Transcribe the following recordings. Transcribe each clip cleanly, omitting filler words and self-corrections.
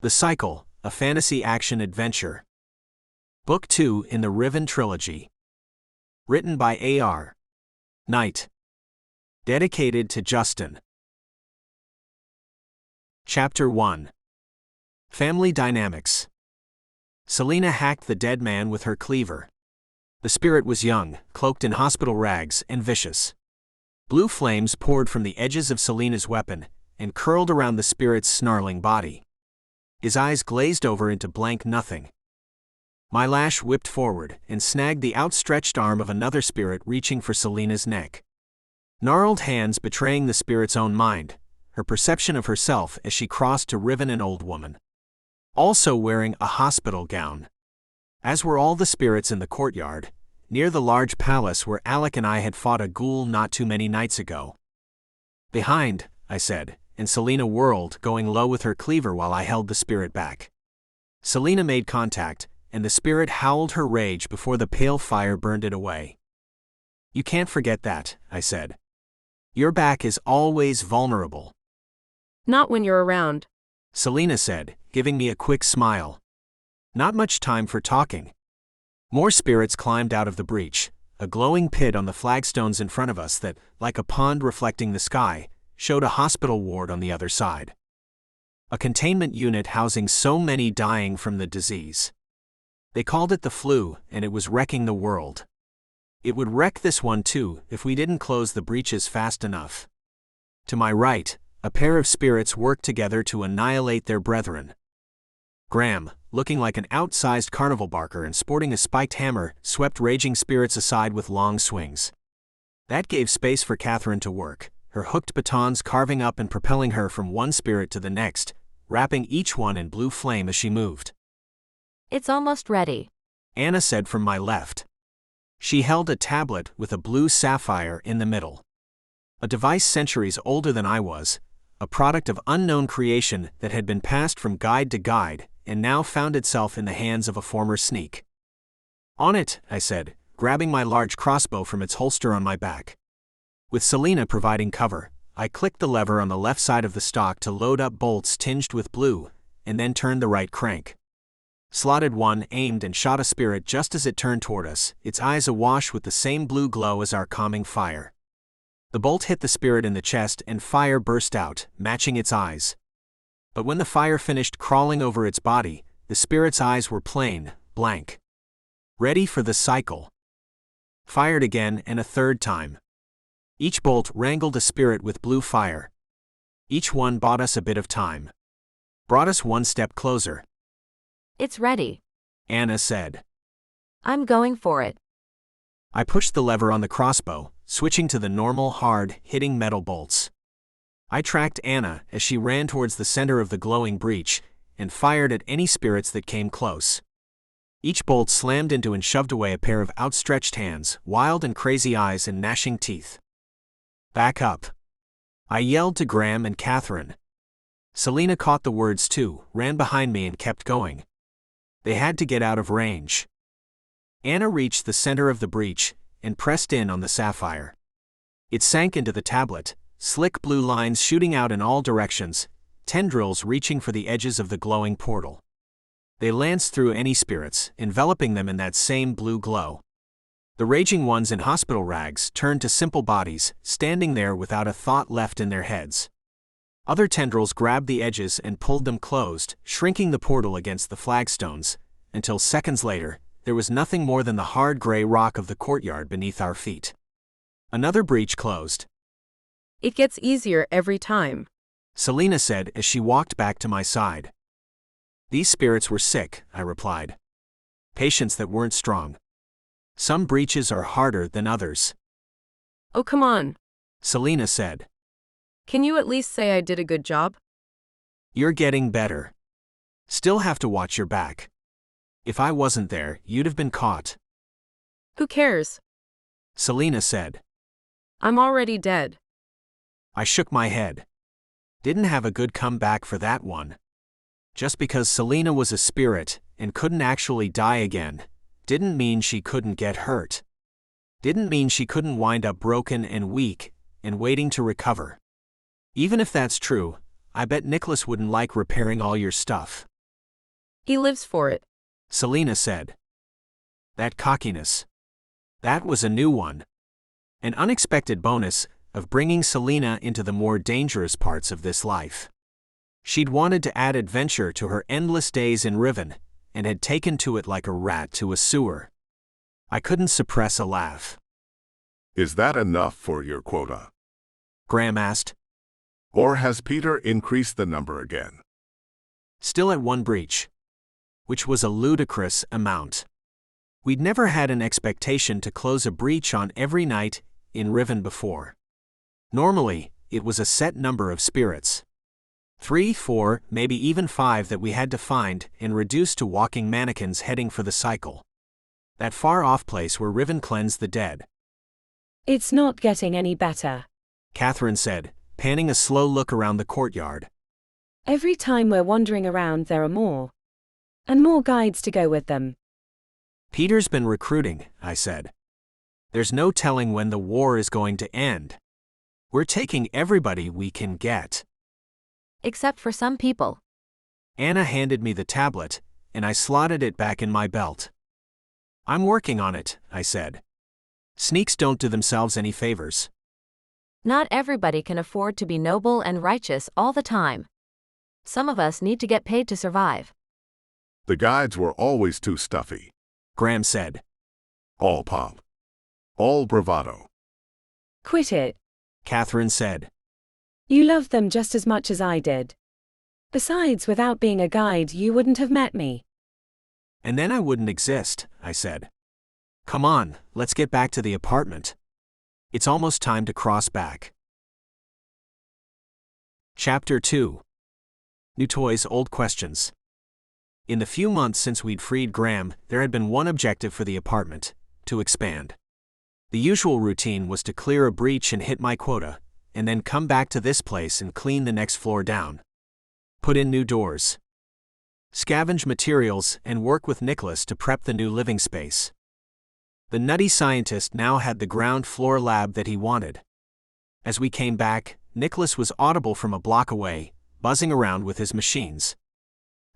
The Cycle, a fantasy action adventure. Book 2 in the Riven Trilogy. Written by A.R. Knight. Dedicated to Justin. Chapter 1. Family Dynamics. Selena hacked the dead man with her cleaver. The spirit was young, cloaked in hospital rags, and vicious. Blue flames poured from the edges of Selena's weapon and curled around the spirit's snarling body. His eyes glazed over into blank nothing. My lash whipped forward and snagged the outstretched arm of another spirit reaching for Selena's neck. Gnarled hands betraying the spirit's own mind, her perception of herself as she crossed to Riven, an old woman. Also wearing a hospital gown. As were all the spirits in the courtyard, near the large palace where Alec and I had fought a ghoul not too many nights ago. "Behind," I said, and Selena whirled, going low with her cleaver while I held the spirit back. Selena made contact, and the spirit howled her rage before the pale fire burned it away. "You can't forget that," I said. "Your back is always vulnerable." "Not when you're around," Selena said, giving me a quick smile. Not much time for talking. More spirits climbed out of the breach, a glowing pit on the flagstones in front of us that, like a pond reflecting the sky, showed a hospital ward on the other side. A containment unit housing so many dying from the disease. They called it the flu, and it was wrecking the world. It would wreck this one too if we didn't close the breaches fast enough. To my right, a pair of spirits worked together to annihilate their brethren. Graham, looking like an outsized carnival barker and sporting a spiked hammer, swept raging spirits aside with long swings. That gave space for Catherine to work, her hooked batons carving up and propelling her from one spirit to the next, wrapping each one in blue flame as she moved. "It's almost ready," Anna said from my left. She held a tablet with a blue sapphire in the middle. A device centuries older than I was, a product of unknown creation that had been passed from guide to guide and now found itself in the hands of a former sneak. "On it," I said, grabbing my large crossbow from its holster on my back. With Selena providing cover, I clicked the lever on the left side of the stock to load up bolts tinged with blue, and then turned the right crank. Slotted one, aimed and shot a spirit just as it turned toward us, its eyes awash with the same blue glow as our calming fire. The bolt hit the spirit in the chest and fire burst out, matching its eyes. But when the fire finished crawling over its body, the spirit's eyes were plain, blank. Ready for the cycle. Fired again and a third time. Each bolt wrangled a spirit with blue fire. Each one bought us a bit of time. Brought us one step closer. "It's ready," Anna said. "I'm going for it." I pushed the lever on the crossbow, switching to the normal, hard-hitting metal bolts. I tracked Anna as she ran towards the center of the glowing breach and fired at any spirits that came close. Each bolt slammed into and shoved away a pair of outstretched hands, wild and crazy eyes and gnashing teeth. "Back up," I yelled to Graham and Catherine. Selena caught the words too, ran behind me and kept going. They had to get out of range. Anna reached the center of the breach and pressed in on the sapphire. It sank into the tablet, slick blue lines shooting out in all directions, tendrils reaching for the edges of the glowing portal. They lanced through any spirits, enveloping them in that same blue glow. The raging ones in hospital rags turned to simple bodies, standing there without a thought left in their heads. Other tendrils grabbed the edges and pulled them closed, shrinking the portal against the flagstones, until seconds later, there was nothing more than the hard gray rock of the courtyard beneath our feet. Another breach closed. "It gets easier every time," Selena said as she walked back to my side. "These spirits were sick," I replied. "Patients that weren't strong. Some breaches are harder than others." "Oh, come on," Selena said. "Can you at least say I did a good job?" "You're getting better. Still have to watch your back. If I wasn't there, you'd have been caught." "Who cares?" Selena said. "I'm already dead." I shook my head. Didn't have a good comeback for that one. Just because Selena was a spirit and couldn't actually die again, didn't mean she couldn't get hurt. Didn't mean she couldn't wind up broken and weak and waiting to recover. Even if that's true, I bet Nicholas wouldn't like repairing all your stuff. He lives for it. Selena said. That cockiness. That was a new one. An unexpected bonus of bringing Selena into the more dangerous parts of this life. She'd wanted to add adventure to her endless days in Riven, and had taken to it like a rat to a sewer. I couldn't suppress a laugh. Is that enough for your quota? Graham asked. Or has Peter increased the number again? Still at 1 breach. Which was a ludicrous amount. We'd never had an expectation to close a breach on every night in Riven before. Normally, it was a set number of spirits. 3, 4, maybe even 5 that we had to find and reduce to walking mannequins heading for the cycle. That far-off place where Riven cleansed the dead. It's not getting any better, Catherine said, panning a slow look around the courtyard. Every time we're wandering around there are more. And more guides to go with them. Peter's been recruiting, I said. There's no telling when the war is going to end. We're taking everybody we can get. Except for some people. Anna handed me the tablet, and I slotted it back in my belt. I'm working on it, I said. Sneaks don't do themselves any favors. Not everybody can afford to be noble and righteous all the time. Some of us need to get paid to survive. The guides were always too stuffy. Graham said. All pop. All bravado. Quit it. Catherine said. You love them just as much as I did. Besides, without being a guide, you wouldn't have met me. And then I wouldn't exist, I said. Come on, let's get back to the apartment. It's almost time to cross back. Chapter 2. New Toys, Old Questions. In the few months since we'd freed Graham, there had been one objective for the apartment: to expand. The usual routine was to clear a breach and hit my quota, and then come back to this place and clean the next floor down. Put in new doors. Scavenge materials and work with Nicholas to prep the new living space. The nutty scientist now had the ground floor lab that he wanted. As we came back, Nicholas was audible from a block away, buzzing around with his machines.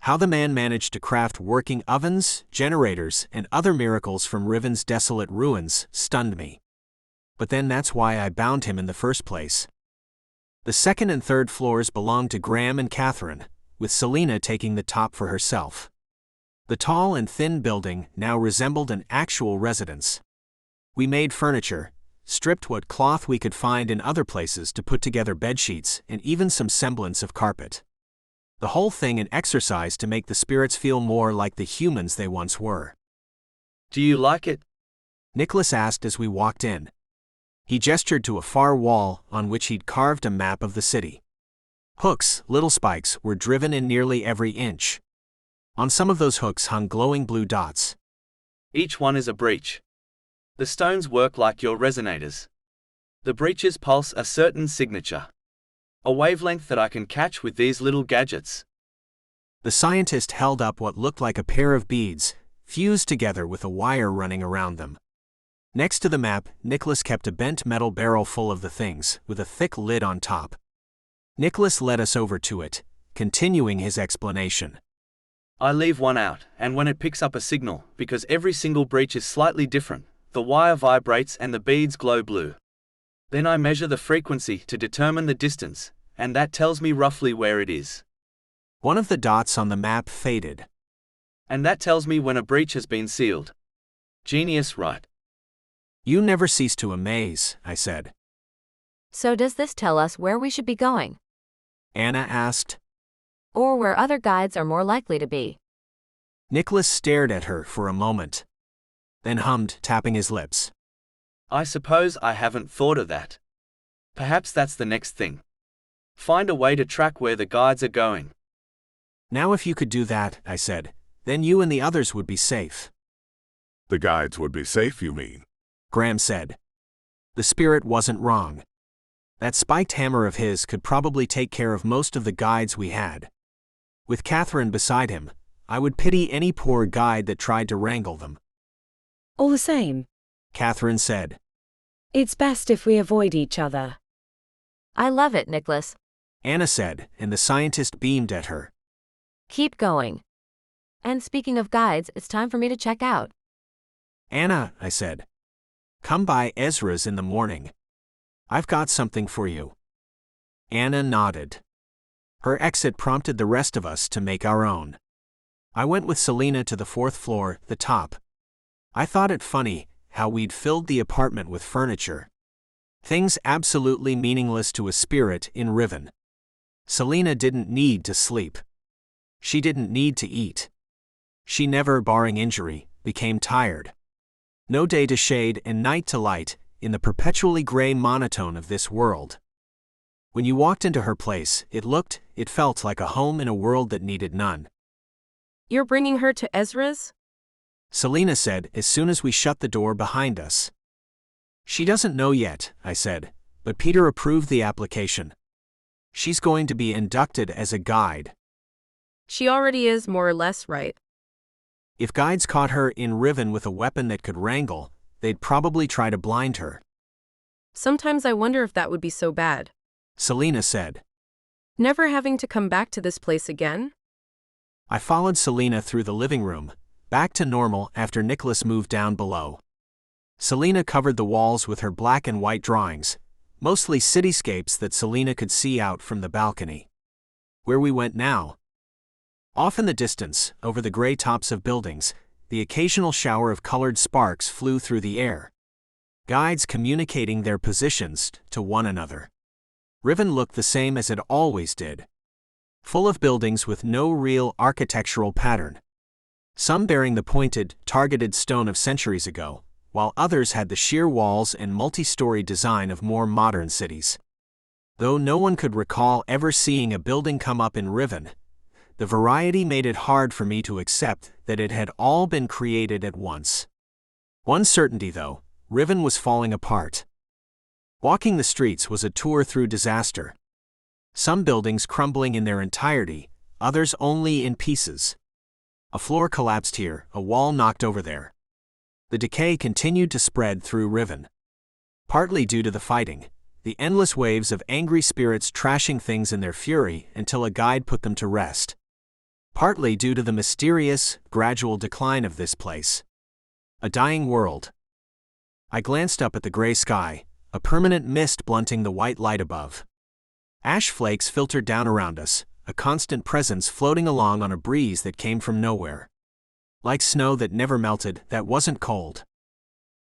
How the man managed to craft working ovens, generators, and other miracles from Riven's desolate ruins stunned me. But then that's why I bound him in the first place. The second and third floors belonged to Graham and Catherine, with Selena taking the top for herself. The tall and thin building now resembled an actual residence. We made furniture, stripped what cloth we could find in other places to put together bedsheets and even some semblance of carpet. The whole thing an exercise to make the spirits feel more like the humans they once were. Do you like it? Nicholas asked as we walked in. He gestured to a far wall on which he'd carved a map of the city. Hooks, little spikes, were driven in nearly every inch. On some of those hooks hung glowing blue dots. Each one is a breach. The stones work like your resonators. The breaches pulse a certain signature. A wavelength that I can catch with these little gadgets. The scientist held up what looked like a pair of beads, fused together with a wire running around them. Next to the map, Nicholas kept a bent metal barrel full of the things, with a thick lid on top. Nicholas led us over to it, continuing his explanation. I leave one out, and when it picks up a signal, because every single breach is slightly different, the wire vibrates and the beads glow blue. Then I measure the frequency to determine the distance, and that tells me roughly where it is. One of the dots on the map faded. And that tells me when a breach has been sealed. Genius, right? You never cease to amaze, I said. So does this tell us where we should be going? Anna asked. Or where other guides are more likely to be? Nicholas stared at her for a moment. Then hummed, tapping his lips. I suppose I haven't thought of that. Perhaps that's the next thing. Find a way to track where the guides are going. Now if you could do that, I said, then you and the others would be safe. The guides would be safe, you mean? Graham said. The spirit wasn't wrong. That spiked hammer of his could probably take care of most of the guides we had. With Catherine beside him, I would pity any poor guide that tried to wrangle them. All the same, Catherine said. It's best if we avoid each other. I love it, Nicholas. Anna said, and the scientist beamed at her. Keep going. And speaking of guides, it's time for me to check out. Anna, I said. Come by Ezra's in the morning. I've got something for you. Anna nodded. Her exit prompted the rest of us to make our own. I went with Selena to the 4th floor, the top. I thought it funny how we'd filled the apartment with furniture. Things absolutely meaningless to a spirit in Riven. Selena didn't need to sleep. She didn't need to eat. She never, barring injury, became tired. No day to shade and night to light, in the perpetually gray monotone of this world. When you walked into her place, it felt like a home in a world that needed none. You're bringing her to Ezra's? Selena said as soon as we shut the door behind us. She doesn't know yet, I said, but Peter approved the application. She's going to be inducted as a guide. She already is, more or less, right? If guides caught her in Riven with a weapon that could wrangle, they'd probably try to blind her. Sometimes I wonder if that would be so bad. Selena said. Never having to come back to this place again? I followed Selena through the living room, back to normal after Nicholas moved down below. Selena covered the walls with her black and white drawings, mostly cityscapes that Selena could see out from the balcony. Where we went now. Off in the distance, over the gray tops of buildings, the occasional shower of colored sparks flew through the air. Guides communicating their positions to one another. Riven looked the same as it always did. Full of buildings with no real architectural pattern. Some bearing the pointed, targeted stone of centuries ago, while others had the sheer walls and multi-story design of more modern cities. Though no one could recall ever seeing a building come up in Riven, the variety made it hard for me to accept that it had all been created at once. One certainty though, Riven was falling apart. Walking the streets was a tour through disaster. Some buildings crumbling in their entirety, others only in pieces. A floor collapsed here, a wall knocked over there. The decay continued to spread through Riven. Partly due to the fighting, the endless waves of angry spirits trashing things in their fury until a guide put them to rest. Partly due to the mysterious, gradual decline of this place. A dying world. I glanced up at the gray sky, a permanent mist blunting the white light above. Ash flakes filtered down around us, a constant presence floating along on a breeze that came from nowhere. Like snow that never melted, that wasn't cold.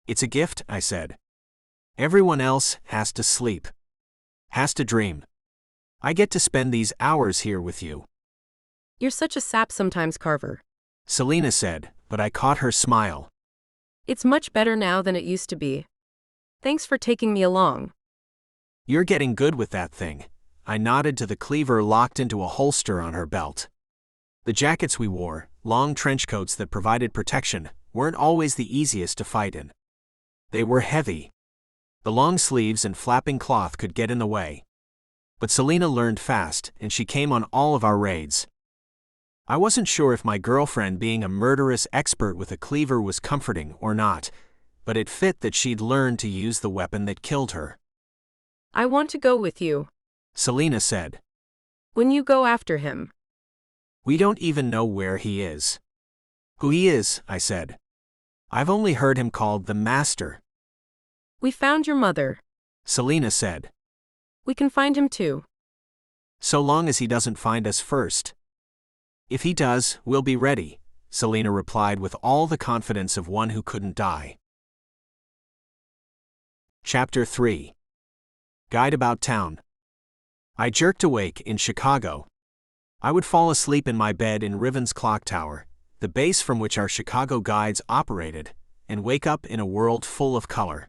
It's a gift, I said. Everyone else has to sleep. Has to dream. I get to spend these hours here with you. You're such a sap sometimes, Carver. Selena said, but I caught her smile. It's much better now than it used to be. Thanks for taking me along. You're getting good with that thing. I nodded to the cleaver locked into a holster on her belt. The jackets we wore, long trench coats that provided protection, weren't always the easiest to fight in. They were heavy. The long sleeves and flapping cloth could get in the way. But Selena learned fast, and she came on all of our raids. I wasn't sure if my girlfriend being a murderous expert with a cleaver was comforting or not, but it fit that she'd learned to use the weapon that killed her. I want to go with you, Selena said. when you go after him. We don't even know where he is. Who he is, I said. I've only heard him called the Master. We found your mother. Selena said. We can find him too. So long as he doesn't find us first. If he does, we'll be ready, Selena replied with all the confidence of one who couldn't die. Chapter 3. Guide about town. I jerked awake in Chicago. I would fall asleep in my bed in Riven's clock tower, the base from which our Chicago guides operated, and wake up in a world full of color.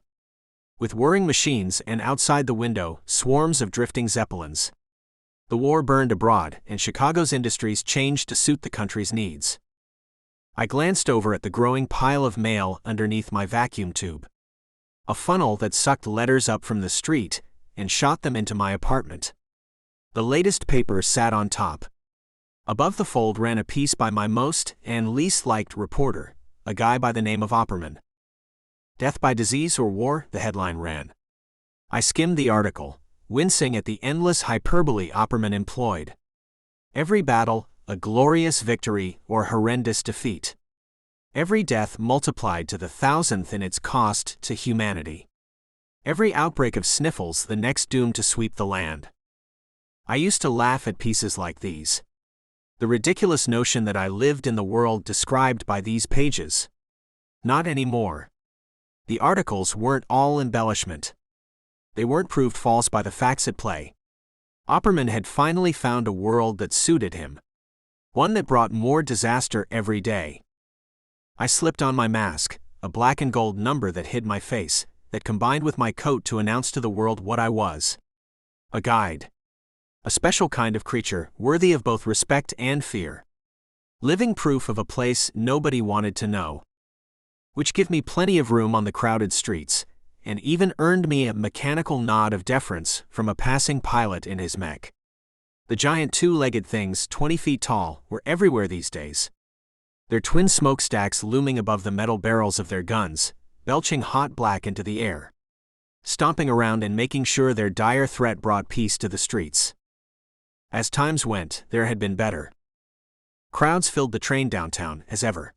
With whirring machines and outside the window, swarms of drifting zeppelins. The war burned abroad, and Chicago's industries changed to suit the country's needs. I glanced over at the growing pile of mail underneath my vacuum tube. A funnel that sucked letters up from the street and shot them into my apartment. The latest paper sat on top. Above the fold ran a piece by my most and least liked reporter, a guy by the name of Opperman. Death by disease or war, the headline ran. I skimmed the article, wincing at the endless hyperbole Opperman employed. Every battle, a glorious victory or horrendous defeat. Every death multiplied to the 1,000th in its cost to humanity. Every outbreak of sniffles the next doomed to sweep the land. I used to laugh at pieces like these. The ridiculous notion that I lived in the world described by these pages. Not anymore. The articles weren't all embellishment. They weren't proved false by the facts at play. Opperman had finally found a world that suited him. One that brought more disaster every day. I slipped on my mask, a black and gold number that hid my face, that combined with my coat to announce to the world what I was. A guide. A special kind of creature, worthy of both respect and fear. Living proof of a place nobody wanted to know. Which gave me plenty of room on the crowded streets, and even earned me a mechanical nod of deference from a passing pilot in his mech. The giant two-legged things, 20 feet tall, were everywhere these days. Their twin smokestacks looming above the metal barrels of their guns, belching hot black into the air. Stomping around and making sure their dire threat brought peace to the streets. As times went, there had been better. Crowds filled the train downtown, as ever.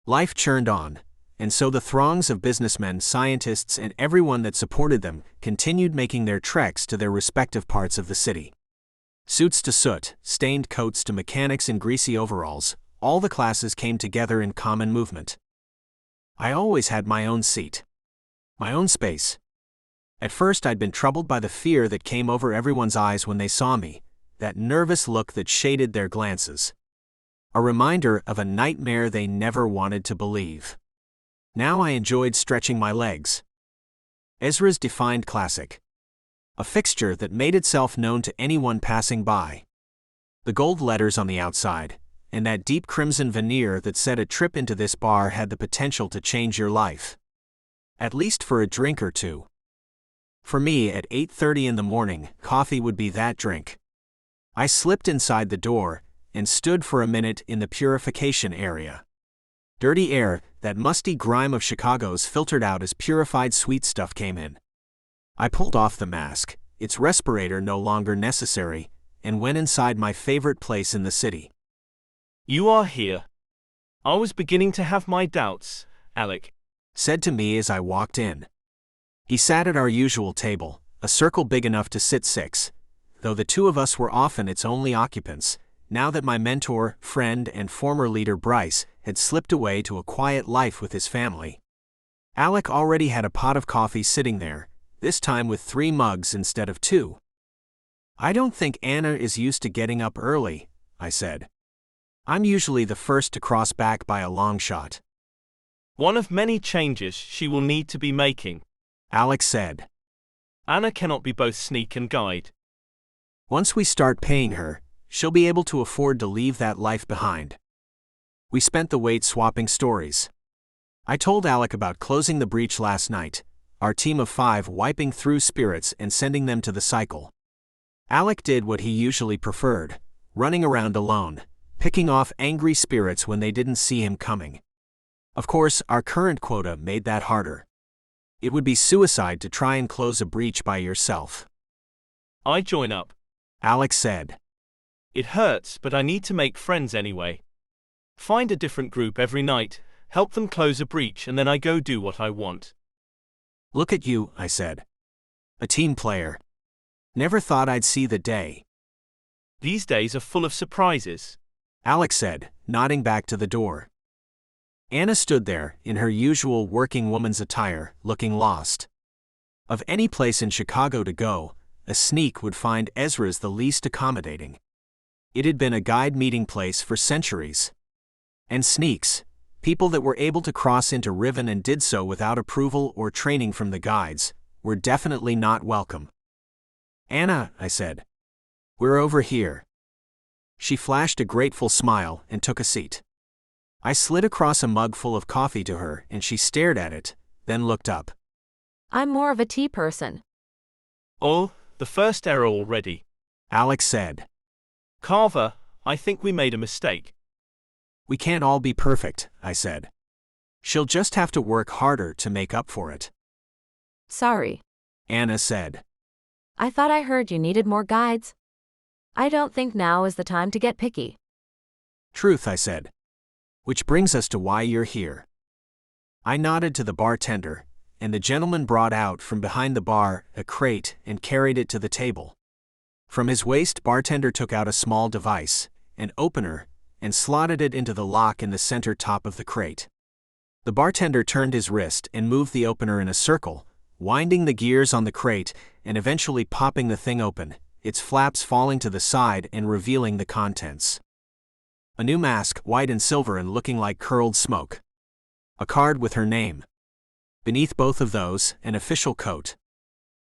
Life churned on, and so the throngs of businessmen, scientists, and everyone that supported them continued making their treks to their respective parts of the city. Suits to soot, stained coats to mechanics in greasy overalls, all the classes came together in common movement. I always had my own seat. My own space. At first I'd been troubled by the fear that came over everyone's eyes when they saw me, that nervous look that shaded their glances. A reminder of a nightmare they never wanted to believe. Now I enjoyed stretching my legs. Ezra's defined classic. A fixture that made itself known to anyone passing by. The gold letters on the outside, and that deep crimson veneer that said a trip into this bar had the potential to change your life. At least for a drink or two. For me, at 8:30 in the morning, coffee would be that drink. I slipped inside the door, and stood for a minute in the purification area. Dirty air, that musty grime of Chicago's, filtered out as purified sweet stuff came in. I pulled off the mask, its respirator no longer necessary, and went inside my favorite place in the city. "You are here. I was beginning to have my doubts, Alec," said to me as I walked in. He sat at our usual table, a circle big enough to sit 6, though the two of us were often its only occupants, now that my mentor, friend, and former leader Bryce had slipped away to a quiet life with his family. Alec already had a pot of coffee sitting there, this time with 3 mugs instead of 2. "I don't think Anna is used to getting up early," I said. "I'm usually the first to cross back by a long shot." "One of many changes she will need to be making," Alec said. "Anna cannot be both sneak and guide. "Once we start paying her, she'll be able to afford to leave that life behind." We spent the wait swapping stories. I told Alec about closing the breach last night, our team of 5 wiping through spirits and sending them to the cycle. Alec did what he usually preferred, running around alone, picking off angry spirits when they didn't see him coming. Of course, our current quota made that harder. It would be suicide to try and close a breach by yourself. "I join up," Alec said. "It hurts, but I need to make friends anyway. Find a different group every night, help them close a breach, and then I go do what I want." "Look at you," I said. "A team player. Never thought I'd see the day." "These days are full of surprises," Alec said, nodding back to the door. Anna stood there, in her usual working woman's attire, looking lost. Of any place in Chicago to go, a sneak would find Ezra's the least accommodating. It had been a guide meeting place for centuries. And sneaks, people that were able to cross into Riven and did so without approval or training from the guides, were definitely not welcome. "Anna," I said. "We're over here." She flashed a grateful smile and took a seat. I slid across a mug full of coffee to her and she stared at it, then looked up. I'm more of a tea person. "Oh, the first error already," Alex said. "Carver, I think we made a mistake." "We can't all be perfect," I said. "She'll just have to work harder to make up for it." Sorry, Anna said. I thought I heard you needed more guides. I don't think now is the time to get picky. Truth, I said. Which brings us to why you're here. I nodded to the bartender, and the gentleman brought out from behind the bar a crate and carried it to the table. From his waist, bartender took out a small device, an opener, and slotted it into the lock in the center top of the crate. The bartender turned his wrist and moved the opener in a circle, winding the gears on the crate and eventually popping the thing open, its flaps falling to the side and revealing the contents. A new mask, white and silver and looking like curled smoke. A card with her name. Beneath both of those, an official coat.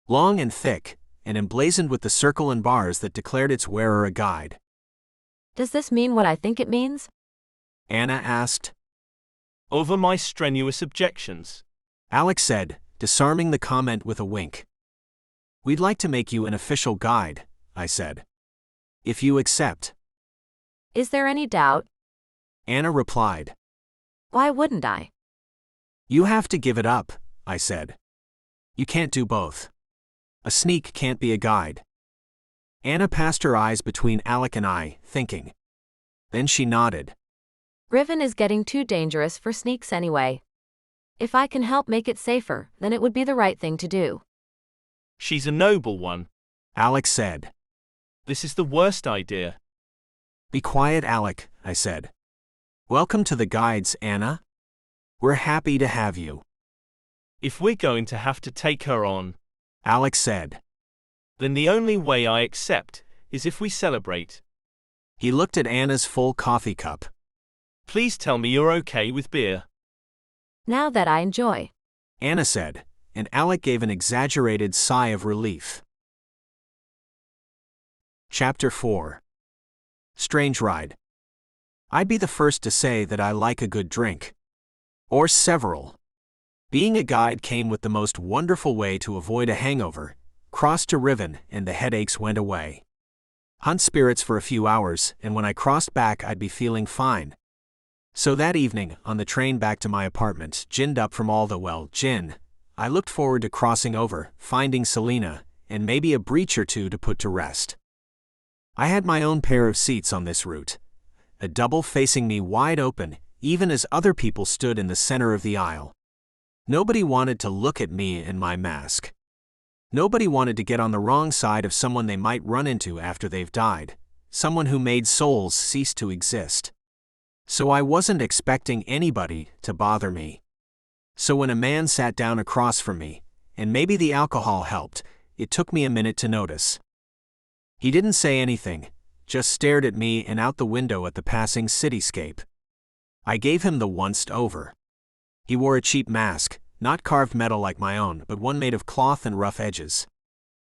Long and thick, and emblazoned with the circle and bars that declared its wearer a guide. Does this mean what I think it means? Anna asked. Over my strenuous objections. Alex said, disarming the comment with a wink. We'd like to make you an official guide, I said. If you accept. Is there any doubt? Anna replied. Why wouldn't I? You have to give it up, I said. You can't do both. A sneak can't be a guide. Anna passed her eyes between Alec and I, thinking. Then she nodded. Riven is getting too dangerous for sneaks anyway. If I can help make it safer, then it would be the right thing to do. She's a noble one, Alex said. This is the worst idea. Be quiet, Alec, I said. Welcome to the guides, Anna. We're happy to have you. If we're going to have to take her on, Alex said, then the only way I accept is if we celebrate. He looked at Anna's full coffee cup. Please tell me you're okay with beer. Now that I enjoy, Anna said, and Alec gave an exaggerated sigh of relief. Chapter 4. Strange Ride. I'd be the first to say that I like a good drink. Or several. Being a guide came with the most wonderful way to avoid a hangover. Crossed to Riven, and the headaches went away. Hunt spirits for a few hours, and when I crossed back I'd be feeling fine. So that evening, on the train back to my apartment, ginned up from all the gin, I looked forward to crossing over, finding Selena, and maybe a breach or two to put to rest. I had my own pair of seats on this route. A double facing me wide open, even as other people stood in the center of the aisle. Nobody wanted to look at me and my mask. Nobody wanted to get on the wrong side of someone they might run into after they've died, someone who made souls cease to exist. So I wasn't expecting anybody to bother me. So when a man sat down across from me, and maybe the alcohol helped, it took me a minute to notice. He didn't say anything, just stared at me and out the window at the passing cityscape. I gave him the once-over. He wore a cheap mask, not carved metal like my own, but one made of cloth and rough edges.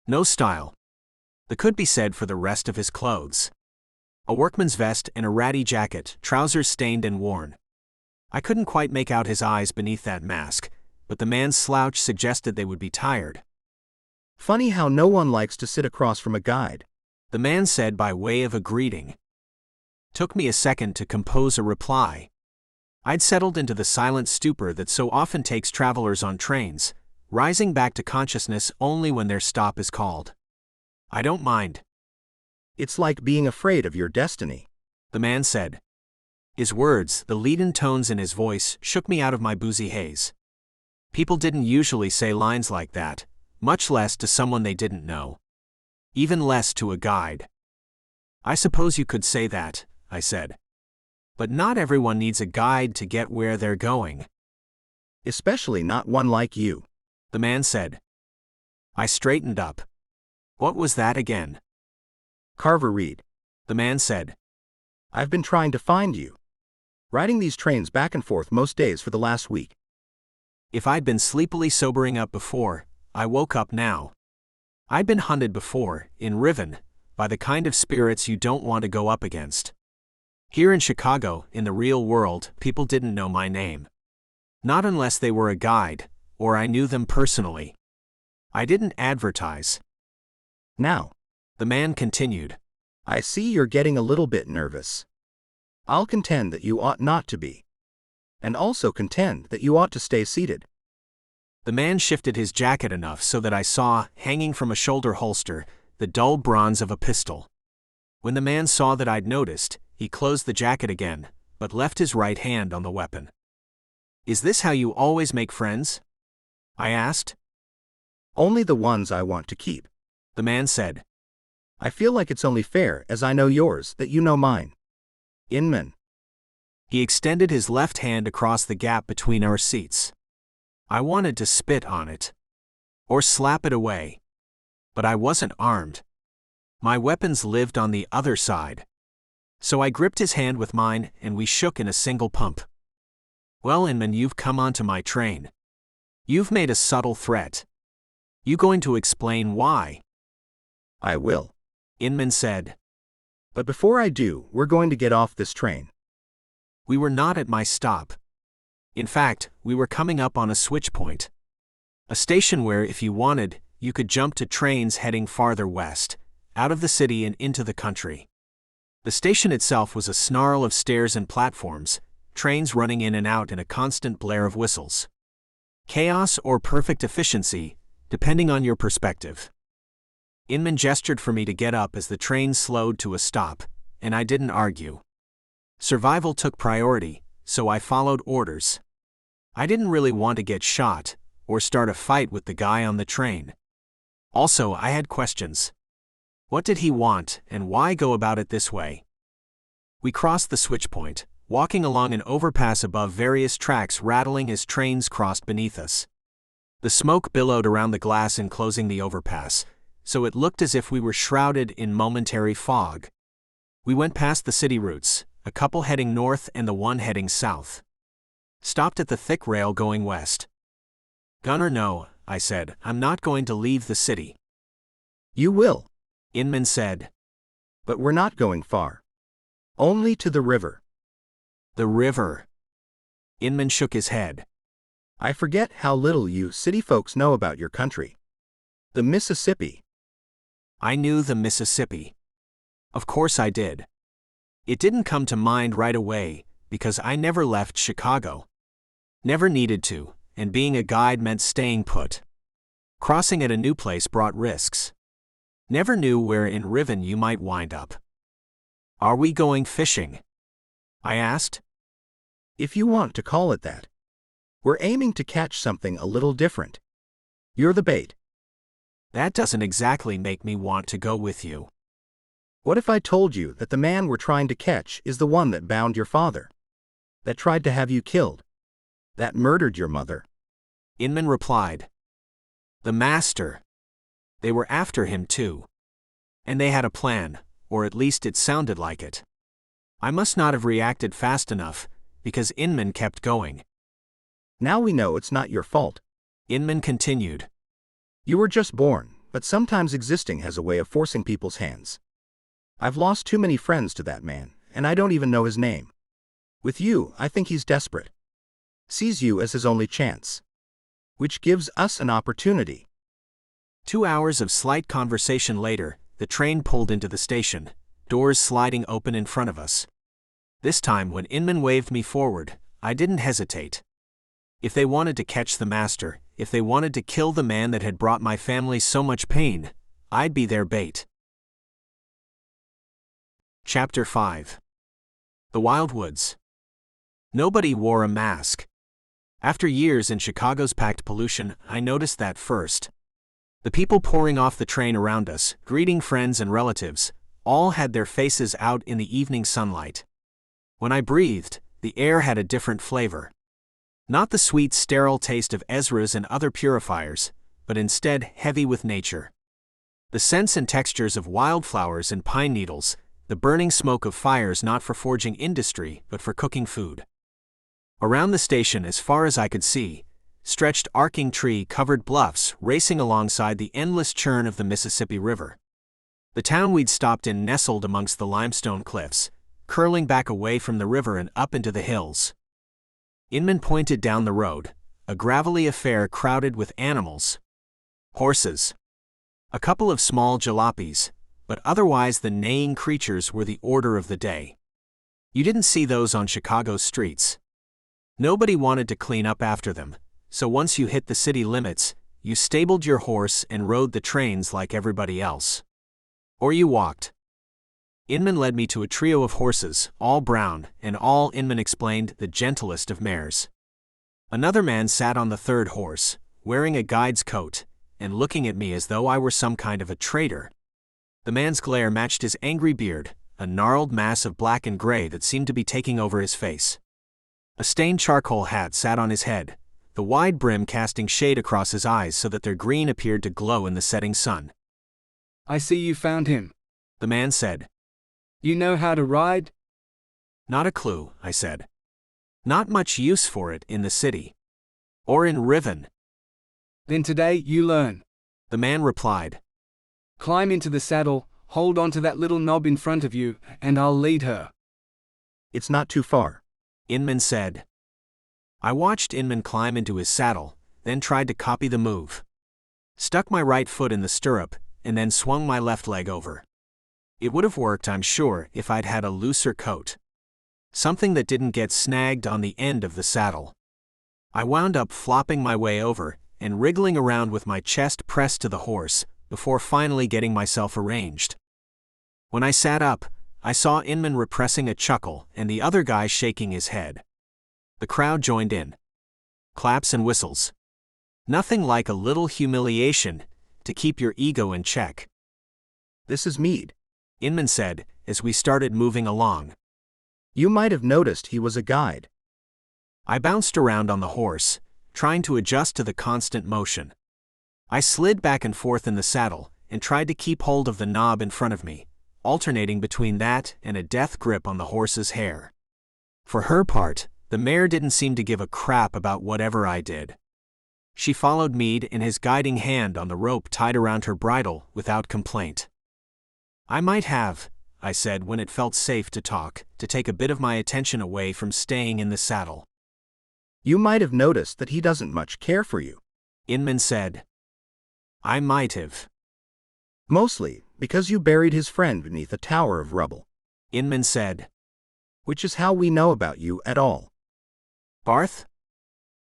No style. That could be said for the rest of his clothes. A workman's vest and a ratty jacket, trousers stained and worn. I couldn't quite make out his eyes beneath that mask, but the man's slouch suggested they would be tired. Funny how no one likes to sit across from a guide, the man said by way of a greeting. Took me a second to compose a reply. I'd settled into the silent stupor that so often takes travelers on trains, rising back to consciousness only when their stop is called. I don't mind. It's like being afraid of your destiny, the man said. His words, the leaden tones in his voice, shook me out of my boozy haze. People didn't usually say lines like that, much less to someone they didn't know. Even less to a guide. I suppose you could say that, I said. But not everyone needs a guide to get where they're going. Especially not one like you, the man said. I straightened up. What was that again? Carver Reed, the man said. I've been trying to find you. Riding these trains back and forth most days for the last week. If I'd been sleepily sobering up before, I woke up now. I'd been hunted before, in Riven, by the kind of spirits you don't want to go up against. Here in Chicago, in the real world, people didn't know my name. Not unless they were a guide, or I knew them personally. I didn't advertise. Now, the man continued, I see you're getting a little bit nervous. I'll contend that you ought not to be. And also contend that you ought to stay seated. The man shifted his jacket enough so that I saw, hanging from a shoulder holster, the dull bronze of a pistol. When the man saw that I'd noticed, he closed the jacket again, but left his right hand on the weapon. Is this how you always make friends? I asked. Only the ones I want to keep. The man said. I feel like it's only fair, as I know yours, that you know mine. Inman. He extended his left hand across the gap between our seats. I wanted to spit on it. Or slap it away. But I wasn't armed. My weapons lived on the other side. So I gripped his hand with mine, and we shook in a single pump. Well, Inman, you've come onto my train. You've made a subtle threat. You going to explain why? I will. Inman said. But before I do, we're going to get off this train. We were not at my stop. In fact, we were coming up on a switch point. A station where, if you wanted, you could jump to trains heading farther west, out of the city and into the country. The station itself was a snarl of stairs and platforms, trains running in and out in a constant blare of whistles. Chaos or perfect efficiency, depending on your perspective. Inman gestured for me to get up as the train slowed to a stop, and I didn't argue. Survival took priority, so I followed orders. I didn't really want to get shot, or start a fight with the guy on the train. Also, I had questions. What did he want, and why go about it this way? We crossed the switch point, walking along an overpass above various tracks rattling as trains crossed beneath us. The smoke billowed around the glass enclosing the overpass, so it looked as if we were shrouded in momentary fog. We went past the city routes, a couple heading north and the one heading south. Stopped at the thick rail going west. Gun or no, I said, I'm not going to leave the city. You will. Inman said. But we're not going far. Only to the river. The river. Inman shook his head. I forget how little you city folks know about your country. The Mississippi. I knew the Mississippi. Of course I did. It didn't come to mind right away, because I never left Chicago. Never needed to, and being a guide meant staying put. Crossing at a new place brought risks. Never knew where in Riven you might wind up. Are we going fishing? I asked. If you want to call it that. We're aiming to catch something a little different. You're the bait. That doesn't exactly make me want to go with you. What if I told you that the man we're trying to catch is the one that bound your father? That tried to have you killed? That murdered your mother? Inman replied. The master. They were after him too. And they had a plan, or at least it sounded like it. I must not have reacted fast enough, because Inman kept going. Now we know it's not your fault. Inman continued. You were just born, but sometimes existing has a way of forcing people's hands. I've lost too many friends to that man, and I don't even know his name. With you, I think he's desperate. Sees you as his only chance. Which gives us an opportunity. 2 hours of slight conversation later, the train pulled into the station, doors sliding open in front of us. This time when Inman waved me forward, I didn't hesitate. If they wanted to catch the master, if they wanted to kill the man that had brought my family so much pain, I'd be their bait. Chapter 5. The Wild Woods. Nobody wore a mask. After years in Chicago's packed pollution, I noticed that first. The people pouring off the train around us, greeting friends and relatives, all had their faces out in the evening sunlight. When I breathed, the air had a different flavor. Not the sweet, sterile taste of Ezra's and other purifiers, but instead heavy with nature. The scents and textures of wildflowers and pine needles, the burning smoke of fires not for forging industry but for cooking food. Around the station, as far as I could see, stretched arcing tree-covered bluffs racing alongside the endless churn of the Mississippi River. The town we'd stopped in nestled amongst the limestone cliffs, curling back away from the river and up into the hills. Inman pointed down the road, a gravelly affair crowded with animals. Horses. A couple of small jalopies, but otherwise the neighing creatures were the order of the day. You didn't see those on Chicago's streets. Nobody wanted to clean up after them, so once you hit the city limits, you stabled your horse and rode the trains like everybody else. Or you walked. Inman led me to a trio of horses, all brown, and all, Inman explained, the gentlest of mares. Another man sat on the third horse, wearing a guide's coat, and looking at me as though I were some kind of a traitor. The man's glare matched his angry beard, a gnarled mass of black and gray that seemed to be taking over his face. A stained charcoal hat sat on his head, the wide brim casting shade across his eyes so that their green appeared to glow in the setting sun. I see you found him, the man said. You know how to ride? Not a clue, I said. Not much use for it in the city. Or in Riven. Then today you learn, the man replied. Climb into the saddle, hold on to that little knob in front of you, and I'll lead her. It's not too far, Inman said. I watched Inman climb into his saddle, then tried to copy the move. Stuck my right foot in the stirrup, and then swung my left leg over. It would have worked, I'm sure, if I'd had a looser coat. Something that didn't get snagged on the end of the saddle. I wound up flopping my way over, and wriggling around with my chest pressed to the horse, before finally getting myself arranged. When I sat up, I saw Inman repressing a chuckle and the other guy shaking his head. The crowd joined in. Claps and whistles. Nothing like a little humiliation to keep your ego in check. This is Mead, Inman said, as we started moving along. You might have noticed he was a guide. I bounced around on the horse, trying to adjust to the constant motion. I slid back and forth in the saddle and tried to keep hold of the knob in front of me, alternating between that and a death grip on the horse's hair. For her part, the mare didn't seem to give a crap about whatever I did. She followed Mead in his guiding hand on the rope tied around her bridle without complaint. I might have, I said when it felt safe to talk, to take a bit of my attention away from staying in the saddle. You might have noticed that he doesn't much care for you, Inman said. I might have. Mostly because you buried his friend beneath a tower of rubble, Inman said. Which is how we know about you at all. Barth?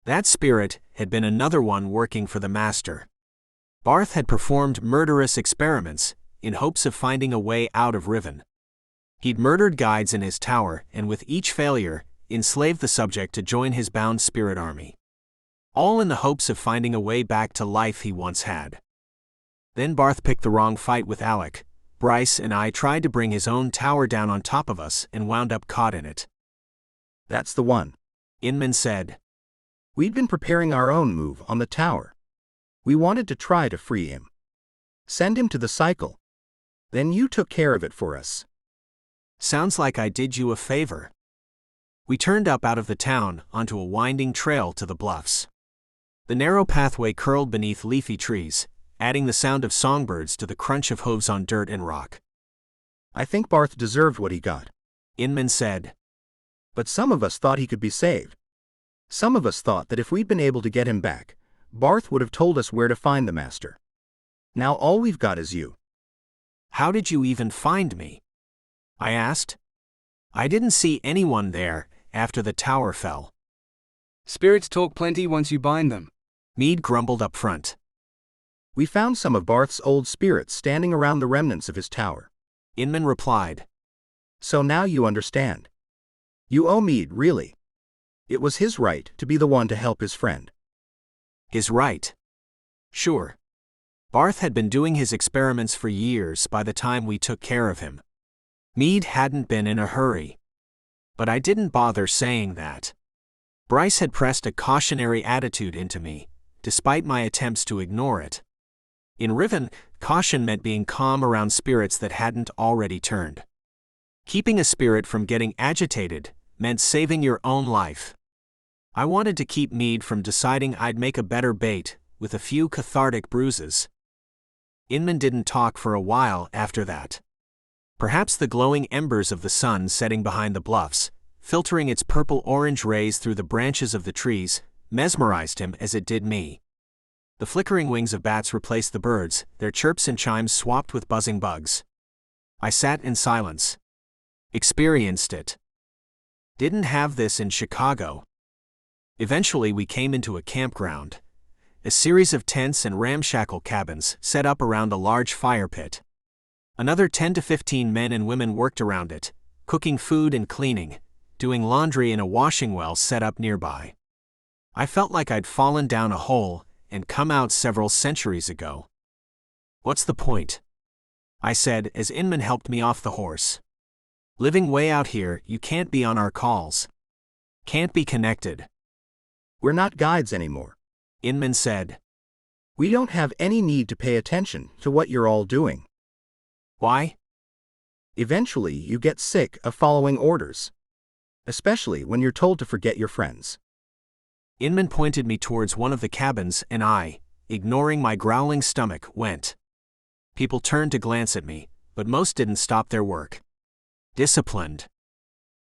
That spirit had been another one working for the master. Barth had performed murderous experiments in hopes of finding a way out of Riven. He'd murdered guides in his tower and with each failure, enslaved the subject to join his bound spirit army. All in the hopes of finding a way back to life he once had. Then Barth picked the wrong fight with Alec. Bryce and I tried to bring his own tower down on top of us and wound up caught in it. That's the one, Inman said. We'd been preparing our own move on the tower. We wanted to try to free him. Send him to the cycle. Then you took care of it for us. Sounds like I did you a favor. We turned up out of the town onto a winding trail to the bluffs. The narrow pathway curled beneath leafy trees, adding the sound of songbirds to the crunch of hooves on dirt and rock. I think Barth deserved what he got, Inman said. But some of us thought he could be saved. Some of us thought that if we'd been able to get him back, Barth would have told us where to find the master. Now all we've got is you. How did you even find me? I asked. I didn't see anyone there after the tower fell. Spirits talk plenty once you bind them, Mead grumbled up front. We found some of Barth's old spirits standing around the remnants of his tower, Inman replied. So now you understand. You owe Mead, really. It was his right to be the one to help his friend. His right? Sure. Barth had been doing his experiments for years by the time we took care of him. Mead hadn't been in a hurry. But I didn't bother saying that. Bryce had pressed a cautionary attitude into me, despite my attempts to ignore it. In Riven, caution meant being calm around spirits that hadn't already turned. Keeping a spirit from getting agitated meant saving your own life. I wanted to keep Mead from deciding I'd make a better bait with a few cathartic bruises. Inman didn't talk for a while after that. Perhaps the glowing embers of the sun setting behind the bluffs, filtering its purple-orange rays through the branches of the trees, mesmerized him as it did me. The flickering wings of bats replaced the birds, their chirps and chimes swapped with buzzing bugs. I sat in silence. Experienced it. Didn't have this in Chicago. Eventually we came into a campground. A series of tents and ramshackle cabins set up around a large fire pit. Another 10 to 15 men and women worked around it, cooking food and cleaning, doing laundry in a washing well set up nearby. I felt like I'd fallen down a hole and come out several centuries ago. "What's the point?" I said as Inman helped me off the horse. "Living way out here, you can't be on our calls. Can't be connected." We're not guides anymore. Inman said. We don't have any need to pay attention to what you're all doing. Why? Eventually, you get sick of following orders. Especially when you're told to forget your friends. Inman pointed me towards one of the cabins and I, ignoring my growling stomach, went. People turned to glance at me, but most didn't stop their work. Disciplined.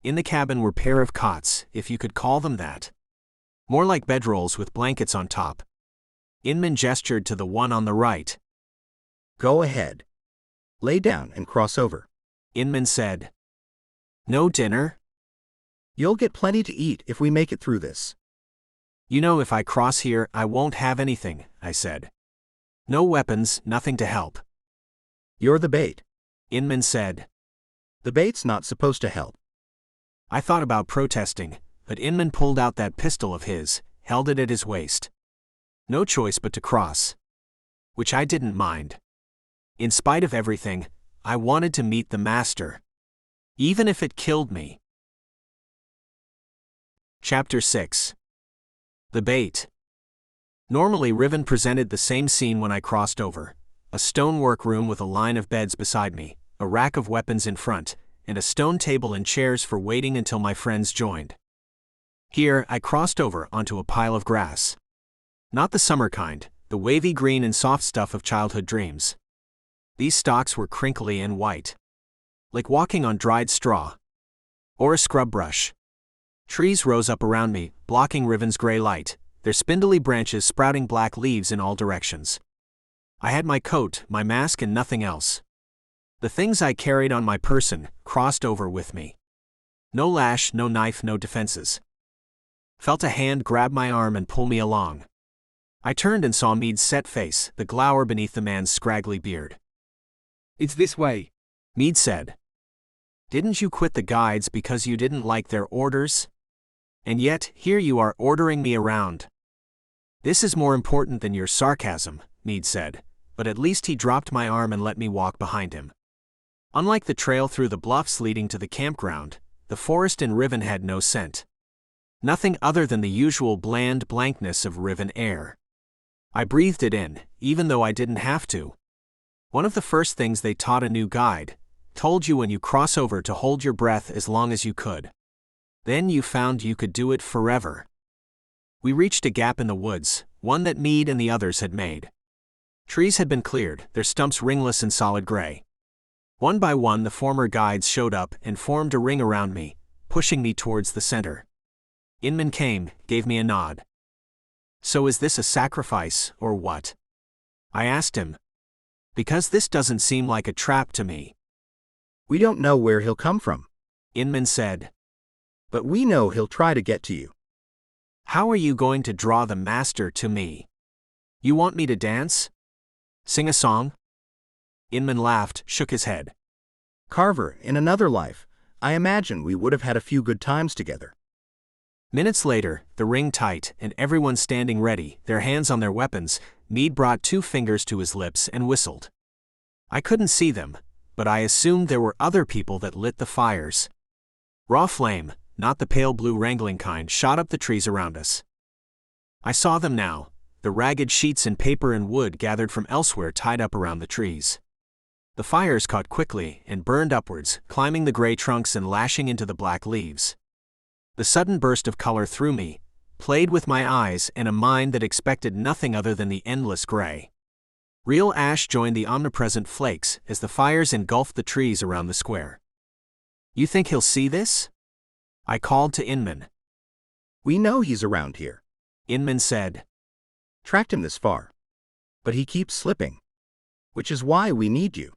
In the cabin were a pair of cots, if you could call them that. More like bedrolls with blankets on top. Inman gestured to the one on the right. Go ahead. Lay down and cross over. Inman said. No dinner? You'll get plenty to eat if we make it through this. You know, if I cross here, I won't have anything, I said. No weapons, nothing to help. You're the bait. Inman said. The bait's not supposed to help. I thought about protesting, but Inman pulled out that pistol of his, held it at his waist. No choice but to cross. Which I didn't mind. In spite of everything, I wanted to meet the master. Even if it killed me. Chapter 6. The Bait. Normally Riven presented the same scene when I crossed over. A stonework room with a line of beds beside me, a rack of weapons in front, and a stone table and chairs for waiting until my friends joined. Here, I crossed over onto a pile of grass. Not the summer kind, the wavy green and soft stuff of childhood dreams. These stalks were crinkly and white. Like walking on dried straw. Or a scrub brush. Trees rose up around me, blocking Riven's gray light, their spindly branches sprouting black leaves in all directions. I had my coat, my mask, and nothing else. The things I carried on my person crossed over with me. No lash, no knife, no defenses. Felt a hand grab my arm and pull me along. I turned and saw Mead's set face, the glower beneath the man's scraggly beard. It's this way, Mead said. Didn't you quit the guides because you didn't like their orders? And yet, here you are ordering me around. This is more important than your sarcasm, Mead said, but at least he dropped my arm and let me walk behind him. Unlike the trail through the bluffs leading to the campground, the forest in Riven had no scent. Nothing other than the usual bland blankness of Riven air. I breathed it in, even though I didn't have to. One of the first things they taught a new guide, told you when you cross over to hold your breath as long as you could. Then you found you could do it forever. We reached a gap in the woods, one that Mead and the others had made. Trees had been cleared, their stumps ringless and solid gray. One by one the former guides showed up and formed a ring around me, pushing me towards the center. Inman came, gave me a nod. So is this a sacrifice, or what? I asked him. Because this doesn't seem like a trap to me. We don't know where he'll come from, Inman said. But we know he'll try to get to you. How are you going to draw the master to me? You want me to dance? Sing a song? Inman laughed, shook his head. Carver, in another life, I imagine we would have had a few good times together. Minutes later, the ring tight and everyone standing ready, their hands on their weapons, Mead brought 2 fingers to his lips and whistled. I couldn't see them, but I assumed there were other people that lit the fires. Raw flame, not the pale blue wrangling kind, shot up the trees around us. I saw them now, the ragged sheets and paper and wood gathered from elsewhere tied up around the trees. The fires caught quickly and burned upwards, climbing the gray trunks and lashing into the black leaves. The sudden burst of color threw me, played with my eyes and a mind that expected nothing other than the endless gray. Real ash joined the omnipresent flakes as the fires engulfed the trees around the square. You think he'll see this? I called to Inman. We know he's around here, Inman said. Tracked him this far. But he keeps slipping. Which is why we need you.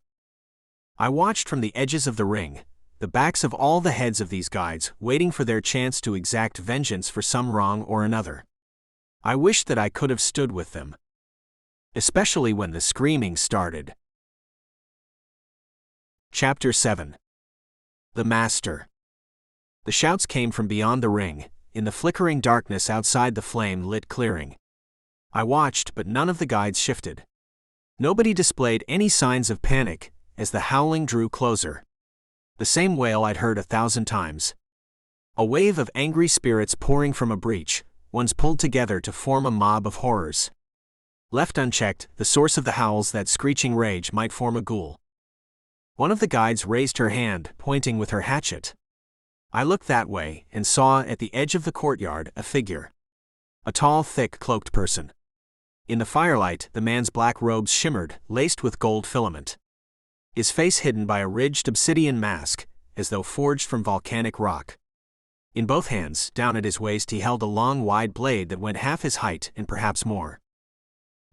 I watched from the edges of the ring, the backs of all the heads of these guides, waiting for their chance to exact vengeance for some wrong or another. I wished that I could have stood with them. Especially when the screaming started. Chapter 7. The Master. The shouts came from beyond the ring, in the flickering darkness outside the flame-lit clearing. I watched, but none of the guides shifted. Nobody displayed any signs of panic as the howling drew closer. The same wail I'd heard 1,000 times. A wave of angry spirits pouring from a breach, ones pulled together to form a mob of horrors. Left unchecked, the source of the howls, that screeching rage, might form a ghoul. One of the guides raised her hand, pointing with her hatchet. I looked that way and saw at the edge of the courtyard a figure. A tall, thick, cloaked person. In the firelight, the man's black robes shimmered, laced with gold filament. His face hidden by a ridged obsidian mask, as though forged from volcanic rock. In both hands, down at his waist, he held a long, wide blade that went half his height and perhaps more.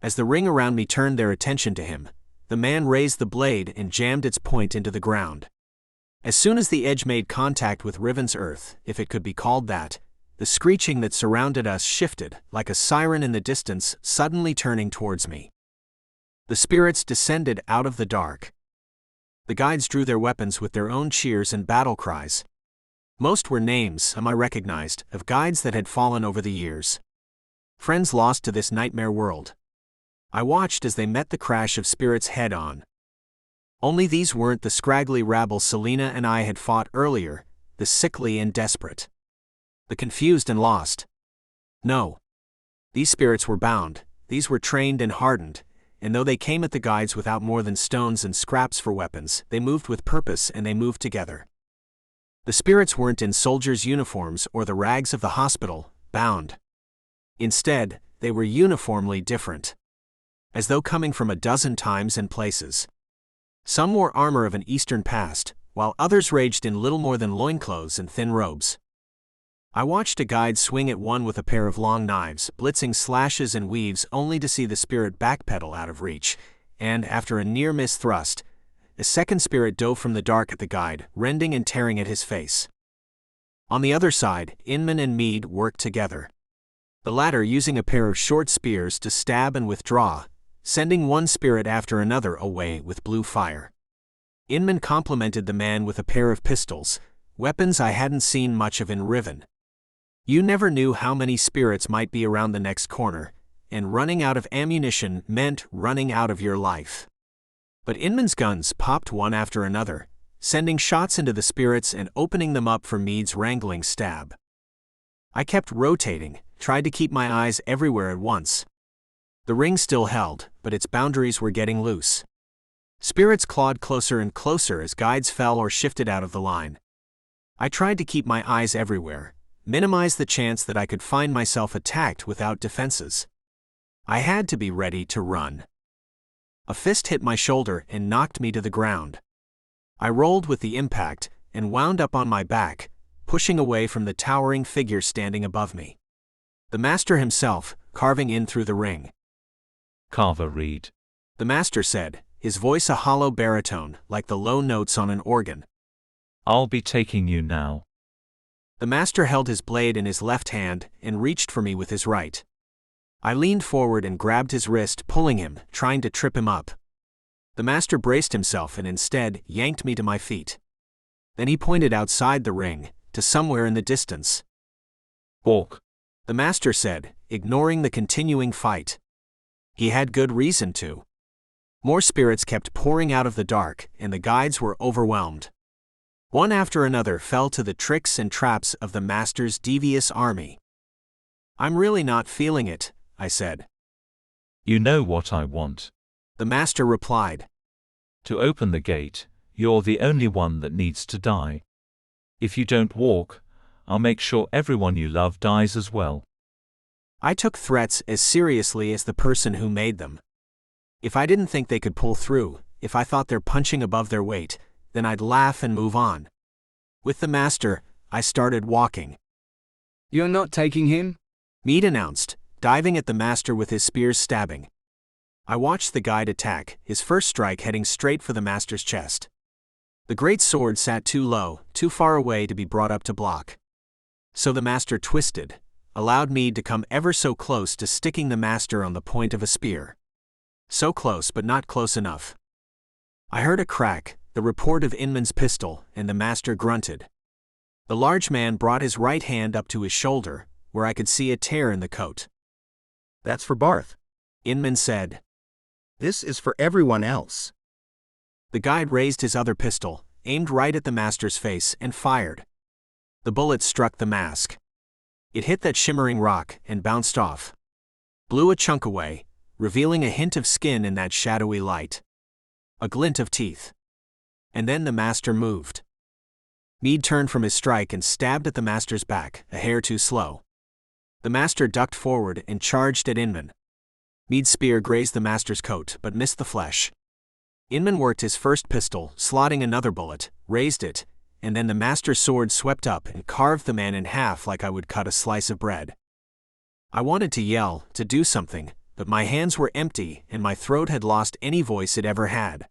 As the ring around me turned their attention to him, the man raised the blade and jammed its point into the ground. As soon as the edge made contact with Riven's earth, if it could be called that, the screeching that surrounded us shifted, like a siren in the distance, suddenly turning towards me. The spirits descended out of the dark. The guides drew their weapons with their own cheers and battle cries. Most were names, some I recognized, of guides that had fallen over the years. Friends lost to this nightmare world. I watched as they met the crash of spirits head-on. Only these weren't the scraggly rabble Selena and I had fought earlier, the sickly and desperate. The confused and lost. No. These spirits were bound, these were trained and hardened, and though they came at the guides without more than stones and scraps for weapons, they moved with purpose and they moved together. The spirits weren't in soldiers' uniforms or the rags of the hospital, bound. Instead, they were uniformly different. As though coming from a dozen times and places. Some wore armor of an Eastern past, while others raged in little more than loincloths and thin robes. I watched a guide swing at one with a pair of long knives, blitzing slashes and weaves only to see the spirit backpedal out of reach, and, after a near-miss thrust, a second spirit dove from the dark at the guide, rending and tearing at his face. On the other side, Inman and Meade worked together. The latter using a pair of short spears to stab and withdraw, sending one spirit after another away with blue fire. Inman complimented the man with a pair of pistols, weapons I hadn't seen much of in Riven. You never knew how many spirits might be around the next corner, and running out of ammunition meant running out of your life. But Inman's guns popped one after another, sending shots into the spirits and opening them up for Meade's wrangling stab. I kept rotating, tried to keep my eyes everywhere at once. The ring still held, but its boundaries were getting loose. Spirits clawed closer and closer as guides fell or shifted out of the line. I tried to keep my eyes everywhere, minimize the chance that I could find myself attacked without defenses. I had to be ready to run. A fist hit my shoulder and knocked me to the ground. I rolled with the impact and wound up on my back, pushing away from the towering figure standing above me. The master himself, carving in through the ring. Carver read. The master said, his voice a hollow baritone, like the low notes on an organ. I'll be taking you now. The master held his blade in his left hand and reached for me with his right. I leaned forward and grabbed his wrist, pulling him, trying to trip him up. The master braced himself and instead yanked me to my feet. Then he pointed outside the ring, to somewhere in the distance. Walk, the master said, ignoring the continuing fight. He had good reason to. More spirits kept pouring out of the dark, and the guides were overwhelmed. One after another fell to the tricks and traps of the master's devious army. I'm really not feeling it, I said. You know what I want. The master replied. To open the gate, you're the only one that needs to die. If you don't walk, I'll make sure everyone you love dies as well. I took threats as seriously as the person who made them. If I didn't think they could pull through, if I thought they're punching above their weight, then I'd laugh and move on. With the master, I started walking. You're not taking him? Meade announced, diving at the master with his spears stabbing. I watched the guide attack, his first strike heading straight for the master's chest. The great sword sat too low, too far away to be brought up to block. So the master twisted, allowed Meade to come ever so close to sticking the master on the point of a spear. So close but not close enough. I heard a crack, the report of Inman's pistol, and the master grunted. The large man brought his right hand up to his shoulder, where I could see a tear in the coat. That's for Barth. Inman said. This is for everyone else. The guide raised his other pistol, aimed right at the master's face, and fired. The bullet struck the mask. It hit that shimmering rock and bounced off. Blew a chunk away, revealing a hint of skin in that shadowy light. A glint of teeth. And then the master moved. Meade turned from his strike and stabbed at the master's back, a hair too slow. The master ducked forward and charged at Inman. Meade's spear grazed the master's coat but missed the flesh. Inman worked his first pistol, slotting another bullet, raised it, and then the master's sword swept up and carved the man in half like I would cut a slice of bread. I wanted to yell, to do something, but my hands were empty and my throat had lost any voice it ever had.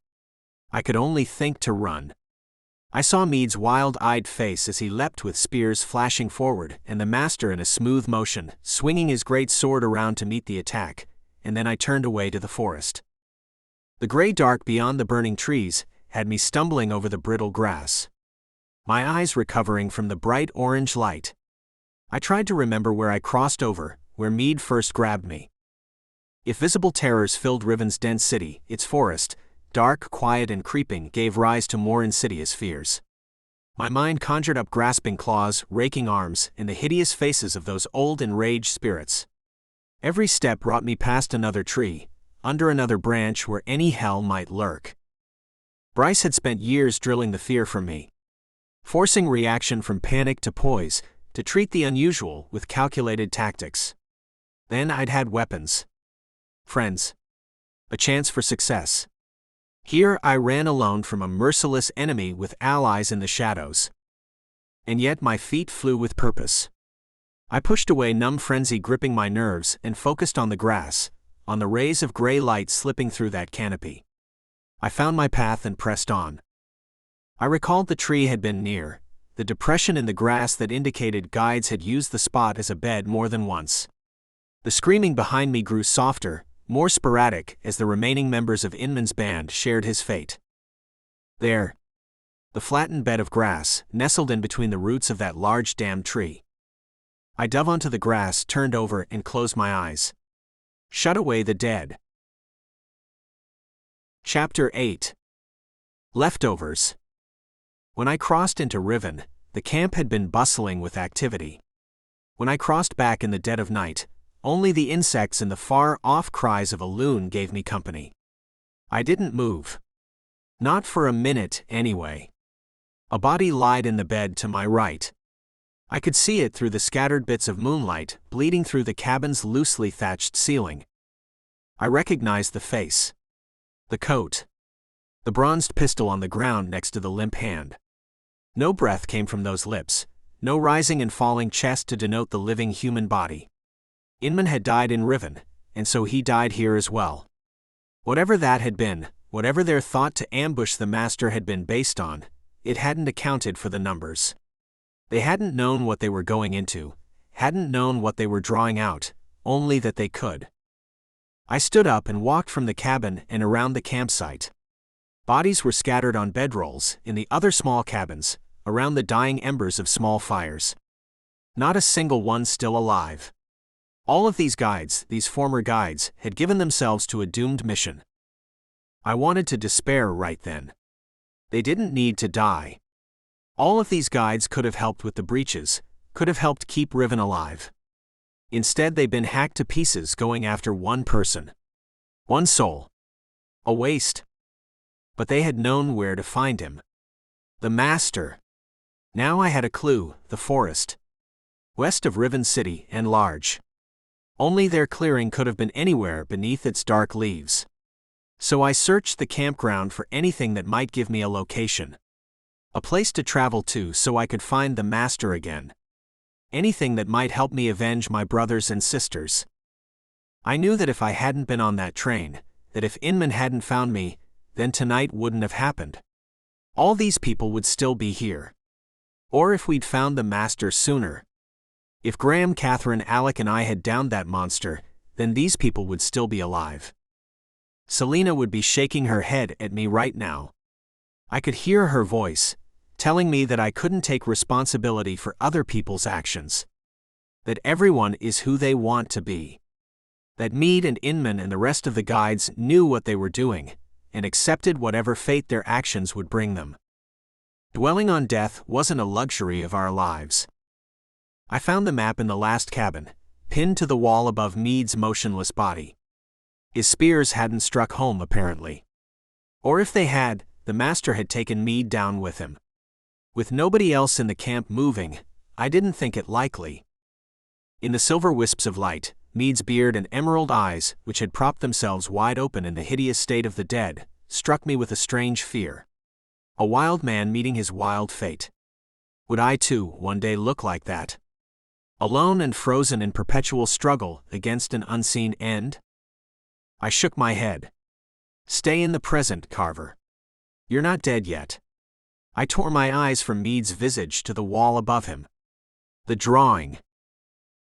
I could only think to run. I saw Meade's wild-eyed face as he leapt with spears flashing forward, and the master in a smooth motion, swinging his great sword around to meet the attack, and then I turned away to the forest. The gray dark beyond the burning trees had me stumbling over the brittle grass. My eyes recovering from the bright orange light. I tried to remember where I crossed over, where Meade first grabbed me. If visible terrors filled Riven's dense city, its forest, dark, quiet and creeping, gave rise to more insidious fears. My mind conjured up grasping claws, raking arms, and the hideous faces of those old enraged spirits. Every step brought me past another tree, under another branch where any hell might lurk. Bryce had spent years drilling the fear from me, forcing reaction from panic to poise, to treat the unusual with calculated tactics. Then I'd had weapons. Friends. A chance for success. Here I ran alone from a merciless enemy with allies in the shadows. And yet my feet flew with purpose. I pushed away numb frenzy gripping my nerves and focused on the grass, on the rays of gray light slipping through that canopy. I found my path and pressed on. I recalled the tree had been near, the depression in the grass that indicated guides had used the spot as a bed more than once. The screaming behind me grew softer, more sporadic as the remaining members of Inman's band shared his fate. There. The flattened bed of grass, nestled in between the roots of that large damned tree. I dove onto the grass, turned over and closed my eyes. Shut away the dead. Chapter 8. Leftovers. When I crossed into Riven, the camp had been bustling with activity. When I crossed back in the dead of night, only the insects and the far-off cries of a loon gave me company. I didn't move. Not for a minute, anyway. A body lied in the bed to my right. I could see it through the scattered bits of moonlight bleeding through the cabin's loosely thatched ceiling. I recognized the face. The coat. The bronzed pistol on the ground next to the limp hand. No breath came from those lips, no rising and falling chest to denote the living human body. Inman had died in Riven, and so he died here as well. Whatever that had been, whatever their thought to ambush the master had been based on, it hadn't accounted for the numbers. They hadn't known what they were going into, hadn't known what they were drawing out, only that they could. I stood up and walked from the cabin and around the campsite. Bodies were scattered on bedrolls, in the other small cabins, around the dying embers of small fires. Not a single one still alive. All of these guides, these former guides, had given themselves to a doomed mission. I wanted to despair right then. They didn't need to die. All of these guides could have helped with the breaches, could have helped keep Riven alive. Instead they'd been hacked to pieces going after one person. One soul. A waste. But they had known where to find him. The master. Now I had a clue, the forest. West of Riven City and large. Only their clearing could have been anywhere beneath its dark leaves. So I searched the campground for anything that might give me a location. A place to travel to so I could find the master again. Anything that might help me avenge my brothers and sisters. I knew that if I hadn't been on that train, that if Inman hadn't found me, then tonight wouldn't have happened. All these people would still be here. Or if we'd found the master sooner. If Graham, Catherine, Alec and I had downed that monster, then these people would still be alive. Selena would be shaking her head at me right now. I could hear her voice, telling me that I couldn't take responsibility for other people's actions. That everyone is who they want to be. That Meade and Inman and the rest of the guides knew what they were doing, and accepted whatever fate their actions would bring them. Dwelling on death wasn't a luxury of our lives. I found the map in the last cabin, pinned to the wall above Meade's motionless body. His spears hadn't struck home, apparently. Or if they had, the master had taken Meade down with him. With nobody else in the camp moving, I didn't think it likely. In the silver wisps of light, Meade's beard and emerald eyes, which had propped themselves wide open in the hideous state of the dead, struck me with a strange fear. A wild man meeting his wild fate. Would I too, one day look like that? Alone and frozen in perpetual struggle against an unseen end? I shook my head. Stay in the present, Carver. You're not dead yet. I tore my eyes from Meade's visage to the wall above him. The drawing.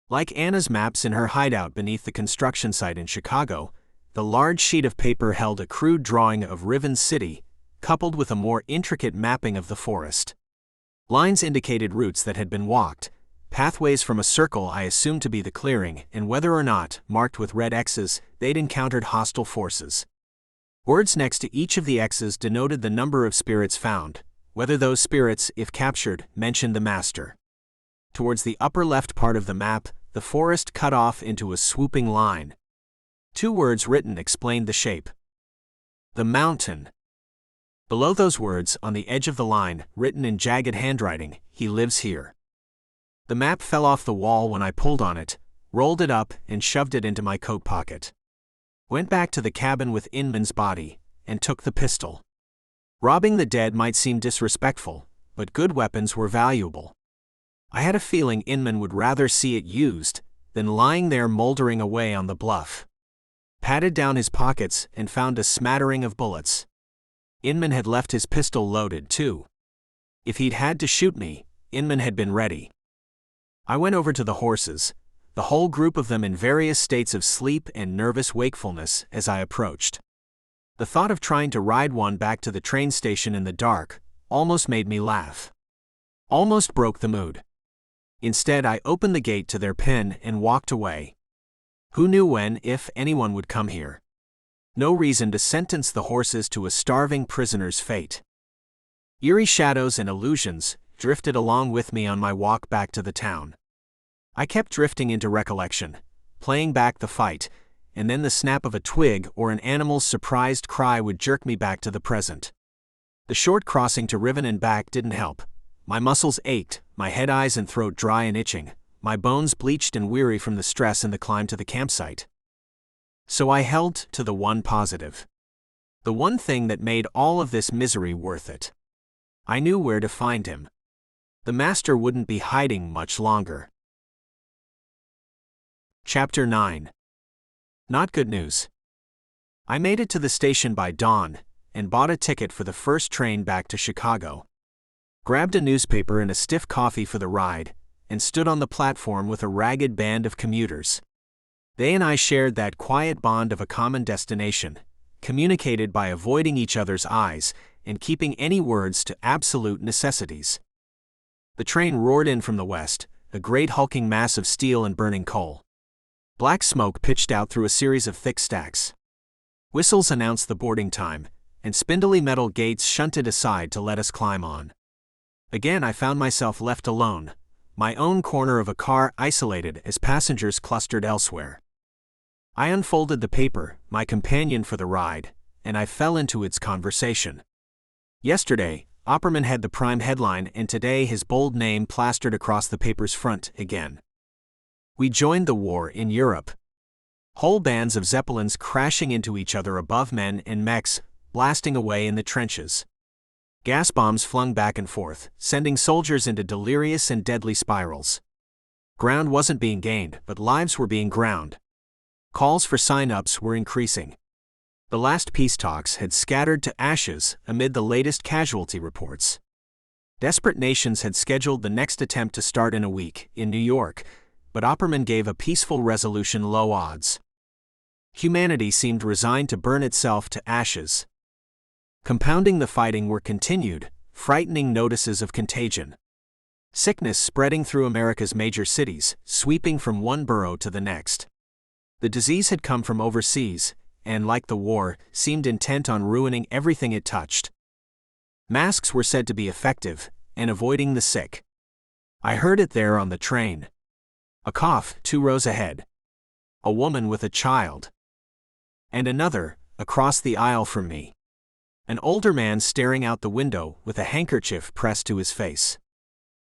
Like Anna's maps in her hideout beneath the construction site in Chicago, the large sheet of paper held a crude drawing of Riven City, coupled with a more intricate mapping of the forest. Lines indicated routes that had been walked, pathways from a circle I assumed to be the clearing, and whether or not, marked with red X's, they'd encountered hostile forces. Words next to each of the X's denoted the number of spirits found, whether those spirits, if captured, mentioned the master. Towards the upper left part of the map, the forest cut off into a swooping line. 2 words written explained the shape. The mountain. Below those words, on the edge of the line, written in jagged handwriting, he lives here. The map fell off the wall when I pulled on it, rolled it up, and shoved it into my coat pocket. Went back to the cabin with Inman's body, and took the pistol. Robbing the dead might seem disrespectful, but good weapons were valuable. I had a feeling Inman would rather see it used than lying there moldering away on the bluff. Patted down his pockets and found a smattering of bullets. Inman had left his pistol loaded too. If he'd had to shoot me, Inman had been ready. I went over to the horses, the whole group of them in various states of sleep and nervous wakefulness as I approached. The thought of trying to ride one back to the train station in the dark almost made me laugh. Almost broke the mood. Instead, I opened the gate to their pen and walked away. Who knew when, if anyone would come here? No reason to sentence the horses to a starving prisoner's fate. Eerie shadows and illusions drifted along with me on my walk back to the town. I kept drifting into recollection, playing back the fight, and then the snap of a twig or an animal's surprised cry would jerk me back to the present. The short crossing to Riven and back didn't help. My muscles ached, my head, eyes, and throat dry and itching, my bones bleached and weary from the stress and the climb to the campsite. So I held to the one positive. The one thing that made all of this misery worth it. I knew where to find him. The master wouldn't be hiding much longer. Chapter 9. Not good news. I made it to the station by dawn, and bought a ticket for the first train back to Chicago. Grabbed a newspaper and a stiff coffee for the ride, and stood on the platform with a ragged band of commuters. They and I shared that quiet bond of a common destination, communicated by avoiding each other's eyes and keeping any words to absolute necessities. The train roared in from the west, a great hulking mass of steel and burning coal. Black smoke pitched out through a series of thick stacks. Whistles announced the boarding time, and spindly metal gates shunted aside to let us climb on. Again I found myself left alone, my own corner of a car isolated as passengers clustered elsewhere. I unfolded the paper, my companion for the ride, and I fell into its conversation. Yesterday, Opperman had the prime headline, and today his bold name plastered across the paper's front again. We joined the war in Europe. Whole bands of Zeppelins crashing into each other above men and mechs, blasting away in the trenches. Gas bombs flung back and forth, sending soldiers into delirious and deadly spirals. Ground wasn't being gained, but lives were being ground. Calls for sign-ups were increasing. The last peace talks had scattered to ashes amid the latest casualty reports. Desperate nations had scheduled the next attempt to start in a week, in New York, but Opperman gave a peaceful resolution low odds. Humanity seemed resigned to burn itself to ashes. Compounding the fighting were continued, frightening notices of contagion. Sickness spreading through America's major cities, sweeping from one borough to the next. The disease had come from overseas, and like the war, seemed intent on ruining everything it touched. Masks were said to be effective, and avoiding the sick. I heard it there on the train. A cough 2 rows ahead. A woman with a child. And another, across the aisle from me. An older man staring out the window with a handkerchief pressed to his face.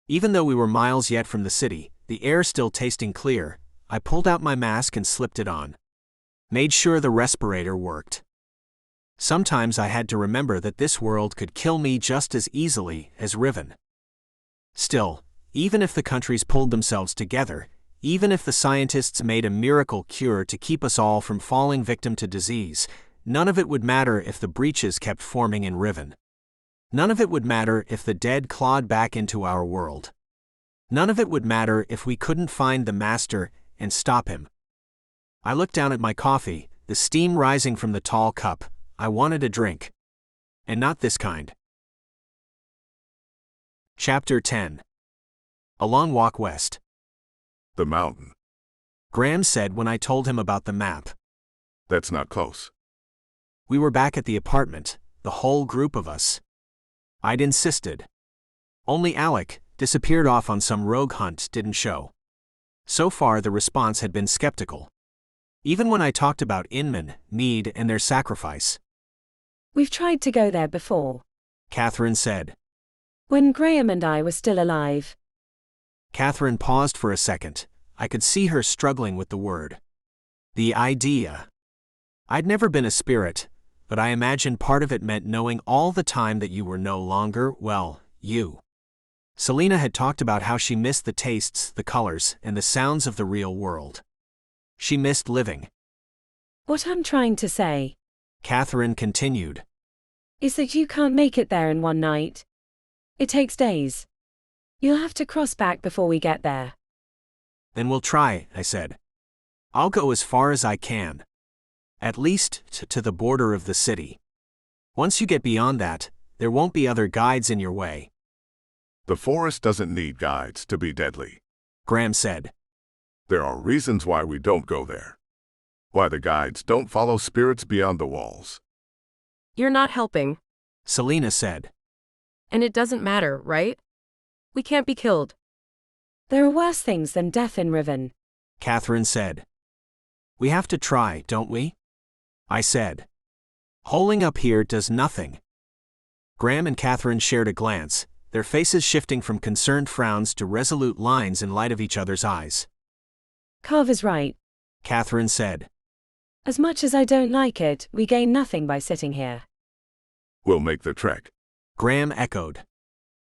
Even though we were miles yet from the city, the air still tasting clear, I pulled out my mask and slipped it on. Made sure the respirator worked. Sometimes I had to remember that this world could kill me just as easily as Riven. Still, even if the countries pulled themselves together, even if the scientists made a miracle cure to keep us all from falling victim to disease, none of it would matter if the breaches kept forming in Riven. None of it would matter if the dead clawed back into our world. None of it would matter if we couldn't find the master and stop him. I looked down at my coffee, the steam rising from the tall cup. I wanted a drink. And not this kind. Chapter 10. A long walk west. The mountain. Graham said when I told him about the map. That's not close. We were back at the apartment, the whole group of us. I'd insisted. Only Alec, disappeared off on some rogue hunt, didn't show. So far the response had been skeptical. Even when I talked about Inman, Mead, and their sacrifice. We've tried to go there before, Catherine said. when Graham and I were still alive. Catherine paused for a second. I could see her struggling with the word. The idea. I'd never been a spirit, but I imagined part of it meant knowing all the time that you were no longer, well, you. Selena had talked about how she missed the tastes, the colors, and the sounds of the real world. She missed living. What I'm trying to say, Catherine continued, is that you can't make it there in one night. It takes days. You'll have to cross back before we get there. Then we'll try, I said. I'll go as far as I can. At least to the border of the city. Once you get beyond that, there won't be other guides in your way. The forest doesn't need guides to be deadly. Graham said. There are reasons why we don't go there. Why the guides don't follow spirits beyond the walls. You're not helping. Selena said. And it doesn't matter, right? We can't be killed. There are worse things than death in Riven, Catherine said. We have to try, don't we? I said. Holing up here does nothing. Graham and Catherine shared a glance, their faces shifting from concerned frowns to resolute lines in light of each other's eyes. Carver's right. Catherine said. As much as I don't like it, we gain nothing by sitting here. We'll make the trek. Graham echoed.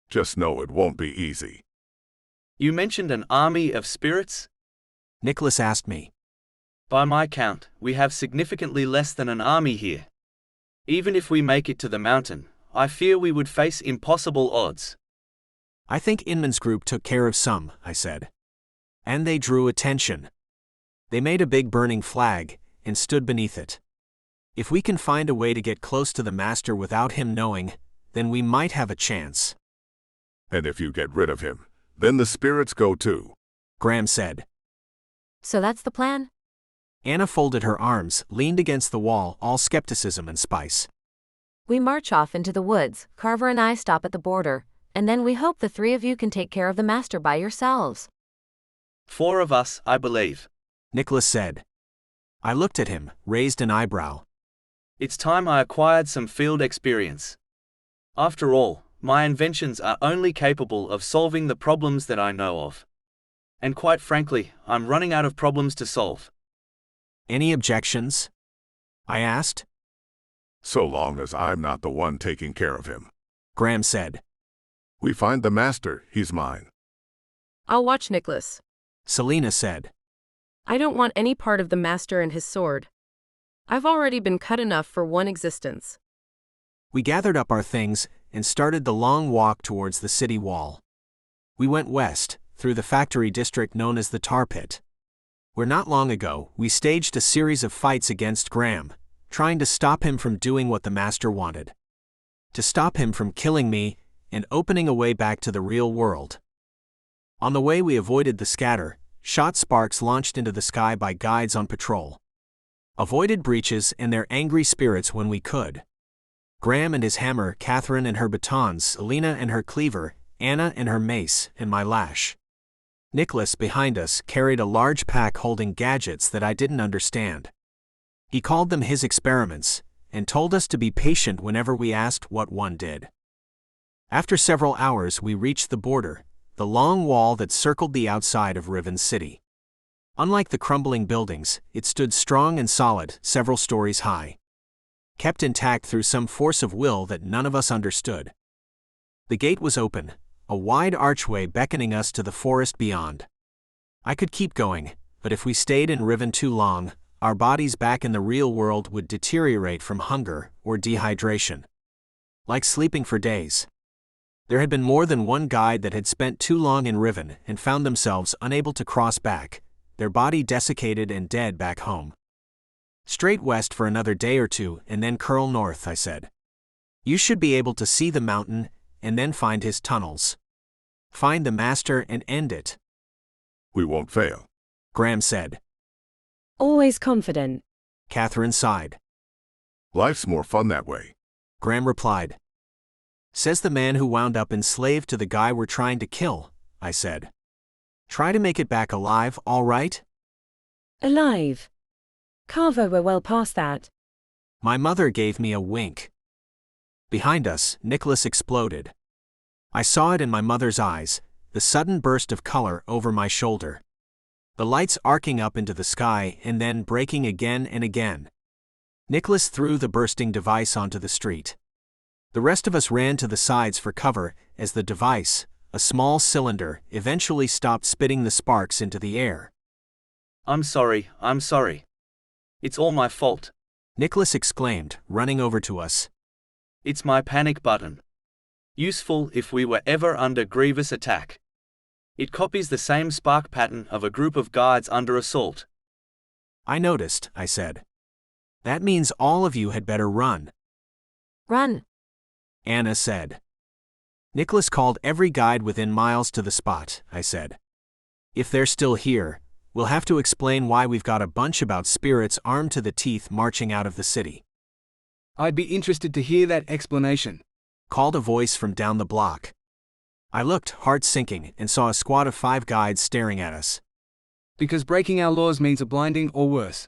Just know it won't be easy. You mentioned an army of spirits? Nicholas asked me. By my count, we have significantly less than an army here. Even if we make it to the mountain, I fear we would face impossible odds. I think Inman's group took care of some, I said. And they drew attention. They made a big burning flag, and stood beneath it. If we can find a way to get close to the master without him knowing, then we might have a chance. And if you get rid of him, then the spirits go too, Graham said. So that's the plan? Anna folded her arms, leaned against the wall, all skepticism and spice. We march off into the woods, Carver and I stop at the border, and then we hope the three of you can take care of the master by yourselves. 4 of us, I believe. Nicholas said. I looked at him, raised an eyebrow. It's time I acquired some field experience. After all, my inventions are only capable of solving the problems that I know of. And quite frankly, I'm running out of problems to solve. Any objections? I asked. so long as I'm not the one taking care of him. Graham said. We find the master, he's mine. I'll watch Nicholas. Selena said. I don't want any part of the master and his sword. I've already been cut enough for one existence. We gathered up our things and started the long walk towards the city wall. We went west, through the factory district known as the Tar Pit, where not long ago we staged a series of fights against Graham, trying to stop him from doing what the master wanted. to stop him from killing me and opening a way back to the real world. On the way we avoided the scatter, shot sparks launched into the sky by guides on patrol. Avoided breaches and their angry spirits when we could. Graham and his hammer, Catherine and her batons, Alina and her cleaver, Anna and her mace, and my lash. Nicholas, behind us, carried a large pack holding gadgets that I didn't understand. He called them his experiments, and told us to be patient whenever we asked what one did. After several hours we reached the border, the long wall that circled the outside of Riven City. Unlike the crumbling buildings, it stood strong and solid, several stories high. Kept intact through some force of will that none of us understood. The gate was open, a wide archway beckoning us to the forest beyond. I could keep going, but if we stayed in Riven too long, our bodies back in the real world would deteriorate from hunger or dehydration. Like sleeping for days. There had been more than one guide that had spent too long in Riven and found themselves unable to cross back, their body desiccated and dead back home. Straight west for another day or two and then curl north, I said. You should be able to see the mountain and then find his tunnels. Find the master and end it. We won't fail, Graham said. Always confident. Catherine sighed. Life's more fun that way, Graham replied. Says the man who wound up enslaved to the guy we're trying to kill, I said. Try to make it back alive, all right? Alive. Carver, we're well past that. My mother gave me a wink. Behind us, Nicholas exploded. I saw it in my mother's eyes, the sudden burst of color over my shoulder. The lights arcing up into the sky and then breaking again and again. Nicholas threw the bursting device onto the street. The rest of us ran to the sides for cover as the device, a small cylinder, eventually stopped spitting the sparks into the air. I'm sorry. It's all my fault. Nicholas exclaimed, running over to us. It's my panic button. Useful if we were ever under grievous attack. It copies the same spark pattern of a group of guards under assault. I noticed, I said. That means all of you had better run. Run, Anna said. Nicholas called every guide within miles to the spot, I said. If they're still here, we'll have to explain why we've got a bunch about spirits armed to the teeth marching out of the city. I'd be interested to hear that explanation, called a voice from down the block. I looked, heart sinking, and saw a squad of 5 guides staring at us. Because breaking our laws means a blinding or worse.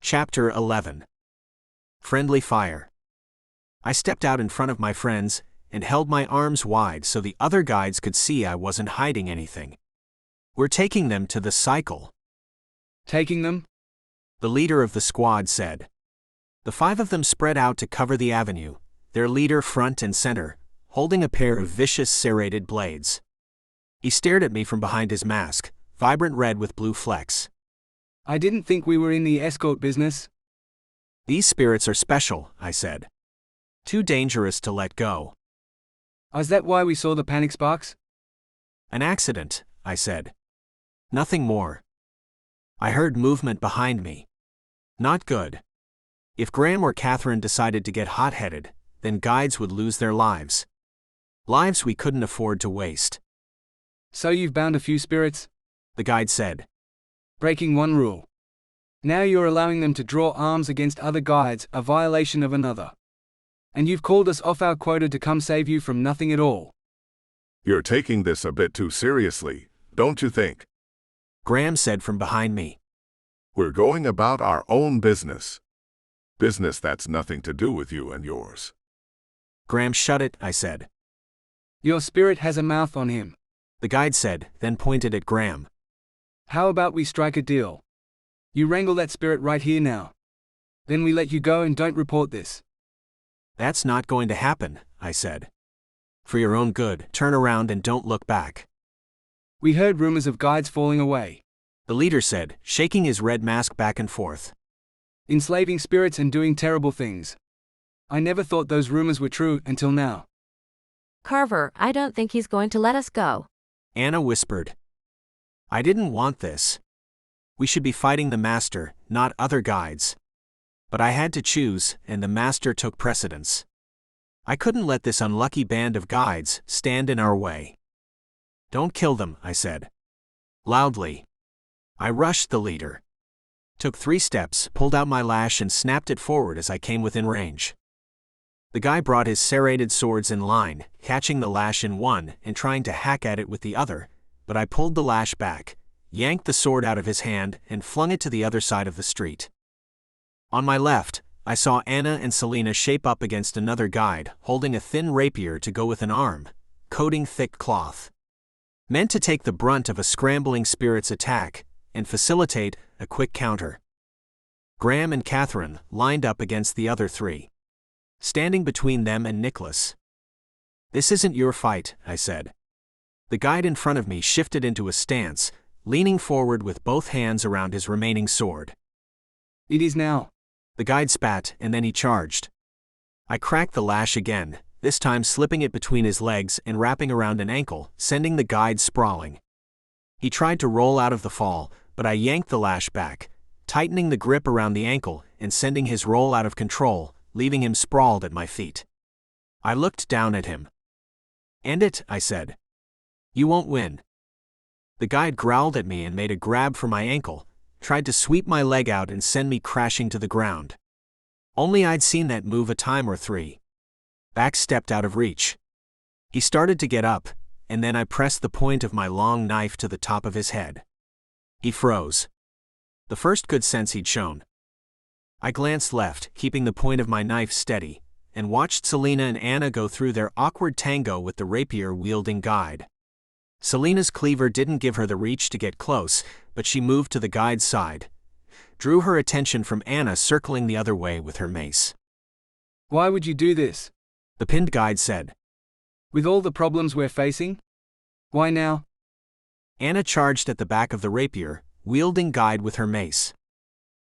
Chapter 11. Friendly Fire. I stepped out in front of my friends and held my arms wide so the other guides could see I wasn't hiding anything. We're taking them to the cycle. Taking them? The leader of the squad said. The 5 of them spread out to cover the avenue, their leader front and center, holding a pair of vicious serrated blades. He stared at me from behind his mask, vibrant red with blue flecks. I didn't think we were in the escort business. These spirits are special, I said. Too dangerous to let go. Is that why we saw the panic sparks? An accident, I said. Nothing more. I heard movement behind me. Not good. If Graham or Catherine decided to get hot-headed, then guides would lose their lives. Lives we couldn't afford to waste. So you've bound a few spirits? The guide said. Breaking one rule. Now you're allowing them to draw arms against other guides, a violation of another. And you've called us off our quota to come save you from nothing at all. You're taking this a bit too seriously, don't you think? Graham said from behind me. We're going about our own business. Business that's nothing to do with you and yours. Graham, shut it, I said. Your spirit has a mouth on him, the guide said, then pointed at Graham. How about we strike a deal? You wrangle that spirit right here now. Then we let you go and don't report this. That's not going to happen, I said. For your own good, turn around and don't look back. We heard rumors of guides falling away, the leader said, shaking his red mask back and forth. Enslaving spirits and doing terrible things. I never thought those rumors were true until now. Carver, I don't think he's going to let us go, Anna whispered. I didn't want this. We should be fighting the master, not other guides. But I had to choose, and the master took precedence. I couldn't let this unlucky band of guides stand in our way. "Don't kill them," I said. Loudly. I rushed the leader. Took 3 steps, pulled out my lash and snapped it forward as I came within range. The guy brought his serrated swords in line, catching the lash in one and trying to hack at it with the other, but I pulled the lash back, yanked the sword out of his hand and flung it to the other side of the street. On my left, I saw Anna and Selena shape up against another guide, holding a thin rapier to go with an arm, coating thick cloth. Meant to take the brunt of a scrambling spirit's attack and facilitate a quick counter. Graham and Catherine lined up against the other 3. Standing between them and Nicholas. "This isn't your fight," I said. The guide in front of me shifted into a stance, leaning forward with both hands around his remaining sword. It is now. The guide spat, and then he charged. I cracked the lash again, this time slipping it between his legs and wrapping around an ankle, sending the guide sprawling. He tried to roll out of the fall, but I yanked the lash back, tightening the grip around the ankle and sending his roll out of control, leaving him sprawled at my feet. I looked down at him. "End it," I said. "You won't win." The guide growled at me and made a grab for my ankle, tried to sweep my leg out and send me crashing to the ground. Only I'd seen that move a time or 3. Back stepped out of reach. He started to get up, and then I pressed the point of my long knife to the top of his head. He froze. The first good sense he'd shown. I glanced left, keeping the point of my knife steady, and watched Selena and Anna go through their awkward tango with the rapier-wielding guide. Selena's cleaver didn't give her the reach to get close, but she moved to the guide's side, drew her attention from Anna circling the other way with her mace. "Why would you do this?" The pinned guide said. "With all the problems we're facing? Why now?" Anna charged at the back of the rapier, wielding guide with her mace.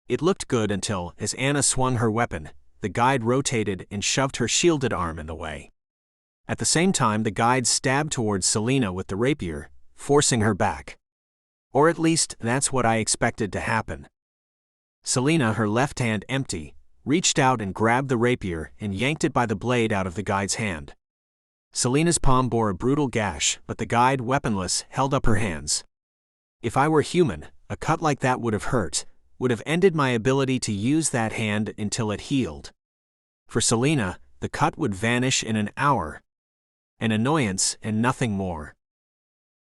It looked good until, as Anna swung her weapon, the guide rotated and shoved her shielded arm in the way. At the same time, the guide stabbed towards Selena with the rapier, forcing her back. Or at least, that's what I expected to happen. Selena, her left hand empty, reached out and grabbed the rapier and yanked it by the blade out of the guide's hand. Selena's palm bore a brutal gash, but the guide, weaponless, held up her hands. If I were human, a cut like that would have hurt, would have ended my ability to use that hand until it healed. For Selena, the cut would vanish in an hour. An annoyance and nothing more.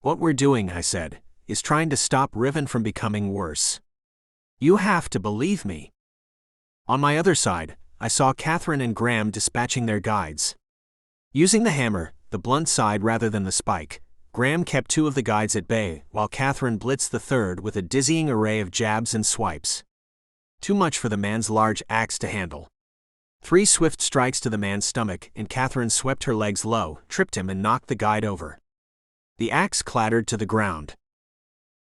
"What we're doing," I said, "is trying to stop Riven from becoming worse. You have to believe me." On my other side, I saw Catherine and Graham dispatching their guides. Using the hammer, the blunt side rather than the spike, Graham kept 2 of the guides at bay, while Catherine blitzed the 3rd with a dizzying array of jabs and swipes. Too much for the man's large axe to handle. 3 swift strikes to the man's stomach, and Catherine swept her legs low, tripped him and knocked the guide over. The axe clattered to the ground.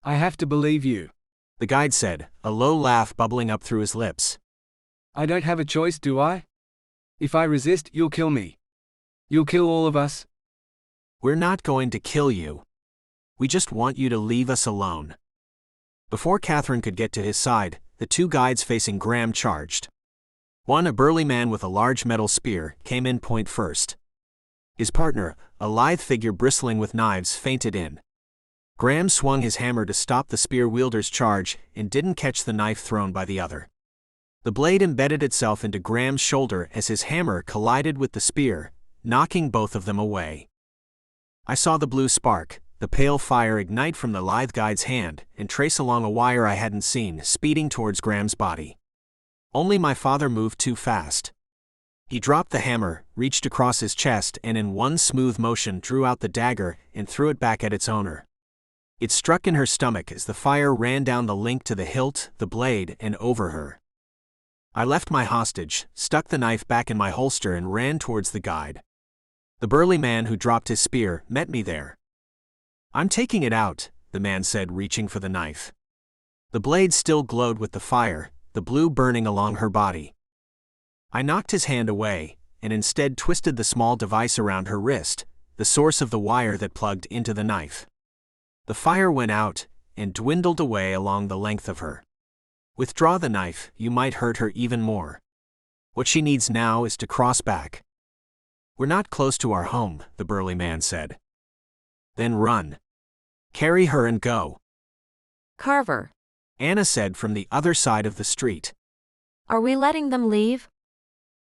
"I have to believe you," the guide said, a low laugh bubbling up through his lips. "I don't have a choice, do I? If I resist, you'll kill me. You'll kill all of us." "We're not going to kill you. We just want you to leave us alone." Before Catherine could get to his side, the 2 guides facing Graham charged. One, a burly man with a large metal spear, came in point first. His partner, a lithe figure bristling with knives, feinted in. Graham swung his hammer to stop the spear wielder's charge and didn't catch the knife thrown by the other. The blade embedded itself into Graham's shoulder as his hammer collided with the spear, knocking both of them away. I saw the blue spark, the pale fire ignite from the lithe guide's hand and trace along a wire I hadn't seen, speeding towards Graham's body. Only my father moved too fast. He dropped the hammer, reached across his chest and in one smooth motion drew out the dagger and threw it back at its owner. It struck in her stomach as the fire ran down the link to the hilt, the blade, and over her. I left my hostage, stuck the knife back in my holster and ran towards the guide. The burly man who dropped his spear met me there. "I'm taking it out," the man said, reaching for the knife. The blade still glowed with the fire, the blue burning along her body. I knocked his hand away, and instead twisted the small device around her wrist, the source of the wire that plugged into the knife. The fire went out, and dwindled away along the length of her. "Withdraw the knife, you might hurt her even more." What she needs now is to cross back. We're not close to our home, the burly man said. Then run. Carry her and go. Carver, Anna said from the other side of the street. are we letting them leave?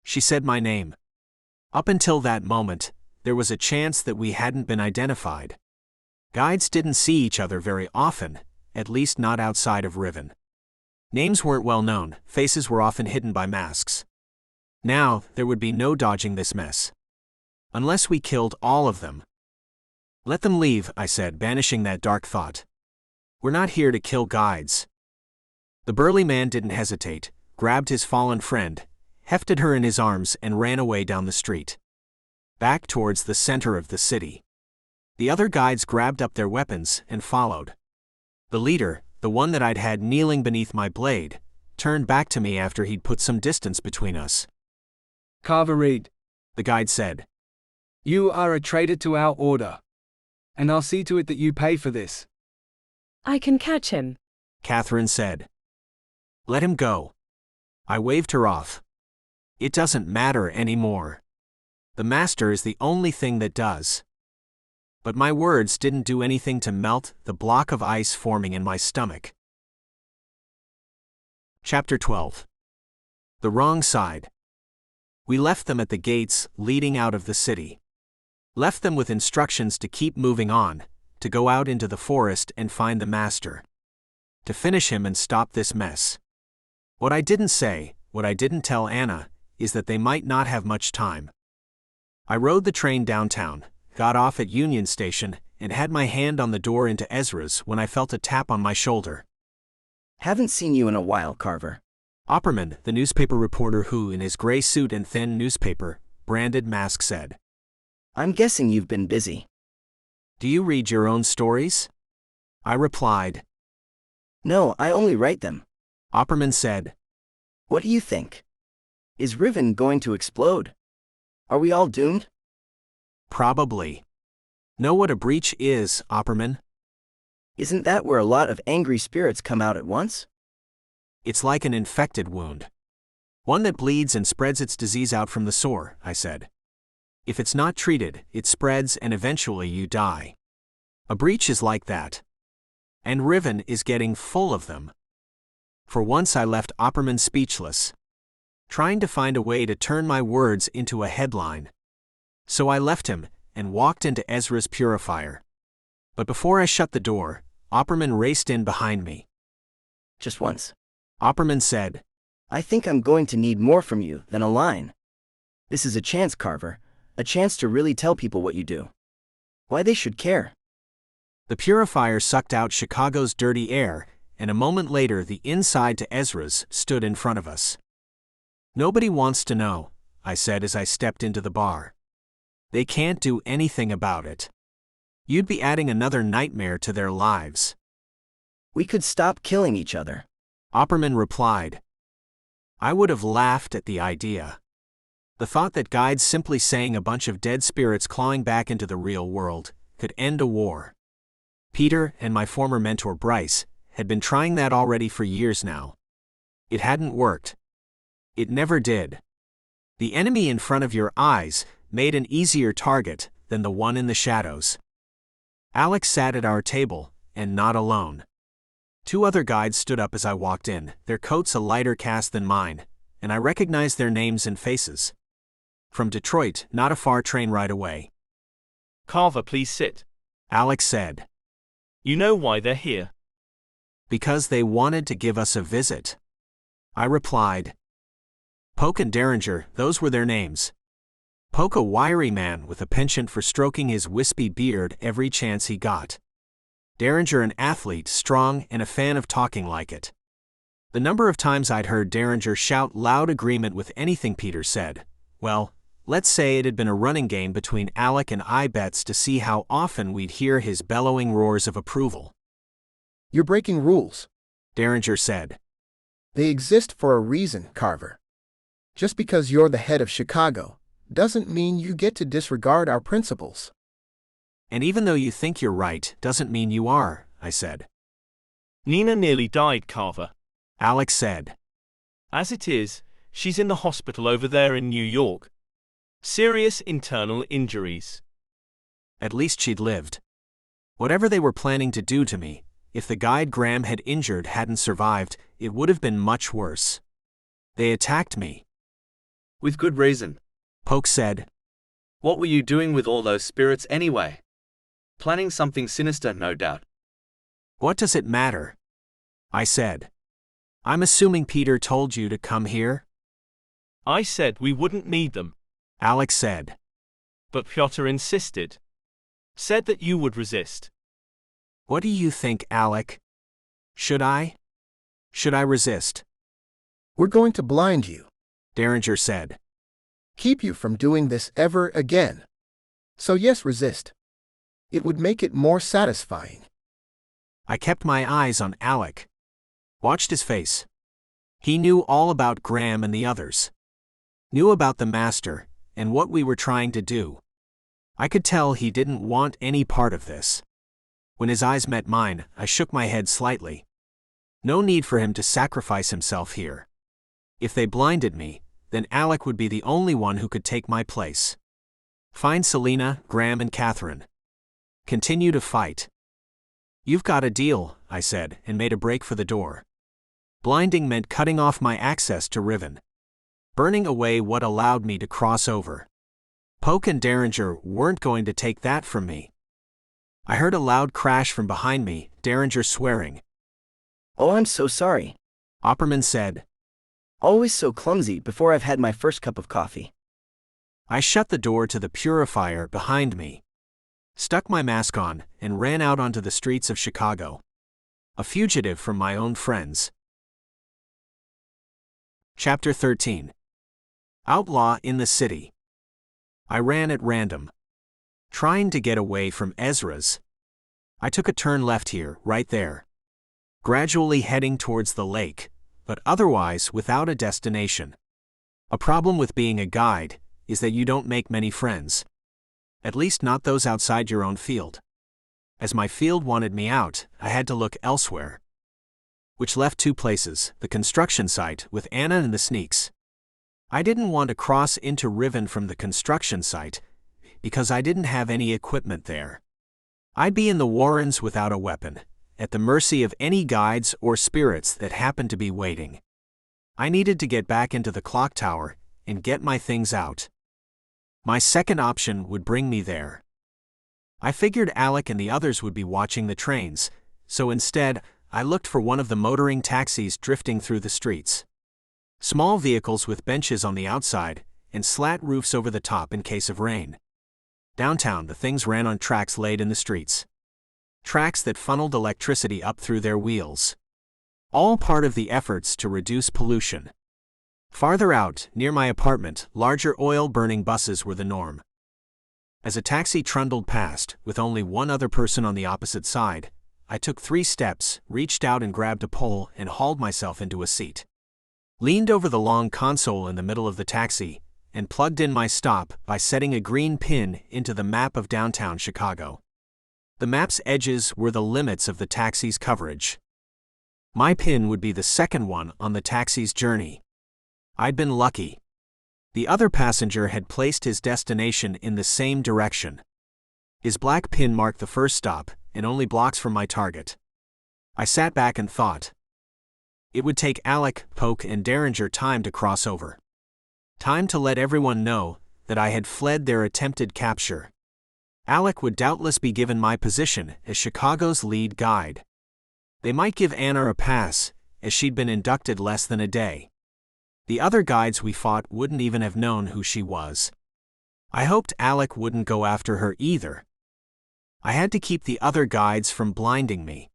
She said my name. Up until that moment, there was a chance that we hadn't been identified. Guides didn't see each other very often, at least not outside of Riven. Names weren't well known, faces were often hidden by masks. Now, there would be no dodging this mess. Unless we killed all of them. Let them leave, I said, banishing that dark thought. We're not here to kill guides. The burly man didn't hesitate, grabbed his fallen friend, hefted her in his arms and ran away down the street. Back towards the center of the city. The other guides grabbed up their weapons and followed. The leader, the one that I'd had kneeling beneath my blade, turned back to me after he'd put some distance between us. Carver Reed, The guide said. you are a traitor to our order. And I'll see to it that you pay for this. I can catch him. Catherine said. Let him go. I waved her off. It doesn't matter anymore. The master is the only thing that does. But my words didn't do anything to melt the block of ice forming in my stomach. Chapter 12. The wrong side. We left them at the gates leading out of the city. Left them with instructions to keep moving on, to go out into the forest and find the master. To finish him and stop this mess. What I didn't say, what I didn't tell Anna, is that they might not have much time. I rode the train downtown, got off at Union Station, and had my hand on the door into Ezra's when I felt a tap on my shoulder. Haven't seen you in a while, Carver. Opperman, the newspaper reporter who, in his gray suit and thin newspaper, branded mask, said. I'm guessing you've been busy. Do you read your own stories? I replied. No, I only write them. Opperman said. What do you think? Is Riven going to explode? Are we all doomed? Probably. Know what a breach is, Opperman? Isn't that where a lot of angry spirits come out at once? It's like an infected wound. One that bleeds and spreads its disease out from the sore, I said. If it's not treated, it spreads and eventually you die. A breach is like that. And Riven is getting full of them. For once I left Opperman speechless. Trying to find a way to turn my words into a headline. So I left him and walked into Ezra's purifier. But before I shut the door, Opperman raced in behind me. Just once. Opperman said. I think I'm going to need more from you than a line. This is a chance, Carver. A chance to really tell people what you do. Why they should care. The purifier sucked out Chicago's dirty air, and a moment later the inside to Ezra's stood in front of us. Nobody wants to know, I said as I stepped into the bar. They can't do anything about it. You'd be adding another nightmare to their lives. We could stop killing each other. Opperman replied. I would have laughed at the idea. The thought that guides simply saying a bunch of dead spirits clawing back into the real world could end a war. Peter and my former mentor Bryce had been trying that already for years now. It hadn't worked. It never did. The enemy in front of your eyes made an easier target than the one in the shadows. Alex sat at our table, and not alone. Two other guides stood up as I walked in, their coats a lighter cast than mine, and I recognized their names and faces. From Detroit, not a far train ride away. Carver, please sit. Alex said. You know why they're here? Because they wanted to give us a visit. I replied. Poke and Derringer, those were their names. Poke, a wiry man with a penchant for stroking his wispy beard every chance he got. Derringer, an athlete, strong and a fan of talking like it. The number of times I'd heard Derringer shout loud agreement with anything Peter said, well, let's say it had been a running game between Alec and I bets to see how often we'd hear his bellowing roars of approval. You're breaking rules, Derringer said. They exist for a reason, Carver. Just because you're the head of Chicago doesn't mean you get to disregard our principles. And even though you think you're right, doesn't mean you are, I said. Nina nearly died, Carver. Alex said. As it is, She's in the hospital over there in New York. Serious internal injuries. At least she'd lived. Whatever they were planning to do to me, if the guide Graham had injured hadn't survived, it would have been much worse. They attacked me. With good reason. Poke said. What were you doing with all those spirits anyway? Planning something sinister, no doubt. What does it matter? I said. I'm assuming Peter told you to come here? I said we wouldn't need them. Alex said. But Piotr insisted. Said that you would resist. What do you think, Alec? Should I? Should I resist? We're going to blind you, Derringer said. Keep you from doing this ever again. So yes, resist. It would make it more satisfying. I kept my eyes on Alec. Watched his face. He knew all about Graham and the others. Knew about the master, and what we were trying to do. I could tell he didn't want any part of this. When his eyes met mine, I shook my head slightly. No need for him to sacrifice himself here. If they blinded me, then Alec would be the only one who could take my place. Find Selena, Graham, and Catherine. Continue to fight. You've got a deal, I said, and made a break for the door. Blinding meant cutting off my access to Riven. Burning away what allowed me to cross over. Poke and Derringer weren't going to take that from me. I heard a loud crash from behind me, Derringer swearing. Oh, I'm so sorry. Opperman said. Always so clumsy before I've had my first cup of coffee. I shut the door to the purifier behind me. Stuck my mask on and ran out onto the streets of Chicago. A fugitive from my own friends. Chapter 13. Outlaw in the City. I ran at random. Trying to get away from Ezra's. I took a turn left here, right there. Gradually heading towards the lake, but otherwise without a destination. A problem with being a guide is that you don't make many friends. At least not those outside your own field. As my field wanted me out, I had to look elsewhere. Which left two places, the construction site with Anna and the sneaks. I didn't want to cross into Riven from the construction site, because I didn't have any equipment there. I'd be in the Warrens without a weapon, at the mercy of any guides or spirits that happened to be waiting. I needed to get back into the clock tower and get my things out. My second option would bring me there. I figured Alec and the others would be watching the trains, so instead, I looked for one of the motoring taxis drifting through the streets. Small vehicles with benches on the outside and slat roofs over the top in case of rain. Downtown, the things ran on tracks laid in the streets. Tracks that funneled electricity up through their wheels. All part of the efforts to reduce pollution. Farther out, near my apartment, larger oil-burning buses were the norm. As a taxi trundled past, with only one other person on the opposite side, I took 3 steps, reached out and grabbed a pole and hauled myself into a seat. Leaned over the long console in the middle of the taxi, and plugged in my stop by setting a green pin into the map of downtown Chicago. The map's edges were the limits of the taxi's coverage. My pin would be the second one on the taxi's journey. I'd been lucky. The other passenger had placed his destination in the same direction. His black pin marked the first stop, and only blocks from my target. I sat back and thought. It would take Alec, Poke, and Derringer time to cross over. Time to let everyone know that I had fled their attempted capture. Alec would doubtless be given my position as Chicago's lead guide. They might give Anna a pass, as she'd been inducted less than a day. The other guides we fought wouldn't even have known who she was. I hoped Alec wouldn't go after her either. I had to keep the other guides from blinding me.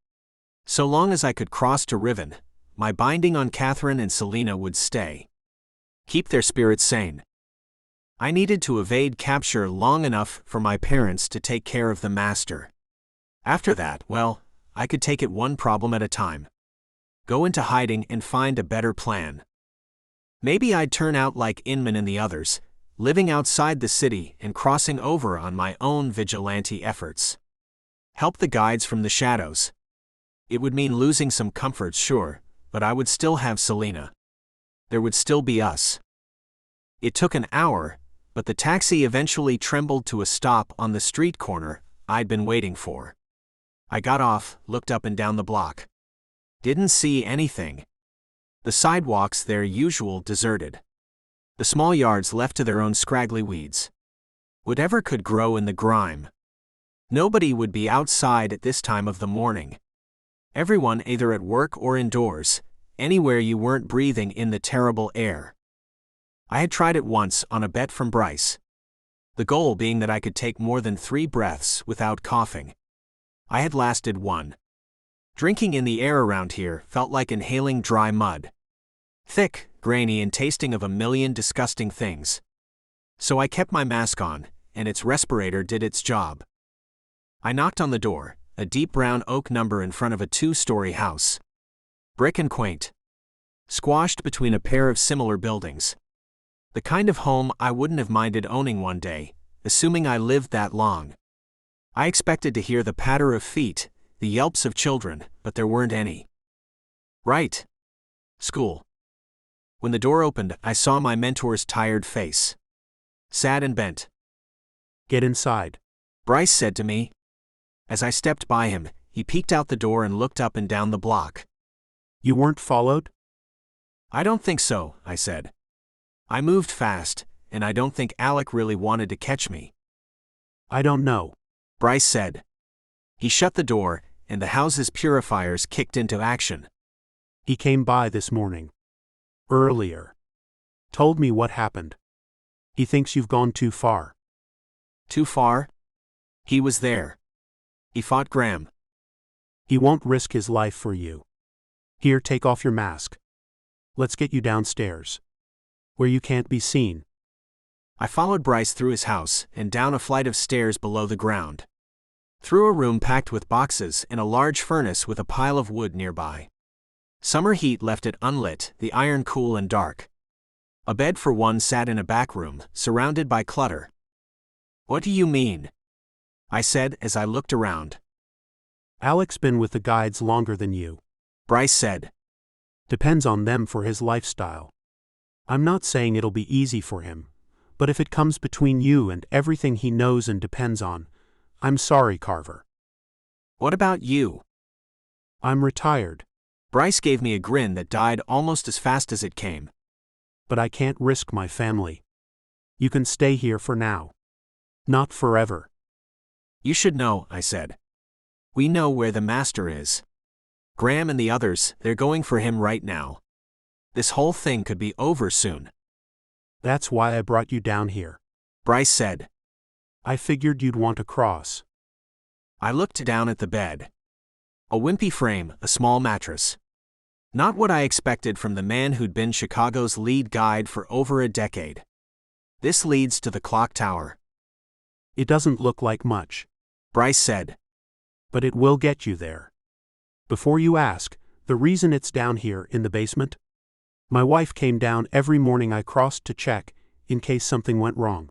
So long as I could cross to Riven, my binding on Catherine and Selena would stay. Keep their spirits sane. I needed to evade capture long enough for my parents to take care of the master. After that, well, I could take it one problem at a time. Go into hiding and find a better plan. Maybe I'd turn out like Inman and the others, living outside the city and crossing over on my own vigilante efforts. Help the guides from the shadows. It would mean losing some comforts, sure, but I would still have Selena. there would still be us. It took an hour, but the taxi eventually trembled to a stop on the street corner I'd been waiting for. I got off, looked up and down the block. Didn't see anything. The sidewalks their usual deserted. The small yards left to their own scraggly weeds. Whatever could grow in the grime. Nobody would be outside at this time of the morning. Everyone either at work or indoors, anywhere you weren't breathing in the terrible air. I had tried it once on a bet from Bryce. The goal being that I could take more than 3 breaths without coughing. I had lasted 1. Drinking in the air around here felt like inhaling dry mud. Thick, grainy and tasting of a million disgusting things. So I kept my mask on, and its respirator did its job. I knocked on the door, a deep brown oak number in front of a 2-story house. Brick and quaint. Squashed between a pair of similar buildings. The kind of home I wouldn't have minded owning one day, assuming I lived that long. I expected to hear the patter of feet, the yelps of children, but there weren't any. Right. School. When the door opened, I saw my mentor's tired face. Sad and bent. "Get inside," Bryce said to me. As I stepped by him, he peeked out the door and looked up and down the block. "You weren't followed?" "I don't think so," I said. I moved fast, and I don't think Alec really wanted to catch me. "I don't know," Bryce said. He shut the door, and the house's purifiers kicked into action. "He came by this morning. Earlier. Told me what happened. He thinks you've gone too far." "Too far?" "He was there. He fought Graham." "He won't risk his life for you. Here, take off your mask. Let's get you downstairs. Where you can't be seen." I followed Bryce through his house and down a flight of stairs below the ground. Through a room packed with boxes and a large furnace with a pile of wood nearby. Summer heat left it unlit, the iron cool and dark. A bed for one sat in a back room, surrounded by clutter. "What do you mean?" I said as I looked around. "Alec's been with the guides longer than you," Bryce said. "Depends on them for his lifestyle. I'm not saying it'll be easy for him, but if it comes between you and everything he knows and depends on, I'm sorry, Carver." "What about you?" "I'm retired." Bryce gave me a grin that died almost as fast as it came. "But I can't risk my family. You can stay here for now. Not forever." "You should know," I said. "We know where the master is. Graham and the others, they're going for him right now. This whole thing could be over soon." "That's why I brought you down here," Bryce said. "I figured you'd want to cross." I looked down at the bed. A wimpy frame, a small mattress. Not what I expected from the man who'd been Chicago's lead guide for over a decade. "This leads to the clock tower." "It doesn't look like much," Bryce said. "But it will get you there. Before you ask, the reason it's down here in the basement? My wife came down every morning I crossed to check, in case something went wrong.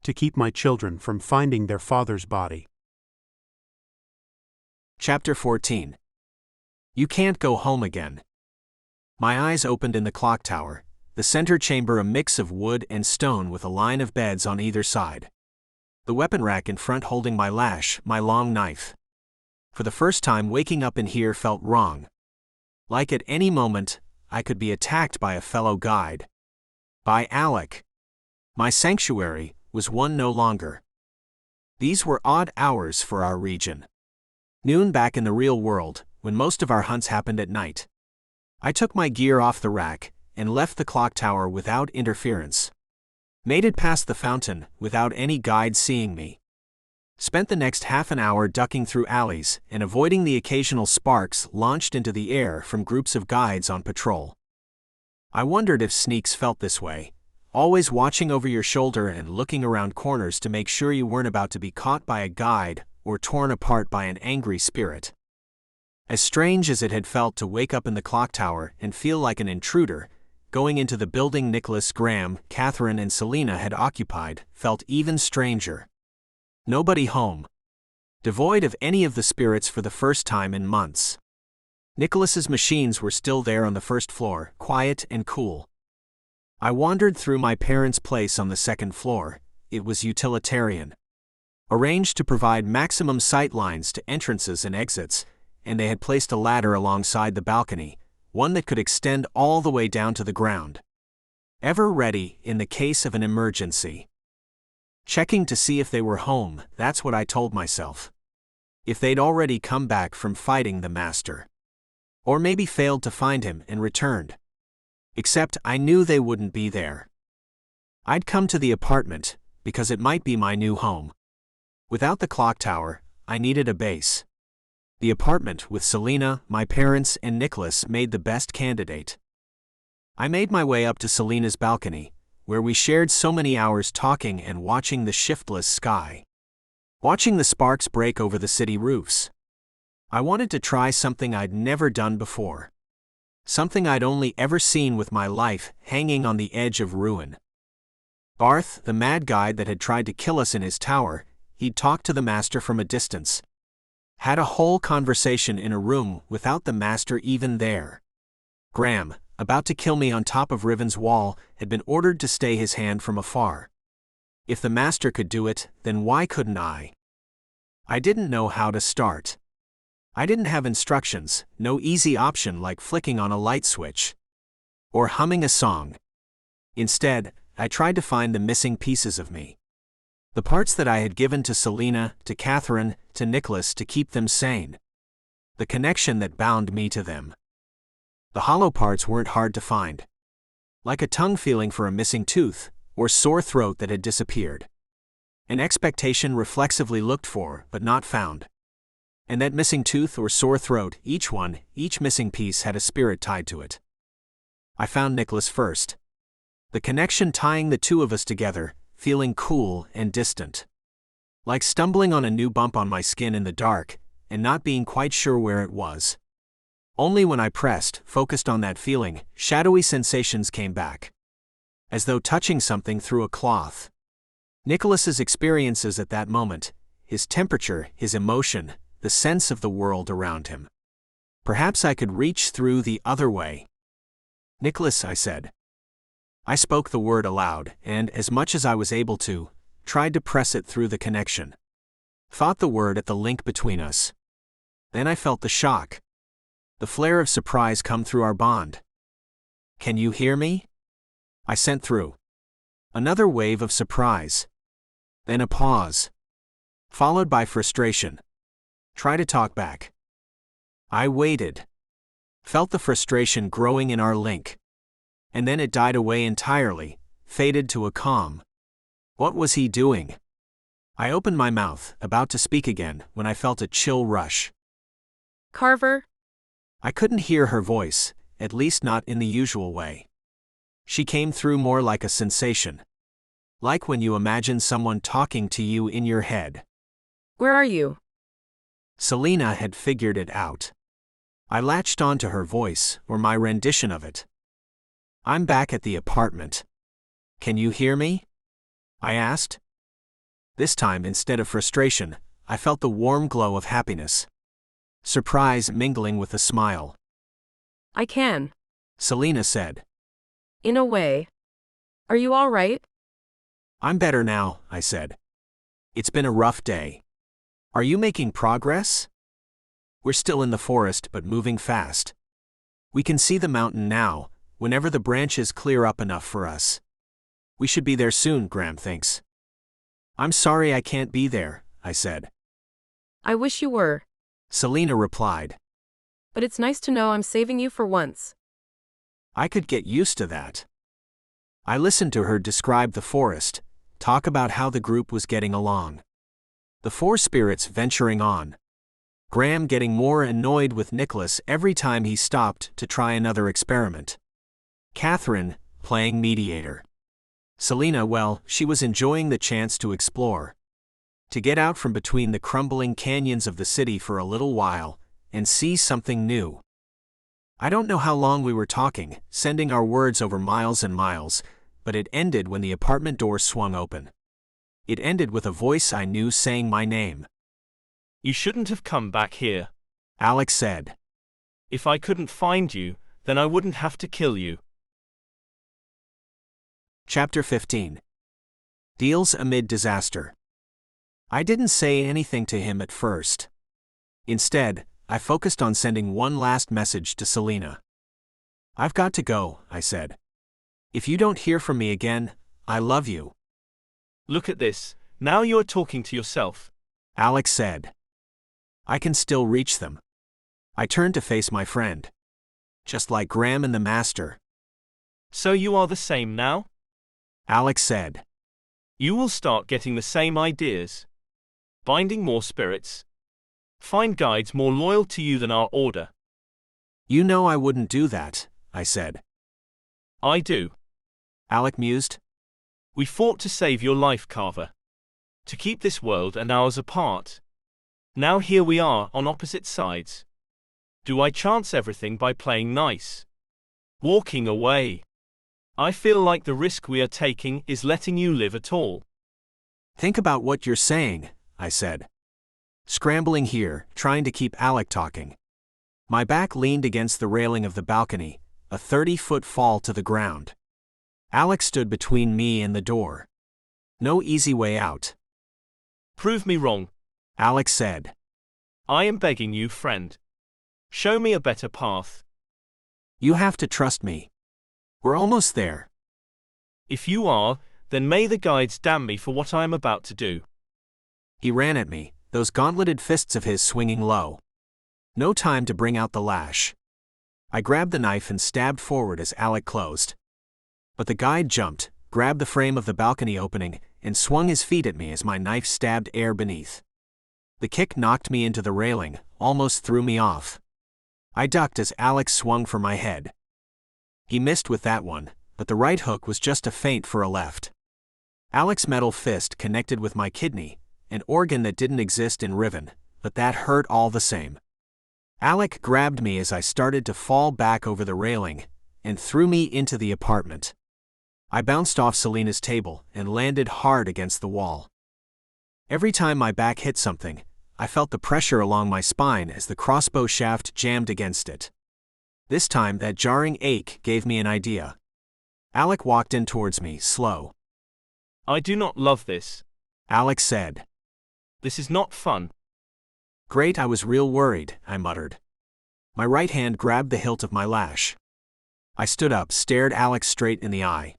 To keep my children from finding their father's body." Chapter 14. You can't go home again. My eyes opened in the clock tower, the center chamber a mix of wood and stone with a line of beds on either side. The weapon rack in front holding my lash, my long knife. For the first time waking up in here felt wrong. Like at any moment, I could be attacked by a fellow guide. By Alec. My sanctuary was one no longer. These were odd hours for our region. Noon back in the real world, when most of our hunts happened at night. I took my gear off the rack and left the clock tower without interference. Made it past the fountain without any guide seeing me. Spent the next half an hour ducking through alleys and avoiding the occasional sparks launched into the air from groups of guides on patrol. I wondered if sneaks felt this way, always watching over your shoulder and looking around corners to make sure you weren't about to be caught by a guide or torn apart by an angry spirit. As strange as it had felt to wake up in the clock tower and feel like an intruder, going into the building Nicholas, Graham, Catherine and Selena had occupied felt even stranger. Nobody home. Devoid of any of the spirits for the first time in months. Nicholas's machines were still there on the first floor, quiet and cool, I wandered through my parents' place on the second floor. It was utilitarian. Arranged to provide maximum sight lines to entrances and exits, and they had placed a ladder alongside the balcony, one that could extend all the way down to the ground. Ever ready in the case of an emergency. Checking to see if they were home, that's what I told myself. If they'd already come back from fighting the master. Or maybe failed to find him and returned. Except I knew they wouldn't be there. I'd come to the apartment, because it might be my new home. Without the clock tower, I needed a base. The apartment with Selena, my parents, and Nicholas made the best candidate. I made my way up to Selena's balcony, where we shared so many hours talking and watching the shiftless sky. Watching the sparks break over the city roofs. I wanted to try something I'd never done before. Something I'd only ever seen with my life hanging on the edge of ruin. Barth, the mad guide that had tried to kill us in his tower, he'd talked to the master from a distance. Had a whole conversation in a room without the master even there. Graham, about to kill me on top of Riven's wall, had been ordered to stay his hand from afar. If the master could do it, then why couldn't I? I didn't know how to start. I didn't have instructions, no easy option like flicking on a light switch. Or humming a song. Instead, I tried to find the missing pieces of me. The parts that I had given to Selena, to Catherine, to Nicholas to keep them sane. The connection that bound me to them. The hollow parts weren't hard to find. Like a tongue feeling for a missing tooth, or sore throat that had disappeared. An expectation reflexively looked for, but not found. And that missing tooth or sore throat, each missing piece had a spirit tied to it. I found Nicholas first. The connection tying the two of us together, feeling cool and distant. Like stumbling on a new bump on my skin in the dark, and not being quite sure where it was. Only when I focused on that feeling, shadowy sensations came back. As though touching something through a cloth. Nicholas's experiences at that moment, his temperature, his emotion, the sense of the world around him. Perhaps I could reach through the other way. Nicholas, I said. I spoke the word aloud, and, as much as I was able to, tried to press it through the connection. Thought the word at the link between us. Then I felt the shock. The flare of surprise come through our bond. Can you hear me? I sent through. Another wave of surprise. Then a pause. Followed by frustration. Try to talk back. I waited. Felt the frustration growing in our link. And then it died away entirely, faded to a calm. What was he doing? I opened my mouth, about to speak again, when I felt a chill rush. Carver? I couldn't hear her voice, at least not in the usual way. She came through more like a sensation. Like when you imagine someone talking to you in your head. Where are you? Selena had figured it out. I latched onto her voice, or my rendition of it. I'm back at the apartment. Can you hear me? I asked. This time, instead of frustration, I felt the warm glow of happiness. Surprise mingling with a smile. I can. Selena said. In a way. Are you all right? I'm better now, I said. It's been a rough day. Are you making progress? We're still in the forest but moving fast. We can see the mountain now, whenever the branches clear up enough for us. We should be there soon, Graham thinks. I'm sorry I can't be there, I said. I wish you were. Selena replied. But it's nice to know I'm saving you for once. I could get used to that. I listened to her describe the forest, talk about how the group was getting along. The four spirits venturing on. Graham getting more annoyed with Nicholas every time he stopped to try another experiment. Catherine, playing mediator. Selena, well, she was enjoying the chance to explore. To get out from between the crumbling canyons of the city for a little while, and see something new. I don't know how long we were talking, sending our words over miles and miles, but it ended when the apartment door swung open. It ended with a voice I knew saying my name. You shouldn't have come back here, Alex said. If I couldn't find you, then I wouldn't have to kill you. Chapter 15. Deals amid disaster. I didn't say anything to him at first. Instead, I focused on sending one last message to Selena. "I've got to go," I said. "If you don't hear from me again, I love you." Look at this, now you're talking to yourself. Alex said. "I can still reach them." I turned to face my friend. "Just like Graham and the Master." So you are the same now? Alex said. You will start getting the same ideas. Binding more spirits. Find guides more loyal to you than our order. "You know I wouldn't do that," I said. I do. Alec mused. We fought to save your life, Carver. To keep this world and ours apart. Now here we are on opposite sides. Do I chance everything by playing nice? Walking away. I feel like the risk we are taking is letting you live at all. "Think about what you're saying," I said. Scrambling here, trying to keep Alec talking. My back leaned against the railing of the balcony, a 30-foot fall to the ground. Alec stood between me and the door. No easy way out. Prove me wrong, Alec said. I am begging you, friend. Show me a better path. You have to trust me. We're almost there. If you are, then may the guides damn me for what I am about to do. He ran at me, those gauntleted fists of his swinging low. No time to bring out the lash. I grabbed the knife and stabbed forward as Alec closed. But the guide jumped, grabbed the frame of the balcony opening, and swung his feet at me as my knife stabbed air beneath. The kick knocked me into the railing, almost threw me off. I ducked as Alec swung for my head. He missed with that one, but the right hook was just a feint for a left. Alec's metal fist connected with my kidney, an organ that didn't exist in Riven, but that hurt all the same. Alec grabbed me as I started to fall back over the railing, and threw me into the apartment. I bounced off Selena's table and landed hard against the wall. Every time my back hit something, I felt the pressure along my spine as the crossbow shaft jammed against it. This time that jarring ache gave me an idea. Alec walked in towards me, slow. I do not love this, Alec said. This is not fun. Great, I was real worried, I muttered. My right hand grabbed the hilt of my lash. I stood up, stared Alec straight in the eye.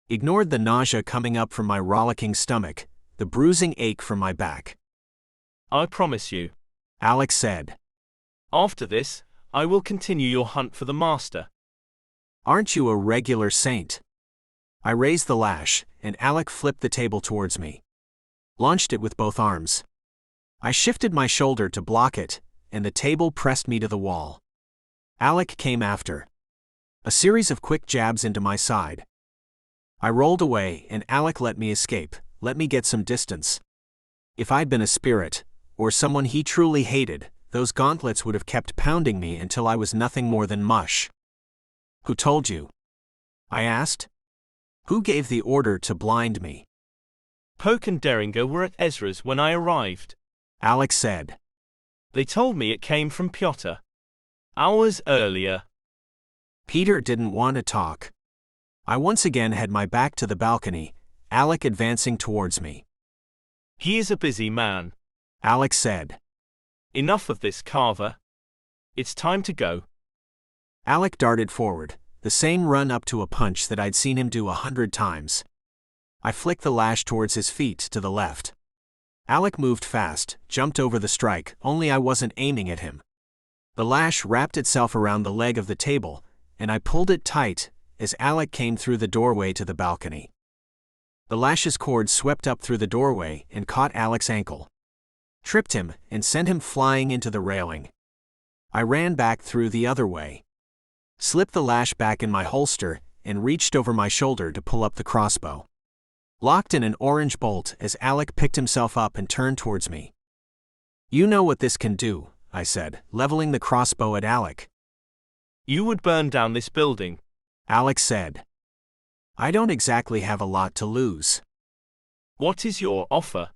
Ignored the nausea coming up from my rollicking stomach, the bruising ache from my back. I promise you, Alec said. After this, I will continue your hunt for the master. Aren't you a regular saint? I raised the lash, and Alec flipped the table towards me. Launched it with both arms. I shifted my shoulder to block it, and the table pressed me to the wall. Alec came after. A series of quick jabs into my side. I rolled away, and Alec let me escape, let me get some distance. If I'd been a spirit, or someone he truly hated, those gauntlets would have kept pounding me until I was nothing more than mush. Who told you? I asked. Who gave the order to blind me? Poke and Derringer were at Ezra's when I arrived, Alec said. They told me it came from Piotr. Hours earlier. Peter didn't want to talk. I once again had my back to the balcony, Alec advancing towards me. He is a busy man, Alec said. Enough of this, Carver. It's time to go. Alec darted forward, the same run up to a punch that I'd seen him do 100 times. I flicked the lash towards his feet to the left. Alec moved fast, jumped over the strike, only I wasn't aiming at him. The lash wrapped itself around the leg of the table, and I pulled it tight as Alec came through the doorway to the balcony. The lash's cord swept up through the doorway and caught Alec's ankle. Tripped him and sent him flying into the railing. I ran back through the other way. Slipped the lash back in my holster and reached over my shoulder to pull up the crossbow. Locked in an orange bolt as Alec picked himself up and turned towards me. You know what this can do, I said, leveling the crossbow at Alec. You would burn down this building, Alec said. I don't exactly have a lot to lose. What is your offer?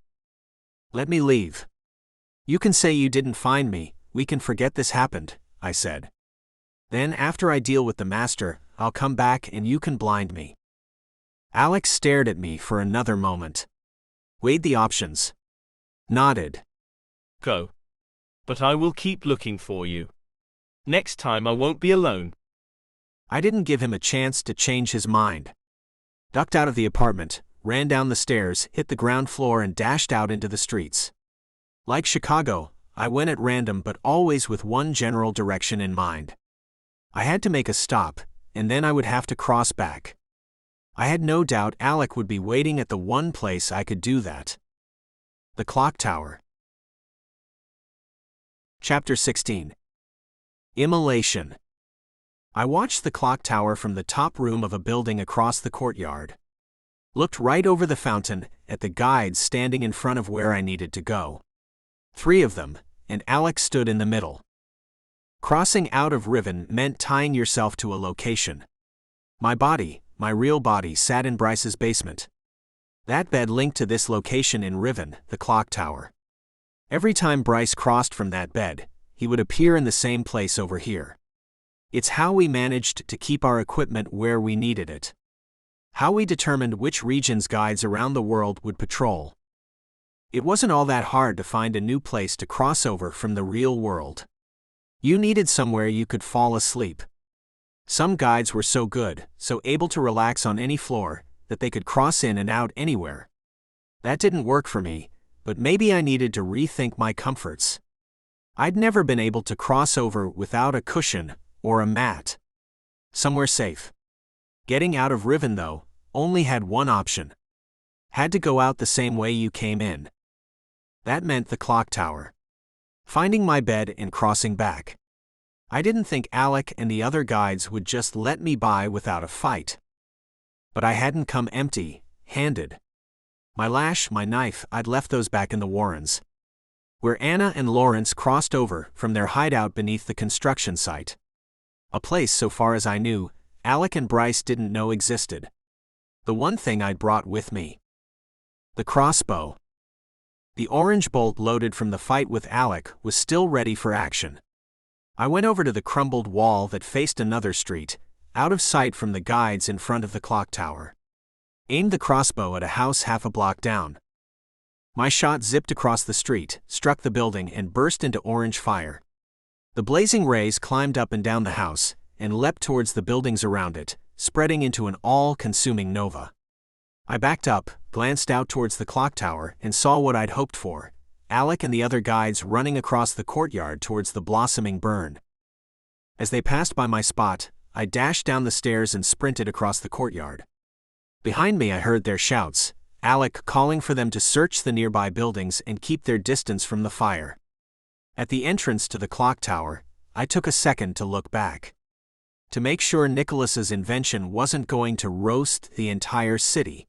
Let me leave. You can say you didn't find me, we can forget this happened, I said. Then after I deal with the master, I'll come back and you can blind me. Alex stared at me for another moment. Weighed the options. Nodded. Go. But I will keep looking for you. Next time I won't be alone. I didn't give him a chance to change his mind. Ducked out of the apartment, ran down the stairs, hit the ground floor and dashed out into the streets. Like Chicago, I went at random but always with one general direction in mind. I had to make a stop, and then I would have to cross back. I had no doubt Alec would be waiting at the one place I could do that. The Clock Tower. Chapter 16. Immolation. I watched the clock tower from the top room of a building across the courtyard. Looked right over the fountain, at the guides standing in front of where I needed to go. 3 of them, and Alex stood in the middle. Crossing out of Riven meant tying yourself to a location. My body, my real body, sat in Bryce's basement. That bed linked to this location in Riven, the clock tower. Every time Bryce crossed from that bed, he would appear in the same place over here. It's how we managed to keep our equipment where we needed it. How we determined which regions guides around the world would patrol. It wasn't all that hard to find a new place to cross over from the real world. You needed somewhere you could fall asleep. Some guides were so good, so able to relax on any floor, that they could cross in and out anywhere. That didn't work for me, but maybe I needed to rethink my comforts. I'd never been able to cross over without a cushion or a mat. Somewhere safe. Getting out of Riven, though, only had one option. Had to go out the same way you came in. That meant the clock tower. Finding my bed and crossing back. I didn't think Alec and the other guides would just let me by without a fight. But I hadn't come empty-handed. My lash, my knife, I'd left those back in the Warrens, where Anna and Lawrence crossed over from their hideout beneath the construction site. A place, so far as I knew, Alec and Bryce didn't know existed. The one thing I'd brought with me. The crossbow. The orange bolt loaded from the fight with Alec was still ready for action. I went over to the crumbled wall that faced another street, out of sight from the guides in front of the clock tower. Aimed the crossbow at a house half a block down. My shot zipped across the street, struck the building and burst into orange fire. The blazing rays climbed up and down the house, and leapt towards the buildings around it, spreading into an all-consuming nova. I backed up, glanced out towards the clock tower, and saw what I'd hoped for, Alec and the other guides running across the courtyard towards the blossoming burn. As they passed by my spot, I dashed down the stairs and sprinted across the courtyard. Behind me I heard their shouts, Alec calling for them to search the nearby buildings and keep their distance from the fire. At the entrance to the clock tower, I took a second to look back. To make sure Nicholas's invention wasn't going to roast the entire city.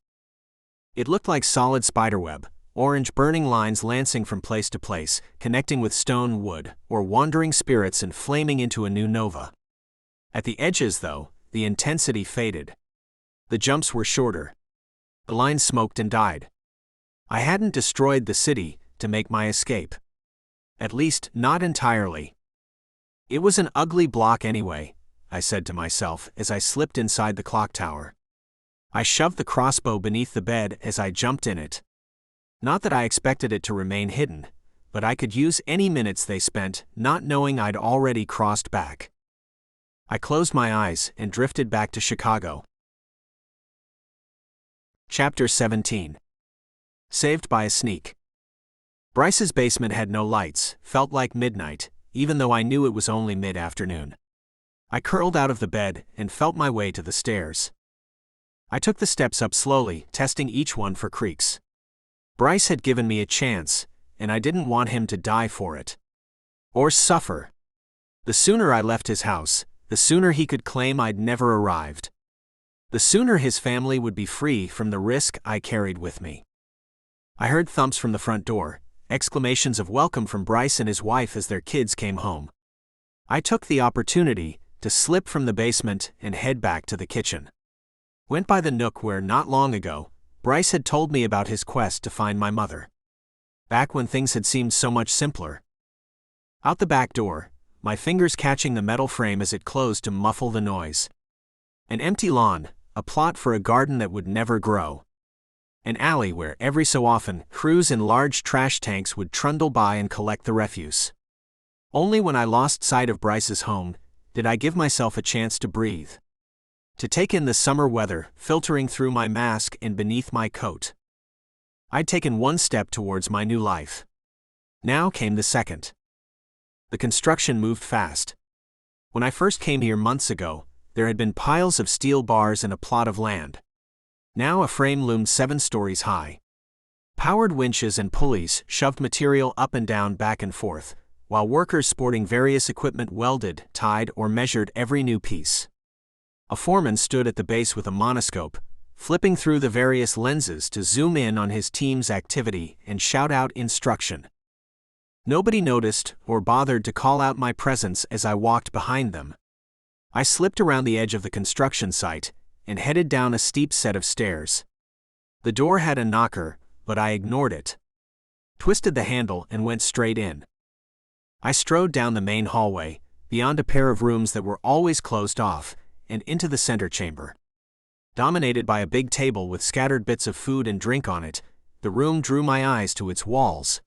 It looked like solid spiderweb, orange burning lines lancing from place to place, connecting with stone wood, or wandering spirits and flaming into a new nova. At the edges, though, the intensity faded. The jumps were shorter. The lines smoked and died. I hadn't destroyed the city to make my escape. At least, not entirely. It was an ugly block anyway, I said to myself as I slipped inside the clock tower. I shoved the crossbow beneath the bed as I jumped in it. Not that I expected it to remain hidden, but I could use any minutes they spent not knowing I'd already crossed back. I closed my eyes and drifted back to Chicago. Chapter 17. Saved by a sneak. Bryce's basement had no lights, felt like midnight, even though I knew it was only mid-afternoon. I curled out of the bed and felt my way to the stairs. I took the steps up slowly, testing each one for creaks. Bryce had given me a chance, and I didn't want him to die for it. Or suffer. The sooner I left his house, the sooner he could claim I'd never arrived. The sooner his family would be free from the risk I carried with me. I heard thumps from the front door, exclamations of welcome from Bryce and his wife as their kids came home. I took the opportunity to slip from the basement and head back to the kitchen. Went by the nook where not long ago, Bryce had told me about his quest to find my mother. Back when things had seemed so much simpler. Out the back door, my fingers catching the metal frame as it closed to muffle the noise. An empty lawn, a plot for a garden that would never grow. An alley where every so often crews in large trash tanks would trundle by and collect the refuse. Only when I lost sight of Bryce's home did I give myself a chance to breathe. To take in the summer weather filtering through my mask and beneath my coat. I'd taken one step towards my new life. Now came the second. The construction moved fast. When I first came here months ago, there had been piles of steel bars and a plot of land. Now a frame loomed 7 stories high. Powered winches and pulleys shoved material up and down, back and forth, while workers sporting various equipment welded, tied, or measured every new piece. A foreman stood at the base with a monoscope, flipping through the various lenses to zoom in on his team's activity and shout out instruction. Nobody noticed or bothered to call out my presence as I walked behind them. I slipped around the edge of the construction site and headed down a steep set of stairs. The door had a knocker, but I ignored it. Twisted the handle and went straight in. I strode down the main hallway, beyond a pair of rooms that were always closed off, and into the center chamber. Dominated by a big table with scattered bits of food and drink on it, the room drew my eyes to its walls.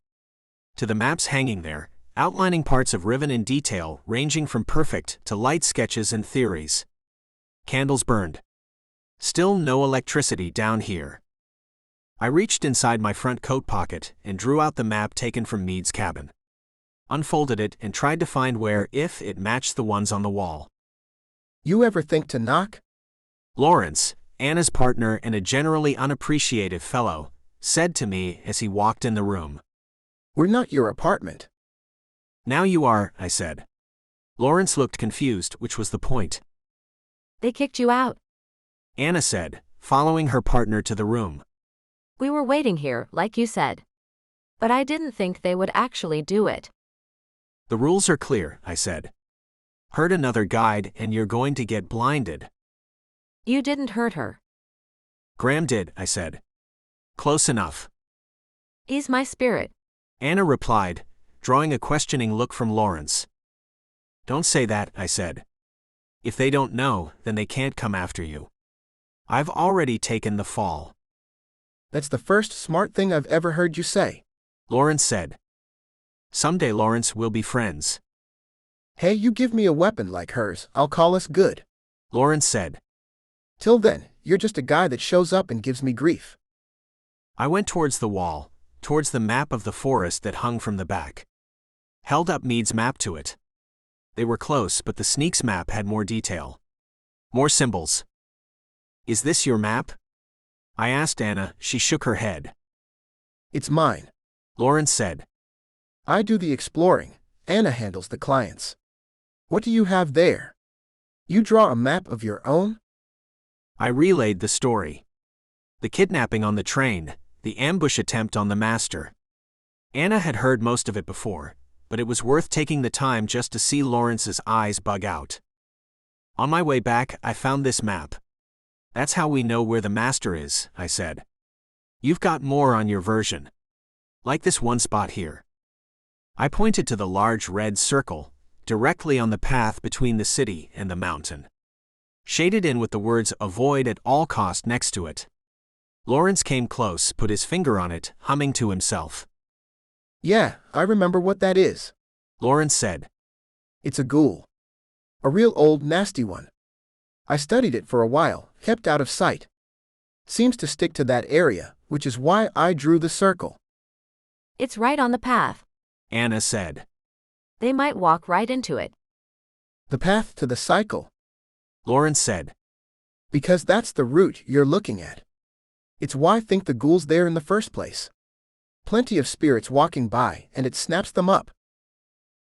To the maps hanging there, outlining parts of Riven in detail ranging from perfect to light sketches and theories. Candles burned. Still no electricity down here. I reached inside my front coat pocket and drew out the map taken from Mead's cabin. Unfolded it and tried to find where, if it matched the ones on the wall. You ever think to knock? Lawrence, Anna's partner and a generally unappreciative fellow, said to me as he walked in the room. We're not your apartment. Now you are, I said. Lawrence looked confused, which was the point. They kicked you out. Anna said, following her partner to the room. We were waiting here, like you said. But I didn't think they would actually do it. The rules are clear, I said. Hurt another guide and you're going to get blinded. You didn't hurt her. Graham did, I said. Close enough. He's my spirit. Anna replied, drawing a questioning look from Lawrence. Don't say that, I said. If they don't know, then they can't come after you. I've already taken the fall. That's the first smart thing I've ever heard you say. Lawrence said. Someday, Lawrence, we'll be friends. Hey, you give me a weapon like hers, I'll call us good. Lawrence said. Till then, you're just a guy that shows up and gives me grief. I went towards the wall, towards the map of the forest that hung from the back. Held up Mead's map to it. They were close, but the sneak's map had more detail. More symbols. Is this your map? I asked Anna. She shook her head. It's mine. Lawrence said. I do the exploring. Anna handles the clients. What do you have there? You draw a map of your own? I relayed the story. The kidnapping on the train, the ambush attempt on the master. Anna had heard most of it before, but it was worth taking the time just to see Lawrence's eyes bug out. On my way back, I found this map. That's how we know where the master is, I said. You've got more on your version. Like this one spot here. I pointed to the large red circle, directly on the path between the city and the mountain. Shaded in with the words "avoid at all cost" next to it. Lawrence came close, put his finger on it, humming to himself. Yeah, I remember what that is. Lawrence said. It's a ghoul. A real old nasty one. I studied it for a while, kept out of sight. Seems to stick to that area, which is why I drew the circle. It's right on the path. Anna said. They might walk right into it. The path to the cycle. Lawrence said. Because that's the route you're looking at. It's why I think the ghoul's there in the first place. Plenty of spirits walking by, and it snaps them up.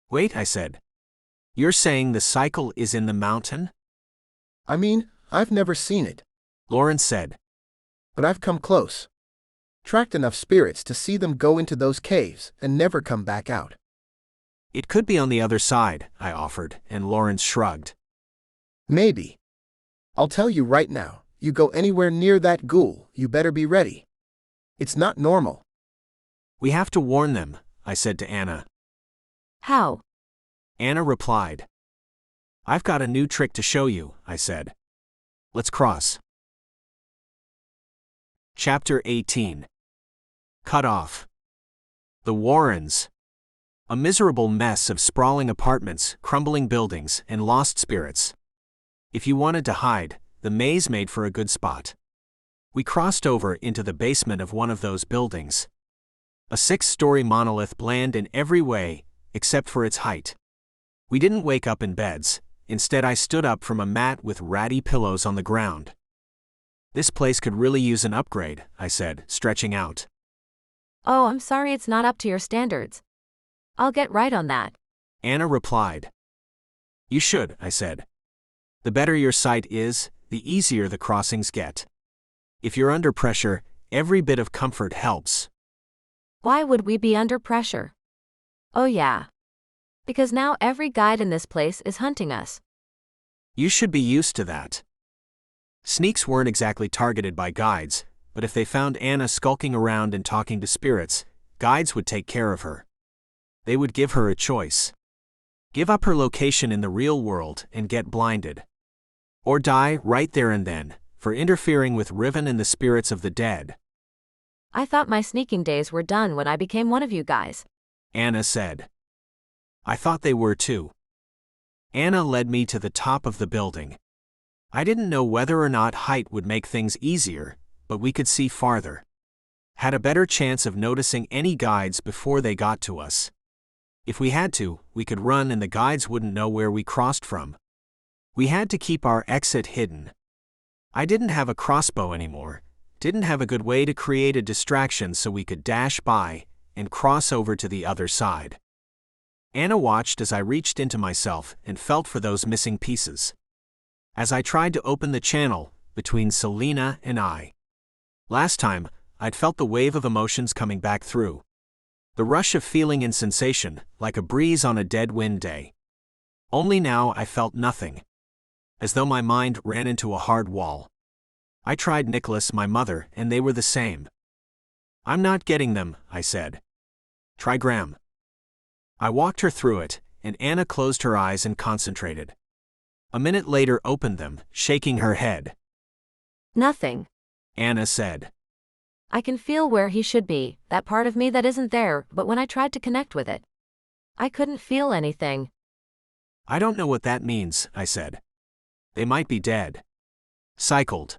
Wait, I said. You're saying the cycle is in the mountain? I mean, I've never seen it. Lawrence said. But I've come close. Tracked enough spirits to see them go into those caves and never come back out. It could be on the other side, I offered, and Lawrence shrugged. Maybe. I'll tell you right now, you go anywhere near that ghoul, you better be ready. It's not normal. We have to warn them, I said to Anna. How? Anna replied. I've got a new trick to show you, I said. Let's cross. Chapter 18. Cut off. The Warrens. A miserable mess of sprawling apartments, crumbling buildings, and lost spirits. If you wanted to hide, the maze made for a good spot. We crossed over into the basement of one of those buildings. A 6-story monolith, bland in every way, except for its height. We didn't wake up in beds. Instead, I stood up from a mat with ratty pillows on the ground. This place could really use an upgrade, I said, stretching out. Oh, I'm sorry it's not up to your standards. I'll get right on that. Anna replied. You should, I said. The better your sight is, the easier the crossings get. If you're under pressure, every bit of comfort helps. Why would we be under pressure? Oh yeah. Because now every guide in this place is hunting us. You should be used to that. Sneaks weren't exactly targeted by guides, but if they found Anna skulking around and talking to spirits, guides would take care of her. They would give her a choice. Give up her location in the real world and get blinded. Or die right there and then, for interfering with Riven and the spirits of the dead. I thought my sneaking days were done when I became one of you guys. Anna said. I thought they were too. Anna led me to the top of the building. I didn't know whether or not height would make things easier, but we could see farther. Had a better chance of noticing any guides before they got to us. If we had to, we could run and the guides wouldn't know where we crossed from. We had to keep our exit hidden. I didn't have a crossbow anymore, didn't have a good way to create a distraction so we could dash by and cross over to the other side. Anna watched as I reached into myself and felt for those missing pieces. As I tried to open the channel between Selena and I. Last time, I'd felt the wave of emotions coming back through. The rush of feeling and sensation, like a breeze on a dead wind day. Only now I felt nothing. As though my mind ran into a hard wall. I tried Nicholas, my mother, and they were the same. I'm not getting them, I said. Try Graham. I walked her through it, and Anna closed her eyes and concentrated. A minute later opened them, shaking her head. Nothing. Anna said. I can feel where he should be, that part of me that isn't there, but when I tried to connect with it, I couldn't feel anything. I don't know what that means, I said. They might be dead. Cycled.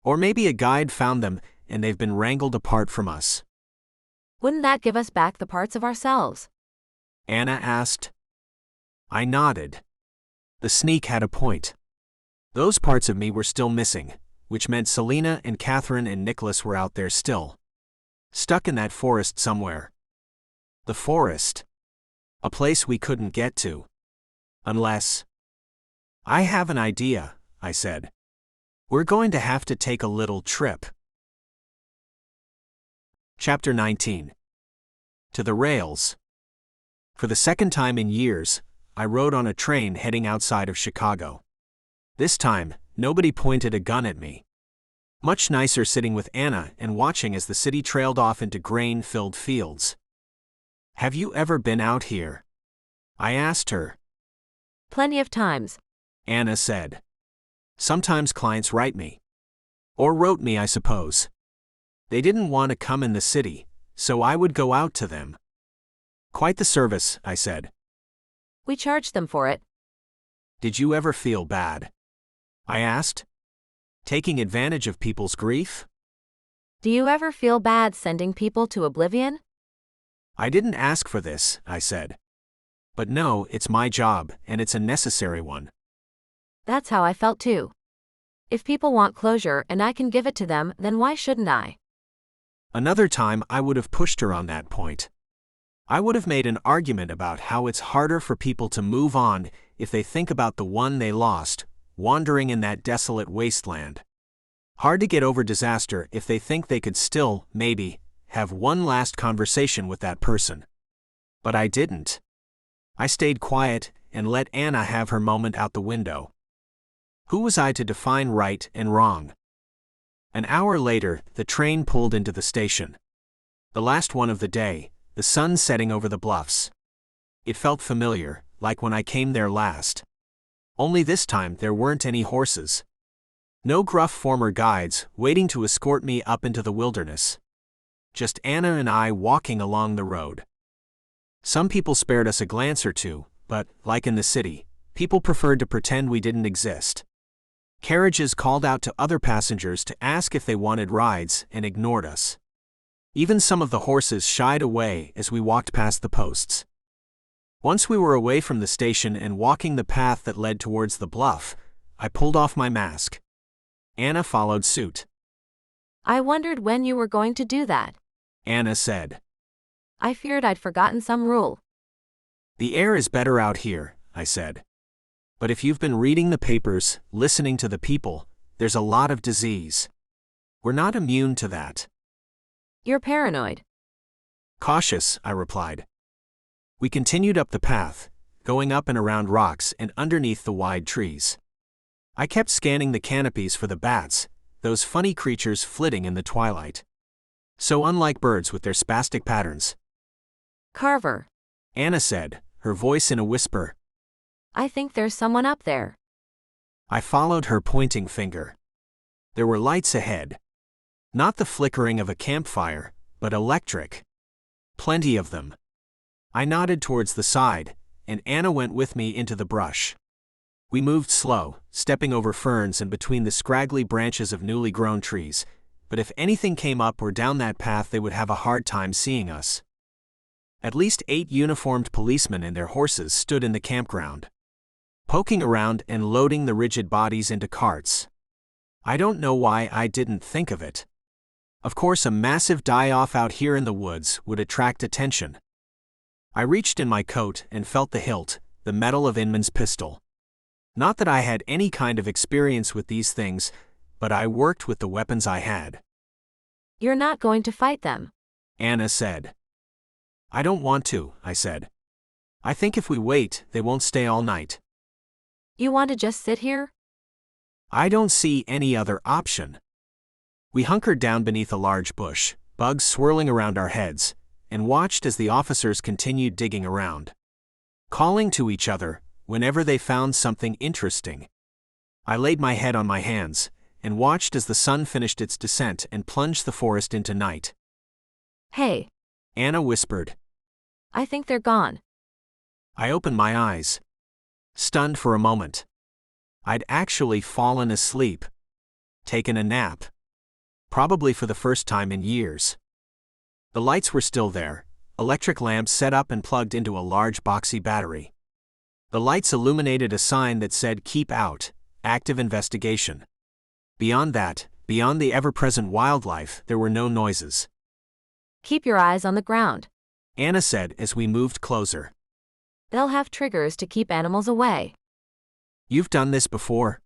Or maybe a guide found them, and they've been wrangled apart from us. Wouldn't that give us back the parts of ourselves? Anna asked. I nodded. The sneak had a point. Those parts of me were still missing, which meant Selena and Catherine and Nicholas were out there still. Stuck in that forest somewhere. The forest. A place we couldn't get to. Unless. I have an idea, I said. We're going to have to take a little trip. Chapter 19. To the rails. For the second time in years, I rode on a train heading outside of Chicago. This time, nobody pointed a gun at me. Much nicer sitting with Anna and watching as the city trailed off into grain-filled fields. Have you ever been out here? I asked her. Plenty of times. Anna said. Sometimes clients write me. Or wrote me, I suppose. They didn't want to come in the city, so I would go out to them. Quite the service, I said. We charged them for it. Did you ever feel bad? I asked. Taking advantage of people's grief? Do you ever feel bad sending people to oblivion? I didn't ask for this, I said. But no, it's my job, and it's a necessary one. That's how I felt too. If people want closure and I can give it to them, then why shouldn't I? Another time I would have pushed her on that point. I would have made an argument about how it's harder for people to move on if they think about the one they lost, wandering in that desolate wasteland. Hard to get over disaster if they think they could still, maybe, have one last conversation with that person. But I didn't. I stayed quiet and let Anna have her moment out the window. Who was I to define right and wrong? An hour later, the train pulled into the station. The last one of the day, the sun setting over the bluffs. It felt familiar, like when I came there last. Only this time there weren't any horses. No gruff former guides waiting to escort me up into the wilderness. Just Anna and I walking along the road. Some people spared us a glance or two, but, like in the city, people preferred to pretend we didn't exist. Carriages called out to other passengers to ask if they wanted rides and ignored us. Even some of the horses shied away as we walked past the posts. Once we were away from the station and walking the path that led towards the bluff, I pulled off my mask. Anna followed suit. I wondered when you were going to do that, Anna said. I feared I'd forgotten some rule. The air is better out here, I said. But if you've been reading the papers, listening to the people, there's a lot of disease. We're not immune to that. You're paranoid. Cautious, I replied. We continued up the path, going up and around rocks and underneath the wide trees. I kept scanning the canopies for the bats, those funny creatures flitting in the twilight. So unlike birds with their spastic patterns. Carver, Anna said, her voice in a whisper. I think there's someone up there. I followed her pointing finger. There were lights ahead. Not the flickering of a campfire, but electric. Plenty of them. I nodded towards the side, and Anna went with me into the brush. We moved slow, stepping over ferns and between the scraggly branches of newly grown trees, but if anything came up or down that path they would have a hard time seeing us. At least 8 uniformed policemen and their horses stood in the campground, poking around and loading the rigid bodies into carts. I don't know why I didn't think of it. Of course, a massive die-off out here in the woods would attract attention. I reached in my coat and felt the hilt, the metal of Inman's pistol. Not that I had any kind of experience with these things, but I worked with the weapons I had. You're not going to fight them, Anna said. I don't want to, I said. I think if we wait, they won't stay all night. You want to just sit here? I don't see any other option. We hunkered down beneath a large bush, bugs swirling around our heads, and watched as the officers continued digging around, calling to each other whenever they found something interesting. I laid my head on my hands and watched as the sun finished its descent and plunged the forest into night. Hey, Anna whispered. I think they're gone. I opened my eyes, stunned for a moment. I'd actually fallen asleep, taken a nap, probably for the first time in years. The lights were still there, electric lamps set up and plugged into a large boxy battery. The lights illuminated a sign that said "Keep Out, Active Investigation." Beyond that, beyond the ever-present wildlife, there were no noises. Keep your eyes on the ground, Anna said as we moved closer. They'll have triggers to keep animals away. You've done this before?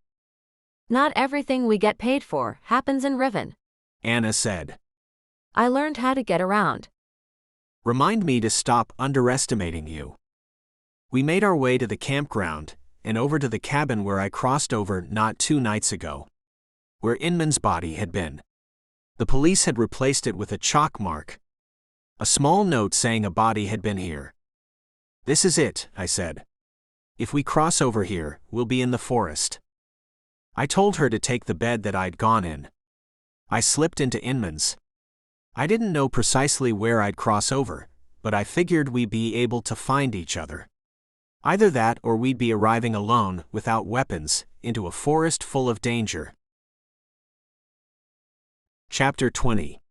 Not everything we get paid for happens in Riven, Anna said. I learned how to get around. Remind me to stop underestimating you. We made our way to the campground and over to the cabin where I crossed over not 2 nights ago, where Inman's body had been. The police had replaced it with a chalk mark, a small note saying a body had been here. This is it, I said. If we cross over here, we'll be in the forest. I told her to take the bed that I'd gone in. I slipped into Inman's. I didn't know precisely where I'd cross over, but I figured we'd be able to find each other. Either that or we'd be arriving alone, without weapons, into a forest full of danger. Chapter 20.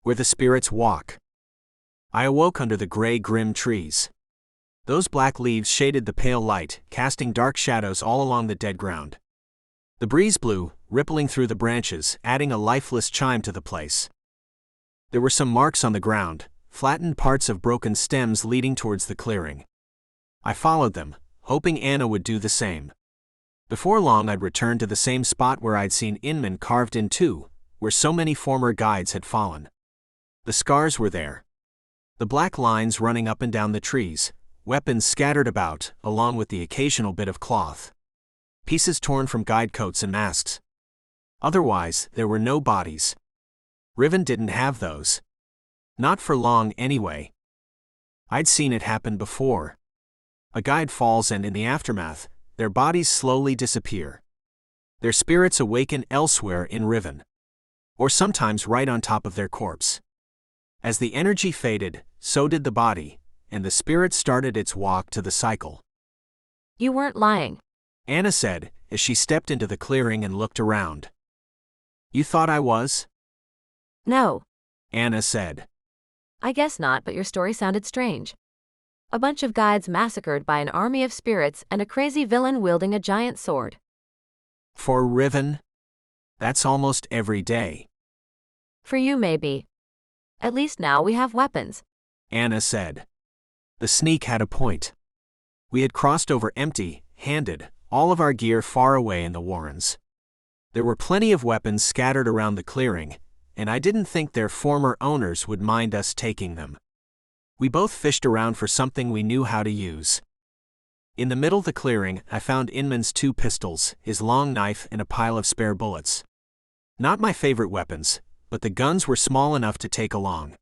Where the Spirits Walk. I awoke under the gray, grim trees. Those black leaves shaded the pale light, casting dark shadows all along the dead ground. The breeze blew, rippling through the branches, adding a lifeless chime to the place. There were some marks on the ground, flattened parts of broken stems leading towards the clearing. I followed them, hoping Anna would do the same. Before long I'd return to the same spot where I'd seen Inman carved in two, where so many former guides had fallen. The scars were there. The black lines running up and down the trees, weapons scattered about, along with the occasional bit of cloth. Pieces torn from guide coats and masks. Otherwise, there were no bodies. Riven didn't have those. Not for long, anyway. I'd seen it happen before. A guide falls and in the aftermath, their bodies slowly disappear. Their spirits awaken elsewhere in Riven. Or sometimes right on top of their corpse. As the energy faded, so did the body, and the spirit started its walk to the cycle. You weren't lying, Anna said, as she stepped into the clearing and looked around. You thought I was? No. Anna said. I guess not, but your story sounded strange. A bunch of guides massacred by an army of spirits and a crazy villain wielding a giant sword. For Riven? That's almost every day. For you, maybe. At least now we have weapons, Anna said. The sneak had a point. We had crossed over empty-handed, all of our gear far away in the warrens. There were plenty of weapons scattered around the clearing, and I didn't think their former owners would mind us taking them. We both fished around for something we knew how to use. In the middle of the clearing, I found Inman's 2 pistols, his long knife, and a pile of spare bullets. Not my favorite weapons, but the guns were small enough to take along.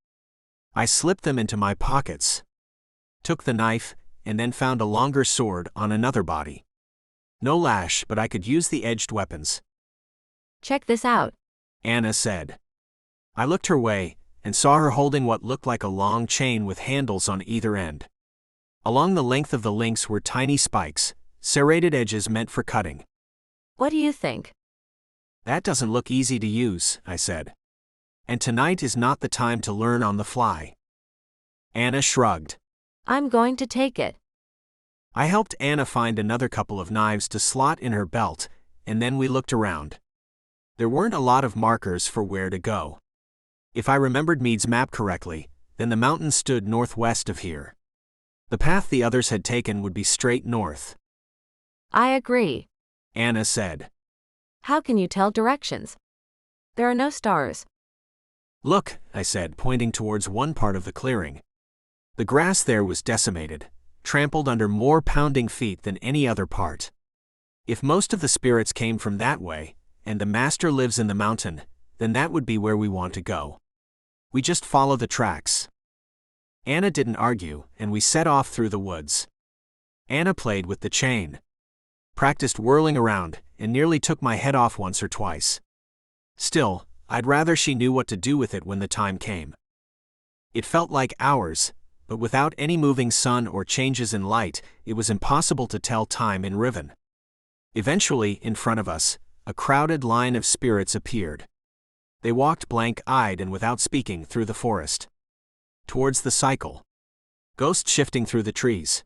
I slipped them into my pockets, took the knife, and then found a longer sword on another body. No lash, but I could use the edged weapons. Check this out, Anna said. I looked her way, and saw her holding what looked like a long chain with handles on either end. Along the length of the links were tiny spikes, serrated edges meant for cutting. What do you think? That doesn't look easy to use, I said. And tonight is not the time to learn on the fly. Anna shrugged. I'm going to take it. I helped Anna find another couple of knives to slot in her belt, and then we looked around. There weren't a lot of markers for where to go. If I remembered Meade's map correctly, then the mountain stood northwest of here. The path the others had taken would be straight north. I agree, Anna said. How can you tell directions? There are no stars. Look, I said, pointing towards one part of the clearing. The grass there was decimated, trampled under more pounding feet than any other part. If most of the spirits came from that way, and the master lives in the mountain, then that would be where we want to go. We just follow the tracks. Anna didn't argue, and we set off through the woods. Anna played with the chain, practiced whirling around, and nearly took my head off once or twice. Still, I'd rather she knew what to do with it when the time came. It felt like hours, but without any moving sun or changes in light, it was impossible to tell time in Riven. Eventually, in front of us, a crowded line of spirits appeared. They walked blank-eyed and without speaking through the forest. Towards the cycle. Ghosts shifting through the trees.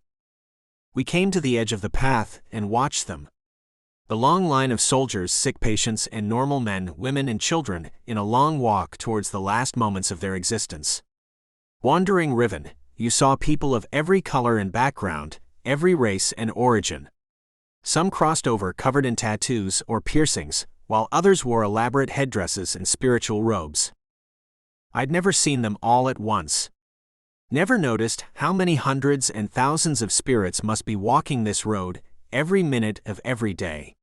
We came to the edge of the path and watched them. The long line of soldiers, sick patients, and normal men, women, and children in a long walk towards the last moments of their existence. Wandering Riven, you saw people of every color and background, every race and origin. Some crossed over covered in tattoos or piercings, while others wore elaborate headdresses and spiritual robes. I'd never seen them all at once. Never noticed how many hundreds and thousands of spirits must be walking this road every minute of every day.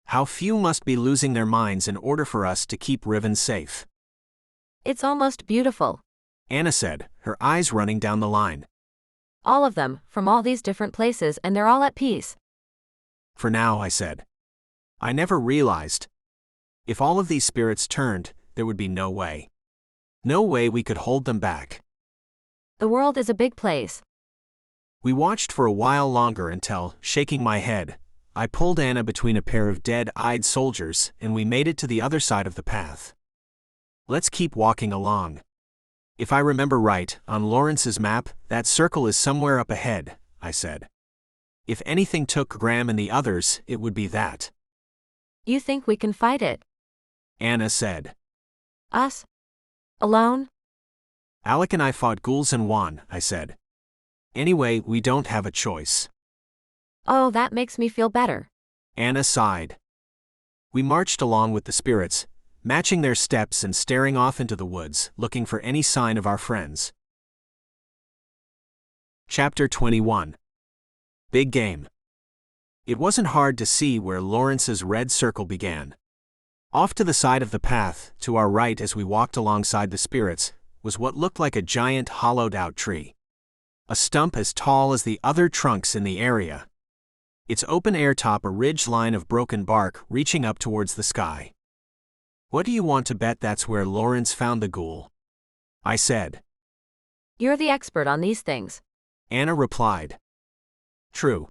How few must be losing their minds in order for us to keep Riven safe. It's almost beautiful, Anna said, her eyes running down the line. All of them, from all these different places, and they're all at peace. For now, I said. I never realized. If all of these spirits turned, there would be no way. No way we could hold them back. The world is a big place. We watched for a while longer until, shaking my head, I pulled Anna between a pair of dead-eyed soldiers and we made it to the other side of the path. Let's keep walking along. If I remember right, on Lawrence's map, that circle is somewhere up ahead, I said. If anything took Graham and the others, it would be that. You think we can fight it? Anna said. Us? Alone? Alec and I fought ghouls and won, I said. Anyway, we don't have a choice. Oh, that makes me feel better. Anna sighed. We marched along with the spirits, matching their steps and staring off into the woods, looking for any sign of our friends. Chapter 21. Big Game. It wasn't hard to see where Lawrence's red circle began. Off to the side of the path, to our right as we walked alongside the spirits, was what looked like a giant hollowed-out tree. A stump as tall as the other trunks in the area. its open air top a ridge line of broken bark reaching up towards the sky. What do you want to bet that's where Lawrence found the ghoul? I said. You're the expert on these things. Anna replied. True.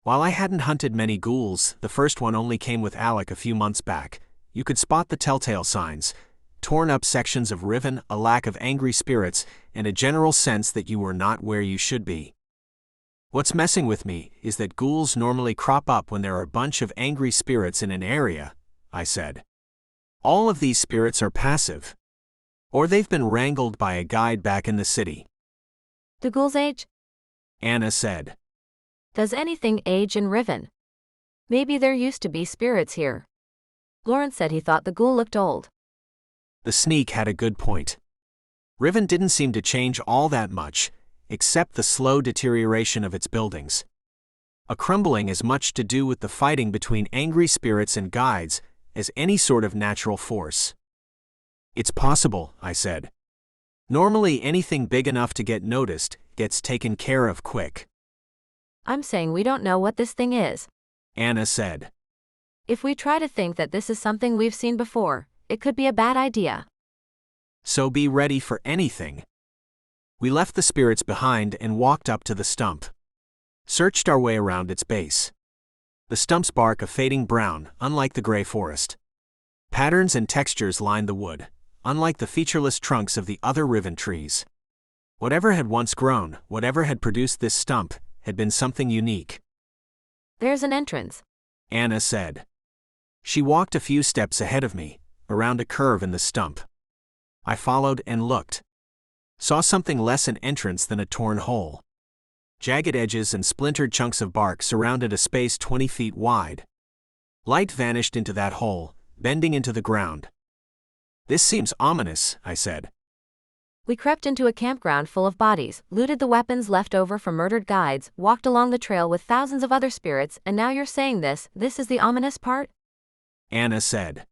While I hadn't hunted many ghouls, the first one only came with Alec a few months back. You could spot the telltale signs: torn up sections of Riven, a lack of angry spirits, and a general sense that you were not where you should be. What's messing with me is that ghouls normally crop up when there are a bunch of angry spirits in an area, I said. All of these spirits are passive. Or they've been wrangled by a guide back in the city. Do ghouls age? Anna said. Does anything age in Riven? Maybe there used to be spirits here. Lawrence said he thought the ghoul looked old. The sneak had a good point. Riven didn't seem to change all that much, except the slow deterioration of its buildings. A crumbling has much to do with the fighting between angry spirits and guides as any sort of natural force. It's possible, I said. Normally anything big enough to get noticed gets taken care of quick. I'm saying we don't know what this thing is, Anna said. If we try to think that this is something we've seen before, it could be a bad idea. So be ready for anything. We left the spirits behind and walked up to the stump. Searched our way around its base. The stump's bark a fading brown, unlike the gray forest. Patterns and textures lined the wood, unlike the featureless trunks of the other Riven trees. Whatever had once grown, whatever had produced this stump, had been something unique. There's an entrance, Anna said. She walked a few steps ahead of me, around a curve in the stump. I followed and looked. Saw something less an entrance than a torn hole. Jagged edges and splintered chunks of bark surrounded a space 20 feet wide. Light vanished into that hole, bending into the ground. This seems ominous, I said. We crept into a campground full of bodies, looted the weapons left over from murdered guides, walked along the trail with thousands of other spirits, and now you're saying this is the ominous part? Anna said.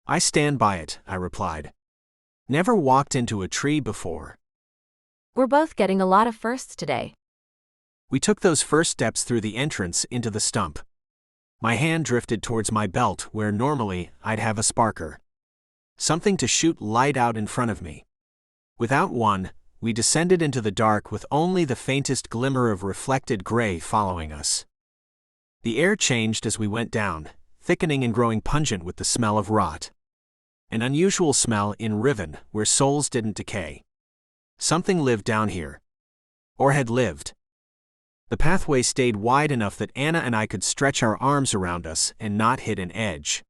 I stand by it, I replied. Never walked into a tree before. We're both getting a lot of firsts today. We took those first steps through the entrance into the stump. My hand drifted towards my belt where normally I'd have a sparker. Something to shoot light out in front of me. Without one, we descended into the dark with only the faintest glimmer of reflected gray following us. The air changed as we went down, thickening and growing pungent with the smell of rot. An unusual smell in Riven where souls didn't decay. Something lived down here. Or had lived. The pathway stayed wide enough that Anna and I could stretch our arms around us and not hit an edge.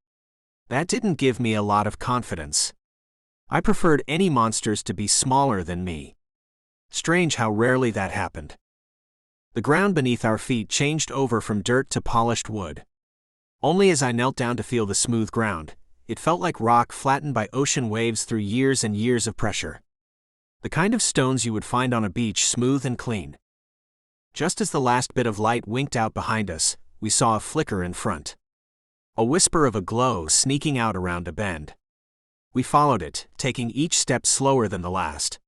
That didn't give me a lot of confidence. I preferred any monsters to be smaller than me. Strange how rarely that happened. The ground beneath our feet changed over from dirt to polished wood. Only as I knelt down to feel the smooth ground, it felt like rock flattened by ocean waves through years and years of pressure. The kind of stones you would find on a beach, smooth and clean. Just as the last bit of light winked out behind us, we saw a flicker in front. A whisper of a glow sneaking out around a bend. We followed it, taking each step slower than the last.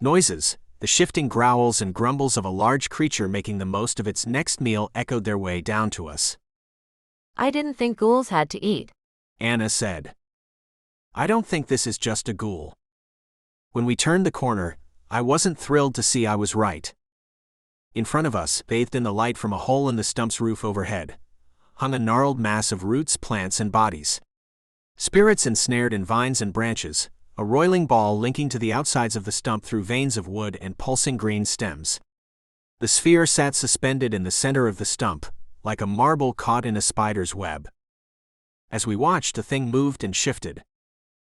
Noises, the shifting growls and grumbles of a large creature making the most of its next meal echoed their way down to us. I didn't think ghouls had to eat, Anna said. I don't think this is just a ghoul. When we turned the corner, I wasn't thrilled to see I was right. In front of us, bathed in the light from a hole in the stump's roof overhead, hung a gnarled mass of roots, plants, and bodies. Spirits ensnared in vines and branches, a roiling ball linking to the outsides of the stump through veins of wood and pulsing green stems. The sphere sat suspended in the center of the stump, like a marble caught in a spider's web. As we watched, the thing moved and shifted.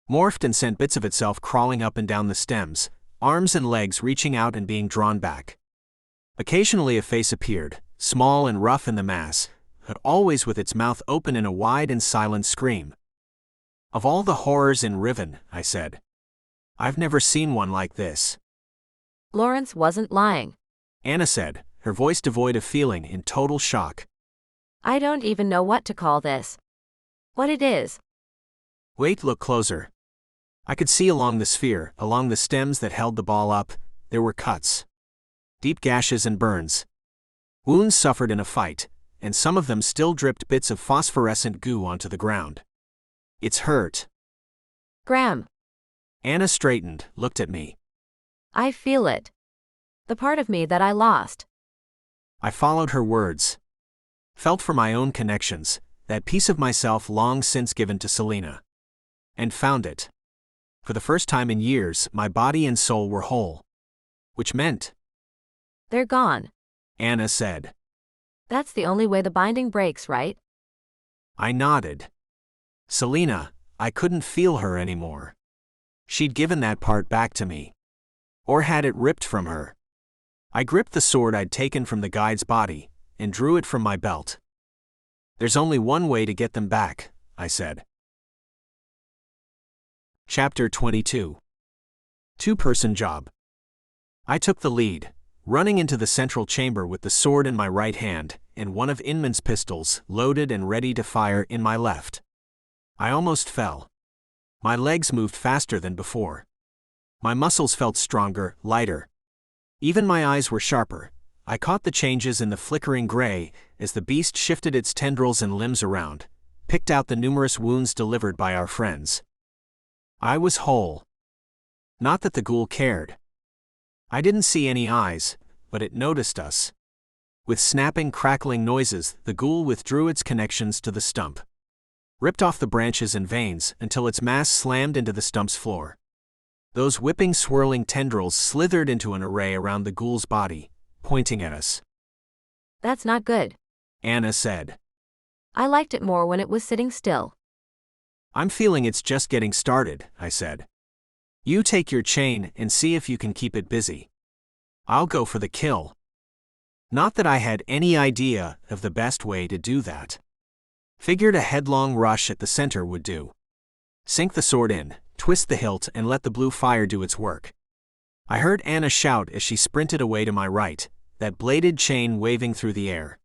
Morphed and sent bits of itself crawling up and down the stems, arms and legs reaching out and being drawn back. Occasionally a face appeared, small and rough in the mass, but always with its mouth open in a wide and silent scream. Of all the horrors in Riven, I said, I've never seen one like this. Lawrence wasn't lying, Anna said, her voice devoid of feeling, in total shock. I don't even know what to call this. What it is. Wait, look closer. I could see along the sphere, along the stems that held the ball up, there were cuts. Deep gashes and burns. Wounds suffered in a fight, and some of them still dripped bits of phosphorescent goo onto the ground. It's hurt. Graham. Anna straightened, looked at me. I feel it. The part of me that I lost. I followed her words. Felt for my own connections, that piece of myself long since given to Selena. And found it. For the first time in years, my body and soul were whole. Which meant... They're gone. Anna said. That's the only way the binding breaks, right? I nodded. Selena, I couldn't feel her anymore. She'd given that part back to me. Or had it ripped from her. I gripped the sword I'd taken from the guide's body, and drew it from my belt. There's only one way to get them back, I said. Chapter 22. Two-person job. I took the lead, running into the central chamber with the sword in my right hand, and one of Inman's pistols, loaded and ready to fire, in my left. I almost fell. My legs moved faster than before. My muscles felt stronger, lighter. Even my eyes were sharper. I caught the changes in the flickering gray as the beast shifted its tendrils and limbs around, picked out the numerous wounds delivered by our friends. I was whole. Not that the ghoul cared. I didn't see any eyes, but it noticed us. With snapping, crackling noises, the ghoul withdrew its connections to the stump. Ripped off the branches and veins until its mass slammed into the stump's floor. Those whipping, swirling tendrils slithered into an array around the ghoul's body, pointing at us. That's not good, Anna said. I liked it more when it was sitting still. I'm feeling it's just getting started, I said. You take your chain and see if you can keep it busy. I'll go for the kill. Not that I had any idea of the best way to do that. Figured a headlong rush at the center would do. Sink the sword in, twist the hilt, and let the blue fire do its work. I heard Anna shout as she sprinted away to my right, that bladed chain waving through the air.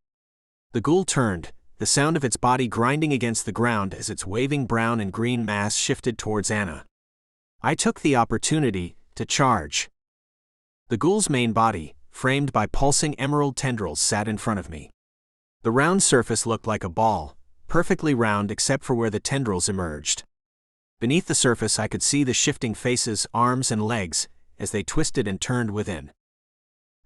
The ghoul turned, the sound of its body grinding against the ground as its waving brown and green mass shifted towards Anna. I took the opportunity to charge. The ghoul's main body, framed by pulsing emerald tendrils, sat in front of me. The round surface looked like a ball, perfectly round except for where the tendrils emerged. Beneath the surface I could see the shifting faces, arms, and legs as they twisted and turned within.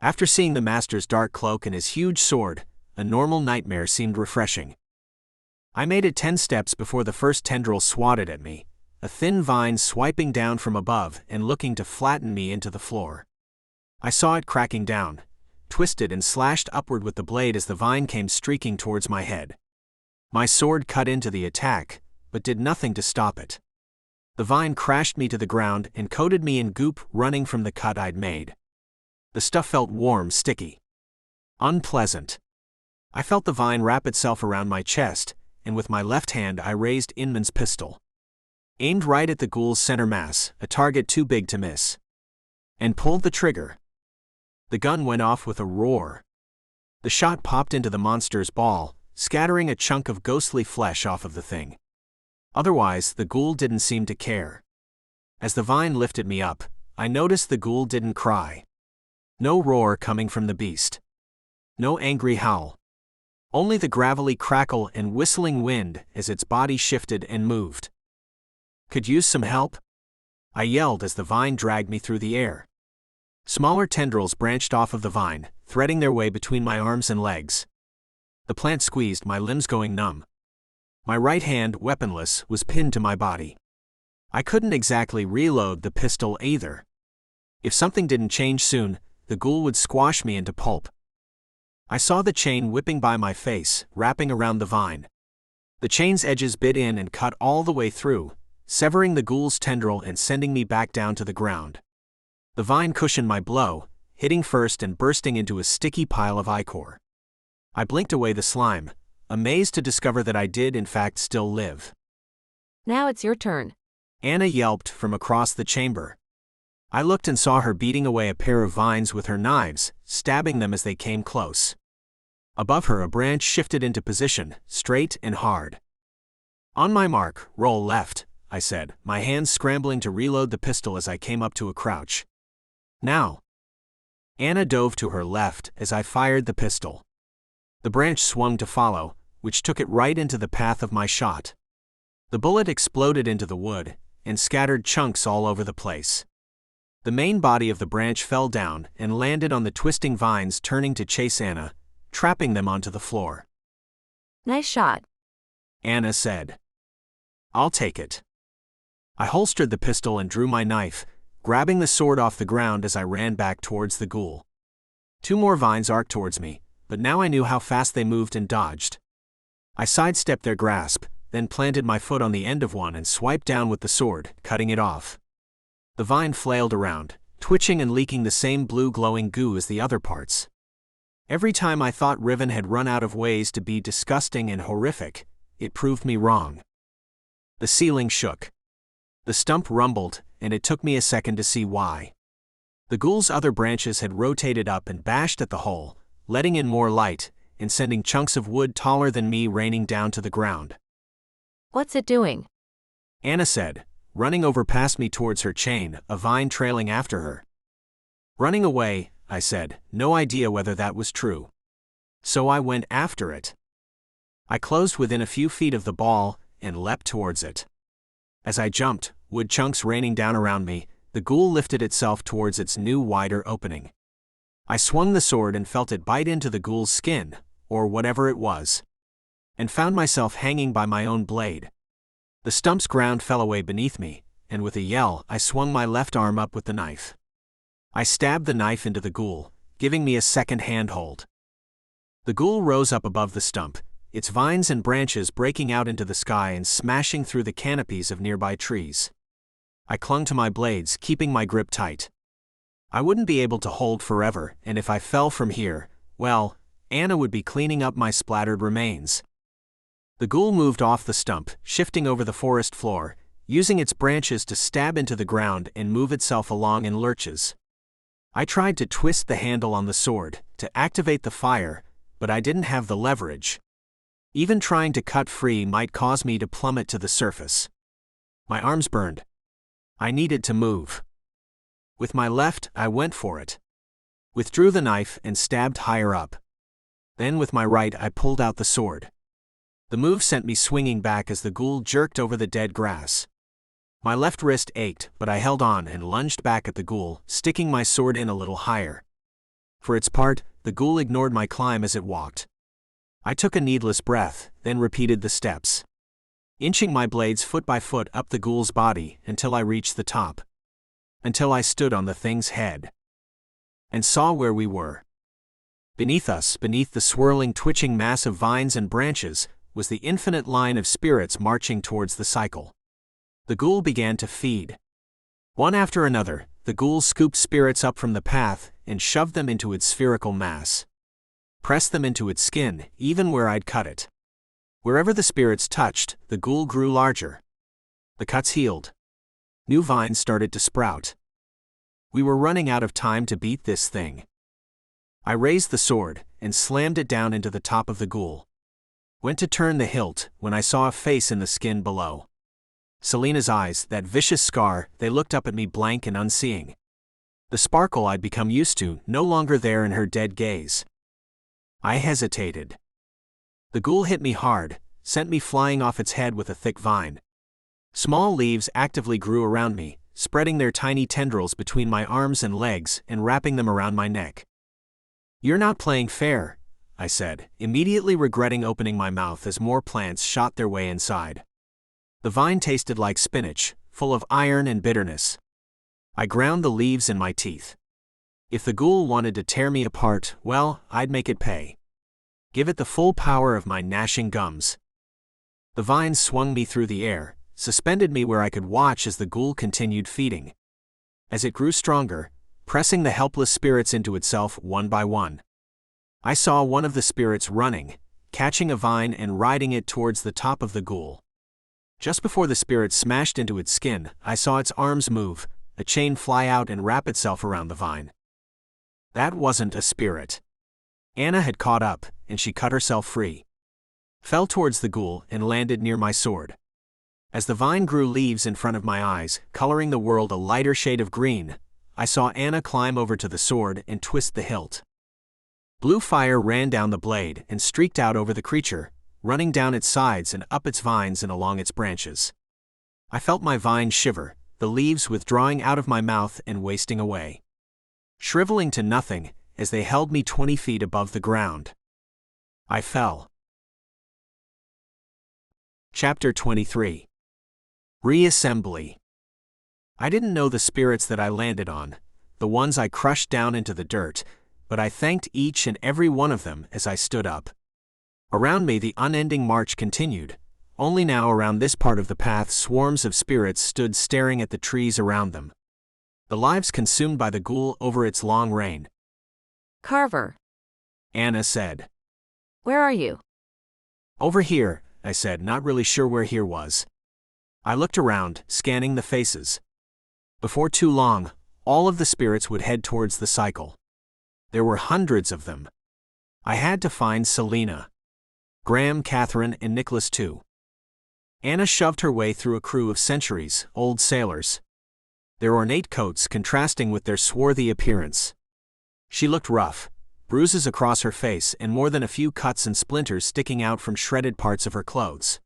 After seeing the master's dark cloak and his huge sword, a normal nightmare seemed refreshing. I made it 10 steps before the first tendril swatted at me, a thin vine swiping down from above and looking to flatten me into the floor. I saw it cracking down, twisted and slashed upward with the blade as the vine came streaking towards my head. My sword cut into the attack, but did nothing to stop it. The vine crashed me to the ground and coated me in goop running from the cut I'd made. The stuff felt warm, sticky. Unpleasant. I felt the vine wrap itself around my chest, and with my left hand I raised Inman's pistol. Aimed right at the ghoul's center mass, a target too big to miss. And pulled the trigger. The gun went off with a roar. The shot popped into the monster's ball, scattering a chunk of ghostly flesh off of the thing. Otherwise, the ghoul didn't seem to care. As the vine lifted me up, I noticed the ghoul didn't cry. No roar coming from the beast. No angry howl. Only the gravelly crackle and whistling wind as its body shifted and moved. Could use some help? I yelled as the vine dragged me through the air. Smaller tendrils branched off of the vine, threading their way between my arms and legs. The plant squeezed, my limbs going numb. My right hand, weaponless, was pinned to my body. I couldn't exactly reload the pistol either. If something didn't change soon, the ghoul would squash me into pulp. I saw the chain whipping by my face, wrapping around the vine. The chain's edges bit in and cut all the way through, severing the ghoul's tendril and sending me back down to the ground. The vine cushioned my blow, hitting first and bursting into a sticky pile of ichor. I blinked away the slime, amazed to discover that I did in fact still live. Now it's your turn, Anna yelped from across the chamber. I looked and saw her beating away a pair of vines with her knives, stabbing them as they came close. Above her a branch shifted into position, straight and hard. On my mark, roll left, I said, my hands scrambling to reload the pistol as I came up to a crouch. Now. Anna dove to her left as I fired the pistol. The branch swung to follow, which took it right into the path of my shot. The bullet exploded into the wood and scattered chunks all over the place. The main body of the branch fell down and landed on the twisting vines, turning to chase Anna, trapping them onto the floor. Nice shot, Anna said. I'll take it. I holstered the pistol and drew my knife, grabbing the sword off the ground as I ran back towards the ghoul. 2 more vines arced towards me, but now I knew how fast they moved and dodged. I sidestepped their grasp, then planted my foot on the end of one and swiped down with the sword, cutting it off. The vine flailed around, twitching and leaking the same blue glowing goo as the other parts. Every time I thought Riven had run out of ways to be disgusting and horrific, it proved me wrong. The ceiling shook. The stump rumbled, and it took me a second to see why. The ghoul's other branches had rotated up and bashed at the hole, letting in more light, and sending chunks of wood taller than me raining down to the ground. What's it doing? Anna said, running over past me towards her chain, a vine trailing after her. Running away, I said, no idea whether that was true. So I went after it. I closed within a few feet of the ball and leapt towards it. As I jumped, wood chunks raining down around me, the ghoul lifted itself towards its new wider opening. I swung the sword and felt it bite into the ghoul's skin, or whatever it was, and found myself hanging by my own blade. The stump's ground fell away beneath me, and with a yell, I swung my left arm up with the knife. I stabbed the knife into the ghoul, giving me a second handhold. The ghoul rose up above the stump, its vines and branches breaking out into the sky and smashing through the canopies of nearby trees. I clung to my blades, keeping my grip tight. I wouldn't be able to hold forever, and if I fell from here, well, Anna would be cleaning up my splattered remains. The ghoul moved off the stump, shifting over the forest floor, using its branches to stab into the ground and move itself along in lurches. I tried to twist the handle on the sword, to activate the fire, but I didn't have the leverage. Even trying to cut free might cause me to plummet to the surface. My arms burned. I needed to move. With my left, I went for it. Withdrew the knife and stabbed higher up. Then with my right, I pulled out the sword. The move sent me swinging back as the ghoul jerked over the dead grass. My left wrist ached, but I held on and lunged back at the ghoul, sticking my sword in a little higher. For its part, the ghoul ignored my climb as it walked. I took a needless breath, then repeated the steps, inching my blades foot by foot up the ghoul's body until I reached the top. Until I stood on the thing's head and saw where we were. Beneath us, beneath the swirling, twitching mass of vines and branches, was the infinite line of spirits marching towards the cycle. The ghoul began to feed. One after another, the ghoul scooped spirits up from the path and shoved them into its spherical mass. Pressed them into its skin, even where I'd cut it. Wherever the spirits touched, the ghoul grew larger. The cuts healed. New vines started to sprout. We were running out of time to beat this thing. I raised the sword and slammed it down into the top of the ghoul. Went to turn the hilt when I saw a face in the skin below. Selena's eyes, that vicious scar, they looked up at me blank and unseeing. The sparkle I'd become used to, no longer there in her dead gaze. I hesitated. The ghoul hit me hard, sent me flying off its head with a thick vine. Small leaves actively grew around me, spreading their tiny tendrils between my arms and legs and wrapping them around my neck. "You're not playing fair," I said, immediately regretting opening my mouth as more plants shot their way inside. The vine tasted like spinach, full of iron and bitterness. I ground the leaves in my teeth. If the ghoul wanted to tear me apart, well, I'd make it pay. Give it the full power of my gnashing gums. The vines swung me through the air, suspended me where I could watch as the ghoul continued feeding. As it grew stronger, pressing the helpless spirits into itself one by one. I saw one of the spirits running, catching a vine and riding it towards the top of the ghoul. Just before the spirit smashed into its skin, I saw its arms move, a chain fly out and wrap itself around the vine. That wasn't a spirit. Anna had caught up, and she cut herself free. Fell towards the ghoul and landed near my sword. As the vine grew leaves in front of my eyes, coloring the world a lighter shade of green, I saw Anna climb over to the sword and twist the hilt. Blue fire ran down the blade and streaked out over the creature, running down its sides and up its vines and along its branches. I felt my vine shiver, the leaves withdrawing out of my mouth and wasting away, shriveling to nothing as they held me 20 feet above the ground. I fell. Chapter 23. Reassembly. I didn't know the spirits that I landed on, the ones I crushed down into the dirt, but I thanked each and every one of them as I stood up. Around me the unending march continued, only now around this part of the path swarms of spirits stood staring at the trees around them, the lives consumed by the ghoul over its long reign. Carver. Anna said. Where are you? Over here, I said, not really sure where here was. I looked around, scanning the faces. Before too long, all of the spirits would head towards the cycle. There were hundreds of them. I had to find Selena. Graham, Catherine, and Nicholas too. Anna shoved her way through a crew of centuries-old sailors, their ornate coats contrasting with their swarthy appearance. She looked rough, bruises across her face and more than a few cuts and splinters sticking out from shredded parts of her clothes.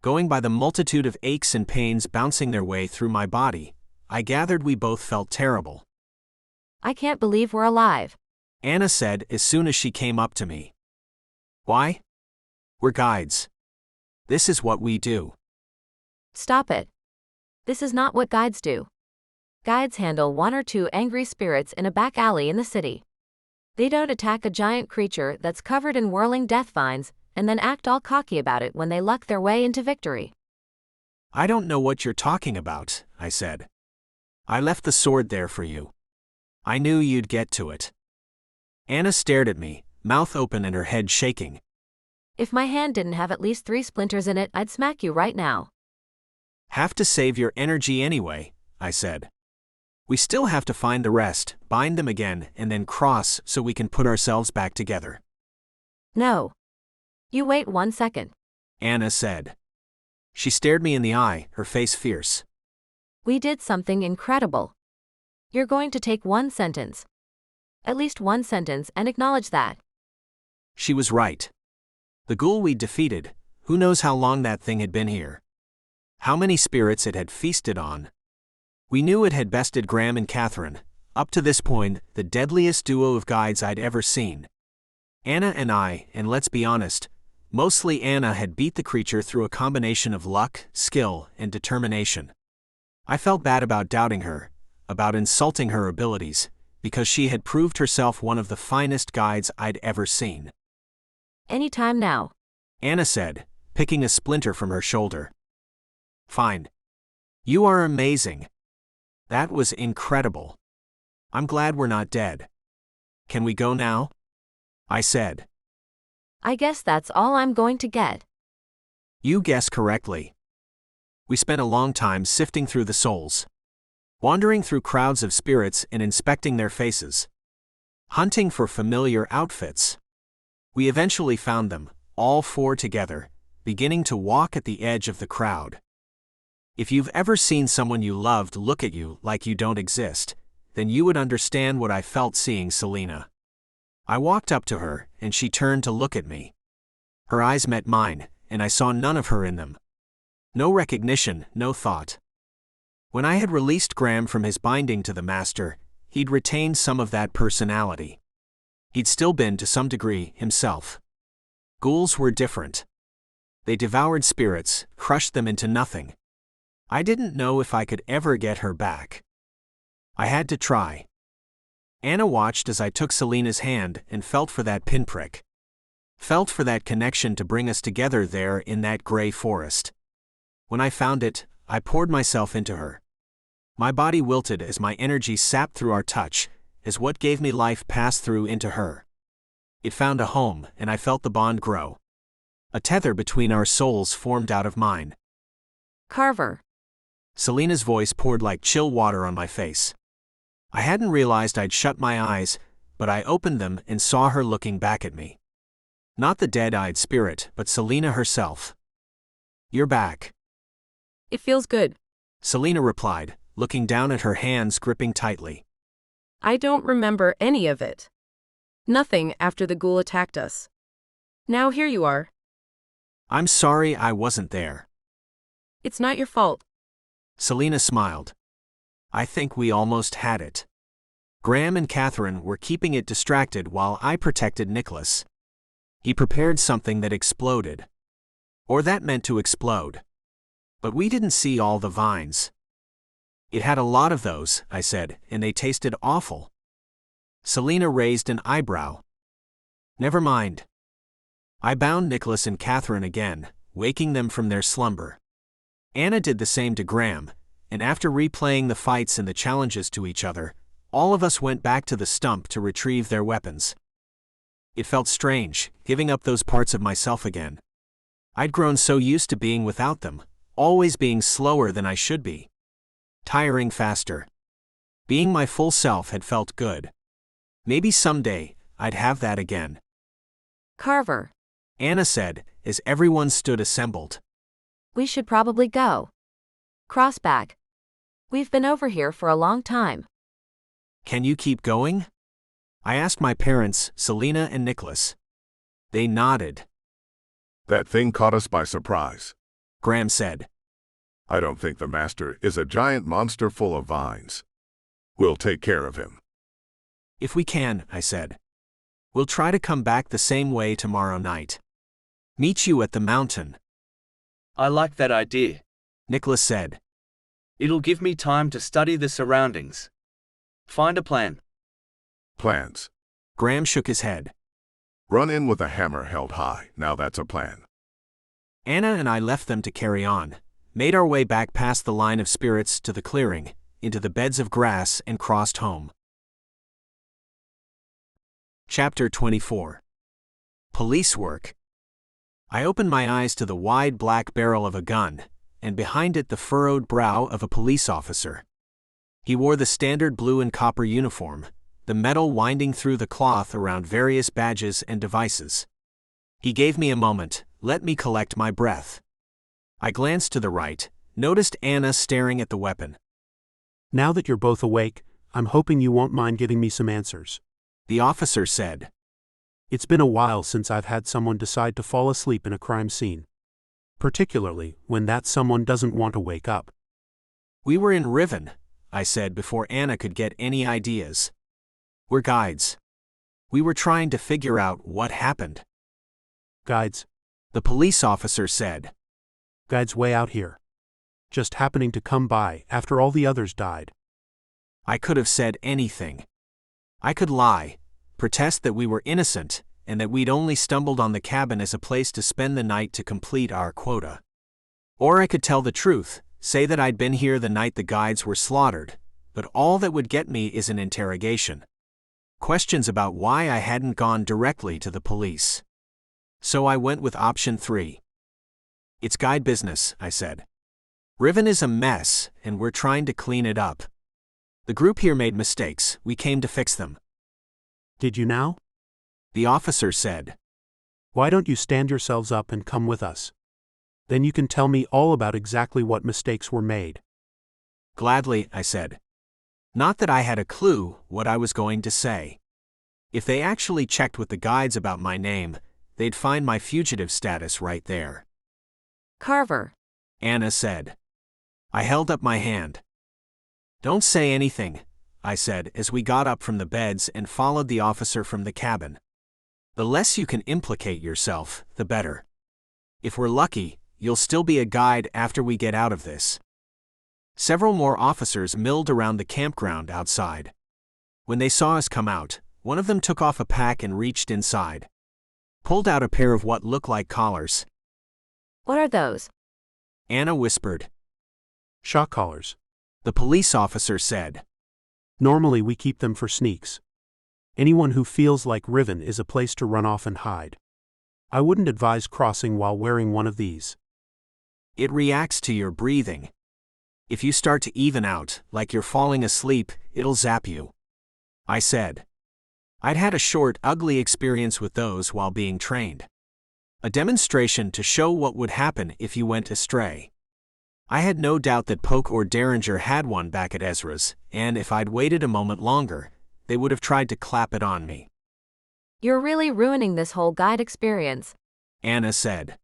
Going by the multitude of aches and pains bouncing their way through my body, I gathered we both felt terrible. I can't believe we're alive, Anna said as soon as she came up to me. Why? We're guides. This is what we do. Stop it. This is not what guides do. Guides handle one or two angry spirits in a back alley in the city. They don't attack a giant creature that's covered in whirling death vines and then act all cocky about it when they luck their way into victory. I don't know what you're talking about, I said. I left the sword there for you. I knew you'd get to it. Anna stared at me, mouth open and her head shaking. If my hand didn't have at least 3 splinters in it, I'd smack you right now. Have to save your energy anyway, I said. We still have to find the rest, bind them again, and then cross so we can put ourselves back together. No. You wait 1 second, Anna said. She stared me in the eye, her face fierce. We did something incredible. You're going to take 1 sentence. At least 1 sentence and acknowledge that. She was right. The ghoul we defeated, who knows how long that thing had been here? How many spirits it had feasted on? We knew it had bested Graham and Catherine, up to this point, the deadliest duo of guides I'd ever seen. Anna and I, and let's be honest, mostly Anna had beat the creature through a combination of luck, skill, and determination. I felt bad about doubting her, about insulting her abilities, because she had proved herself one of the finest guides I'd ever seen. Any time now, Anna said, picking a splinter from her shoulder. Fine. You are amazing. That was incredible. I'm glad we're not dead. Can we go now? I said. I guess that's all I'm going to get. You guessed correctly. We spent a long time sifting through the souls, wandering through crowds of spirits and inspecting their faces, hunting for familiar outfits. We eventually found them, all 4 together, beginning to walk at the edge of the crowd. If you've ever seen someone you loved look at you like you don't exist, then you would understand what I felt seeing Selena. I walked up to her, and she turned to look at me. Her eyes met mine, and I saw none of her in them. No recognition, no thought. When I had released Graham from his binding to the master, he'd retained some of that personality. He'd still been, to some degree, himself. Ghouls were different. They devoured spirits, crushed them into nothing. I didn't know if I could ever get her back. I had to try. Anna watched as I took Selena's hand and felt for that pinprick. Felt for that connection to bring us together there in that gray forest. When I found it, I poured myself into her. My body wilted as my energy sapped through our touch, as what gave me life passed through into her. It found a home, and I felt the bond grow. A tether between our souls formed out of mine. Carver. Selena's voice poured like chill water on my face. I hadn't realized I'd shut my eyes, but I opened them and saw her looking back at me. Not the dead-eyed spirit, but Selena herself. You're back. It feels good. Selena replied, looking down at her hands gripping tightly. I don't remember any of it. Nothing after the ghoul attacked us. Now here you are. I'm sorry I wasn't there. It's not your fault. Selena smiled. I think we almost had it. Graham and Catherine were keeping it distracted while I protected Nicholas. He prepared something that exploded. Or that meant to explode. But we didn't see all the vines. It had a lot of those, I said, and they tasted awful. Selena raised an eyebrow. Never mind. I bound Nicholas and Catherine again, waking them from their slumber. Anna did the same to Graham, and after replaying the fights and the challenges to each other, all of us went back to the stump to retrieve their weapons. It felt strange, giving up those parts of myself again. I'd grown so used to being without them, always being slower than I should be. Tiring faster. Being my full self had felt good. Maybe someday, I'd have that again. Carver. Anna said, as everyone stood assembled. We should probably go. Crossback. We've been over here for a long time. Can you keep going? I asked my parents, Selena and Nicholas. They nodded. That thing caught us by surprise, Graham said. I don't think the master is a giant monster full of vines. We'll take care of him. If we can, I said. We'll try to come back the same way tomorrow night. Meet you at the mountain. I like that idea, Nicholas said. It'll give me time to study the surroundings. Find a plan. Plans. Graham shook his head. Run in with a hammer held high, now that's a plan. Anna and I left them to carry on, made our way back past the line of spirits to the clearing, into the beds of grass and crossed home. Chapter 24. Police work. I opened my eyes to the wide black barrel of a gun, and behind it the furrowed brow of a police officer. He wore the standard blue and copper uniform, the metal winding through the cloth around various badges and devices. He gave me a moment, let me collect my breath. I glanced to the right, noticed Anna staring at the weapon. Now that you're both awake, I'm hoping you won't mind giving me some answers. The officer said. It's been a while since I've had someone decide to fall asleep in a crime scene. Particularly when that someone doesn't want to wake up. We were in Riven, I said before Anna could get any ideas. We're guides. We were trying to figure out what happened. Guides? The police officer said. Guides way out here. Just happening to come by after all the others died. I could have said anything. I could lie, protest that we were innocent, and that we'd only stumbled on the cabin as a place to spend the night to complete our quota. Or I could tell the truth, say that I'd been here the night the guides were slaughtered, but all that would get me is an interrogation. Questions about why I hadn't gone directly to the police. So I went with option 3. It's guide business, I said. Riven is a mess, and we're trying to clean it up. The group here made mistakes, we came to fix them. Did you now? The officer said. Why don't you stand yourselves up and come with us? Then you can tell me all about exactly what mistakes were made. Gladly, I said. Not that I had a clue what I was going to say. If they actually checked with the guides about my name, they'd find my fugitive status right there. Carver. Anna said. I held up my hand. Don't say anything, I said as we got up from the beds and followed the officer from the cabin. The less you can implicate yourself, the better. If we're lucky, you'll still be a guide after we get out of this. Several more officers milled around the campground outside. When they saw us come out, one of them took off a pack and reached inside. Pulled out a pair of what looked like collars. What are those? Anna whispered. Shock collars. The police officer said. Normally we keep them for sneaks. Anyone who feels like Riven is a place to run off and hide. I wouldn't advise crossing while wearing one of these. It reacts to your breathing. If you start to even out, like you're falling asleep, it'll zap you. I said. I'd had a short, ugly experience with those while being trained. A demonstration to show what would happen if you went astray. I had no doubt that Poke or Derringer had one back at Ezra's, and if I'd waited a moment longer, they would have tried to clap it on me. You're really ruining this whole guide experience, Anna said.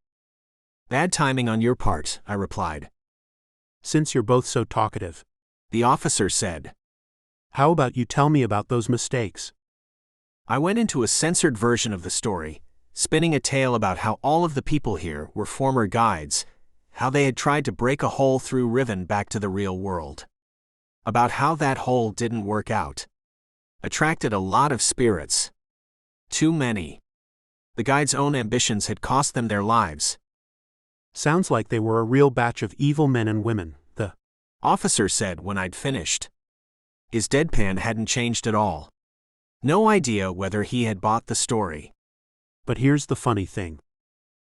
Bad timing on your part, I replied. Since you're both so talkative, The officer said. how about you tell me about those mistakes? I went into a censored version of the story, spinning a tale about how all of the people here were former guides, how they had tried to break a hole through Riven back to the real world. About how that hole didn't work out. Attracted a lot of spirits. Too many. The guides' own ambitions had cost them their lives. Sounds like they were a real batch of evil men and women, the officer said when I'd finished. His deadpan hadn't changed at all. No idea whether he had bought the story. But here's the funny thing.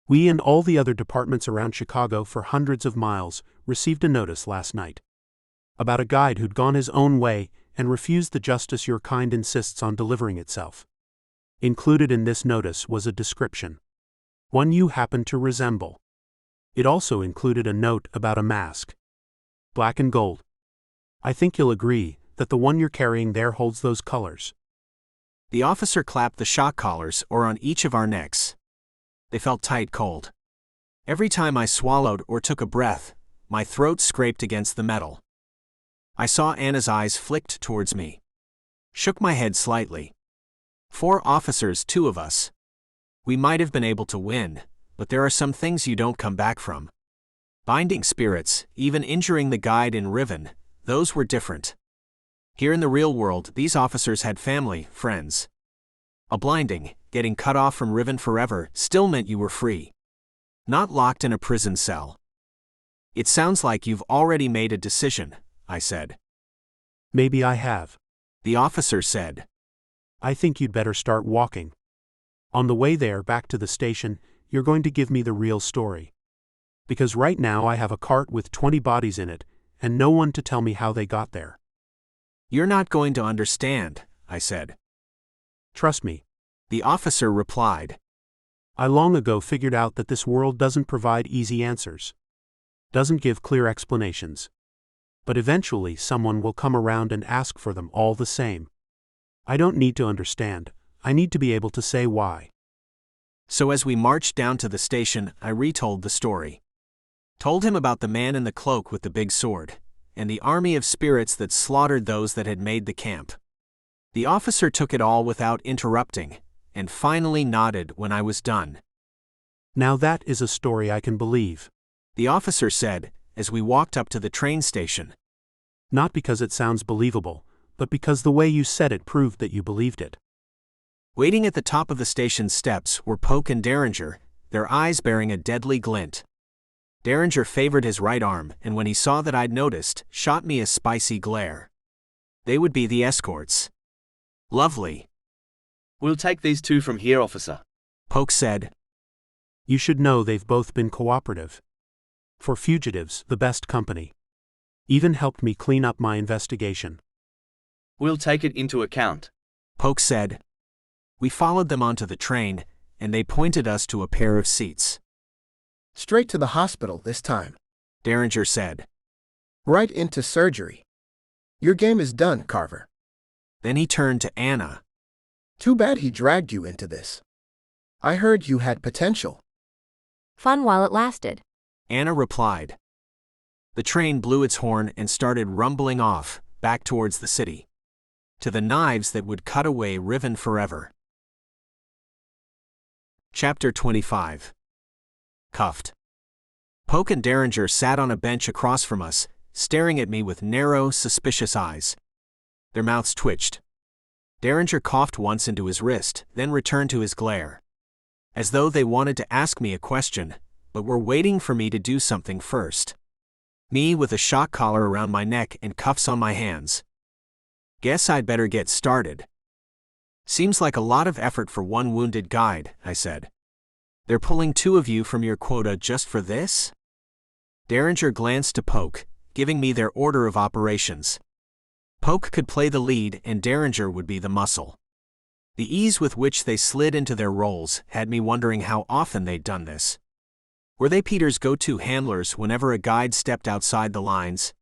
We and all the other departments around Chicago for hundreds of miles received a notice last night. About a guide who'd gone his own way and refused the justice your kind insists on delivering itself. Included in this notice was a description. One you happen to resemble. It also included a note about a mask. Black and gold. I think you'll agree that the one you're carrying there holds those colors. The officer clapped the shock collars on each of our necks. They felt tight cold. Every time I swallowed or took a breath, my throat scraped against the metal. I saw Anna's eyes flicked towards me. Shook my head slightly. 4 officers, 2 of us. We might have been able to win, but there are some things you don't come back from. Binding spirits, even injuring the guide in Riven, those were different. Here in the real world, these officers had family, friends. A blinding, getting cut off from Riven forever, still meant you were free. Not locked in a prison cell. It sounds like you've already made a decision, I said. Maybe I have. The officer said. I think you'd better start walking. On the way there back to the station, you're going to give me the real story. Because right now I have a cart with 20 bodies in it, and no one to tell me how they got there. You're not going to understand, I said. Trust me. The officer replied. I long ago figured out that this world doesn't provide easy answers. Doesn't give clear explanations. But eventually someone will come around and ask for them all the same. I don't need to understand, I need to be able to say why. So as we marched down to the station, I retold the story. Told him about the man in the cloak with the big sword, and the army of spirits that slaughtered those that had made the camp. The officer took it all without interrupting, and finally nodded when I was done. Now that is a story I can believe, the officer said, as we walked up to the train station. Not because it sounds believable, but because the way you said it proved that you believed it. Waiting at the top of the station steps were Poke and Derringer, their eyes bearing a deadly glint. Derringer favored his right arm, and when he saw that I'd noticed, shot me a spicy glare. They would be the escorts. Lovely. We'll take these 2 from here, officer. Poke said. You should know they've both been cooperative. For fugitives, the best company. Even helped me clean up my investigation. We'll take it into account. Poke said. We followed them onto the train, and they pointed us to a pair of seats. Straight to the hospital this time, Derringer said. Right into surgery. Your game is done, Carver. Then he turned to Anna. Too bad he dragged you into this. I heard you had potential. Fun while it lasted, Anna replied. The train blew its horn and started rumbling off, back towards the city. To the knives that would cut away Riven forever. Chapter 25. Cuffed. Poke and Derringer sat on a bench across from us, staring at me with narrow, suspicious eyes. Their mouths twitched. Derringer coughed once into his wrist, then returned to his glare. As though they wanted to ask me a question, but were waiting for me to do something first. Me with a shock collar around my neck and cuffs on my hands. Guess I'd better get started. Seems like a lot of effort for one wounded guide, I said. They're pulling 2 of you from your quota just for this? Derringer glanced to Poke, giving me their order of operations. Poke could play the lead and Derringer would be the muscle. The ease with which they slid into their roles had me wondering how often they'd done this. Were they Peter's go-to handlers whenever a guide stepped outside the lines?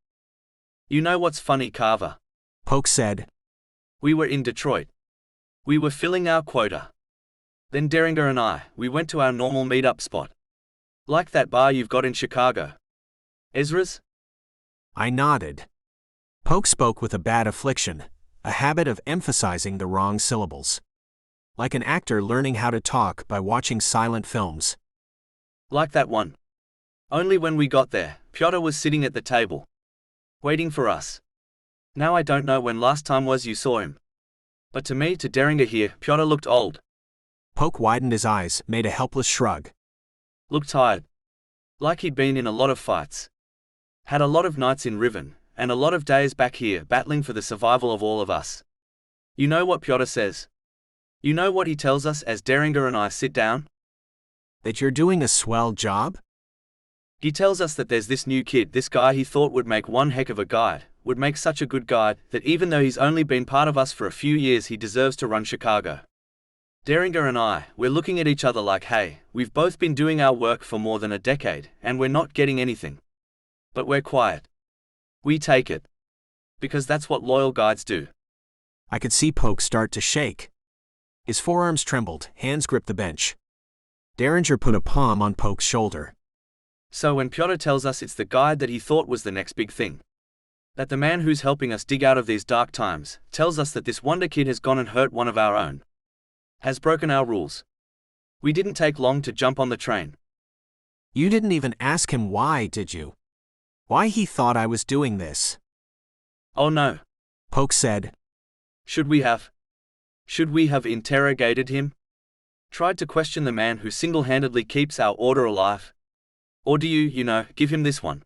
You know what's funny, Carver? Poke said. We were in Detroit. We were filling our quota. Then Derringer and we went to our normal meet-up spot. Like that bar you've got in Chicago. Ezra's? I nodded. Poke spoke with a bad affliction, a habit of emphasizing the wrong syllables. Like an actor learning how to talk by watching silent films. Like that one. Only when we got there, Piotr was sitting at the table. Waiting for us. Now I don't know when last time was you saw him. But to me, to Derringer here, Piotr looked old. Poke widened his eyes, made a helpless shrug. Looked tired. Like he'd been in a lot of fights. Had a lot of nights in Riven, and a lot of days back here battling for the survival of all of us. You know what Piotr says? You know what he tells us as Derringer and I sit down? That you're doing a swell job? He tells us that there's this new kid, this guy he thought would make one heck of a guide, would make such a good guide, that even though he's only been part of us for a few years he deserves to run Chicago. Derringer and we're looking at each other like, hey, we've both been doing our work for more than a decade, and we're not getting anything. But we're quiet. We take it. Because that's what loyal guides do. I could see Poke start to shake. His forearms trembled, hands gripped the bench. Derringer put a palm on Poke's shoulder. So when Piotr tells us it's the guide that he thought was the next big thing, that the man who's helping us dig out of these dark times tells us that this wonder kid has gone and hurt one of our own, has broken our rules, we didn't take long to jump on the train. You didn't even ask him why, did you? Why he thought I was doing this? Oh no. Poke said. Should we have interrogated him? Tried to question the man who single-handedly keeps our order alive? Or do you give him this one?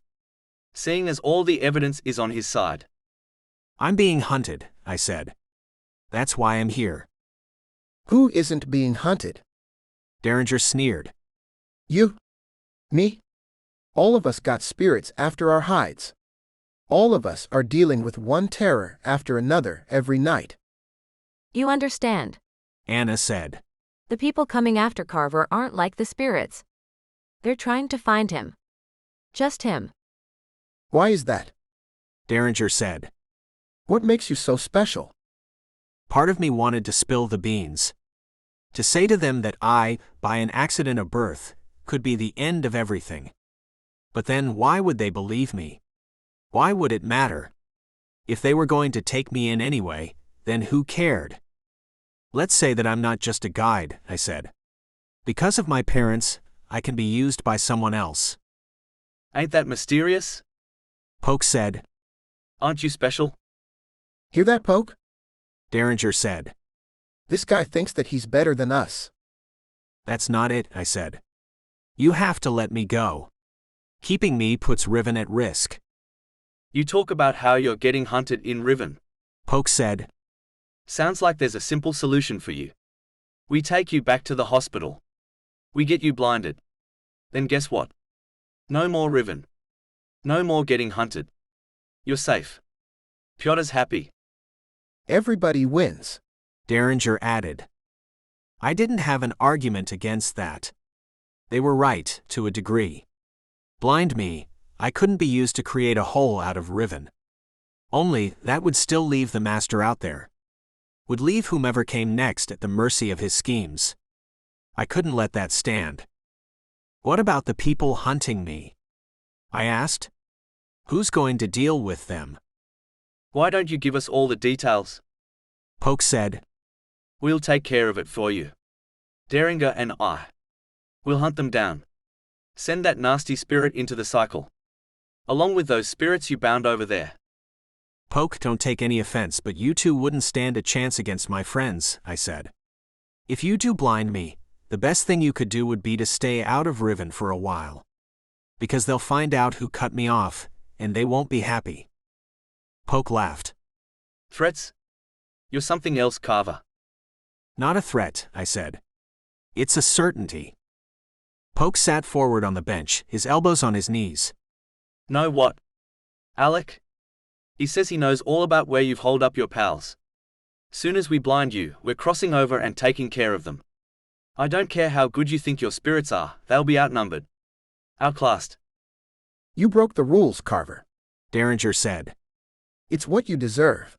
Seeing as all the evidence is on his side. I'm being hunted, I said. That's why I'm here. Who isn't being hunted? Derringer sneered. You? Me? All of us got spirits after our hides. All of us are dealing with one terror after another every night. You understand, Anna said. The people coming after Carver aren't like the spirits. They're trying to find him. Just him. Why is that? Derringer said. What makes you so special? Part of me wanted to spill the beans. To say to them that I, by an accident of birth, could be the end of everything. But then why would they believe me? Why would it matter? If they were going to take me in anyway, then who cared? Let's say that I'm not just a guide, I said. Because of my parents, I can be used by someone else. Ain't that mysterious? Poke said. Aren't you special? Hear that, Poke? Derringer said. This guy thinks that he's better than us. That's not it, I said. You have to let me go. Keeping me puts Riven at risk. You talk about how you're getting hunted in Riven. Poke said. Sounds like there's a simple solution for you. We take you back to the hospital. We get you blinded. Then guess what? No more Riven. No more getting hunted. You're safe. Piotr's happy. Everybody wins, Derringer added. I didn't have an argument against that. They were right, to a degree. Blind me, I couldn't be used to create a hole out of Riven. Only, that would still leave the master out there. Would leave whomever came next at the mercy of his schemes. I couldn't let that stand. What about the people hunting me? I asked. Who's going to deal with them? Why don't you give us all the details? Poke said. We'll take care of it for you. Derringer and I. We'll hunt them down. Send that nasty spirit into the cycle. Along with those spirits you bound over there. Poke, don't take any offense, but you two wouldn't stand a chance against my friends, I said. If you do blind me, the best thing you could do would be to stay out of Riven for a while. Because they'll find out who cut me off, and they won't be happy. Poke laughed. Threats? You're something else, Carver. Not a threat, I said. It's a certainty. Poke sat forward on the bench, his elbows on his knees. Know what? Alec? He says he knows all about where you've holed up your pals. Soon as we blind you, we're crossing over and taking care of them. I don't care how good you think your spirits are, they'll be outnumbered. Outclassed. You broke the rules, Carver, Derringer said. It's what you deserve.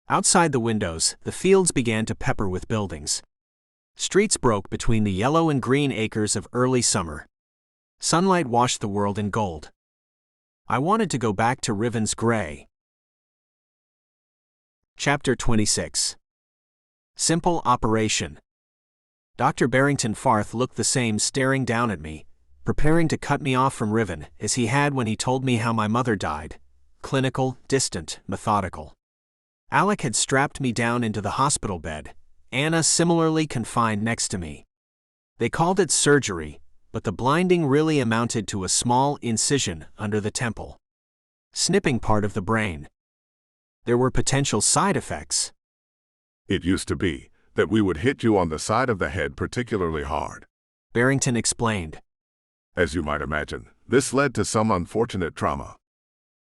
Outside the windows, the fields began to pepper with buildings. Streets broke between the yellow and green acres of early summer. Sunlight washed the world in gold. I wanted to go back to Riven's gray. Chapter 26. Simple Operation. Dr. Barrington Farth looked the same, staring down at me, preparing to cut me off from Riven, as he had when he told me how my mother died. Clinical, distant, methodical. Alec had strapped me down into the hospital bed, Anna similarly confined next to me. They called it surgery, but the blinding really amounted to a small incision under the temple, snipping part of the brain. There were potential side effects. It used to be that we would hit you on the side of the head particularly hard, Barrington explained. As you might imagine, this led to some unfortunate trauma.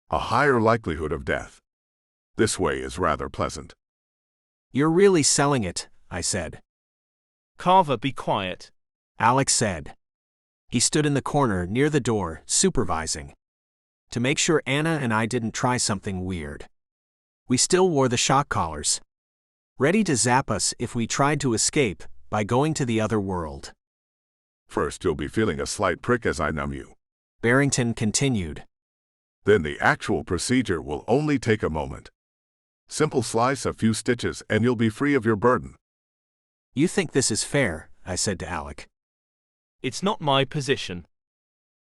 A higher likelihood of death. This way is rather pleasant. You're really selling it, I said. Carver, be quiet, Alex said. He stood in the corner near the door, supervising, to make sure Anna and I didn't try something weird. We still wore the shock collars, ready to zap us if we tried to escape by going to the other world. First you'll be feeling a slight prick as I numb you, Barrington continued. Then the actual procedure will only take a moment. Simple slice, a few stitches, and you'll be free of your burden. You think this is fair, I said to Alec. It's not my position.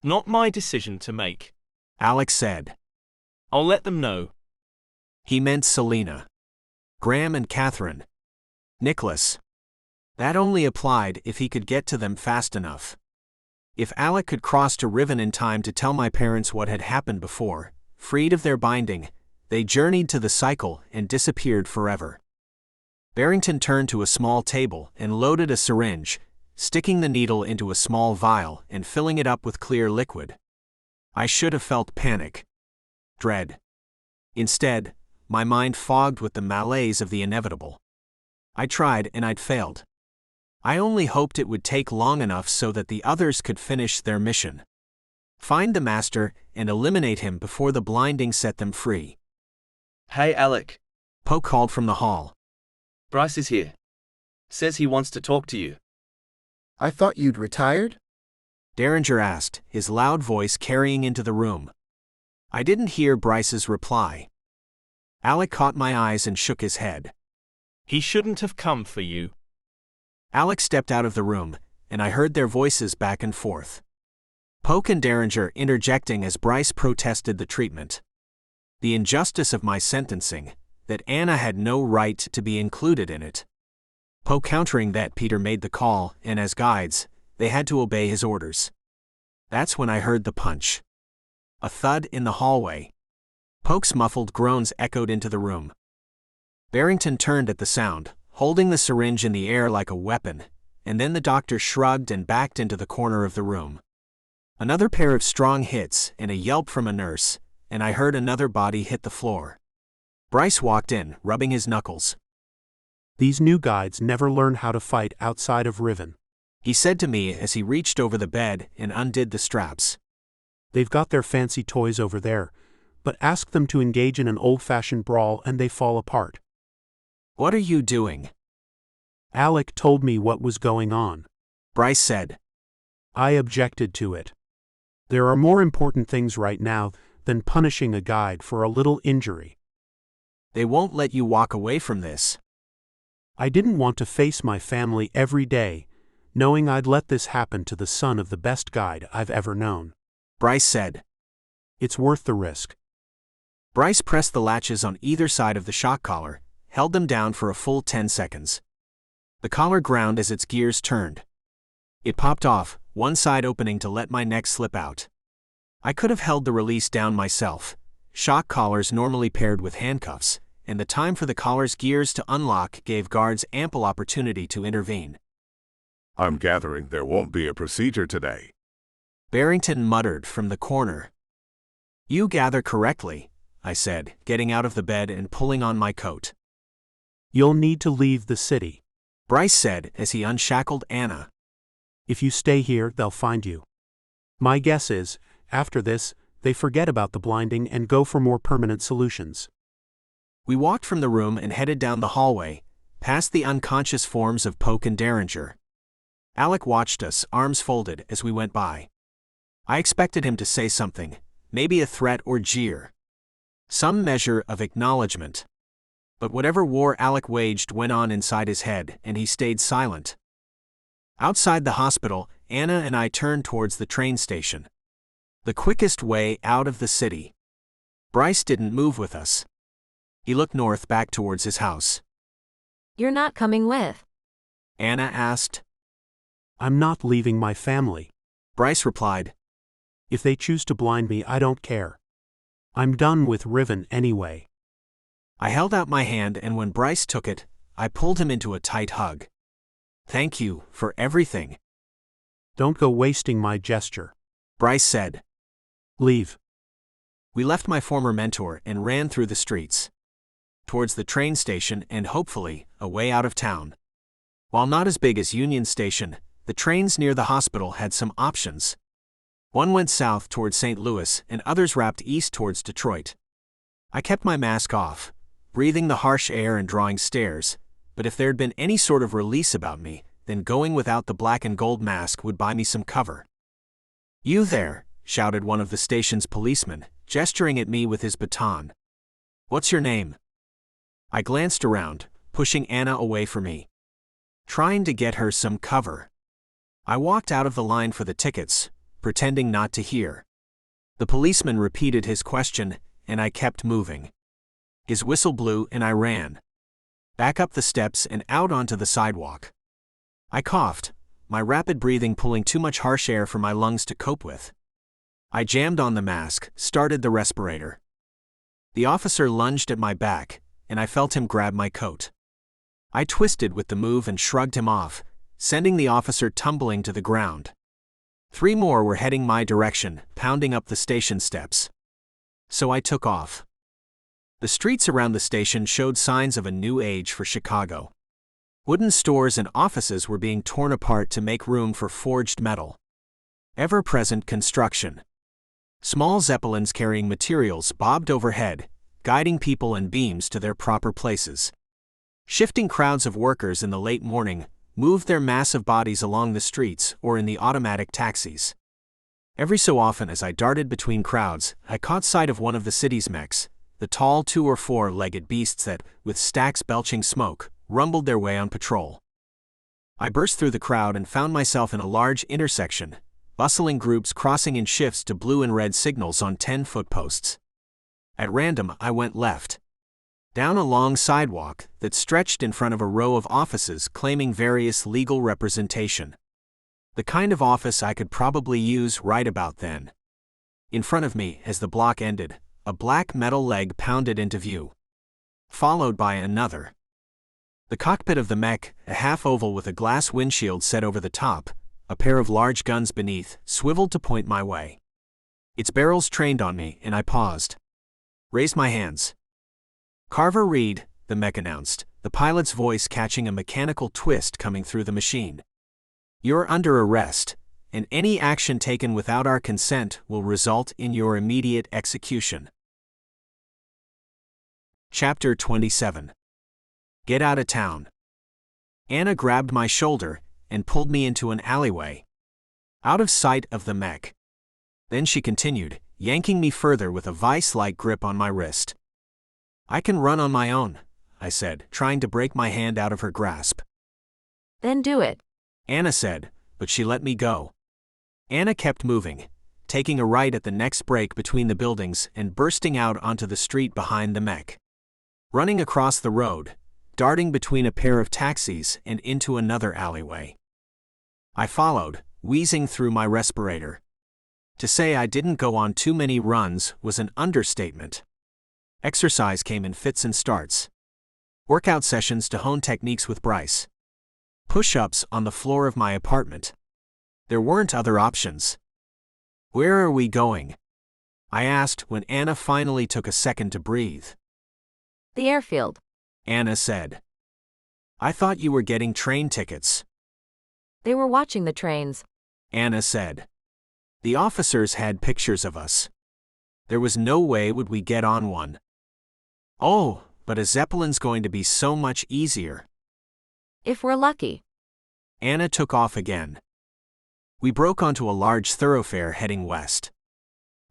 Not my decision to make, Alex said. I'll let them know. He meant Selena, Graham and Catherine, Nicholas. That only applied if he could get to them fast enough. If Alec could cross to Riven in time to tell my parents what had happened before, freed of their binding, they journeyed to the cycle and disappeared forever. Barrington turned to a small table and loaded a syringe, sticking the needle into a small vial and filling it up with clear liquid. I should have felt panic, dread. Instead, my mind fogged with the malaise of the inevitable. I tried and I'd failed. I only hoped it would take long enough so that the others could finish their mission. Find the master and eliminate him before the blinding set them free. Hey Alec. Poe called from the hall. Bryce is here. Says he wants to talk to you. I thought you'd retired? Derringer asked, his loud voice carrying into the room. I didn't hear Bryce's reply. Alec caught my eyes and shook his head. He shouldn't have come for you. Alec stepped out of the room, and I heard their voices back and forth. Poke and Derringer interjecting as Bryce protested the treatment. The injustice of my sentencing, that Anna had no right to be included in it. Poe countering that Peter made the call, and as guides, they had to obey his orders. That's when I heard the punch. A thud in the hallway. Poke's muffled groans echoed into the room. Barrington turned at the sound, holding the syringe in the air like a weapon, and then the doctor shrugged and backed into the corner of the room. Another pair of strong hits and a yelp from a nurse, and I heard another body hit the floor. Bryce walked in, rubbing his knuckles. These new guides never learn how to fight outside of Riven, he said to me as he reached over the bed and undid the straps. They've got their fancy toys over there, but ask them to engage in an old-fashioned brawl and they fall apart. What are you doing? Alec told me what was going on, Bryce said. I objected to it. There are more important things right now than punishing a guide for a little injury. They won't let you walk away from this. I didn't want to face my family every day, knowing I'd let this happen to the son of the best guide I've ever known, Bryce said. It's worth the risk. Bryce pressed the latches on either side of the shock collar, held them down for a full 10 seconds. The collar ground as its gears turned. It popped off, one side opening to let my neck slip out. I could have held the release down myself. Shock collars normally paired with handcuffs, and the time for the collar's gears to unlock gave guards ample opportunity to intervene. I'm gathering there won't be a procedure today, Barrington muttered from the corner. You gather correctly, I said, getting out of the bed and pulling on my coat. You'll need to leave the city, Bryce said as he unshackled Anna. If you stay here, they'll find you. My guess is, after this, they forget about the blinding and go for more permanent solutions. We walked from the room and headed down the hallway, past the unconscious forms of Poke and Derringer, Alec watched us, arms folded, as we went by. I expected him to say something, maybe a threat or jeer. Some measure of acknowledgement. But whatever war Alec waged went on inside his head, and he stayed silent. Outside the hospital, Anna and I turned towards the train station. The quickest way out of the city. Bryce didn't move with us. He looked north back towards his house. You're not coming with? Anna asked. I'm not leaving my family. Bryce replied. If they choose to blind me, I don't care. I'm done with Riven anyway. I held out my hand, and when Bryce took it, I pulled him into a tight hug. Thank you for everything. Don't go wasting my gesture, Bryce said. Leave. We left my former mentor and ran through the streets. Towards the train station and hopefully, a way out of town. While not as big as Union Station, the trains near the hospital had some options. One went south towards St. Louis and others wrapped east towards Detroit. I kept my mask off, breathing the harsh air and drawing stares, but if there'd been any sort of release about me, then going without the black and gold mask would buy me some cover. You there, shouted one of the station's policemen, gesturing at me with his baton. What's your name? I glanced around, pushing Anna away from me. Trying to get her some cover. I walked out of the line for the tickets, pretending not to hear. The policeman repeated his question, and I kept moving. His whistle blew and I ran. Back up the steps and out onto the sidewalk. I coughed, my rapid breathing pulling too much harsh air from my lungs to cope with. I jammed on the mask, started the respirator. The officer lunged at my back, and I felt him grab my coat. I twisted with the move and shrugged him off, sending the officer tumbling to the ground. 3 more were heading my direction, pounding up the station steps. So I took off. The streets around the station showed signs of a new age for Chicago. Wooden stores and offices were being torn apart to make room for forged metal. Ever-present construction. Small zeppelins carrying materials bobbed overhead, guiding people and beams to their proper places. Shifting crowds of workers in the late morning moved their massive bodies along the streets or in the automatic taxis. Every so often as I darted between crowds, I caught sight of one of the city's mechs, the tall 2- or 4-legged beasts that, with stacks belching smoke, rumbled their way on patrol. I burst through the crowd and found myself in a large intersection, bustling groups crossing in shifts to blue and red signals on 10-foot posts. At random, I went left. Down a long sidewalk that stretched in front of a row of offices claiming various legal representation. The kind of office I could probably use right about then. In front of me, as the block ended, a black metal leg pounded into view. Followed by another. The cockpit of the mech, a half-oval with a glass windshield set over the top, a pair of large guns beneath, swiveled to point my way. Its barrels trained on me, and I paused. Raised my hands. Carver Reed, the mech announced, the pilot's voice catching a mechanical twist coming through the machine. You're under arrest, and any action taken without our consent will result in your immediate execution. Chapter 27. Get out of town. Anna grabbed my shoulder and pulled me into an alleyway. Out of sight of the mech. Then she continued, yanking me further with a vice-like grip on my wrist. I can run on my own, I said, trying to break my hand out of her grasp. Then do it, Anna said, but she let me go. Anna kept moving, taking a right at the next break between the buildings and bursting out onto the street behind the mech. Running across the road, darting between a pair of taxis and into another alleyway. I followed, wheezing through my respirator. To say I didn't go on too many runs was an understatement. Exercise came in fits and starts. Workout sessions to hone techniques with Bryce. Push-ups on the floor of my apartment. There weren't other options. Where are we going? I asked when Anna finally took a second to breathe. the airfield, Anna said. I thought you were getting train tickets. They were watching the trains, Anna said. The officers had pictures of us. There was no way would we get on one. Oh, but a Zeppelin's going to be so much easier. if we're lucky. Anna took off again. We broke onto a large thoroughfare heading west.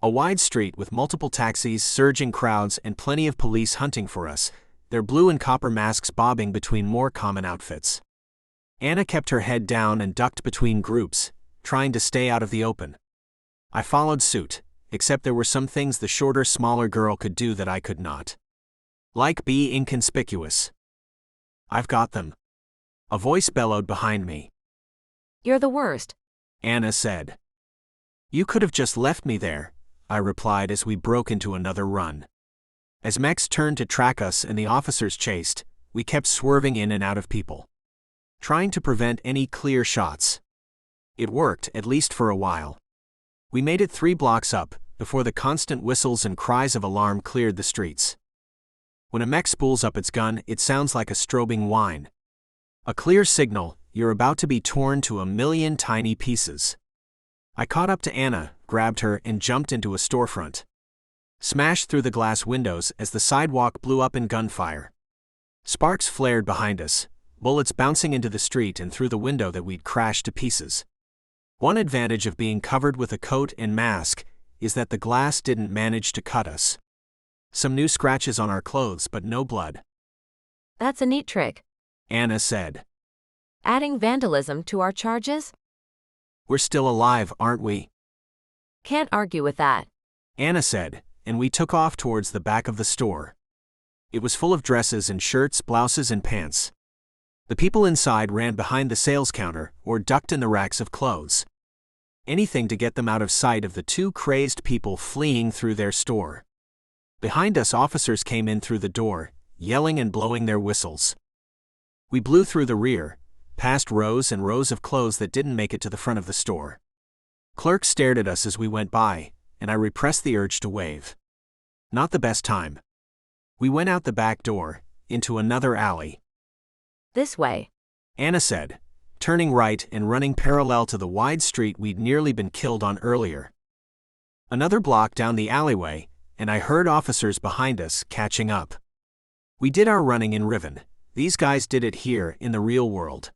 A wide street with multiple taxis, surging crowds, and plenty of police hunting for us, their blue and copper masks bobbing between more common outfits. Anna kept her head down and ducked between groups, trying to stay out of the open. I followed suit, except there were some things the shorter, smaller girl could do that I could not. Like be inconspicuous. "I've got them." A voice bellowed behind me. "You're the worst," Anna said. "You could have just left me there," I replied as we broke into another run. As mechs turned to track us and the officers chased, we kept swerving in and out of people, trying to prevent any clear shots. It worked, at least for a while. We made it 3 blocks up, before the constant whistles and cries of alarm cleared the streets. When a mech spools up its gun, it sounds like a strobing whine. A clear signal, you're about to be torn to a million tiny pieces. I caught up to Anna, grabbed her, and jumped into a storefront. Smashed through the glass windows as the sidewalk blew up in gunfire. Sparks flared behind us, bullets bouncing into the street and through the window that we'd crashed to pieces. One advantage of being covered with a coat and mask is that the glass didn't manage to cut us. Some new scratches on our clothes, but no blood. "That's a neat trick," Anna said. "Adding vandalism to our charges?" "We're still alive, aren't we?" "Can't argue with that," Anna said, and we took off towards the back of the store. It was full of dresses and shirts, blouses, and pants. The people inside ran behind the sales counter or ducked in the racks of clothes. Anything to get them out of sight of the 2 crazed people fleeing through their store. Behind us, officers came in through the door, yelling and blowing their whistles. We blew through the rear, past rows and rows of clothes that didn't make it to the front of the store. Clerks stared at us as we went by, and I repressed the urge to wave. Not the best time. We went out the back door, into another alley. "This way," Anna said, turning right and running parallel to the wide street we'd nearly been killed on earlier. Another block down the alleyway, and I heard officers behind us catching up. We did our running in Riven. These guys did it here in the real world,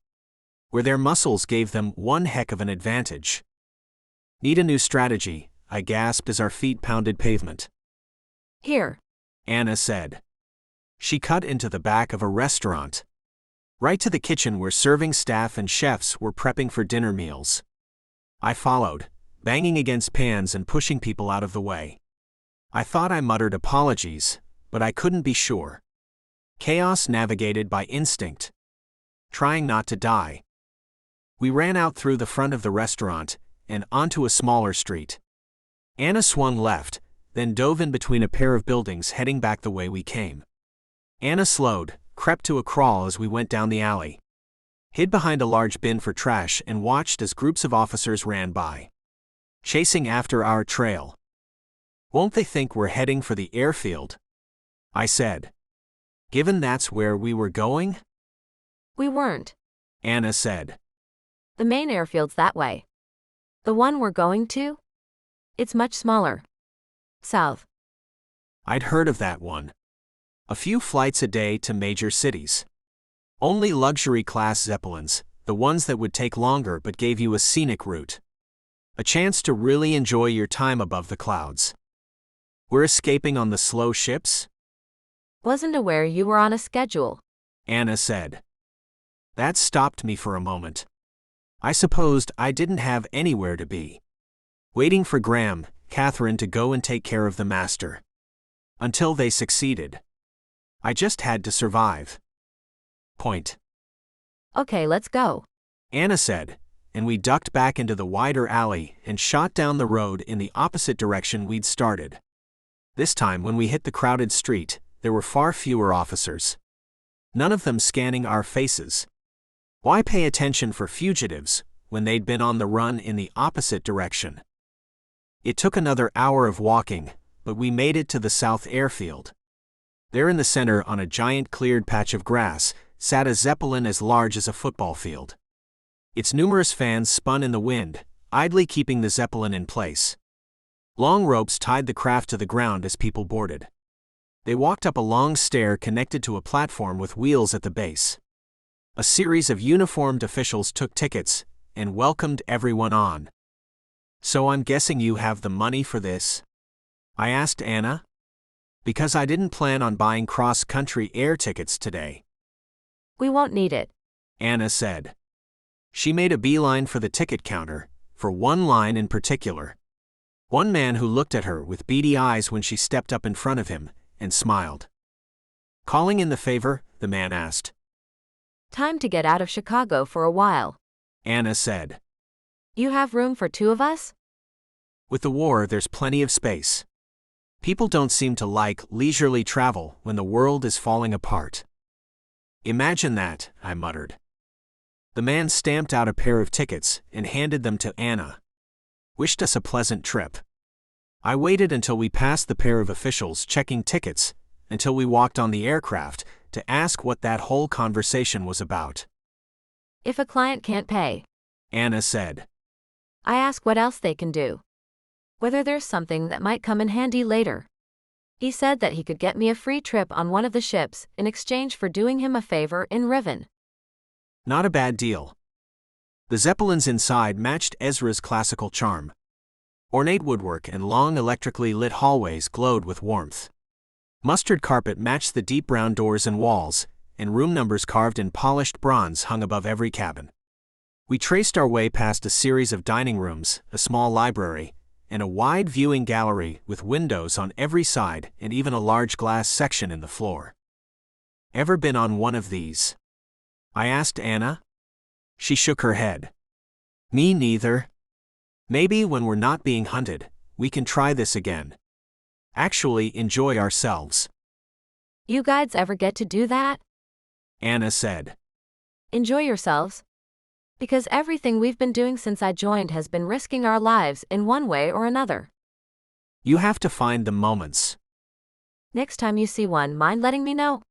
where their muscles gave them one heck of an advantage. "Need a new strategy," I gasped as our feet pounded pavement. "Here," Anna said. She cut into the back of a restaurant, right to the kitchen where serving staff and chefs were prepping for dinner meals. I followed, banging against pans and pushing people out of the way. I thought I muttered apologies, but I couldn't be sure. Chaos navigated by instinct, trying not to die. We ran out through the front of the restaurant and onto a smaller street. Anna swung left, then dove in between a pair of buildings heading back the way we came. Anna slowed, crept to a crawl as we went down the alley, hid behind a large bin for trash and watched as groups of officers ran by, chasing after our trail. "Won't they think we're heading for the airfield?" I said. "Given that's where we were going?" "We weren't," Anna said. "The main airfield's that way. The one we're going to? It's much smaller. South." I'd heard of that one. A few flights a day to major cities. Only luxury-class Zeppelins, the ones that would take longer but gave you a scenic route. A chance to really enjoy your time above the clouds. "We're escaping on the slow ships?" "Wasn't aware you were on a schedule," Anna said. That stopped me for a moment. I supposed I didn't have anywhere to be. Waiting for Graham, Catherine to go and take care of the master. Until they succeeded. I just had to survive. Point. "Okay, let's go," Anna said, and we ducked back into the wider alley and shot down the road in the opposite direction we'd started. This time, when we hit the crowded street, there were far fewer officers. None of them scanning our faces. Why pay attention for fugitives when they'd been on the run in the opposite direction? It took another hour of walking, but we made it to the South Airfield. There in the center, on a giant cleared patch of grass, sat a Zeppelin as large as a football field. Its numerous fans spun in the wind, idly keeping the Zeppelin in place. Long ropes tied the craft to the ground as people boarded. They walked up a long stair connected to a platform with wheels at the base. A series of uniformed officials took tickets and welcomed everyone on. "So I'm guessing you have the money for this?" I asked Anna. Because I didn't plan on buying cross-country air tickets today. "We won't need it," Anna said. She made a beeline for the ticket counter, for one line in particular. One man who looked at her with beady eyes when she stepped up in front of him, and smiled. "Calling in the favor?" the man asked. "Time to get out of Chicago for a while," Anna said. "You have room for 2 of us?" With the war, there's plenty of space. People don't seem to like leisurely travel when the world is falling apart. "Imagine that," I muttered. The man stamped out a pair of tickets and handed them to Anna. Wished us a pleasant trip. I waited until we passed the pair of officials checking tickets, until we walked on the aircraft, to ask what that whole conversation was about. "If a client can't pay," Anna said, "I ask what else they can do. Whether there's something that might come in handy later." He said that he could get me a free trip on one of the ships in exchange for doing him a favor in Riven. Not a bad deal. The Zeppelins inside matched Ezra's classical charm. Ornate woodwork and long electrically lit hallways glowed with warmth. Mustard carpet matched the deep brown doors and walls, and room numbers carved in polished bronze hung above every cabin. We traced our way past a series of dining rooms, a small library, and a wide viewing gallery with windows on every side and even a large glass section in the floor. "Ever been on one of these?" I asked Anna. She shook her head. "Me neither. Maybe when we're not being hunted, we can try this again. Actually enjoy ourselves." "You guides ever get to do that?" Anna said. "Enjoy yourselves?" "Because everything we've been doing since I joined has been risking our lives in one way or another." You have to find the moments. "Next time you see one, mind letting me know?"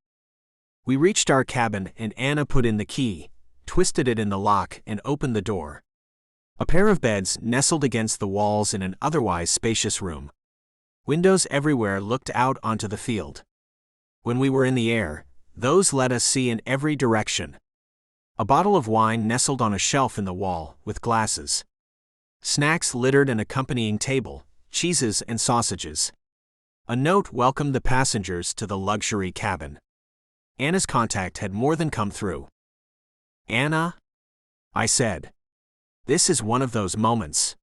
We reached our cabin and Anna put in the key, twisted it in the lock, and opened the door. A pair of beds nestled against the walls in an otherwise spacious room. Windows everywhere looked out onto the field. When we were in the air, those let us see in every direction. A bottle of wine nestled on a shelf in the wall, with glasses. Snacks littered an accompanying table, cheeses and sausages. A note welcomed the passengers to the luxury cabin. Anna's contact had more than come through. "Anna?" I said. "This is one of those moments."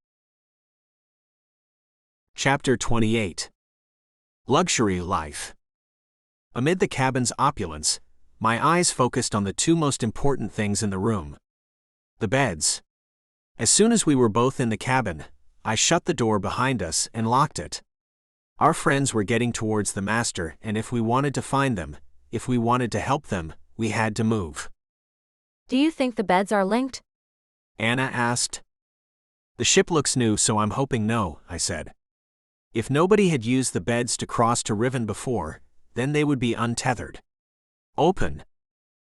Chapter 28. Luxury Life. Amid the cabin's opulence, my eyes focused on the 2 most important things in the room. The beds. As soon as we were both in the cabin, I shut the door behind us and locked it. Our friends were getting towards the master, and if we wanted to find them, if we wanted to help them, we had to move. "Do you think the beds are linked?" Anna asked. "The ship looks new, so I'm hoping no," I said. If nobody had used the beds to cross to Riven before, then they would be untethered. Open.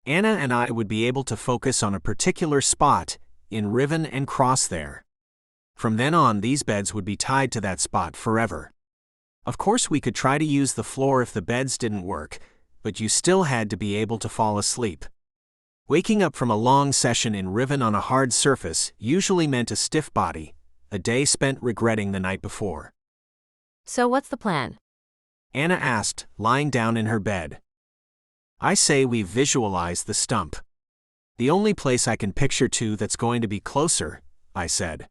Anna and I would be able to focus on a particular spot in Riven and cross there. From then on, these beds would be tied to that spot forever. Of course, we could try to use the floor if the beds didn't work, but you still had to be able to fall asleep. Waking up from a long session in Riven on a hard surface usually meant a stiff body, a day spent regretting the night before. "So what's the plan?" Anna asked, lying down in her bed. I say we visualize the stump. "The only place I can picture to that's going to be closer," I said.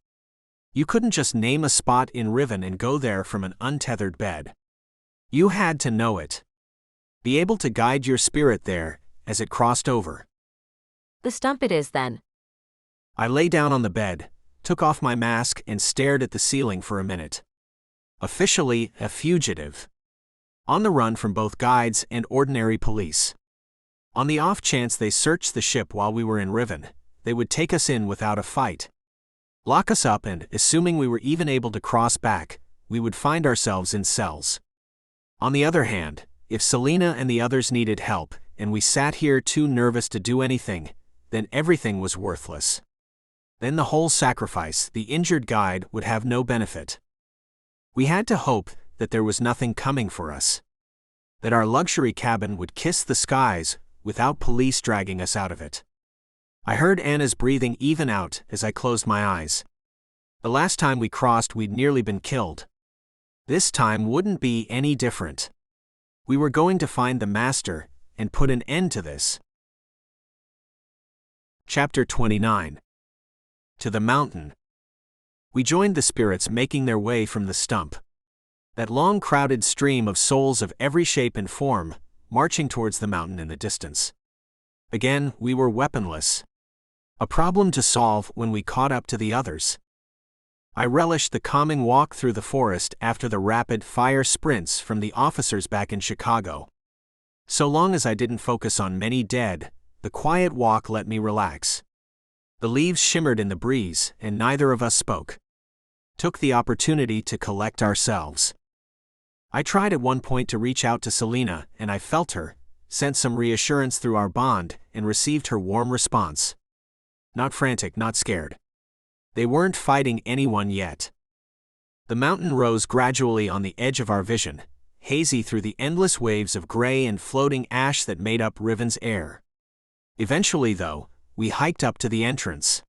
"You couldn't just name a spot in Riven and go there from an untethered bed. You had to know it. Be able to guide your spirit there as it crossed over." "The stump it is then." I lay down on the bed, took off my mask, and stared at the ceiling for a minute. Officially a fugitive. On the run from both guides and ordinary police. On the off chance they searched the ship while we were in Riven, they would take us in without a fight. Lock us up and, assuming we were even able to cross back, we would find ourselves in cells. On the other hand, if Selena and the others needed help, and we sat here too nervous to do anything, then everything was worthless. Then the whole sacrifice, the injured guide, would have no benefit. We had to hope that there was nothing coming for us. That our luxury cabin would kiss the skies without police dragging us out of it. I heard Anna's breathing even out as I closed my eyes. The last time we crossed, we'd nearly been killed. This time wouldn't be any different. We were going to find the Master and put an end to this. Chapter 29. To the Mountain. We joined the spirits making their way from the stump. That long crowded stream of souls of every shape and form, marching towards the mountain in the distance. Again, we were weaponless. A problem to solve when we caught up to the others. I relished the calming walk through the forest after the rapid-fire sprints from the officers back in Chicago. So long as I didn't focus on many dead, the quiet walk let me relax. The leaves shimmered in the breeze, and neither of us spoke. Took the opportunity to collect ourselves. I tried at one point to reach out to Selena, and I felt her, sent some reassurance through our bond, and received her warm response. Not frantic, not scared. They weren't fighting anyone yet. The mountain rose gradually on the edge of our vision, hazy through the endless waves of gray and floating ash that made up Riven's air. Eventually, though, we hiked up to the entrance.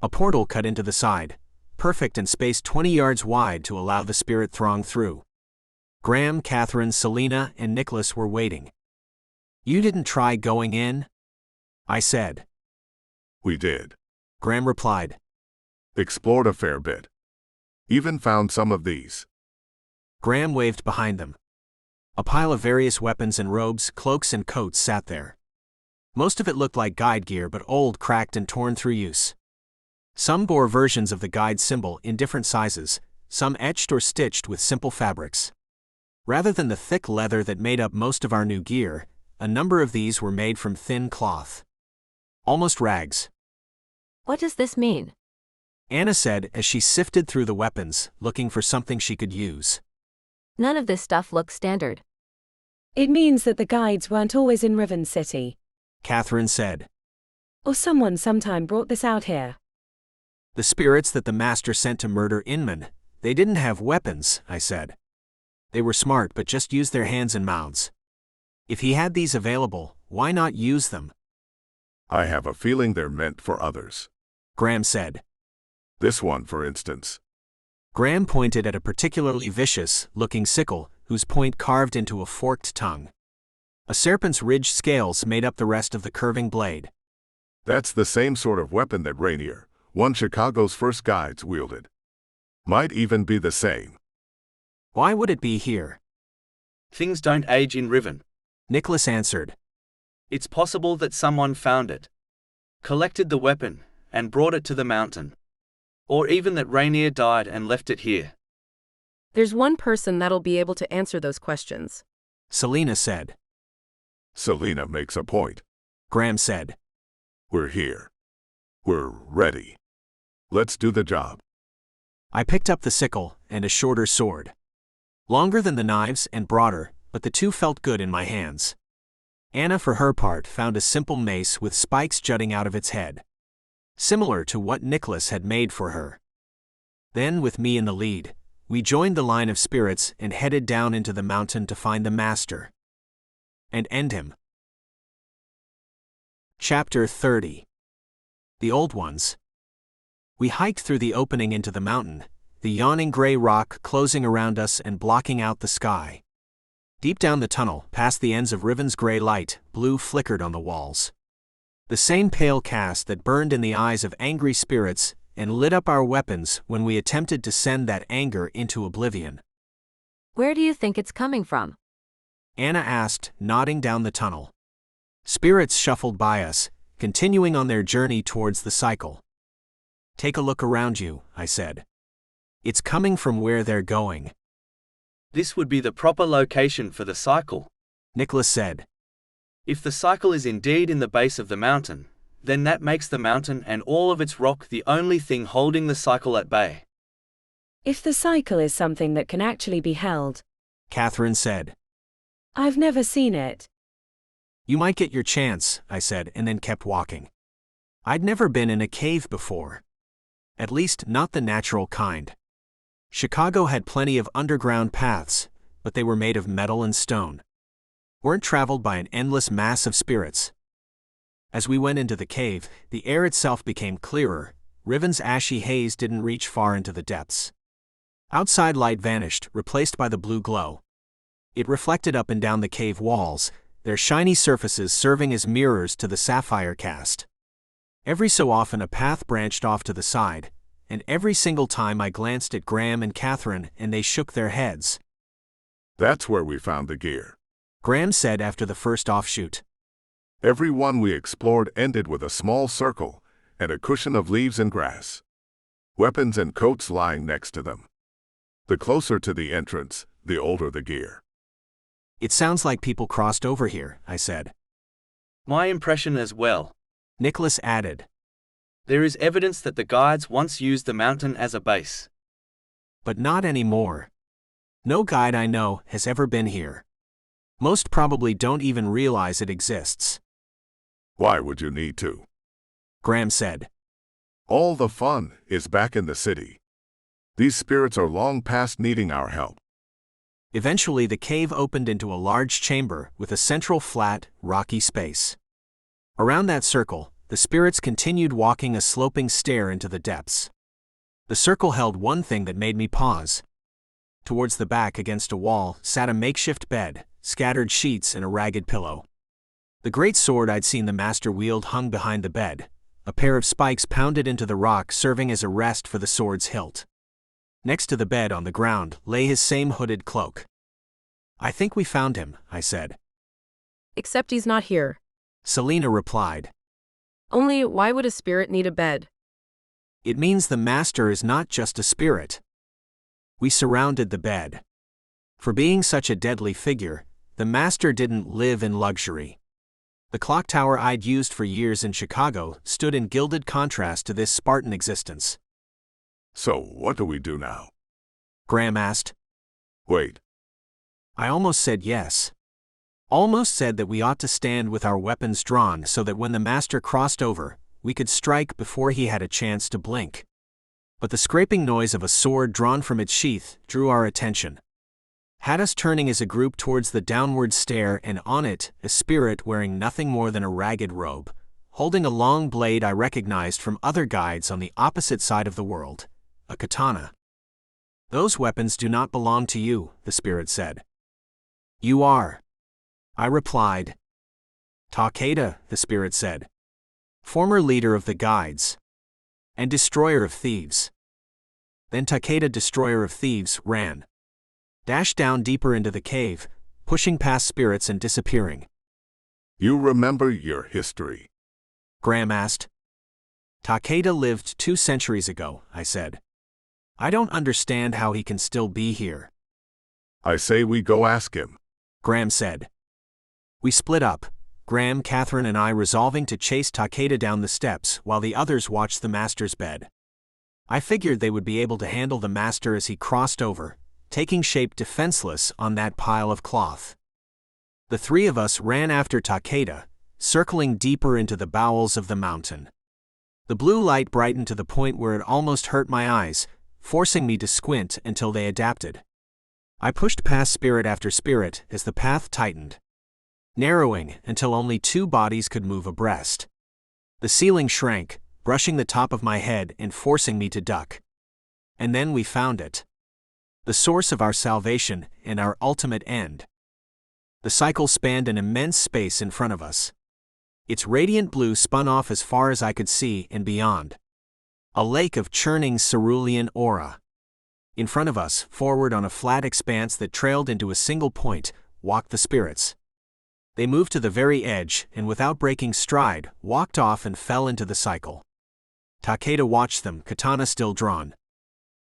A portal cut into the side, perfect and spaced 20 yards wide to allow the spirit throng through. Graham, Catherine, Selena, and Nicholas were waiting. "You didn't try going in?" I said. We did. Graham replied. Explored a fair bit. Even found some of these. Graham waved behind them. A pile of various weapons and robes, cloaks and coats sat there. Most of it looked like guide gear, but old, cracked and torn through use. Some bore versions of the guide symbol in different sizes, some etched or stitched with simple fabrics. Rather than the thick leather that made up most of our new gear, a number of these were made from thin cloth. Almost rags. What does this mean? Anna said as she sifted through the weapons, looking for something she could use. None of this stuff looks standard. It means that the guides weren't always in Riven City. Catherine said. Or someone sometime brought this out here. The spirits that the Master sent to murder Inman, they didn't have weapons, I said. They were smart but just used their hands and mouths. If he had these available, why not use them? I have a feeling they're meant for others. Graham said. This one, for instance. Graham pointed at a particularly vicious-looking sickle, whose point carved into a forked tongue. A serpent's ridged scales made up the rest of the curving blade. That's the same sort of weapon that Rainier, one Chicago's first guides, wielded. Might even be the same. Why would it be here? Things don't age in Riven. Nicholas answered. It's possible that someone found it, collected the weapon, and brought it to the mountain. Or even that Rainier died and left it here. There's one person that'll be able to answer those questions. Selena said. Selena makes a point. Graham said. We're here. We're ready. Let's do the job. I picked up the sickle and a shorter sword. Longer than the knives and broader, but the two felt good in my hands. Anna, for her part, found a simple mace with spikes jutting out of its head. Similar to what Nicholas had made for her. Then, with me in the lead, we joined the line of spirits and headed down into the mountain to find the Master. And end him. Chapter 30. The Old Ones. We hiked through the opening into the mountain, the yawning gray rock closing around us and blocking out the sky. Deep down the tunnel, past the ends of Riven's gray light, blue flickered on the walls. The same pale cast that burned in the eyes of angry spirits and lit up our weapons when we attempted to send that anger into oblivion. Where do you think it's coming from? Anna asked, nodding down the tunnel. Spirits shuffled by us, continuing on their journey towards the cycle. Take a look around you, I said. It's coming from where they're going. This would be the proper location for the cycle, Nicholas said. If the cycle is indeed in the base of the mountain, then that makes the mountain and all of its rock the only thing holding the cycle at bay. If the cycle is something that can actually be held, Catherine said. I've never seen it. You might get your chance, I said, and then kept walking. I'd never been in a cave before. At least not the natural kind. Chicago had plenty of underground paths, but they were made of metal and stone. Weren't traveled by an endless mass of spirits. As we went into the cave, the air itself became clearer. Riven's ashy haze didn't reach far into the depths. Outside light vanished, replaced by the blue glow. It reflected up and down the cave walls, their shiny surfaces serving as mirrors to the sapphire cast. Every so often a path branched off to the side, and every single time I glanced at Graham and Catherine and they shook their heads. That's where we found the gear, Graham said after the first offshoot. Every one we explored ended with a small circle and a cushion of leaves and grass. Weapons and coats lying next to them. The closer to the entrance, the older the gear. It sounds like people crossed over here, I said. My impression as well. Nicholas added. There is evidence that the guides once used the mountain as a base. But not anymore. No guide I know has ever been here. Most probably don't even realize it exists. Why would you need to? Graham said. All the fun is back in the city. These spirits are long past needing our help. Eventually the cave opened into a large chamber with a central flat, rocky space. Around that circle, the spirits continued walking a sloping stair into the depths. The circle held one thing that made me pause. Towards the back against a wall sat a makeshift bed, scattered sheets and a ragged pillow. The great sword I'd seen the master wield hung behind the bed, a pair of spikes pounded into the rock serving as a rest for the sword's hilt. Next to the bed on the ground lay his same hooded cloak. I think we found him, I said. Except he's not here. Selena replied. Only, why would a spirit need a bed? It means the master is not just a spirit. We surrounded the bed. For being such a deadly figure, the master didn't live in luxury. The clock tower I'd used for years in Chicago stood in gilded contrast to this Spartan existence. So, what do we do now? Graham asked. Wait. I almost said yes. Almost said that we ought to stand with our weapons drawn so that when the master crossed over, we could strike before he had a chance to blink. But the scraping noise of a sword drawn from its sheath drew our attention. Had us turning as a group towards the downward stair, and on it, a spirit wearing nothing more than a ragged robe, holding a long blade I recognized from other guides on the opposite side of the world, a katana. Those weapons do not belong to you, the spirit said. You are. I replied. Takeda, the spirit said. Former leader of the guides. And destroyer of thieves. Then Takeda, destroyer of thieves, ran. Dashed down deeper into the cave, pushing past spirits and disappearing. You remember your history? Graham asked. Takeda lived 2 centuries ago, I said. I don't understand how he can still be here. I say we go ask him, Graham said. We split up, Graham, Catherine and I resolving to chase Takeda down the steps while the others watched the master's bed. I figured they would be able to handle the master as he crossed over, taking shape defenseless on that pile of cloth. The 3 of us ran after Takeda, circling deeper into the bowels of the mountain. The blue light brightened to the point where it almost hurt my eyes, forcing me to squint until they adapted. I pushed past spirit after spirit as the path tightened, narrowing until only 2 bodies could move abreast. The ceiling shrank, brushing the top of my head and forcing me to duck. And then we found it. The source of our salvation and our ultimate end. The cycle spanned an immense space in front of us. Its radiant blue spun off as far as I could see and beyond. A lake of churning cerulean aura. In front of us, forward on a flat expanse that trailed into a single point, walked the spirits. They moved to the very edge and without breaking stride, walked off and fell into the cycle. Takeda watched them, katana still drawn.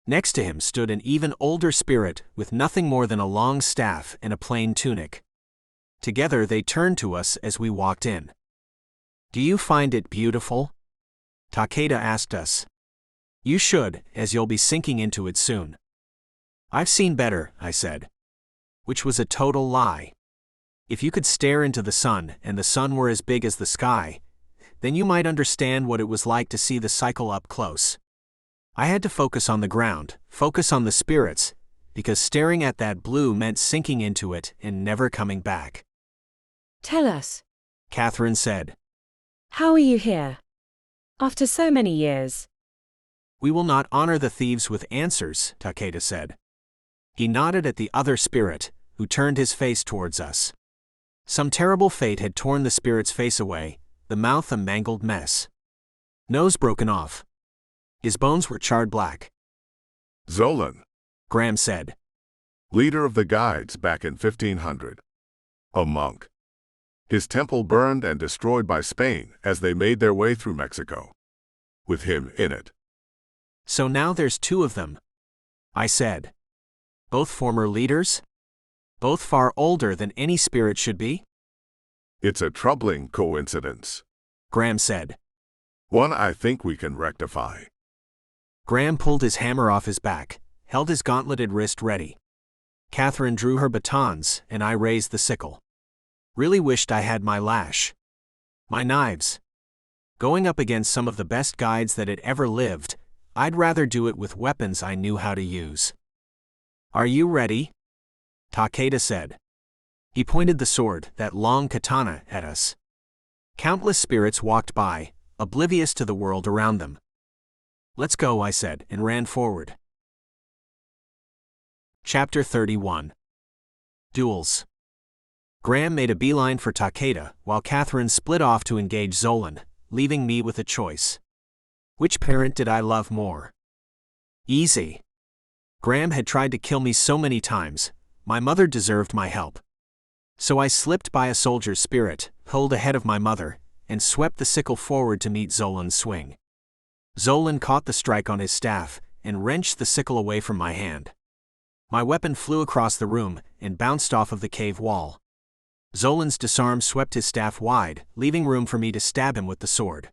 Next to him stood an even older spirit with nothing more than a long staff and a plain tunic. Together they turned to us as we walked in. Do you find it beautiful? Takeda asked us. You should, as you'll be sinking into it soon. I've seen better, I said. Which was a total lie. If you could stare into the sun and the sun were as big as the sky, then you might understand what it was like to see the cycle up close. I had to focus on the ground, focus on the spirits, because staring at that blue meant sinking into it and never coming back. Tell us, Catherine said. How are you here? After so many years. We will not honor the thieves with answers, Takeda said. He nodded at the other spirit, who turned his face towards us. Some terrible fate had torn the spirit's face away, the mouth a mangled mess. Nose broken off. His bones were charred black. Zolan, Graham said. Leader of the guides back in 1500. A monk. His temple burned and destroyed by Spain as they made their way through Mexico. With him in it. So now there's two of them, I said. Both former leaders? Both far older than any spirit should be? It's a troubling coincidence, Graham said. One I think we can rectify. Graham pulled his hammer off his back, held his gauntleted wrist ready. Catherine drew her batons, and I raised the sickle. Really wished I had my lash. My knives. Going up against some of the best guides that had ever lived, I'd rather do it with weapons I knew how to use. Are you ready? Takeda said. He pointed the sword, that long katana, at us. Countless spirits walked by, oblivious to the world around them. Let's go, I said, and ran forward. Chapter 31. Duels. Graham made a beeline for Takeda, while Catherine split off to engage Zolan, leaving me with a choice. Which parent did I love more? Easy. Graham had tried to kill me so many times, my mother deserved my help. So I slipped by a soldier's spirit, pulled ahead of my mother, and swept the sickle forward to meet Zolan's swing. Zolan caught the strike on his staff, and wrenched the sickle away from my hand. My weapon flew across the room, and bounced off of the cave wall. Zolan's disarm swept his staff wide, leaving room for me to stab him with the sword.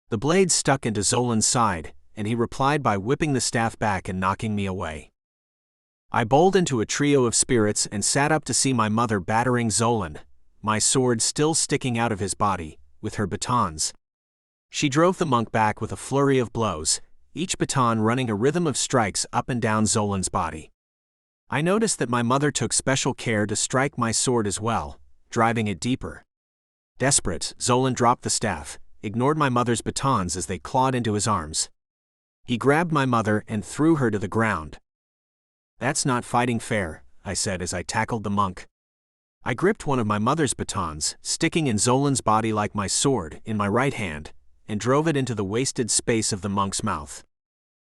The blade stuck into Zolan's side, and he replied by whipping the staff back and knocking me away. I bowled into a trio of spirits and sat up to see my mother battering Zolan, my sword still sticking out of his body, with her batons. She drove the monk back with a flurry of blows, each baton running a rhythm of strikes up and down Zolan's body. I noticed that my mother took special care to strike my sword as well, driving it deeper. Desperate, Zolan dropped the staff, ignored my mother's batons as they clawed into his arms. He grabbed my mother and threw her to the ground. That's not fighting fair, I said as I tackled the monk. I gripped one of my mother's batons, sticking in Zolan's body like my sword, in my right hand, and drove it into the wasted space of the monk's mouth.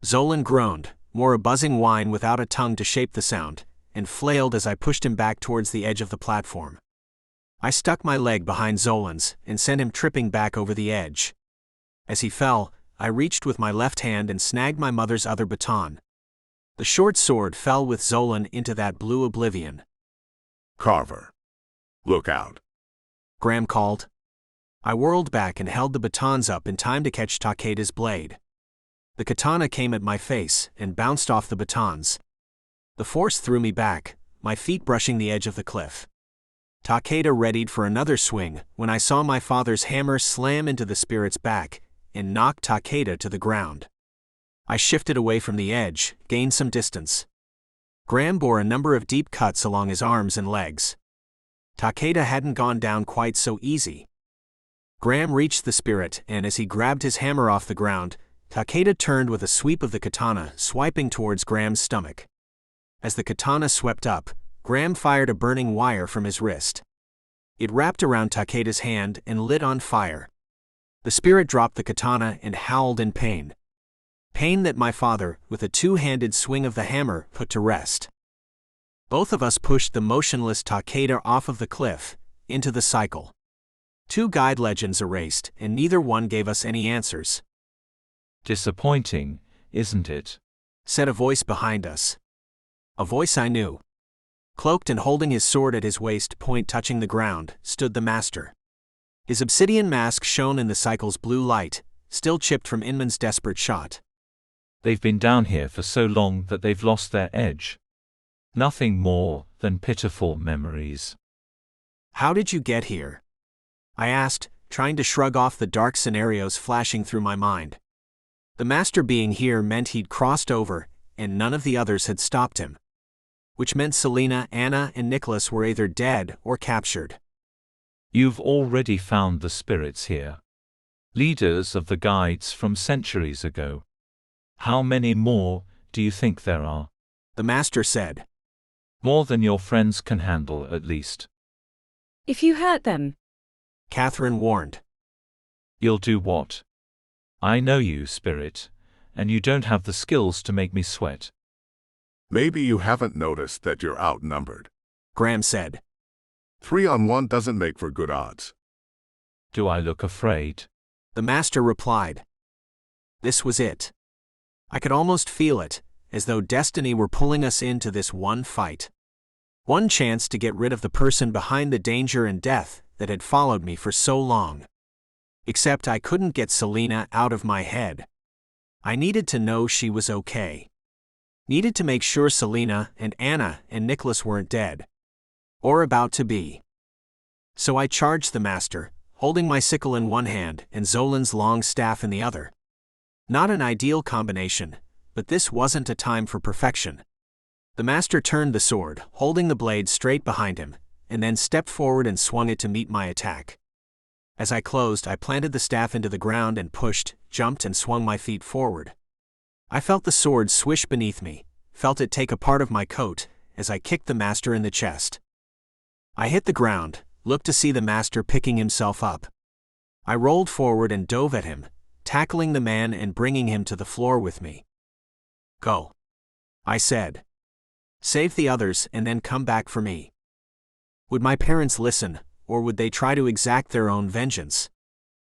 Zolan groaned, more a buzzing whine without a tongue to shape the sound, and flailed as I pushed him back towards the edge of the platform. I stuck my leg behind Zolan's and sent him tripping back over the edge. As he fell, I reached with my left hand and snagged my mother's other baton. The short sword fell with Zolan into that blue oblivion. Carver. Look out. Graham called. I whirled back and held the batons up in time to catch Takeda's blade. The katana came at my face and bounced off the batons. The force threw me back, my feet brushing the edge of the cliff. Takeda readied for another swing when I saw my father's hammer slam into the spirit's back and knock Takeda to the ground. I shifted away from the edge, gained some distance. Graham bore a number of deep cuts along his arms and legs. Takeda hadn't gone down quite so easy. Graham reached the spirit, and as he grabbed his hammer off the ground, Takeda turned with a sweep of the katana, swiping towards Graham's stomach. As the katana swept up, Graham fired a burning wire from his wrist. It wrapped around Takeda's hand and lit on fire. The spirit dropped the katana and howled in pain. Pain that my father, with a two-handed swing of the hammer, put to rest. Both of us pushed the motionless Takeda off of the cliff, into the cycle. 2 guide legends erased, and neither one gave us any answers. Disappointing, isn't it? Said a voice behind us. A voice I knew. Cloaked and holding his sword at his waist point touching the ground, stood the master. His obsidian mask shone in the cycle's blue light, still chipped from Inman's desperate shot. They've been down here for so long that they've lost their edge. Nothing more than pitiful memories. How did you get here? I asked, trying to shrug off the dark scenarios flashing through my mind. The master being here meant he'd crossed over, and none of the others had stopped him. Which meant Selena, Anna, and Nicholas were either dead or captured. You've already found the spirits here. Leaders of the guides from centuries ago. How many more do you think there are? The master said. More than your friends can handle, at least. If you hurt them, Catherine warned. You'll do what? I know you, Spirit, and you don't have the skills to make me sweat. Maybe you haven't noticed that you're outnumbered. Graham said. 3-on-1 doesn't make for good odds. Do I look afraid? The master replied. This was it. I could almost feel it, as though destiny were pulling us into this one fight. One chance to get rid of the person behind the danger and death that had followed me for so long. Except I couldn't get Selena out of my head. I needed to know she was okay. Needed to make sure Selena and Anna and Nicholas weren't dead. Or about to be. So I charged the master, holding my sickle in one hand and Zolan's long staff in the other. Not an ideal combination, but this wasn't a time for perfection. The master turned the sword, holding the blade straight behind him, and then stepped forward and swung it to meet my attack. As I closed, I planted the staff into the ground and pushed, jumped and swung my feet forward. I felt the sword swish beneath me, felt it take a part of my coat, as I kicked the master in the chest. I hit the ground, looked to see the master picking himself up. I rolled forward and dove at him, tackling the man and bringing him to the floor with me. Go, I said. Save the others and then come back for me. Would my parents listen, or would they try to exact their own vengeance?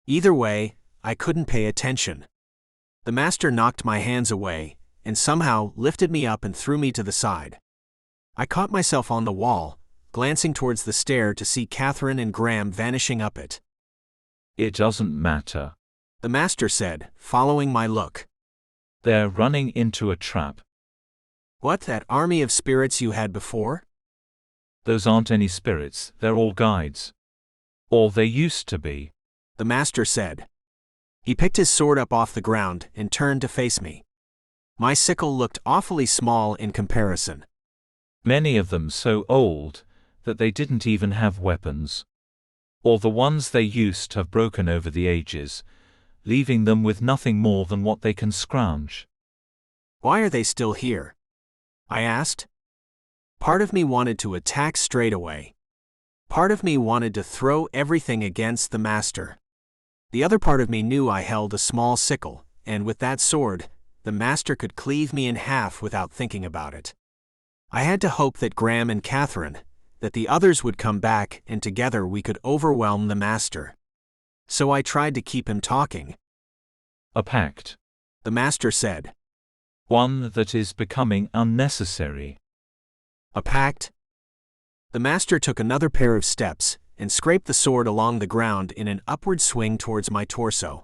Either way, I couldn't pay attention. The master knocked my hands away, and somehow lifted me up and threw me to the side. I caught myself on the wall, glancing towards the stair to see Catherine and Graham vanishing up it. It doesn't matter. The master said, following my look. They're running into a trap. What, that army of spirits you had before? Those aren't any spirits, they're all guides. Or they used to be. The master said. He picked his sword up off the ground and turned to face me. My sickle looked awfully small in comparison. Many of them so old that they didn't even have weapons. Or the ones they used have broken over the ages, leaving them with nothing more than what they can scrounge. Why are they still here? I asked. Part of me wanted to attack straight away. Part of me wanted to throw everything against the master. The other part of me knew I held a small sickle, and with that sword, the master could cleave me in half without thinking about it. I had to hope that Graham and Catherine, that the others would come back and together we could overwhelm the master. So I tried to keep him talking. A pact. The master said. One that is becoming unnecessary. A pact? The master took another pair of steps and scraped the sword along the ground in an upward swing towards my torso.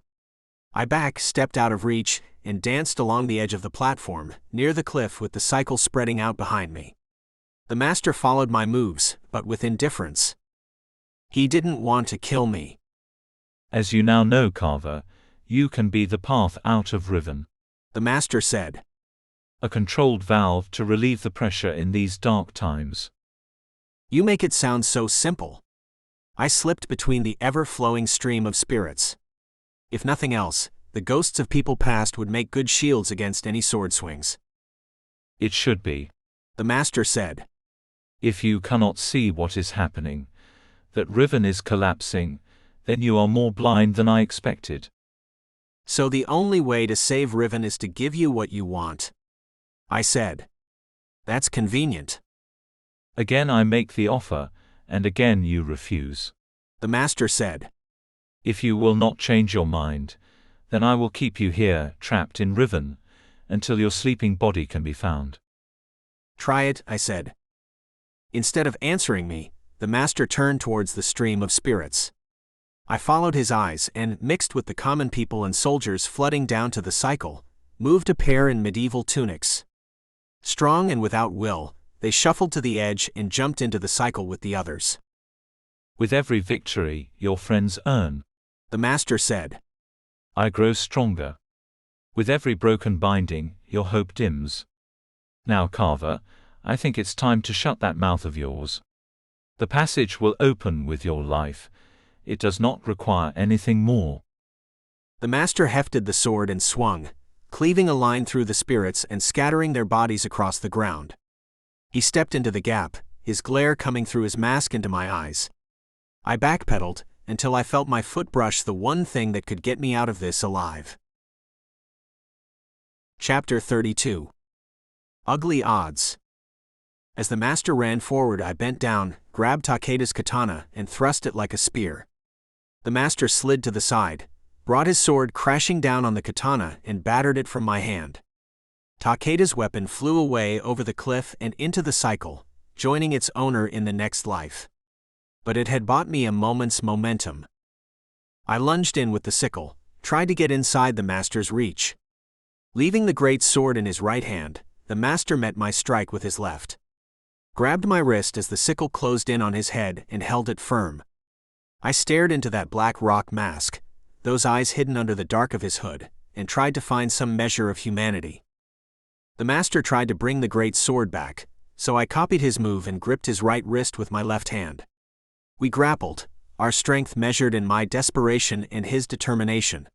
I stepped out of reach and danced along the edge of the platform, near the cliff with the cycle spreading out behind me. The master followed my moves, but with indifference. He didn't want to kill me. As you now know, Carver, you can be the path out of Riven. The master said. A controlled valve to relieve the pressure in these dark times. You make it sound so simple. I slipped between the ever-flowing stream of spirits. If nothing else, the ghosts of people past would make good shields against any sword swings. It should be. The master said. If you cannot see what is happening, that Riven is collapsing, then you are more blind than I expected. So the only way to save Riven is to give you what you want, I said. That's convenient. Again I make the offer, and again you refuse. The master said. If you will not change your mind, then I will keep you here, trapped in Riven, until your sleeping body can be found. Try it, I said. Instead of answering me, the master turned towards the stream of spirits. I followed his eyes and, mixed with the common people and soldiers flooding down to the cycle, moved a pair in medieval tunics. Strong and without will, they shuffled to the edge and jumped into the cycle with the others. With every victory, your friends earn. The master said. I grow stronger. With every broken binding, your hope dims. Now, Carver, I think it's time to shut that mouth of yours. The passage will open with your life. It does not require anything more. The master hefted the sword and swung, cleaving a line through the spirits and scattering their bodies across the ground. He stepped into the gap, his glare coming through his mask into my eyes. I backpedaled until I felt my foot brush the one thing that could get me out of this alive. Chapter 32. Ugly Odds. As the master ran forward, I bent down, grabbed Takeda's katana, and thrust it like a spear. The master slid to the side, brought his sword crashing down on the katana, and battered it from my hand. Takeda's weapon flew away over the cliff and into the cycle, joining its owner in the next life. But it had bought me a moment's momentum. I lunged in with the sickle, tried to get inside the master's reach. Leaving the great sword in his right hand, the master met my strike with his left. Grabbed my wrist as the sickle closed in on his head and held it firm. I stared into that black rock mask, those eyes hidden under the dark of his hood, and tried to find some measure of humanity. The master tried to bring the great sword back, so I copied his move and gripped his right wrist with my left hand. We grappled, our strength measured in my desperation and his determination.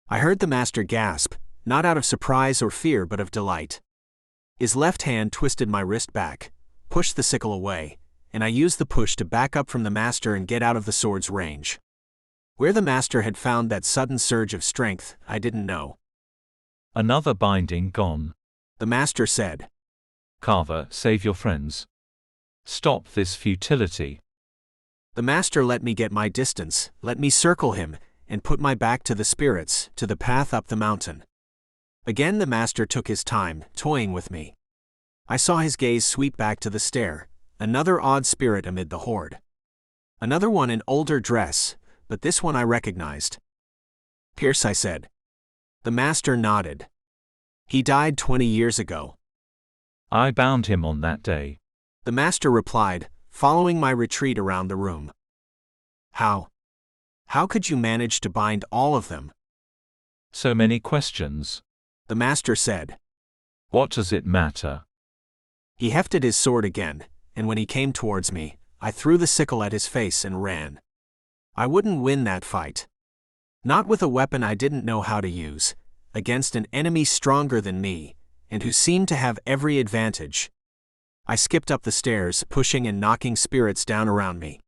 I heard the master gasp, not out of surprise or fear but of delight. His left hand twisted my wrist back, pushed the sickle away, and I used the push to back up from the master and get out of the sword's range. Where the master had found that sudden surge of strength, I didn't know. Another binding gone. The master said. Carver, save your friends. Stop this futility. The master let me get my distance, let me circle him, and put my back to the spirits, to the path up the mountain. Again the master took his time, toying with me. I saw his gaze sweep back to the stair, another odd spirit amid the horde. Another one in older dress, but this one I recognized. Pierce, I said. The master nodded. He died 20 years ago. I bound him on that day. The master replied, following my retreat around the room. How? How could you manage to bind all of them? So many questions. The master said. What does it matter? He hefted his sword again, and when he came towards me, I threw the sickle at his face and ran. I wouldn't win that fight. Not with a weapon I didn't know how to use, against an enemy stronger than me, and who seemed to have every advantage. I skipped up the stairs, pushing and knocking spirits down around me.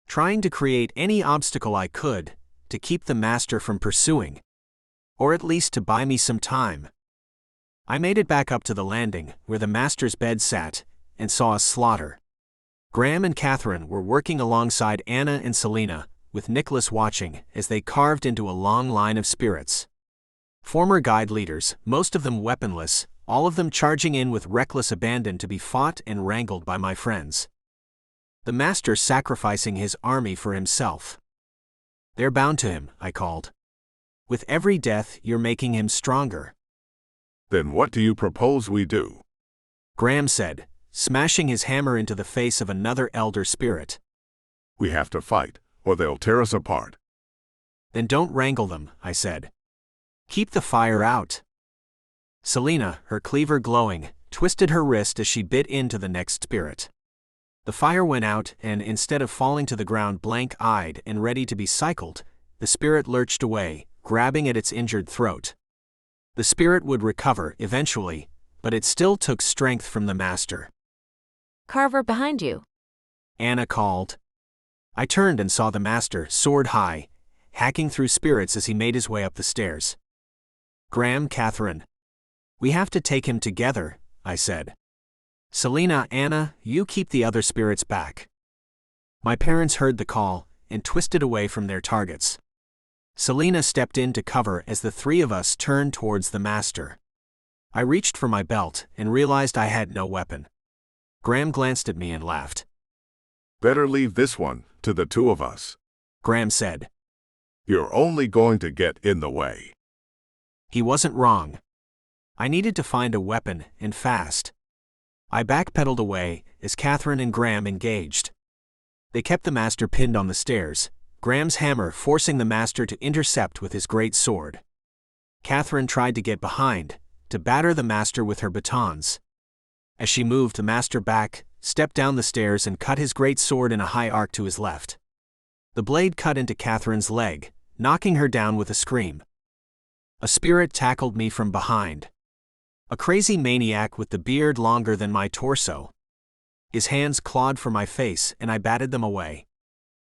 Trying to create any obstacle I could, to keep the master from pursuing. Or at least to buy me some time. I made it back up to the landing, where the master's bed sat, and saw a slaughter. Graham and Catherine were working alongside Anna and Selena, with Nicholas watching as they carved into a long line of spirits. Former guide leaders, most of them weaponless, all of them charging in with reckless abandon to be fought and wrangled by my friends. The master sacrificing his army for himself. They're bound to him, I called. With every death, you're making him stronger. Then what do you propose we do? Graham said, smashing his hammer into the face of another elder spirit. We have to fight, or they'll tear us apart. Then don't wrangle them, I said. Keep the fire out. Selena, her cleaver glowing, twisted her wrist as she bit into the next spirit. The fire went out, and instead of falling to the ground blank-eyed and ready to be cycled, the spirit lurched away, grabbing at its injured throat. The spirit would recover eventually, but it still took strength from the master. Carver, behind you. Anna called. I turned and saw the master, sword high, hacking through spirits as he made his way up the stairs. Graham, Catherine. We have to take him together, I said. Selena, Anna, you keep the other spirits back. My parents heard the call and twisted away from their targets. Selena stepped in to cover as the three of us turned towards the master. I reached for my belt and realized I had no weapon. Graham glanced at me and laughed. Better leave this one to the two of us, Graham said. You're only going to get in the way. He wasn't wrong. I needed to find a weapon, and fast. I backpedaled away as Catherine and Graham engaged. They kept the master pinned on the stairs, Graham's hammer forcing the master to intercept with his great sword. Catherine tried to get behind, to batter the master with her batons. As she moved the master back, stepped down the stairs and cut his great sword in a high arc to his left. The blade cut into Catherine's leg, knocking her down with a scream. A spirit tackled me from behind. A crazy maniac with the beard longer than my torso. His hands clawed for my face and I batted them away.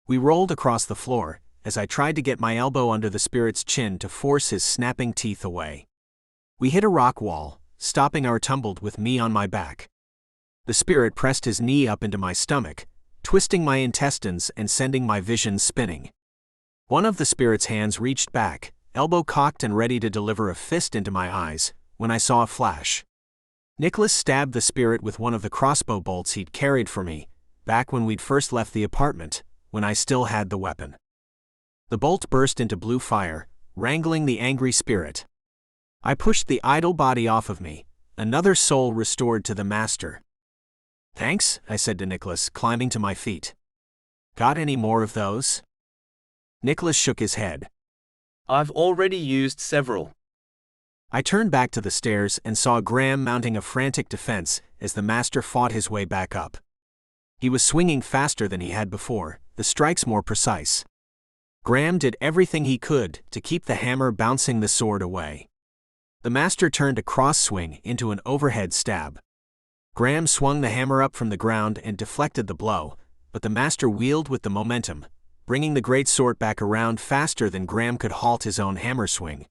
We rolled across the floor, as I tried to get my elbow under the spirit's chin to force his snapping teeth away. We hit a rock wall, stopping our tumble with me on my back. The spirit pressed his knee up into my stomach, twisting my intestines and sending my vision spinning. One of the spirit's hands reached back, elbow cocked and ready to deliver a fist into my eyes, when I saw a flash. Nicholas stabbed the spirit with one of the crossbow bolts he'd carried for me, back when we'd first left the apartment, when I still had the weapon. The bolt burst into blue fire, wrangling the angry spirit. I pushed the idle body off of me, another soul restored to the master. "Thanks," I said to Nicholas, climbing to my feet. "Got any more of those?" Nicholas shook his head. "I've already used several." I turned back to the stairs and saw Graham mounting a frantic defense as the master fought his way back up. He was swinging faster than he had before, the strikes more precise. Graham did everything he could to keep the hammer bouncing the sword away. The master turned a cross swing into an overhead stab. Graham swung the hammer up from the ground and deflected the blow, but the master wheeled with the momentum, bringing the great sword back around faster than Graham could halt his own hammer swing.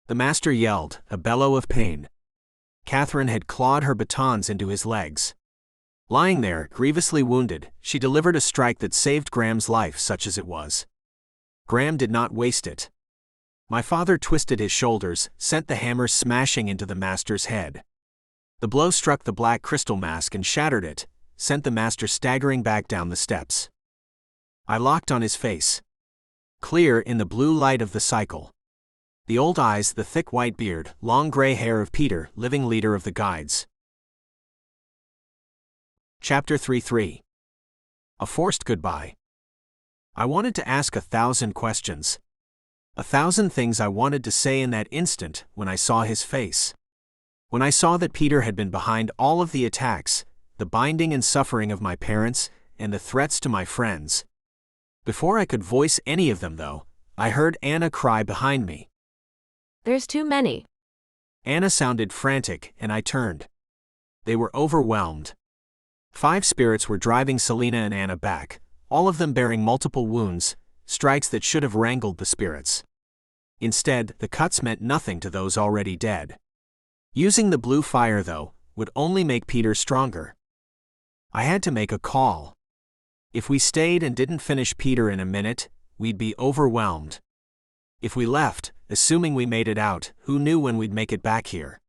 The master yelled, a bellow of pain. Catherine had clawed her batons into his legs. Lying there, grievously wounded, she delivered a strike that saved Graham's life, such as it was. Graham did not waste it. My father twisted his shoulders, sent the hammer smashing into the master's head. The blow struck the black crystal mask and shattered it, sent the master staggering back down the steps. I locked on his face. Clear in the blue light of the cycle. The old eyes, the thick white beard, long gray hair of Peter, living leader of the guides. Chapter 3:3. A forced goodbye. I wanted to ask 1,000 questions. 1,000 things I wanted to say in that instant when I saw his face. When I saw that Peter had been behind all of the attacks, the binding and suffering of my parents, and the threats to my friends. Before I could voice any of them, though, I heard Anna cry behind me. "There's too many." Anna sounded frantic, and I turned. They were overwhelmed. 5 spirits were driving Selena and Anna back, all of them bearing multiple wounds, strikes that should have wrangled the spirits. Instead, the cuts meant nothing to those already dead. Using the blue fire, though, would only make Peter stronger. I had to make a call. If we stayed and didn't finish Peter in a minute, we'd be overwhelmed. If we left, assuming we made it out, who knew when we'd make it back here?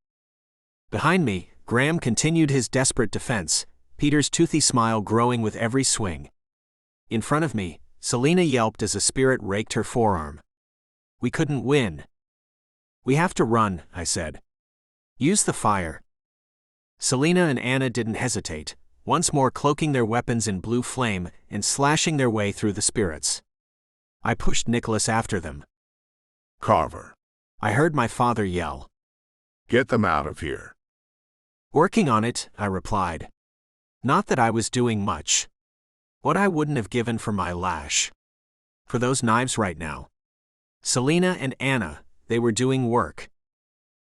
Behind me, Graham continued his desperate defense, Peter's toothy smile growing with every swing. In front of me, Selena yelped as a spirit raked her forearm. We couldn't win. "We have to run," I said. "Use the fire." Selena and Anna didn't hesitate, once more cloaking their weapons in blue flame and slashing their way through the spirits. I pushed Nicholas after them. "Carver," I heard my father yell. "Get them out of here." "Working on it," I replied. Not that I was doing much. What I wouldn't have given for my lash. For those knives right now. Selena and Anna, they were doing work.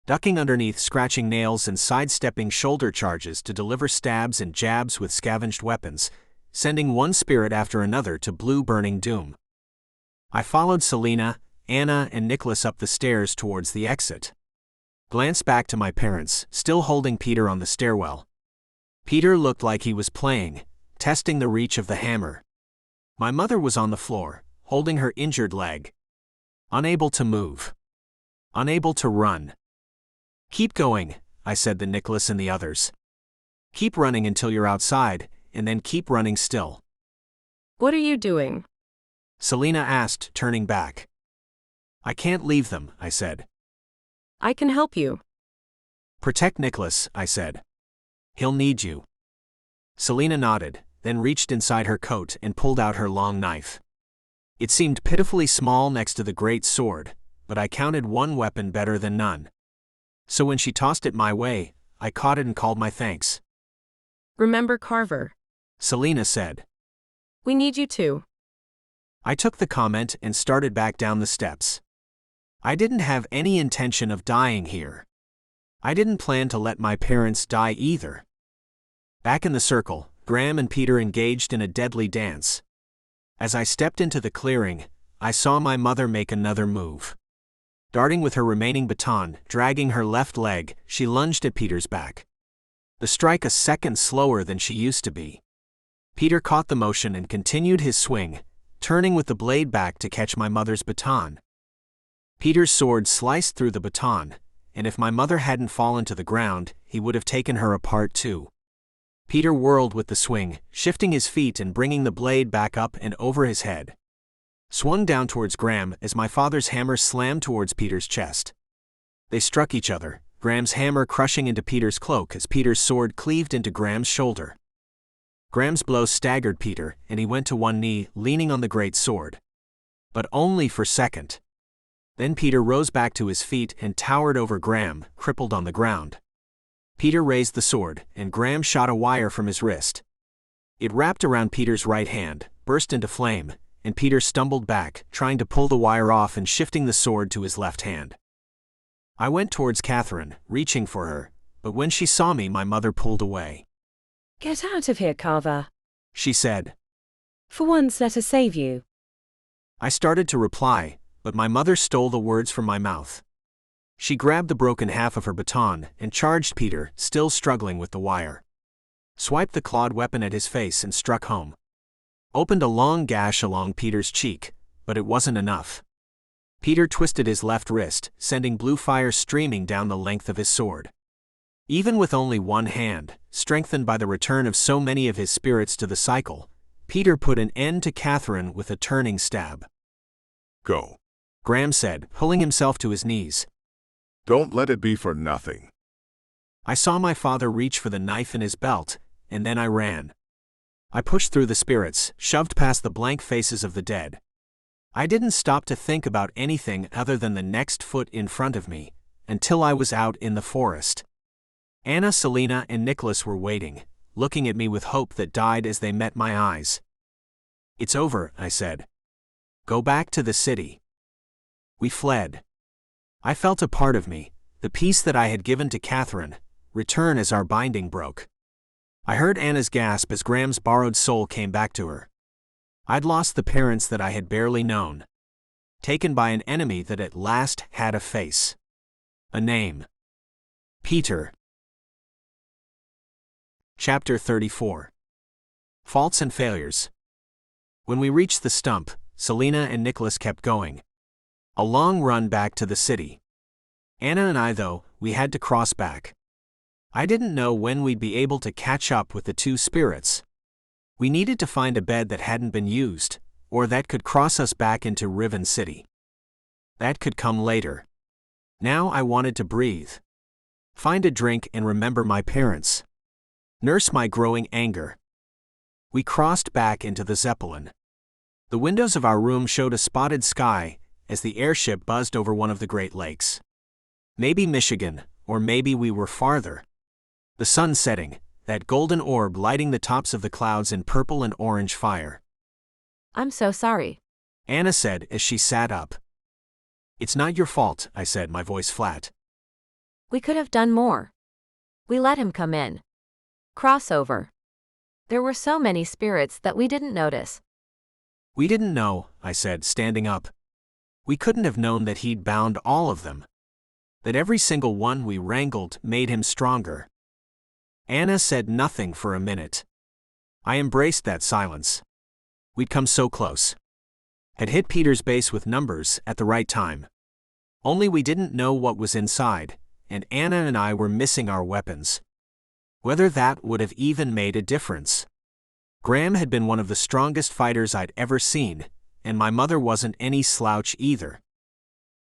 Ducking underneath scratching nails and sidestepping shoulder charges to deliver stabs and jabs with scavenged weapons, sending one spirit after another to blue burning doom. I followed Selena, Anna, and Nicholas up the stairs towards the exit. Glanced back to my parents, still holding Peter on the stairwell. Peter looked like he was playing, testing the reach of the hammer. My mother was on the floor, holding her injured leg. Unable to move. Unable to run. "Keep going," I said to Nicholas and the others. "Keep running until you're outside, and then keep running still." What are you doing? Selena asked, turning back. "I can't leave them," I said. I can help you. "Protect Nicholas," I said. "He'll need you." Selena nodded, then reached inside her coat and pulled out her long knife. It seemed pitifully small next to the great sword, but I counted one weapon better than none. So when she tossed it my way, I caught it and called my thanks. Remember Carver. Selena said. We need you too. I took the comment and started back down the steps. I didn't have any intention of dying here. I didn't plan to let my parents die either. Back in the circle, Graham and Peter engaged in a deadly dance. As I stepped into the clearing, I saw my mother make another move. Darting with her remaining baton, dragging her left leg, she lunged at Peter's back. The strike a second slower than she used to be. Peter caught the motion and continued his swing, turning with the blade back to catch my mother's baton. Peter's sword sliced through the baton, and if my mother hadn't fallen to the ground, he would have taken her apart too. Peter whirled with the swing, shifting his feet and bringing the blade back up and over his head. Swung down towards Graham as my father's hammer slammed towards Peter's chest. They struck each other, Graham's hammer crushing into Peter's cloak as Peter's sword cleaved into Graham's shoulder. Graham's blow staggered Peter, and he went to one knee, leaning on the great sword. But only for a second. Then Peter rose back to his feet and towered over Graham, crippled on the ground. Peter raised the sword, and Graham shot a wire from his wrist. It wrapped around Peter's right hand, burst into flame, and Peter stumbled back, trying to pull the wire off and shifting the sword to his left hand. I went towards Catherine, reaching for her, but when she saw me, my mother pulled away. Get out of here, Carver, she said. For once, let us save you. I started to reply, but my mother stole the words from my mouth. She grabbed the broken half of her baton and charged Peter, still struggling with the wire. Swiped the clawed weapon at his face and struck home. Opened a long gash along Peter's cheek, but it wasn't enough. Peter twisted his left wrist, sending blue fire streaming down the length of his sword. Even with only one hand, strengthened by the return of so many of his spirits to the cycle, Peter put an end to Catherine with a turning stab. Go, Graham said, pulling himself to his knees. Don't let it be for nothing. I saw my father reach for the knife in his belt, and then I ran. I pushed through the spirits, shoved past the blank faces of the dead. I didn't stop to think about anything other than the next foot in front of me, until I was out in the forest. Anna, Selena, and Nicholas were waiting, looking at me with hope that died as they met my eyes. It's over, I said. Go back to the city. We fled. I felt a part of me, the piece that I had given to Catherine, return as our binding broke. I heard Anna's gasp as Graham's borrowed soul came back to her. I'd lost the parents that I had barely known. Taken by an enemy that at last had a face. A name. Peter. Chapter 34. Faults and Failures. When we reached the stump, Selena and Nicholas kept going. A long run back to the city. Anna and I, though, we had to cross back. I didn't know when we'd be able to catch up with the two spirits. We needed to find a bed that hadn't been used, or that could cross us back into Riven City. That could come later. Now I wanted to breathe. Find a drink and remember my parents. Nurse my growing anger. We crossed back into the Zeppelin. The windows of our room showed a spotted sky as the airship buzzed over one of the Great Lakes. Maybe Michigan, or maybe we were farther. The sun setting, that golden orb lighting the tops of the clouds in purple and orange fire. I'm so sorry, Anna said as she sat up. It's not your fault, I said, my voice flat. We could have done more. We let him come in. Crossover. There were so many spirits that we didn't notice. We didn't know, I said, standing up. We couldn't have known that he'd bound all of them. That every single one we wrangled made him stronger. Anna said nothing for a minute. I embraced that silence. We'd come so close. Had hit Peter's base with numbers at the right time. Only we didn't know what was inside, and Anna and I were missing our weapons. Whether that would have even made a difference. Graham had been one of the strongest fighters I'd ever seen, and my mother wasn't any slouch either.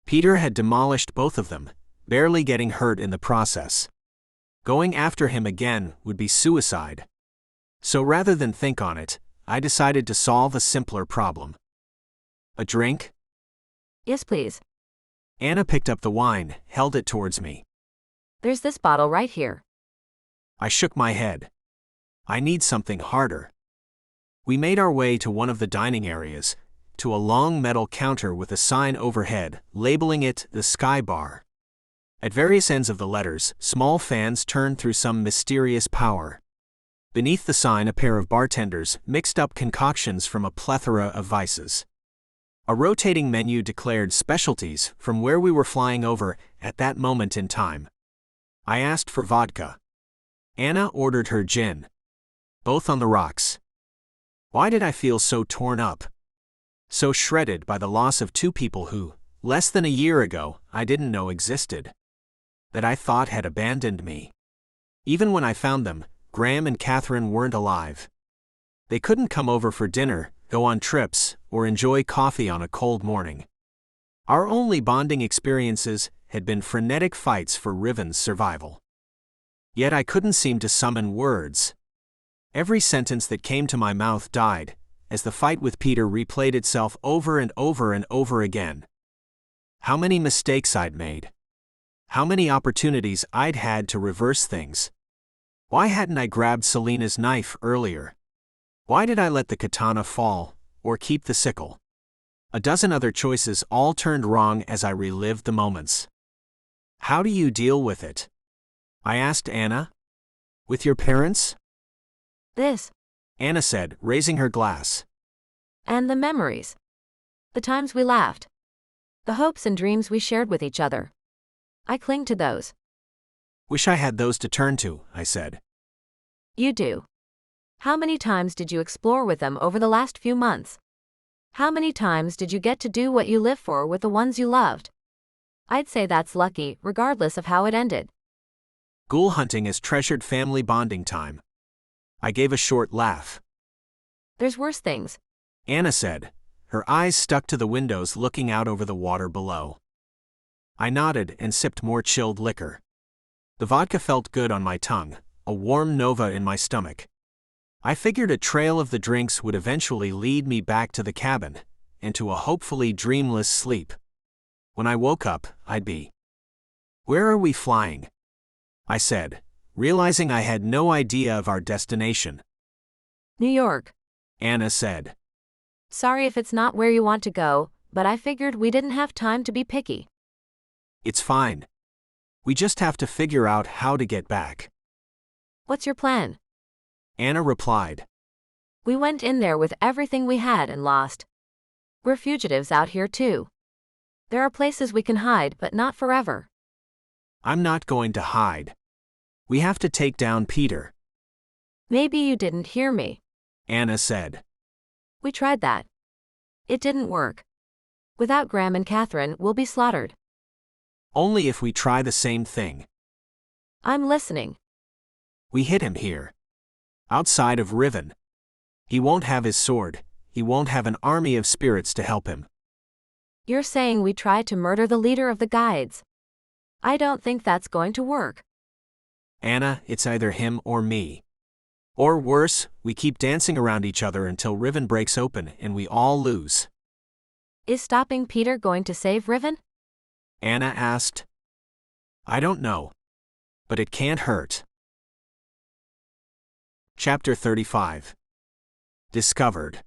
Peter had demolished both of them, barely getting hurt in the process. Going after him again would be suicide. So rather than think on it, I decided to solve a simpler problem. A drink? Yes, please. Anna picked up the wine, held it towards me. There's this bottle right here. I shook my head. I need something harder. We made our way to one of the dining areas, to a long metal counter with a sign overhead, labeling it the Sky Bar. At various ends of the letters, small fans turned through some mysterious power. Beneath the sign, a pair of bartenders mixed up concoctions from a plethora of vices. A rotating menu declared specialties from where we were flying over at that moment in time. I asked for vodka. Anna ordered her gin. Both on the rocks. Why did I feel so torn up? So shredded by the loss of two people who, less than a year ago, I didn't know existed. That I thought had abandoned me. Even when I found them, Graham and Catherine weren't alive. They couldn't come over for dinner, go on trips, or enjoy coffee on a cold morning. Our only bonding experiences had been frenetic fights for Riven's survival. Yet I couldn't seem to summon words. Every sentence that came to my mouth died, as the fight with Peter replayed itself over and over and over again. How many mistakes I'd made. How many opportunities I'd had to reverse things. Why hadn't I grabbed Selena's knife earlier? Why did I let the katana fall, or keep the sickle? A dozen other choices all turned wrong as I relived the moments. How do you deal with it? I asked Anna. With your parents? This. Anna said, raising her glass. And the memories. The times we laughed. The hopes and dreams we shared with each other. I cling to those. Wish I had those to turn to, I said. You do. How many times did you explore with them over the last few months? How many times did you get to do what you live for with the ones you loved? I'd say that's lucky, regardless of how it ended. Ghoul hunting is treasured family bonding time. I gave a short laugh. There's worse things, Anna said, her eyes stuck to the windows looking out over the water below. I nodded and sipped more chilled liquor. The vodka felt good on my tongue, a warm nova in my stomach. I figured a trail of the drinks would eventually lead me back to the cabin, and to a hopefully dreamless sleep. When I woke up, I'd be. Where are we flying? I said, realizing I had no idea of our destination. New York, Anna said. Sorry if it's not where you want to go, but I figured we didn't have time to be picky. It's fine. We just have to figure out how to get back. What's your plan? Anna replied. We went in there with everything we had and lost. We're fugitives out here too. There are places we can hide, but not forever. I'm not going to hide. We have to take down Peter. Maybe you didn't hear me, Anna said. We tried that. It didn't work. Without Graham and Catherine, we'll be slaughtered. Only if we try the same thing. I'm listening. We hit him here. Outside of Riven. He won't have his sword, he won't have an army of spirits to help him. You're saying we tried to murder the leader of the guides. I don't think that's going to work. Anna, it's either him or me. Or worse, we keep dancing around each other until Riven breaks open and we all lose. Is stopping Peter going to save Riven? Anna asked. I don't know. But it can't hurt. Chapter 35. Discovered.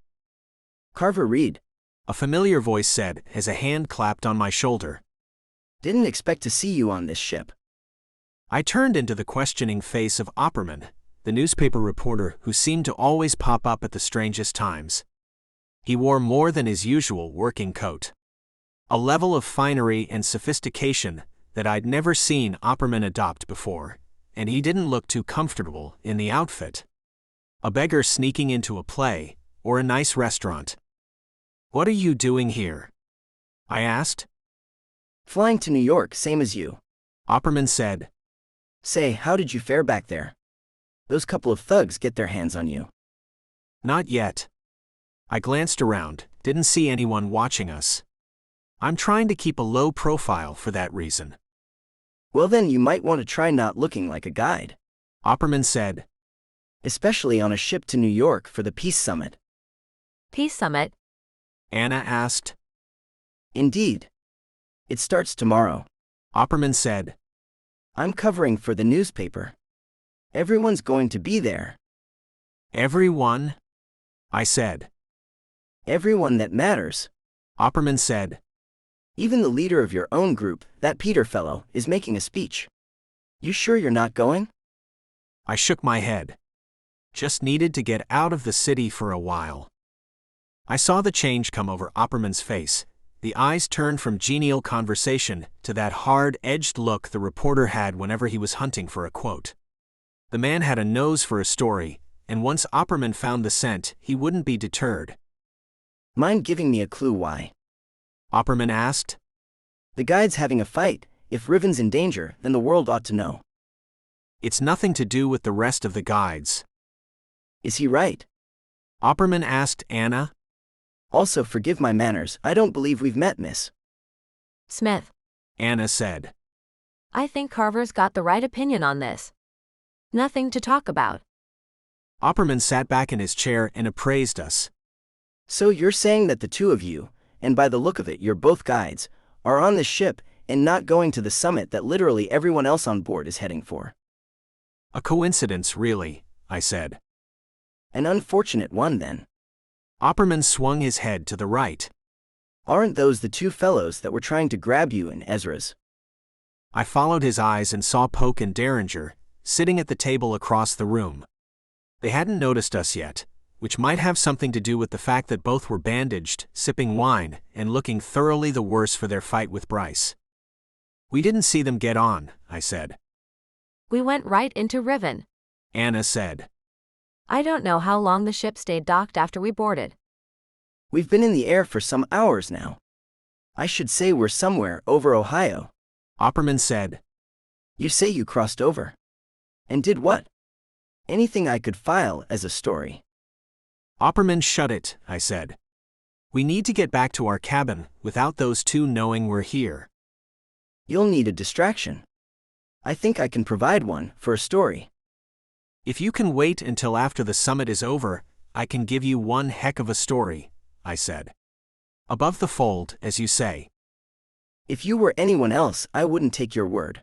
Carver Reed. A familiar voice said as a hand clapped on my shoulder. Didn't expect to see you on this ship. I turned into the questioning face of Opperman, the newspaper reporter who seemed to always pop up at the strangest times. He wore more than his usual working coat. A level of finery and sophistication that I'd never seen Opperman adopt before, and he didn't look too comfortable in the outfit. A beggar sneaking into a play, or a nice restaurant. What are you doing here? I asked. Flying to New York, same as you. Opperman said. Say, how did you fare back there? Those couple of thugs get their hands on you. Not yet. I glanced around, didn't see anyone watching us. I'm trying to keep a low profile for that reason. Well then you might want to try not looking like a guide. Opperman said. Especially on a ship to New York for the Peace Summit. Peace Summit? Anna asked. Indeed. It starts tomorrow. Opperman said. I'm covering for the newspaper. Everyone's going to be there. Everyone? I said. Everyone that matters. Opperman said. Even the leader of your own group, that Peter fellow, is making a speech. You sure you're not going? I shook my head. Just needed to get out of the city for a while. I saw the change come over Opperman's face. The eyes turned from genial conversation to that hard-edged look the reporter had whenever he was hunting for a quote. The man had a nose for a story, and once Opperman found the scent, he wouldn't be deterred. Mind giving me a clue why? Opperman asked. The guide's having a fight. If Riven's in danger, then the world ought to know. It's nothing to do with the rest of the guides. Is he right? Opperman asked Anna. Also, forgive my manners, I don't believe we've met, miss. Smith. Anna said. I think Carver's got the right opinion on this. Nothing to talk about. Opperman sat back in his chair and appraised us. So you're saying that the two of you, and by the look of it you're both guides, are on this ship and not going to the summit that literally everyone else on board is heading for? A coincidence, really, I said. An unfortunate one, then. Opperman swung his head to the right. Aren't those the two fellows that were trying to grab you in Ezra's? I followed his eyes and saw Poke and Derringer, sitting at the table across the room. They hadn't noticed us yet, which might have something to do with the fact that both were bandaged, sipping wine, and looking thoroughly the worse for their fight with Bryce. We didn't see them get on, I said. We went right into Riven. Anna said. I don't know how long the ship stayed docked after we boarded. We've been in the air for some hours now. I should say we're somewhere over Ohio. Opperman said. You say you crossed over. And did what? Anything I could file as a story. Opperman, shut it, I said. We need to get back to our cabin without those two knowing we're here. You'll need a distraction. I think I can provide one for a story. If you can wait until after the summit is over, I can give you one heck of a story, I said. Above the fold, as you say. If you were anyone else, I wouldn't take your word.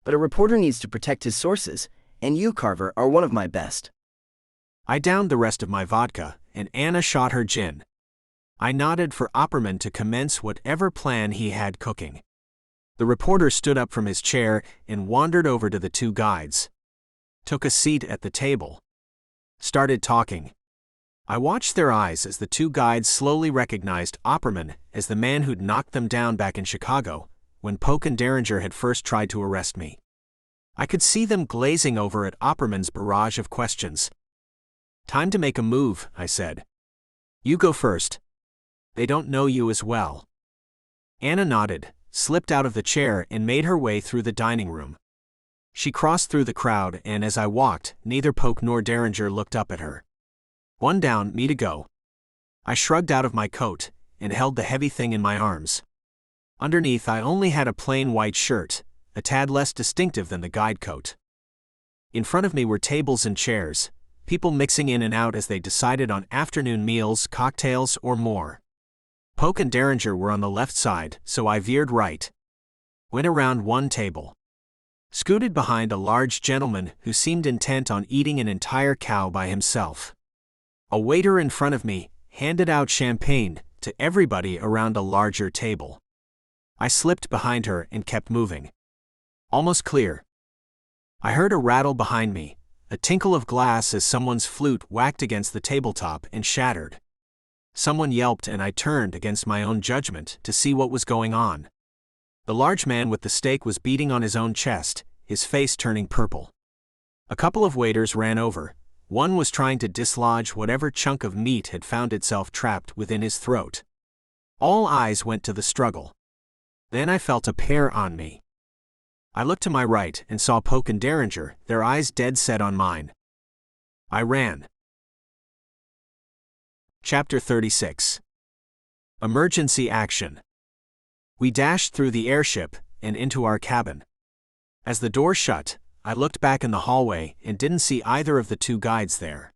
But a reporter needs to protect his sources, and you, Carver, are one of my best. I downed the rest of my vodka, and Anna shot her gin. I nodded for Opperman to commence whatever plan he had cooking. The reporter stood up from his chair and wandered over to the two guides. Took a seat at the table. Started talking. I watched their eyes as the two guides slowly recognized Opperman as the man who'd knocked them down back in Chicago, when Poke and Derringer had first tried to arrest me. I could see them glazing over at Opperman's barrage of questions. Time to make a move, I said. You go first. They don't know you as well. Anna nodded, slipped out of the chair and made her way through the dining room. She crossed through the crowd and as I walked, neither Poke nor Derringer looked up at her. One down, me to go. I shrugged out of my coat and held the heavy thing in my arms. Underneath I only had a plain white shirt, a tad less distinctive than the guide coat. In front of me were tables and chairs, people mixing in and out as they decided on afternoon meals, cocktails, or more. Poke and Derringer were on the left side, so I veered right. Went around one table. Scooted behind a large gentleman who seemed intent on eating an entire cow by himself. A waiter in front of me handed out champagne to everybody around a larger table. I slipped behind her and kept moving. Almost clear. I heard a rattle behind me, a tinkle of glass as someone's flute whacked against the tabletop and shattered. Someone yelped and I turned against my own judgment to see what was going on. The large man with the steak was beating on his own chest, his face turning purple. A couple of waiters ran over. One was trying to dislodge whatever chunk of meat had found itself trapped within his throat. All eyes went to the struggle. Then I felt a pair on me. I looked to my right and saw Poke and Derringer, their eyes dead set on mine. I ran. Chapter 36. Emergency Action. We dashed through the airship and into our cabin. As the door shut, I looked back in the hallway and didn't see either of the two guides there.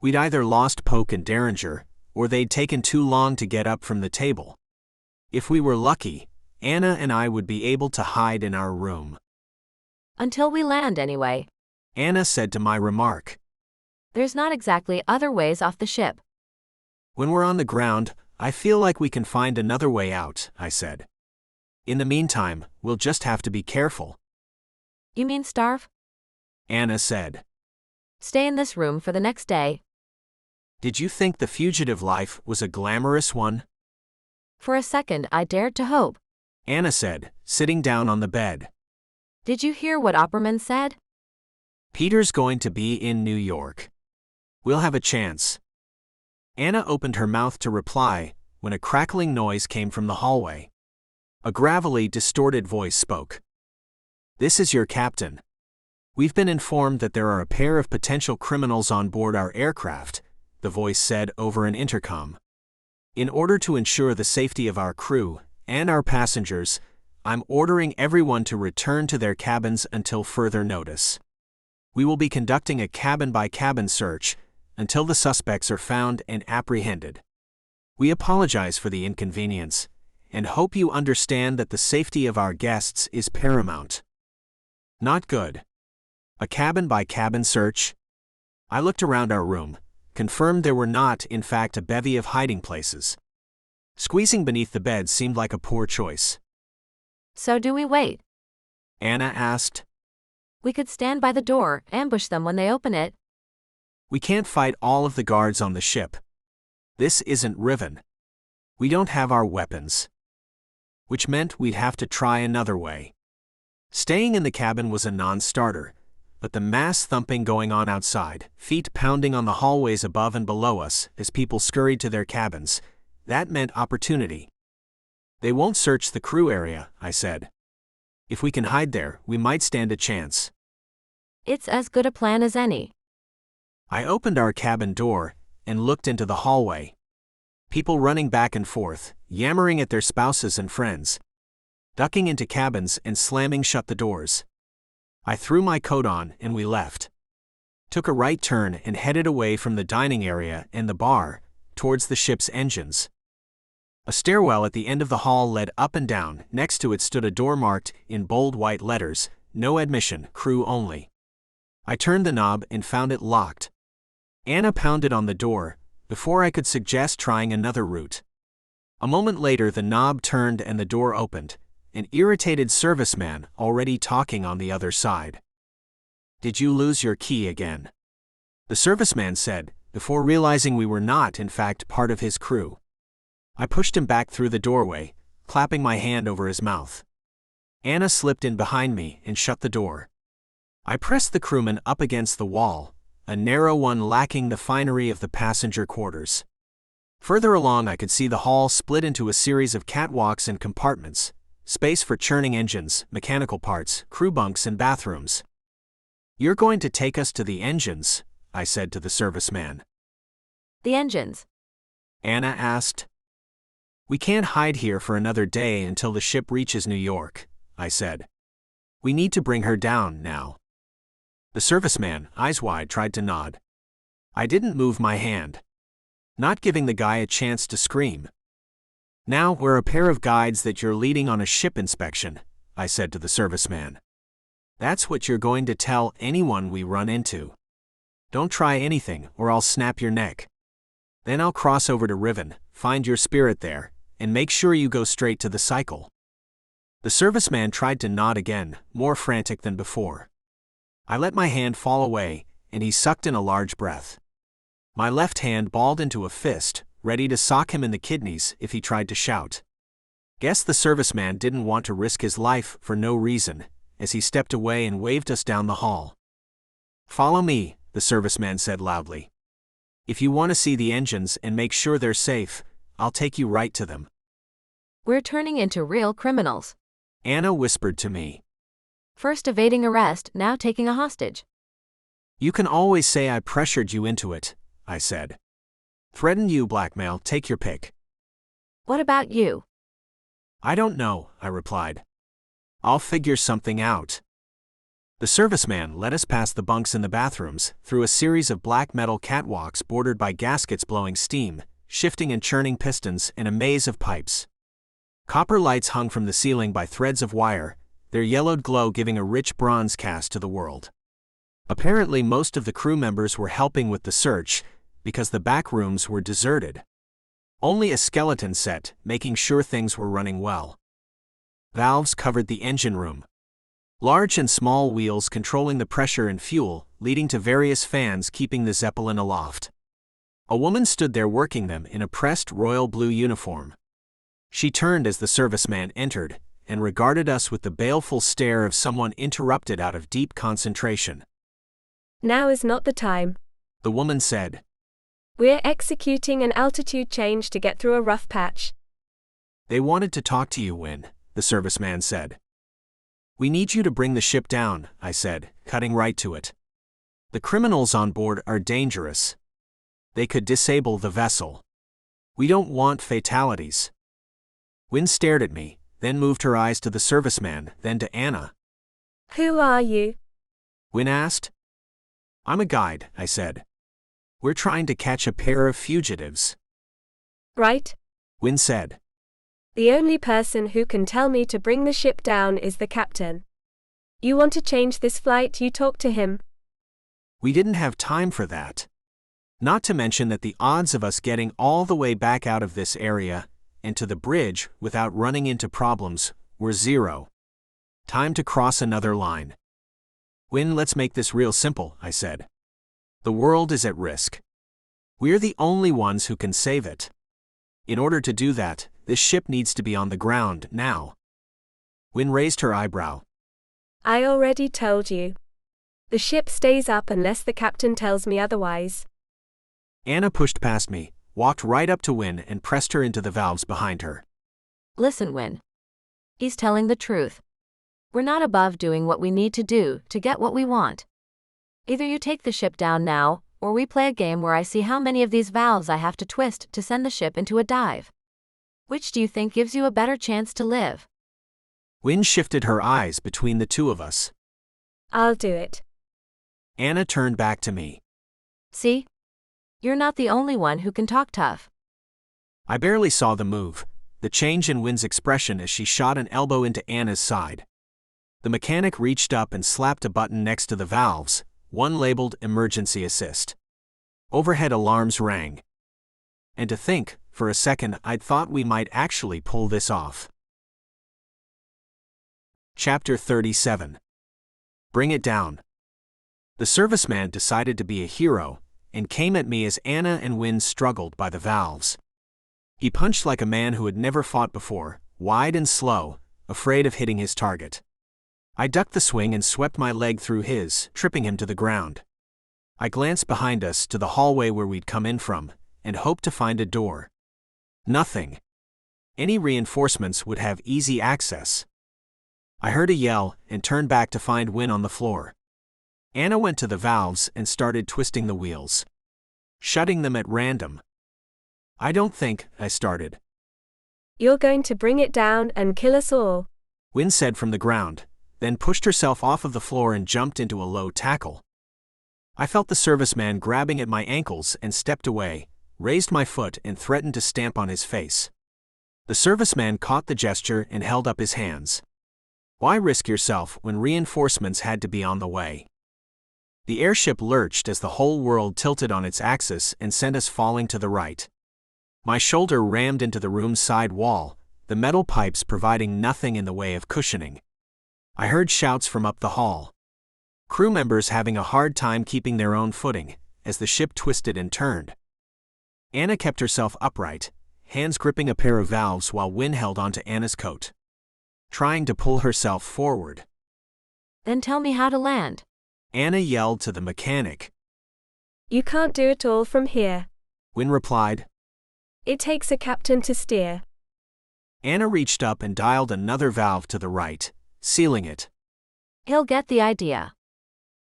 We'd either lost Poke and Derringer, or they'd taken too long to get up from the table. If we were lucky, Anna and I would be able to hide in our room. Until we land anyway. Anna said to my remark. There's not exactly other ways off the ship. When we're on the ground, I feel like we can find another way out, I said. In the meantime, we'll just have to be careful. You mean starve? Anna said. Stay in this room for the next day. Did you think the fugitive life was a glamorous one? For a second I dared to hope. Anna said, sitting down on the bed. Did you hear what Opperman said? Peter's going to be in New York. We'll have a chance. Anna opened her mouth to reply, when a crackling noise came from the hallway. A gravelly, distorted voice spoke. This is your captain. We've been informed that there are a pair of potential criminals on board our aircraft, the voice said over an intercom. In order to ensure the safety of our crew and our passengers, I'm ordering everyone to return to their cabins until further notice. We will be conducting a cabin-by-cabin search until the suspects are found and apprehended. We apologize for the inconvenience and hope you understand that the safety of our guests is paramount. Not good. A cabin-by-cabin search? I looked around our room, confirmed there were not, in fact, a bevy of hiding places. Squeezing beneath the bed seemed like a poor choice. So do we wait? Anna asked. We could stand by the door, ambush them when they open it. We can't fight all of the guards on the ship. This isn't Riven. We don't have our weapons. Which meant we'd have to try another way. Staying in the cabin was a non-starter, but the mass thumping going on outside, feet pounding on the hallways above and below us as people scurried to their cabins, that meant opportunity. They won't search the crew area, I said. If we can hide there, we might stand a chance. It's as good a plan as any. I opened our cabin door and looked into the hallway. People running back and forth, yammering at their spouses and friends. Ducking into cabins and slamming shut the doors. I threw my coat on and we left. Took a right turn and headed away from the dining area and the bar, towards the ship's engines. A stairwell at the end of the hall led up and down. Next to it stood a door marked, in bold white letters, "No admission, crew only." I turned the knob and found it locked. Anna pounded on the door, before I could suggest trying another route. A moment later the knob turned and the door opened, an irritated serviceman already talking on the other side. "Did you lose your key again?" The serviceman said, before realizing we were not, in fact, part of his crew. I pushed him back through the doorway, clapping my hand over his mouth. Anna slipped in behind me and shut the door. I pressed the crewman up against the wall, a narrow one lacking the finery of the passenger quarters. Further along I could see the hall split into a series of catwalks and compartments, space for churning engines, mechanical parts, crew bunks and bathrooms. "You're going to take us to the engines?" I said to the serviceman. The engines? Anna asked. "We can't hide here for another day until the ship reaches New York," I said. "We need to bring her down now." The serviceman, eyes wide, tried to nod. I didn't move my hand, not giving the guy a chance to scream. "Now we're a pair of guides that you're leading on a ship inspection," I said to the serviceman. "That's what you're going to tell anyone we run into. Don't try anything or I'll snap your neck. Then I'll cross over to Riven, find your spirit there, and make sure you go straight to the cycle." The serviceman tried to nod again, more frantic than before. I let my hand fall away, and he sucked in a large breath. My left hand balled into a fist, ready to sock him in the kidneys if he tried to shout. Guess the serviceman didn't want to risk his life for no reason, as he stepped away and waved us down the hall. "Follow me," the serviceman said loudly. "If you want to see the engines and make sure they're safe, I'll take you right to them." We're turning into real criminals. Anna whispered to me. First evading arrest, now taking a hostage. "You can always say I pressured you into it," I said. "Threaten you, blackmail, take your pick." What about you? "I don't know," I replied. "I'll figure something out." The serviceman led us past the bunks in the bathrooms, through a series of black metal catwalks bordered by gaskets blowing steam, shifting and churning pistons, and a maze of pipes. Copper lights hung from the ceiling by threads of wire, their yellowed glow giving a rich bronze cast to the world. Apparently most of the crew members were helping with the search, because the back rooms were deserted. Only a skeleton set, making sure things were running well. Valves covered the engine room. Large and small wheels controlling the pressure and fuel, leading to various fans keeping the Zeppelin aloft. A woman stood there working them in a pressed royal blue uniform. She turned as the serviceman entered, and regarded us with the baleful stare of someone interrupted out of deep concentration. Now is not the time, the woman said. We're executing an altitude change to get through a rough patch. They wanted to talk to you, Win, the serviceman said. We need you to bring the ship down, I said, cutting right to it. The criminals on board are dangerous. They could disable the vessel. We don't want fatalities. Win stared at me, then moved her eyes to the serviceman, then to Anna. Who are you? Win asked. I'm a guide, I said. We're trying to catch a pair of fugitives. Right? Win said. The only person who can tell me to bring the ship down is the captain. You want to change this flight, you talk to him. We didn't have time for that. Not to mention that the odds of us getting all the way back out of this area and to the bridge without running into problems were 0. Time to cross another line. Win, let's make this real simple, I said. The world is at risk. We're the only ones who can save it. In order to do that, this ship needs to be on the ground now. Win raised her eyebrow. I already told you. The ship stays up unless the captain tells me otherwise. Anna pushed past me, walked right up to Win and pressed her into the valves behind her. Listen, Win. He's telling the truth. We're not above doing what we need to do to get what we want. Either you take the ship down now, or we play a game where I see how many of these valves I have to twist to send the ship into a dive. Which do you think gives you a better chance to live? Win shifted her eyes between the two of us. I'll do it. Anna turned back to me. See? You're not the only one who can talk tough. I barely saw the move, the change in Win's expression as she shot an elbow into Anna's side. The mechanic reached up and slapped a button next to the valves, one labeled Emergency Assist. Overhead alarms rang. And to think, for a second I'd thought we might actually pull this off. Chapter 37. Bring it down. The serviceman decided to be a hero, and came at me as Anna and Win struggled by the valves. He punched like a man who had never fought before, wide and slow, afraid of hitting his target. I ducked the swing and swept my leg through his, tripping him to the ground. I glanced behind us to the hallway where we'd come in from, and hoped to find a door. Nothing. Any reinforcements would have easy access. I heard a yell and turned back to find Win on the floor. Anna went to the valves and started twisting the wheels, shutting them at random. I don't think, I started. You're going to bring it down and kill us all, Win said from the ground, then pushed herself off of the floor and jumped into a low tackle. I felt the serviceman grabbing at my ankles and stepped away, raised my foot and threatened to stamp on his face. The serviceman caught the gesture and held up his hands. Why risk yourself when reinforcements had to be on the way? The airship lurched as the whole world tilted on its axis and sent us falling to the right. My shoulder rammed into the room's side wall, the metal pipes providing nothing in the way of cushioning. I heard shouts from up the hall. Crew members having a hard time keeping their own footing, as the ship twisted and turned. Anna kept herself upright, hands gripping a pair of valves while Win held onto Anna's coat, trying to pull herself forward. Then tell me how to land, Anna yelled to the mechanic. You can't do it all from here, Win replied. It takes a captain to steer. Anna reached up and dialed another valve to the right, sealing it. He'll get the idea.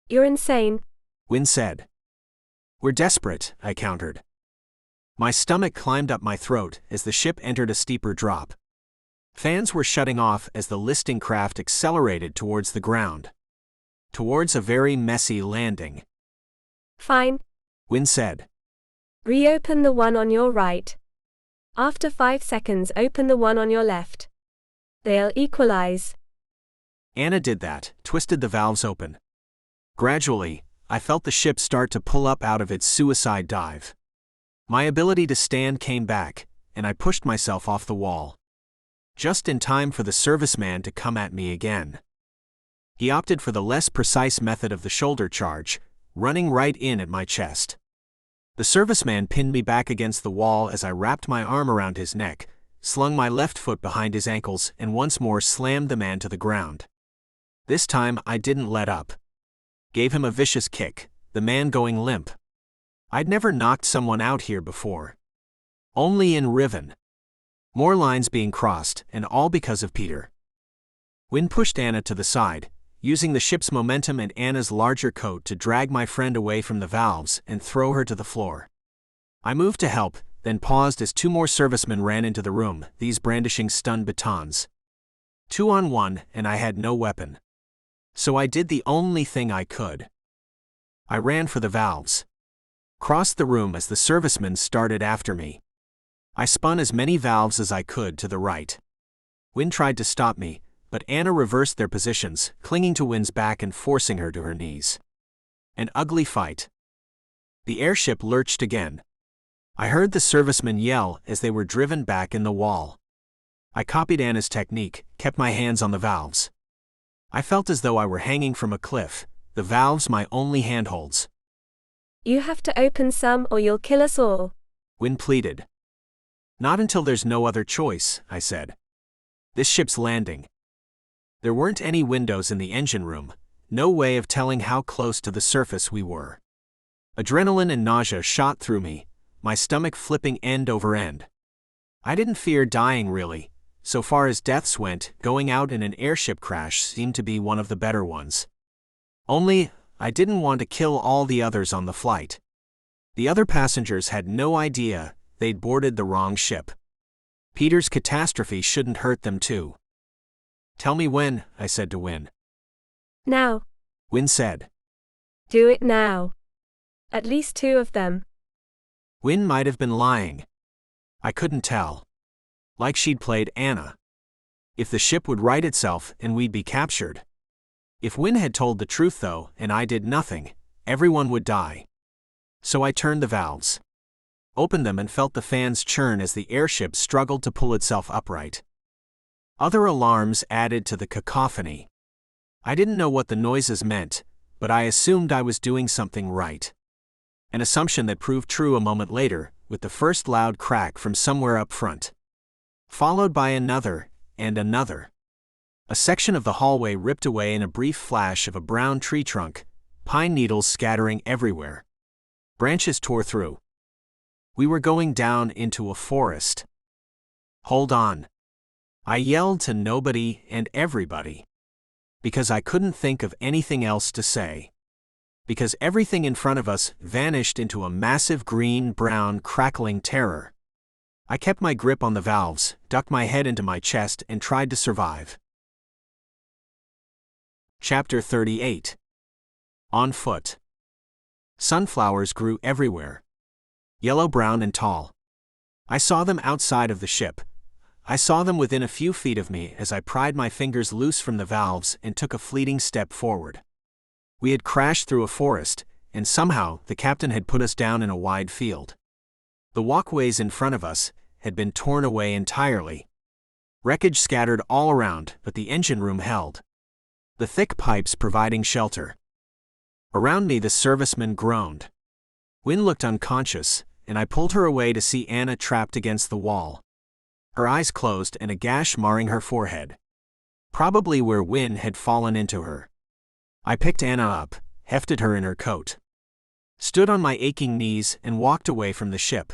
You're insane, Win said. We're desperate, I countered. My stomach climbed up my throat as the ship entered a steeper drop. Fans were shutting off as the listing craft accelerated towards the ground. Towards a very messy landing. Fine, Win said. Reopen the one on your right. After 5 seconds, open the one on your left. They'll equalize. Anna did that, twisted the valves open. Gradually, I felt the ship start to pull up out of its suicide dive. My ability to stand came back, and I pushed myself off the wall. Just in time for the serviceman to come at me again. He opted for the less precise method of the shoulder charge, running right in at my chest. The serviceman pinned me back against the wall as I wrapped my arm around his neck, slung my left foot behind his ankles, and once more slammed the man to the ground. This time I didn't let up. Gave him a vicious kick, the man going limp. I'd never knocked someone out here before. Only in Riven. More lines being crossed, and all because of Peter. Wynne pushed Anna to the side, using the ship's momentum and Anna's larger coat to drag my friend away from the valves and throw her to the floor. I moved to help, then paused as 2 more servicemen ran into the room, these brandishing stun batons. 2 on 1, and I had no weapon. So I did the only thing I could. I ran for the valves. Crossed the room as the servicemen started after me. I spun as many valves as I could to the right. Wynne tried to stop me, but Anna reversed their positions, clinging to Wynne's back and forcing her to her knees. An ugly fight. The airship lurched again. I heard the servicemen yell as they were driven back in the wall. I copied Anna's technique, kept my hands on the valves. I felt as though I were hanging from a cliff, the valves my only handholds. You have to open some or you'll kill us all. Wynne pleaded. Not until there's no other choice, I said. This ship's landing. There weren't any windows in the engine room, no way of telling how close to the surface we were. Adrenaline and nausea shot through me, my stomach flipping end over end. I didn't fear dying really. So far as deaths went, going out in an airship crash seemed to be one of the better ones. Only, I didn't want to kill all the others on the flight. The other passengers had no idea they'd boarded the wrong ship. Peter's catastrophe shouldn't hurt them too. Tell me when, I said to Wynne. Now. Wynne said. Do it now. At least 2 of them. Wynne might have been lying. I couldn't tell. Like she'd played Anna. If the ship would right itself and we'd be captured. If Wynne had told the truth though, and I did nothing, everyone would die. So I turned the valves. Opened them and felt the fans churn as the airship struggled to pull itself upright. Other alarms added to the cacophony. I didn't know what the noises meant, but I assumed I was doing something right. An assumption that proved true a moment later, with the first loud crack from somewhere up front. Followed by another, and another. A section of the hallway ripped away in a brief flash of a brown tree trunk, pine needles scattering everywhere. Branches tore through. We were going down into a forest. Hold on. I yelled to nobody and everybody. Because I couldn't think of anything else to say. Because everything in front of us vanished into a massive green-brown crackling terror. I kept my grip on the valves, ducked my head into my chest, and tried to survive. Chapter 38. On foot. Sunflowers grew everywhere. Yellow-brown and tall. I saw them outside of the ship. I saw them within a few feet of me as I pried my fingers loose from the valves and took a fleeting step forward. We had crashed through a forest, and somehow the captain had put us down in a wide field. The walkways in front of us had been torn away entirely. Wreckage scattered all around, but the engine room held. The thick pipes providing shelter. Around me the servicemen groaned. Wynne looked unconscious, and I pulled her away to see Anna trapped against the wall. Her eyes closed and a gash marring her forehead. Probably where Wynne had fallen into her. I picked Anna up, hefted her in her coat. Stood on my aching knees and walked away from the ship.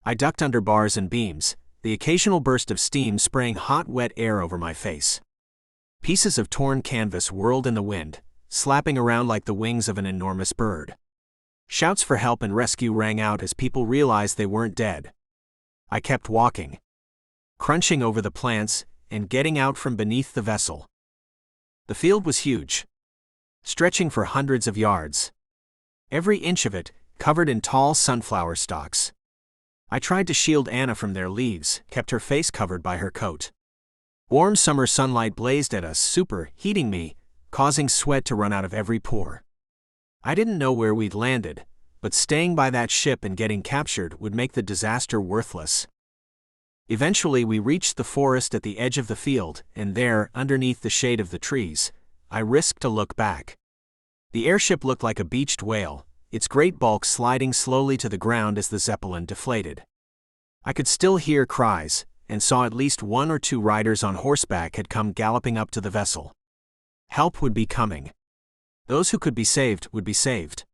I ducked under bars and beams, the occasional burst of steam spraying hot wet air over my face. Pieces of torn canvas whirled in the wind, slapping around like the wings of an enormous bird. Shouts for help and rescue rang out as people realized they weren't dead. I kept walking. Crunching over the plants and getting out from beneath the vessel. The field was huge. Stretching for hundreds of yards. Every inch of it covered in tall sunflower stalks. I tried to shield Anna from their leaves, kept her face covered by her coat. Warm summer sunlight blazed at us, superheating me, causing sweat to run out of every pore. I didn't know where we'd landed, but staying by that ship and getting captured would make the disaster worthless. Eventually we reached the forest at the edge of the field, and there, underneath the shade of the trees, I risked a look back. The airship looked like a beached whale, its great bulk sliding slowly to the ground as the Zeppelin deflated. I could still hear cries, and saw at least 1 or 2 riders on horseback had come galloping up to the vessel. Help would be coming. Those who could be saved would be saved.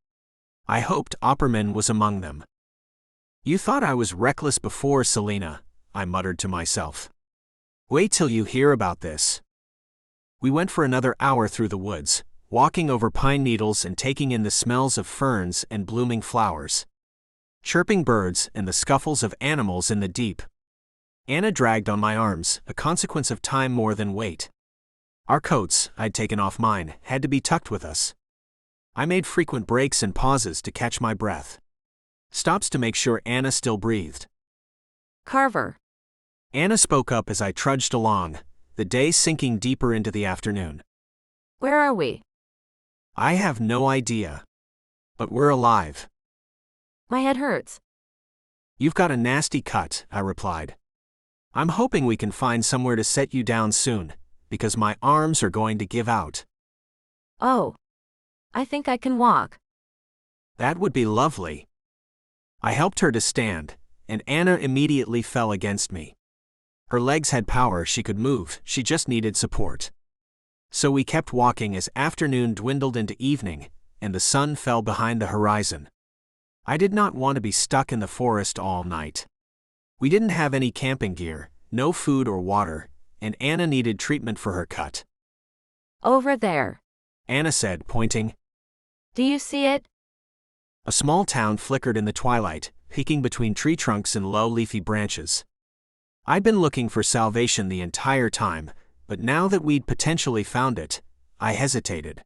I hoped Opperman was among them. "You thought I was reckless before, Selena," I muttered to myself. "Wait till you hear about this." We went for another hour through the woods, walking over pine needles and taking in the smells of ferns and blooming flowers. Chirping birds and the scuffles of animals in the deep. Anna dragged on my arms, a consequence of time more than weight. Our coats, I'd taken off mine, had to be tucked with us. I made frequent breaks and pauses to catch my breath. Stops to make sure Anna still breathed. Carver. Anna spoke up as I trudged along, the day sinking deeper into the afternoon. Where are we? I have no idea. But we're alive. My head hurts. You've got a nasty cut, I replied. I'm hoping we can find somewhere to set you down soon, because my arms are going to give out. Oh. I think I can walk. That would be lovely. I helped her to stand, and Anna immediately fell against me. Her legs had power, she could move, she just needed support. So we kept walking as afternoon dwindled into evening, and the sun fell behind the horizon. I did not want to be stuck in the forest all night. We didn't have any camping gear, no food or water, and Anna needed treatment for her cut. Over there, Anna said, pointing. Do you see it? A small town flickered in the twilight, peeking between tree trunks and low leafy branches. I'd been looking for salvation the entire time, but now that we'd potentially found it, I hesitated.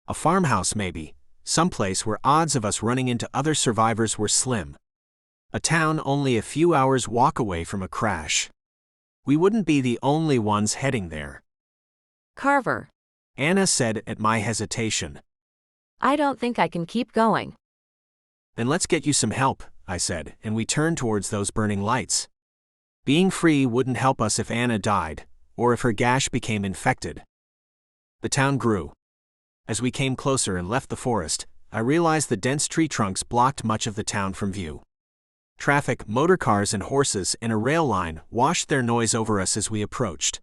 A farmhouse maybe, someplace where odds of us running into other survivors were slim. A town only a few hours' walk away from a crash. We wouldn't be the only ones heading there. Carver, Anna said at my hesitation. I don't think I can keep going. Then let's get you some help, I said, and we turned towards those burning lights. Being free wouldn't help us if Anna died, or if her gash became infected. The town grew. As we came closer and left the forest, I realized the dense tree trunks blocked much of the town from view. Traffic, motor cars and horses, and a rail line washed their noise over us as we approached.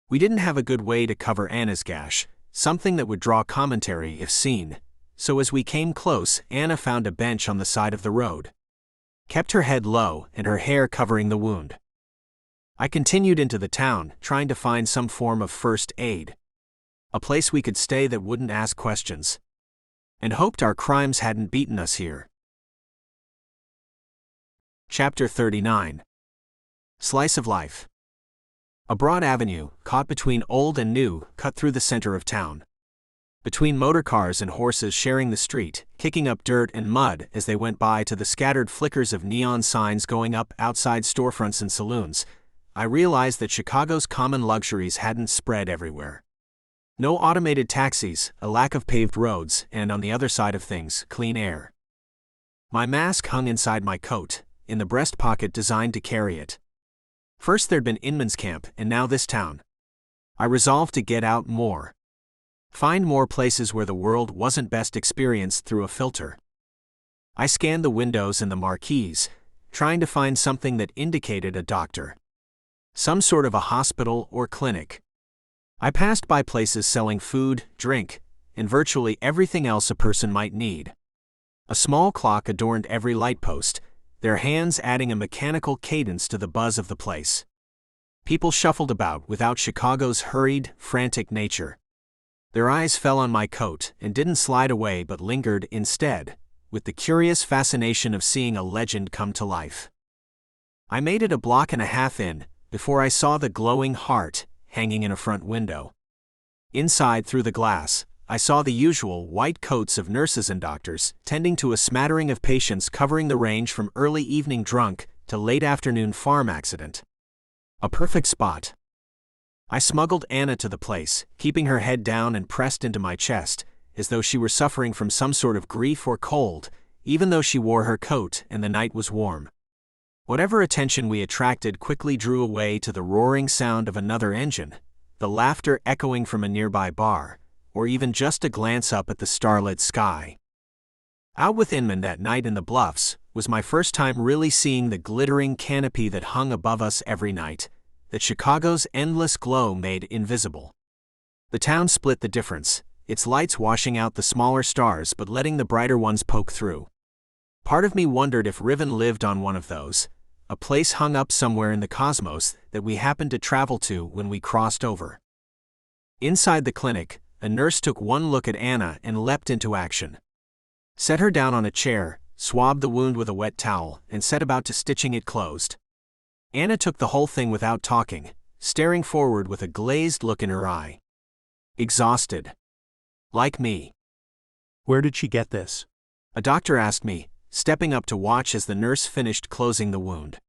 We didn't have a good way to cover Anna's gash, something that would draw commentary if seen, so as we came close, Anna found a bench on the side of the road. Kept her head low and her hair covering the wound. I continued into the town, trying to find some form of first aid. A place we could stay that wouldn't ask questions. And hoped our crimes hadn't beaten us here. Chapter 39. Slice of Life. A broad avenue, caught between old and new, cut through the center of town. Between motor cars and horses sharing the street, kicking up dirt and mud as they went by to the scattered flickers of neon signs going up outside storefronts and saloons, I realized that Chicago's common luxuries hadn't spread everywhere. No automated taxis, a lack of paved roads, and on the other side of things, clean air. My mask hung inside my coat, in the breast pocket designed to carry it. First there'd been Inman's Camp, and now this town. I resolved to get out more. Find more places where the world wasn't best experienced through a filter. I scanned the windows and the marquees, trying to find something that indicated a doctor. Some sort of a hospital or clinic. I passed by places selling food, drink, and virtually everything else a person might need. A small clock adorned every light post, their hands adding a mechanical cadence to the buzz of the place. People shuffled about without Chicago's hurried, frantic nature. Their eyes fell on my coat and didn't slide away but lingered instead, with the curious fascination of seeing a legend come to life. I made it a block and a half in, before I saw the glowing heart hanging in a front window. Inside, through the glass, I saw the usual white coats of nurses and doctors, tending to a smattering of patients covering the range from early evening drunk to late afternoon farm accident. A perfect spot. I smuggled Anna to the place, keeping her head down and pressed into my chest, as though she were suffering from some sort of grief or cold, even though she wore her coat and the night was warm. Whatever attention we attracted quickly drew away to the roaring sound of another engine, the laughter echoing from a nearby bar, or even just a glance up at the starlit sky. Out with Inman that night in the Bluffs was my first time really seeing the glittering canopy that hung above us every night, that Chicago's endless glow made invisible. The town split the difference, its lights washing out the smaller stars but letting the brighter ones poke through. Part of me wondered if Riven lived on one of those, a place hung up somewhere in the cosmos that we happened to travel to when we crossed over. Inside the clinic, a nurse took one look at Anna and leapt into action. Set her down on a chair, swabbed the wound with a wet towel, and set about to stitching it closed. Anna took the whole thing without talking, staring forward with a glazed look in her eye. Exhausted. Like me. Where did she get this? A doctor asked me, stepping up to watch as the nurse finished closing the wound.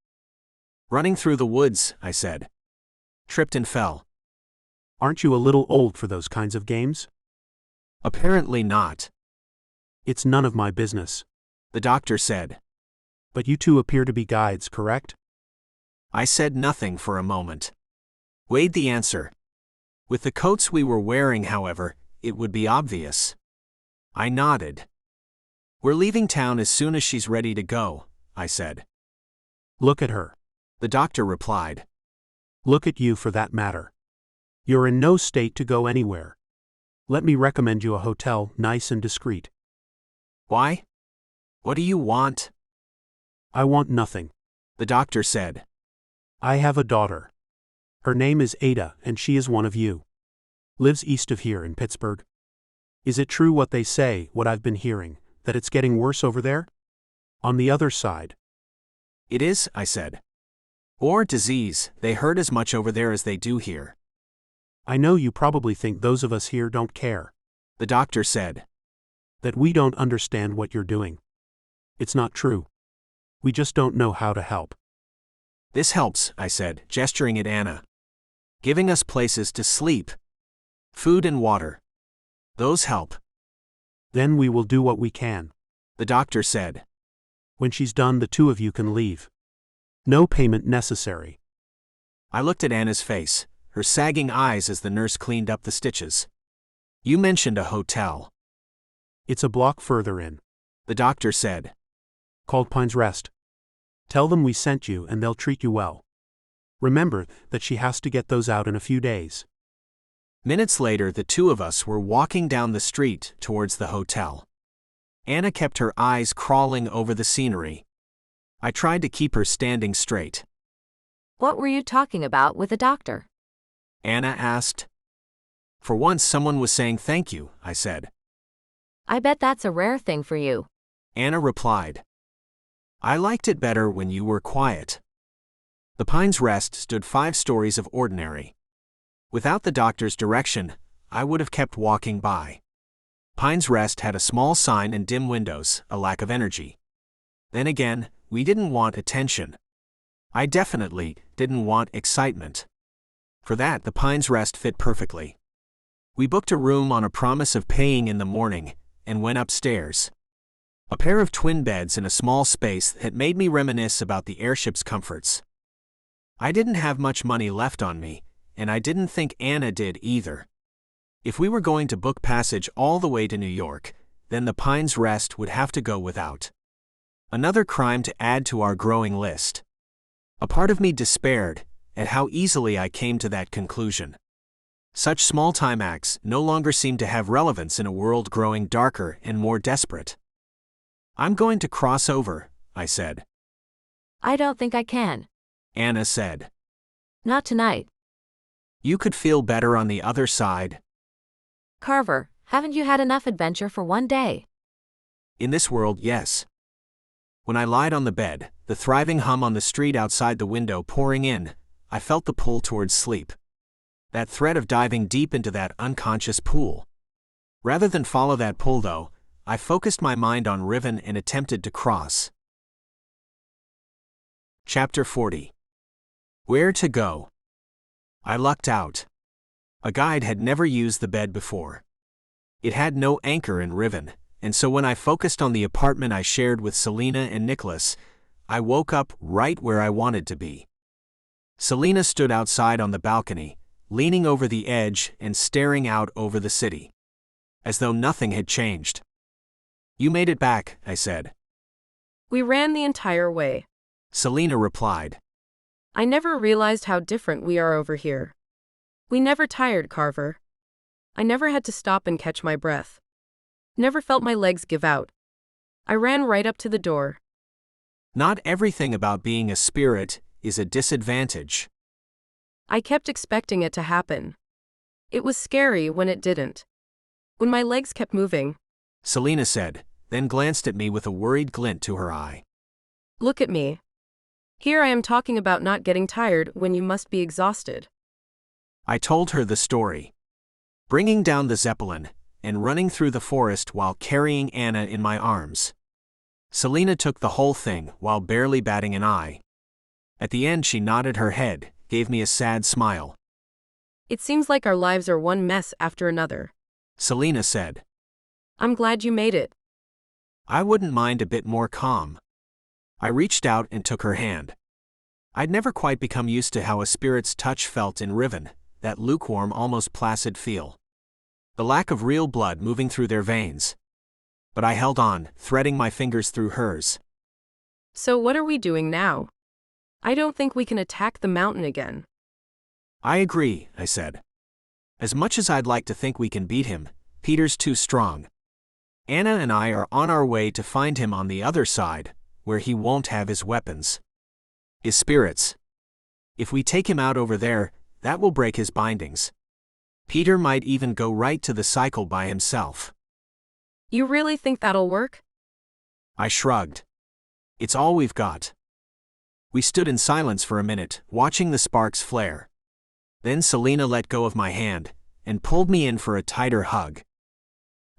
Running through the woods, I said. Tripped and fell. Aren't you a little old for those kinds of games? Apparently not. It's none of my business, the doctor said. But you two appear to be guides, correct? I said nothing for a moment. Weighed the answer. With the coats we were wearing, however, it would be obvious. I nodded. We're leaving town as soon as she's ready to go, I said. Look at her, the doctor replied. Look at you for that matter. You're in no state to go anywhere. Let me recommend you a hotel, nice and discreet. Why? What do you want? I want nothing, the doctor said. I have a daughter. Her name is Ada, and she is one of you. Lives east of here in Pittsburgh. Is it true what they say, what I've been hearing, that it's getting worse over there? On the other side. It is, I said. Or disease, they hurt as much over there as they do here. I know you probably think those of us here don't care, the doctor said. That we don't understand what you're doing. It's not true. We just don't know how to help. This helps, I said, gesturing at Anna. Giving us places to sleep. Food and water. Those help. Then we will do what we can, the doctor said. When she's done, the two of you can leave. No payment necessary. I looked at Anna's face, her sagging eyes as the nurse cleaned up the stitches. You mentioned a hotel. It's a block further in, the doctor said. Called Pine's Rest. Tell them we sent you and they'll treat you well. Remember that she has to get those out in a few days. Minutes later, the two of us were walking down the street towards the hotel. Anna kept her eyes crawling over the scenery. I tried to keep her standing straight. What were you talking about with the doctor? Anna asked. For once, someone was saying thank you, I said. I bet that's a rare thing for you, Anna replied. I liked it better when you were quiet. The Pine's Rest stood 5 stories of ordinary. Without the doctor's direction, I would have kept walking by. Pine's Rest had a small sign and dim windows, a lack of energy. Then again, we didn't want attention. I definitely didn't want excitement. For that, the Pine's Rest fit perfectly. We booked a room on a promise of paying in the morning, and went upstairs. A pair of twin beds in a small space that made me reminisce about the airship's comforts. I didn't have much money left on me, and I didn't think Anna did either. If we were going to book passage all the way to New York, then the Pine's Rest would have to go without. Another crime to add to our growing list. A part of me despaired at how easily I came to that conclusion. Such small-time acts no longer seemed to have relevance in a world growing darker and more desperate. I'm going to cross over, I said. I don't think I can, Anna said. Not tonight. You could feel better on the other side. Carver, haven't you had enough adventure for one day? In this world, yes. When I lied on the bed, the thriving hum on the street outside the window pouring in, I felt the pull towards sleep. That threat of diving deep into that unconscious pool. Rather than follow that pull, though, I focused my mind on Riven and attempted to cross. Chapter 40. Where to go? I lucked out. A guide had never used the bed before. It had no anchor in Riven, and so when I focused on the apartment I shared with Selena and Nicholas, I woke up right where I wanted to be. Selena stood outside on the balcony, leaning over the edge and staring out over the city, as though nothing had changed. "You made it back," I said. We ran the entire way. Selena replied. I never realized how different we are over here. We never tired, Carver. I never had to stop and catch my breath. Never felt my legs give out. I ran right up to the door. Not everything about being a spirit is a disadvantage. I kept expecting it to happen. It was scary when it didn't. When my legs kept moving. Selena said, then glanced at me with a worried glint to her eye. Look at me. Here I am talking about not getting tired when you must be exhausted. I told her the story. Bringing down the Zeppelin, and running through the forest while carrying Anna in my arms. Selena took the whole thing while barely batting an eye. At the end she nodded her head, gave me a sad smile. It seems like our lives are one mess after another. Selena said. I'm glad you made it. I wouldn't mind a bit more calm. I reached out and took her hand. I'd never quite become used to how a spirit's touch felt in Riven, that lukewarm, almost placid feel. The lack of real blood moving through their veins. But I held on, threading my fingers through hers. So what are we doing now? I don't think we can attack the mountain again. I agree, I said. As much as I'd like to think we can beat him, Peter's too strong. Anna and I are on our way to find him on the other side, where he won't have his weapons. His spirits. If we take him out over there, that will break his bindings. Peter might even go right to the cycle by himself. You really think that'll work? I shrugged. It's all we've got. We stood in silence for a minute, watching the sparks flare. Then Selena let go of my hand, and pulled me in for a tighter hug.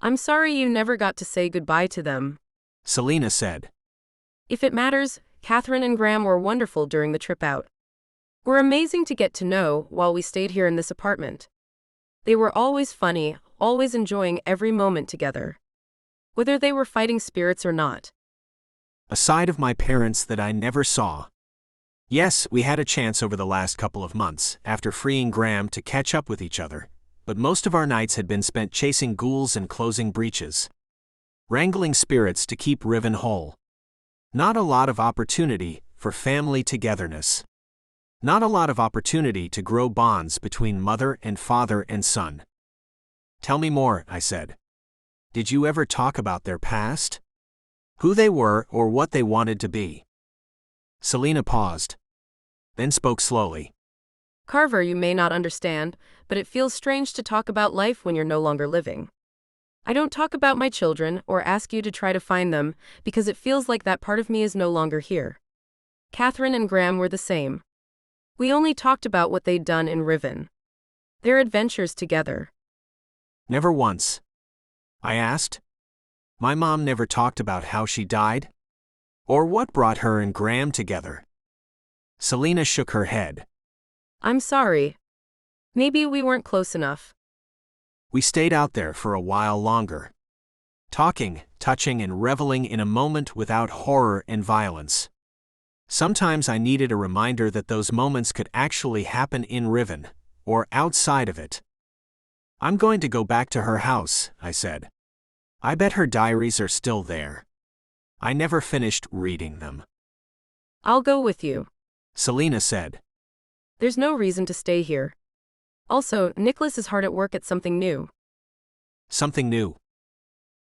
I'm sorry you never got to say goodbye to them, Selena said. If it matters, Catherine and Graham were wonderful during the trip out. Were amazing to get to know while we stayed here in this apartment. They were always funny, always enjoying every moment together. Whether they were fighting spirits or not. A side of my parents that I never saw. Yes, we had a chance over the last couple of months, after freeing Graham, to catch up with each other, but most of our nights had been spent chasing ghouls and closing breaches. Wrangling spirits to keep Riven whole. Not a lot of opportunity for family togetherness. Not a lot of opportunity to grow bonds between mother and father and son. Tell me more, I said. Did you ever talk about their past? Who they were or what they wanted to be? Selena paused. Then spoke slowly. Carver, you may not understand, but it feels strange to talk about life when you're no longer living. I don't talk about my children or ask you to try to find them, because it feels like that part of me is no longer here. Catherine and Graham were the same. We only talked about what they'd done in Riven. Their adventures together. Never once. I asked. My mom never talked about how she died? Or what brought her and Graham together? Selena shook her head. I'm sorry. Maybe we weren't close enough. We stayed out there for a while longer. Talking, touching, and reveling in a moment without horror and violence. Sometimes I needed a reminder that those moments could actually happen in Riven, or outside of it. I'm going to go back to her house, I said. I bet her diaries are still there. I never finished reading them. I'll go with you, Selena said. There's no reason to stay here. Also, Nicholas is hard at work at something new. Something new?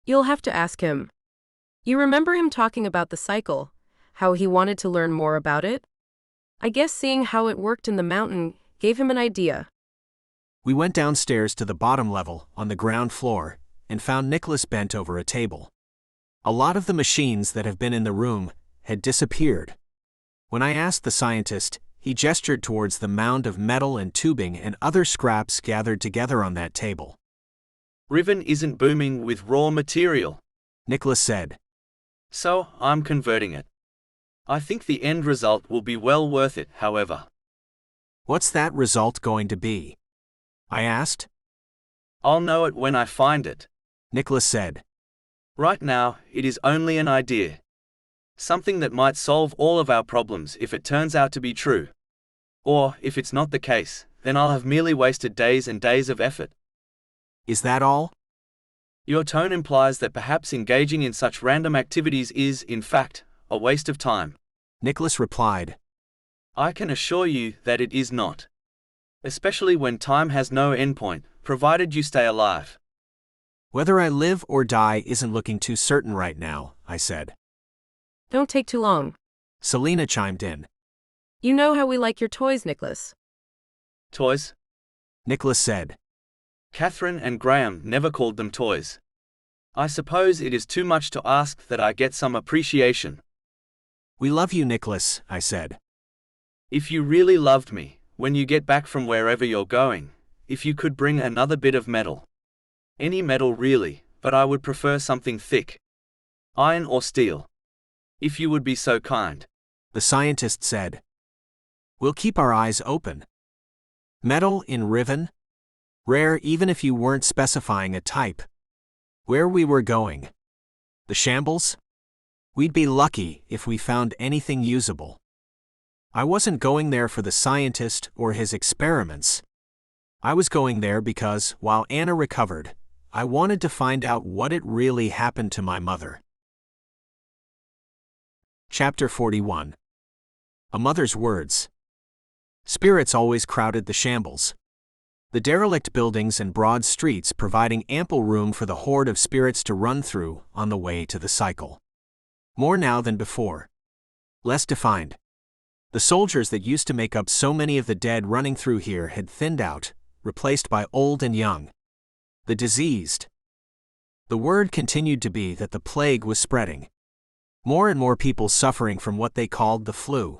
You'll have to ask him. You remember him talking about the cycle, how he wanted to learn more about it? I guess seeing how it worked in the mountain gave him an idea. We went downstairs to the bottom level, on the ground floor, and found Nicholas bent over a table. A lot of the machines that have been in the room had disappeared. When I asked the scientist, he gestured towards the mound of metal and tubing and other scraps gathered together on that table. Riven isn't booming with raw material, Nicholas said. So, I'm converting it. I think the end result will be well worth it, however. What's that result going to be? I asked. I'll know it when I find it, Nicholas said. Right now, it is only an idea. Something that might solve all of our problems if it turns out to be true. Or, if it's not the case, then I'll have merely wasted days and days of effort. Is that all? Your tone implies that perhaps engaging in such random activities is, in fact, a waste of time. Nicholas replied. I can assure you that it is not. Especially when time has no endpoint, provided you stay alive. Whether I live or die isn't looking too certain right now, I said. Don't take too long. Selena chimed in. You know how we like your toys, Nicholas. Toys? Nicholas said. Catherine and Graham never called them toys. I suppose it is too much to ask that I get some appreciation. We love you, Nicholas, I said. If you really loved me, when you get back from wherever you're going, if you could bring another bit of metal. Any metal really, but I would prefer something thick. Iron or steel. If you would be so kind. The scientist said. We'll keep our eyes open. Metal in Riven? Rare even if you weren't specifying a type. Where we were going? The shambles? We'd be lucky if we found anything usable. I wasn't going there for the scientist or his experiments. I was going there because, while Anna recovered, I wanted to find out what it really happened to my mother. Chapter 41. A Mother's Words. Spirits always crowded the shambles. The derelict buildings and broad streets providing ample room for the horde of spirits to run through on the way to the cycle. More now than before. Less defined. The soldiers that used to make up so many of the dead running through here had thinned out, replaced by old and young. The diseased. The word continued to be that the plague was spreading. More and more people suffering from what they called the flu.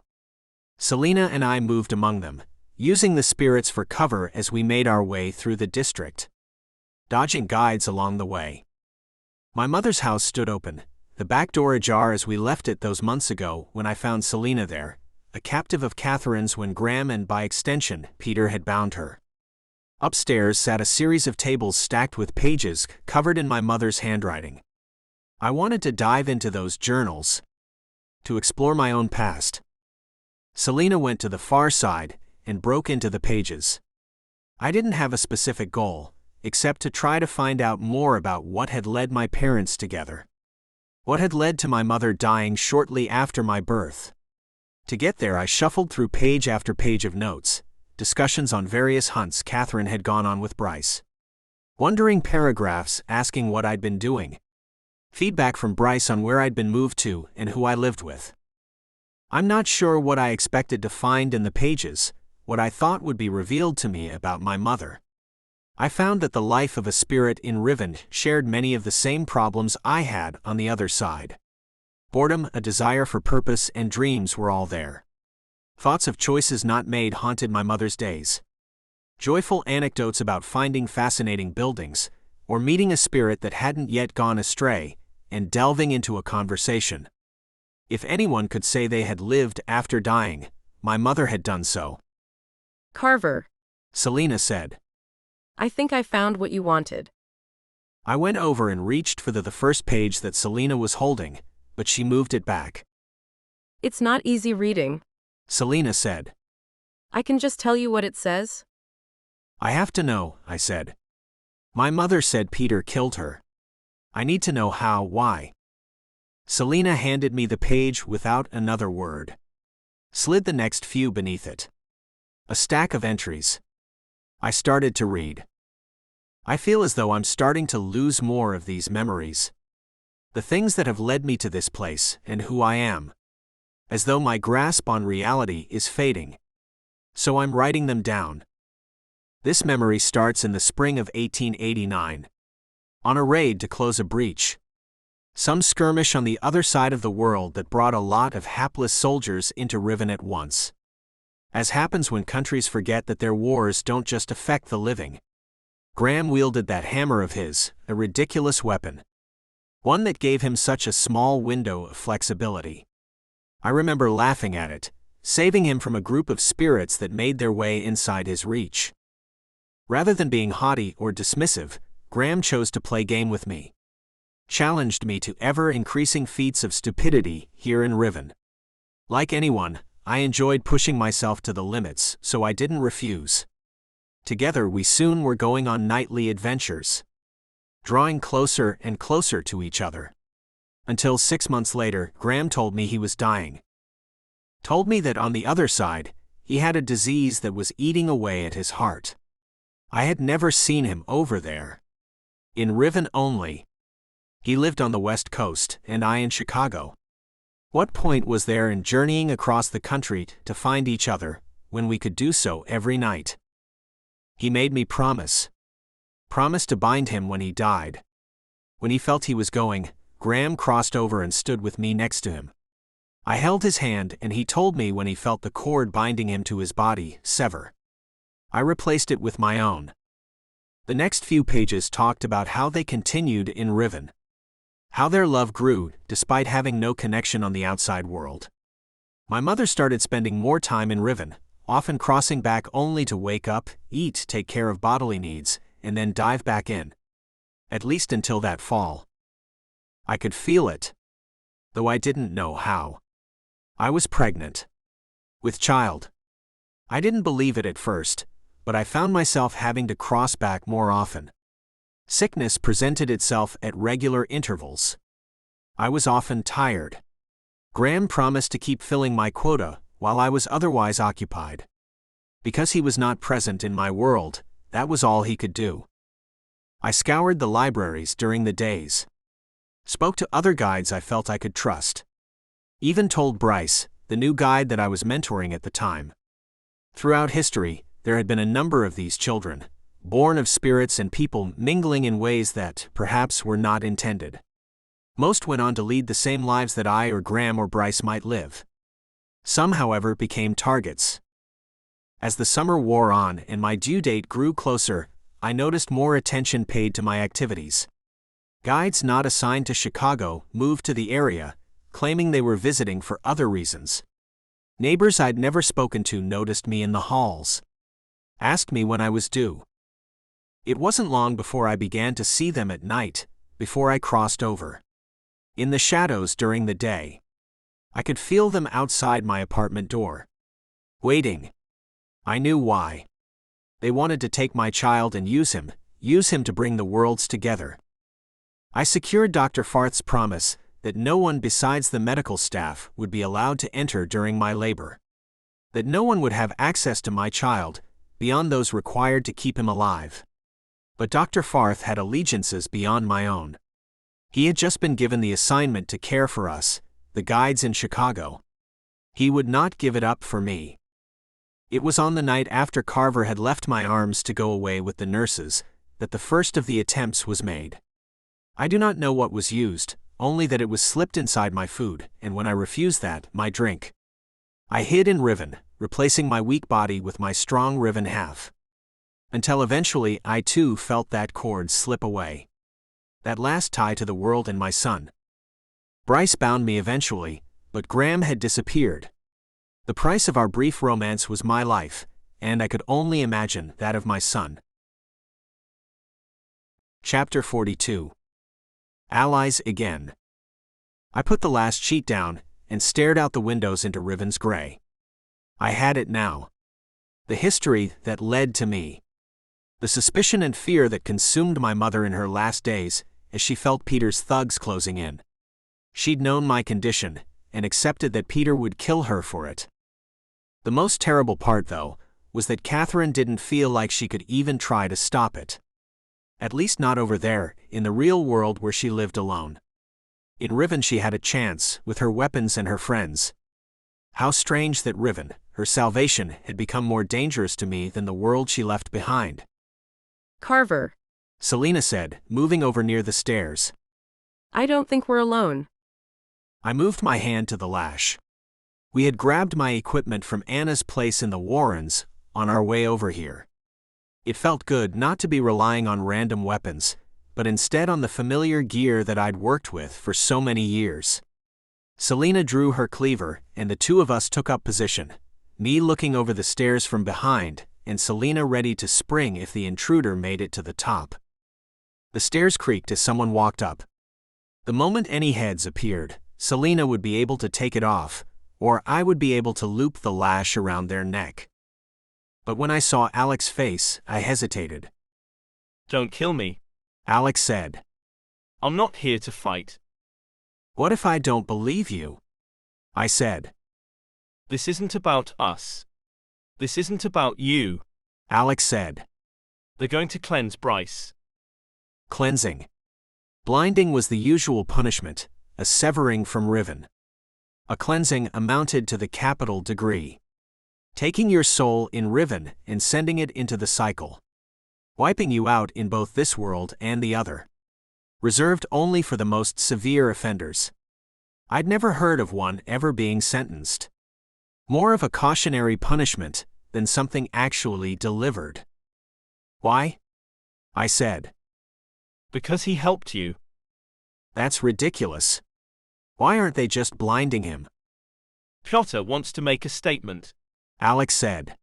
Selena and I moved among them, using the spirits for cover as we made our way through the district, dodging guides along the way. My mother's house stood open, the back door ajar as we left it those months ago when I found Selena there, a captive of Catherine's when Graham and by extension Peter had bound her. Upstairs sat a series of tables stacked with pages covered in my mother's handwriting. I wanted to dive into those journals, to explore my own past. Selena went to the far side and broke into the pages. I didn't have a specific goal, except to try to find out more about what had led my parents together. What had led to my mother dying shortly after my birth. To get there, I shuffled through page after page of notes, discussions on various hunts Catherine had gone on with Bryce. Wondering paragraphs asking what I'd been doing. Feedback from Bryce on where I'd been moved to and who I lived with. I'm not sure what I expected to find in the pages, what I thought would be revealed to me about my mother. I found that the life of a spirit in Riven shared many of the same problems I had on the other side. Boredom, a desire for purpose, and dreams were all there. Thoughts of choices not made haunted my mother's days. Joyful anecdotes about finding fascinating buildings, or meeting a spirit that hadn't yet gone astray, and delving into a conversation. If anyone could say they had lived after dying, my mother had done so. Carver, Selena said. I think I found what you wanted. I went over and reached for the first page that Selena was holding, but she moved it back. It's not easy reading, Selena said. I can just tell you what it says. I have to know, I said. My mother said Peter killed her. I need to know how, why. Selena handed me the page without another word. Slid the next few beneath it. A stack of entries. I started to read. I feel as though I'm starting to lose more of these memories. The things that have led me to this place and who I am. As though my grasp on reality is fading. So I'm writing them down. This memory starts in the spring of 1889. On a raid to close a breach. Some skirmish on the other side of the world that brought a lot of hapless soldiers into Riven at once. As happens when countries forget that their wars don't just affect the living. Graham wielded that hammer of his, a ridiculous weapon. One that gave him such a small window of flexibility. I remember laughing at it, saving him from a group of spirits that made their way inside his reach. Rather than being haughty or dismissive, Graham chose to play game with me. challenged me to ever-increasing feats of stupidity here in Riven. Like anyone, I enjoyed pushing myself to the limits, so I didn't refuse. Together we soon were going on nightly adventures, drawing closer and closer to each other. Until 6 months later, Graham told me he was dying. Told me that on the other side, he had a disease that was eating away at his heart. I had never seen him over there. In Riven only. He lived on the West Coast, and I in Chicago. What point was there in journeying across the country to find each other, when we could do so every night? He made me promise. Promise to bind him when he died. When he felt he was going, Graham crossed over and stood with me next to him. I held his hand and he told me when he felt the cord binding him to his body sever. I replaced it with my own. The next few pages talked about how they continued in Riven. How their love grew, despite having no connection on the outside world. My mother started spending more time in Riven, often crossing back only to wake up, eat, take care of bodily needs, and then dive back in. At least until that fall. I could feel it, though I didn't know how. I was pregnant. With child. I didn't believe it at first, but I found myself having to cross back more often. Sickness presented itself at regular intervals. I was often tired. Graham promised to keep filling my quota while I was otherwise occupied. Because he was not present in my world, that was all he could do. I scoured the libraries during the days. Spoke to other guides I felt I could trust. Even told Bryce, the new guide that I was mentoring at the time. Throughout history, there had been a number of these children, born of spirits and people mingling in ways that, perhaps, were not intended. Most went on to lead the same lives that I or Graham or Bryce might live. Some, however, became targets. As the summer wore on and my due date grew closer, I noticed more attention paid to my activities. Guides not assigned to Chicago moved to the area, claiming they were visiting for other reasons. Neighbors I'd never spoken to noticed me in the halls. Asked me when I was due. It wasn't long before I began to see them at night, before I crossed over. In the shadows during the day. I could feel them outside my apartment door. Waiting. I knew why. They wanted to take my child and use him to bring the worlds together. I secured Dr. Farth's promise that no one besides the medical staff would be allowed to enter during my labor. That no one would have access to my child, beyond those required to keep him alive. But Dr. Farth had allegiances beyond my own. He had just been given the assignment to care for us, the guides in Chicago. He would not give it up for me. It was on the night after Carver had left my arms to go away with the nurses, that the first of the attempts was made. I do not know what was used, only that it was slipped inside my food, and when I refused that, my drink. I hid in Riven, replacing my weak body with my strong Riven half. Until eventually I too felt that cord slip away. That last tie to the world and my son. Bryce bound me eventually, but Graham had disappeared. The price of our brief romance was my life, and I could only imagine that of my son. Chapter 42. Allies again. I put the last sheet down, and stared out the windows into Riven's gray. I had it now. The history that led to me. The suspicion and fear that consumed my mother in her last days, as she felt Peter's thugs closing in. She'd known my condition, and accepted that Peter would kill her for it. The most terrible part, though, was that Catherine didn't feel like she could even try to stop it. At least not over there, in the real world where she lived alone. In Riven she had a chance, with her weapons and her friends. How strange that Riven, her salvation, had become more dangerous to me than the world she left behind. Carver, Selena said, moving over near the stairs. I don't think we're alone. I moved my hand to the lash. We had grabbed my equipment from Anna's place in the Warrens, on our way over here. It felt good not to be relying on random weapons, but instead on the familiar gear that I'd worked with for so many years. Selena drew her cleaver, and the two of us took up position, me looking over the stairs from behind, and Selena ready to spring if the intruder made it to the top. The stairs creaked as someone walked up. The moment any heads appeared, Selena would be able to take it off, or I would be able to loop the lash around their neck. But when I saw Alec's face, I hesitated. Don't kill me, Alec said. I'm not here to fight. What if I don't believe you? I said. This isn't about us. This isn't about you, Alec said. They're going to cleanse Bryce. Cleansing. Blinding was the usual punishment, a severing from Riven. A cleansing amounted to the capital degree. Taking your soul in Riven and sending it into the cycle. Wiping you out in both this world and the other. Reserved only for the most severe offenders. I'd never heard of one ever being sentenced. More of a cautionary punishment than something actually delivered. Why? I said. Because he helped you. That's ridiculous. Why aren't they just blinding him? Piotr wants to make a statement, Alec said.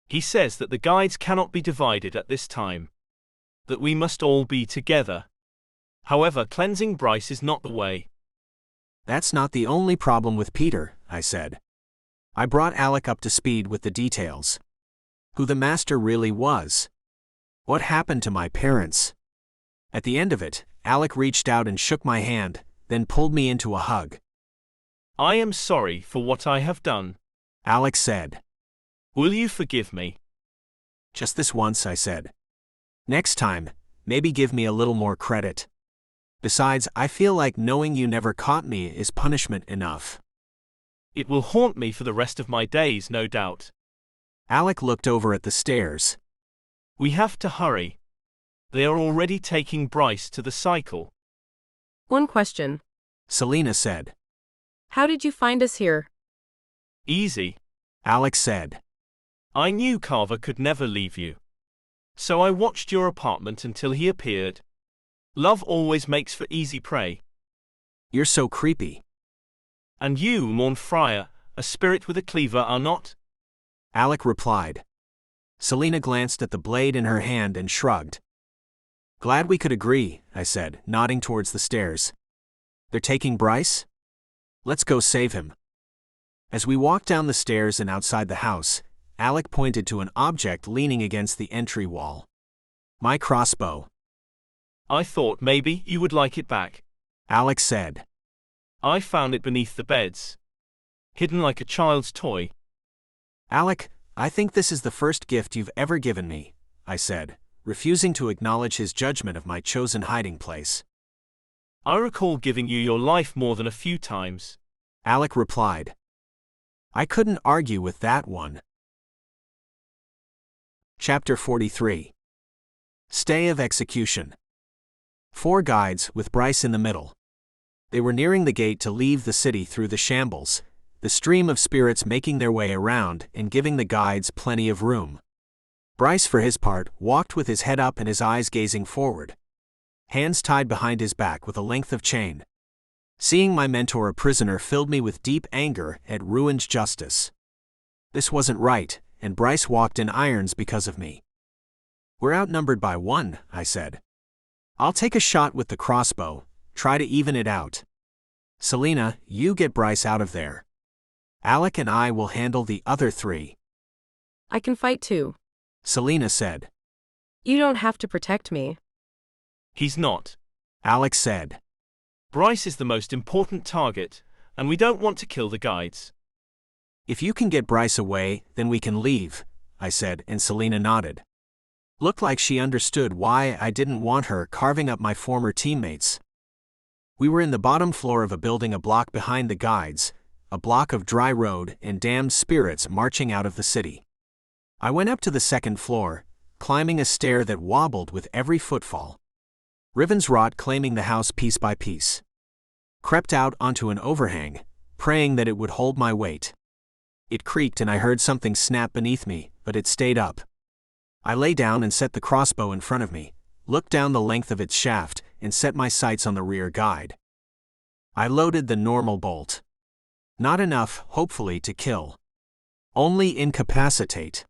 He says that the guides cannot be divided at this time. That we must all be together. However, cleansing Bryce is not the way. That's not the only problem with Peter, I said. I brought Alec up to speed with the details. Who the master really was. What happened to my parents. At the end of it, Alec reached out and shook my hand, then pulled me into a hug. I am sorry for what I have done, Alec said. Will you forgive me? Just this once, I said. Next time, maybe give me a little more credit. Besides, I feel like knowing you never caught me is punishment enough. It will haunt me for the rest of my days, no doubt. Alec looked over at the stairs. We have to hurry. They are already taking Bryce to the cycle. One question, Selena said. How did you find us here? Easy, Alec said. I knew Carver could never leave you. So I watched your apartment until he appeared. Love always makes for easy prey. You're so creepy. And you, Morn Friar, a spirit with a cleaver, are not? Alec replied. Selena glanced at the blade in her hand and shrugged. Glad we could agree, I said, nodding towards the stairs. They're taking Bryce? Let's go save him. As we walked down the stairs and outside the house, Alec pointed to an object leaning against the entry wall. My crossbow. I thought maybe you would like it back, Alec said. I found it beneath the beds. Hidden like a child's toy. Alec, I think this is the first gift you've ever given me, I said, refusing to acknowledge his judgment of my chosen hiding place. I recall giving you your life more than a few times, Alec replied. I couldn't argue with that one. Chapter 43. Stay of Execution. 4 guides, with Bryce in the middle. They were nearing the gate to leave the city through the shambles, the stream of spirits making their way around and giving the guides plenty of room. Bryce, for his part, walked with his head up and his eyes gazing forward. Hands tied behind his back with a length of chain. Seeing my mentor a prisoner filled me with deep anger at ruined justice. This wasn't right, and Bryce walked in irons because of me. We're outnumbered by 1, I said. I'll take a shot with the crossbow, try to even it out. Selena, you get Bryce out of there. Alec and I will handle the other 3. I can fight too, Selena said. You don't have to protect me. He's not, Alec said. Bryce is the most important target, and we don't want to kill the guides. If you can get Bryce away, then we can leave, I said, and Selena nodded. Looked like she understood why I didn't want her carving up my former teammates. We were in the bottom floor of a building a block behind the guides, a block of dry road and damned spirits marching out of the city. I went up to the 2nd floor, climbing a stair that wobbled with every footfall. Riven's rot claiming the house piece by piece. Crept out onto an overhang, praying that it would hold my weight. It creaked and I heard something snap beneath me, but it stayed up. I lay down and set the crossbow in front of me, looked down the length of its shaft, and set my sights on the rear guide. I loaded the normal bolt. Not enough, hopefully, to kill. Only incapacitate.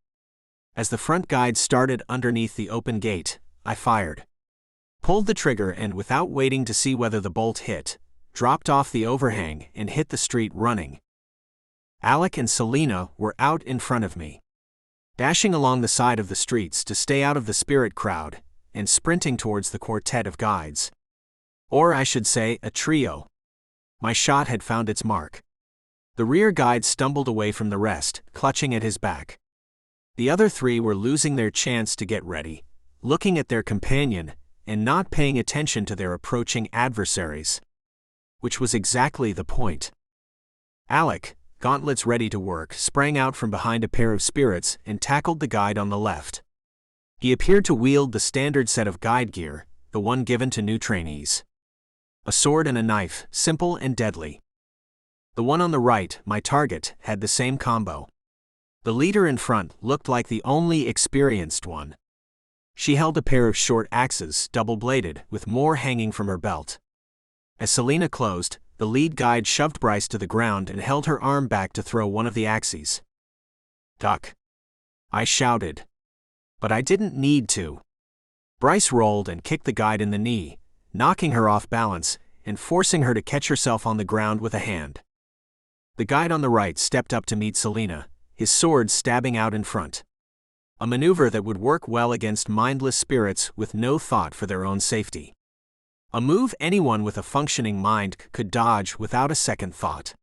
As the front guide started underneath the open gate, I fired. pulled the trigger and, without waiting to see whether the bolt hit, dropped off the overhang and hit the street running. Alec and Selena were out in front of me, dashing along the side of the streets to stay out of the spirit crowd, and sprinting towards the quartet of guides. Or I should say, a trio. My shot had found its mark. The rear guide stumbled away from the rest, clutching at his back. The other three were losing their chance to get ready, looking at their companion, and not paying attention to their approaching adversaries. Which was exactly the point. Alec, gauntlets ready to work, sprang out from behind a pair of spirits and tackled the guide on the left. He appeared to wield the standard set of guide gear, the one given to new trainees. A sword and a knife, simple and deadly. The one on the right, my target, had the same combo. The leader in front looked like the only experienced one. She held a pair of short axes, double-bladed, with more hanging from her belt. As Selena closed, the lead guide shoved Bryce to the ground and held her arm back to throw one of the axes. "Duck!" I shouted. But I didn't need to. Bryce rolled and kicked the guide in the knee, knocking her off balance and forcing her to catch herself on the ground with a hand. The guide on the right stepped up to meet Selena, his sword stabbing out in front. A maneuver that would work well against mindless spirits with no thought for their own safety. A move anyone with a functioning mind could dodge without a second thought.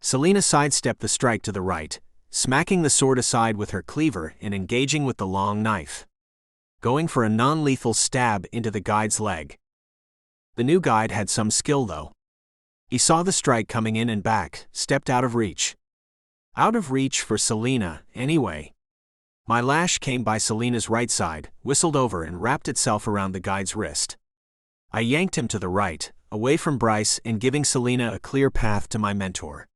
Selena sidestepped the strike to the right, smacking the sword aside with her cleaver and engaging with the long knife, going for a non-lethal stab into the guide's leg. The new guide had some skill though. He saw the strike coming in and back, stepped out of reach. Out of reach for Selena, anyway. My lash came by Selena's right side, whistled over and wrapped itself around the guide's wrist. I yanked him to the right, away from Bryce and giving Selena a clear path to my mentor.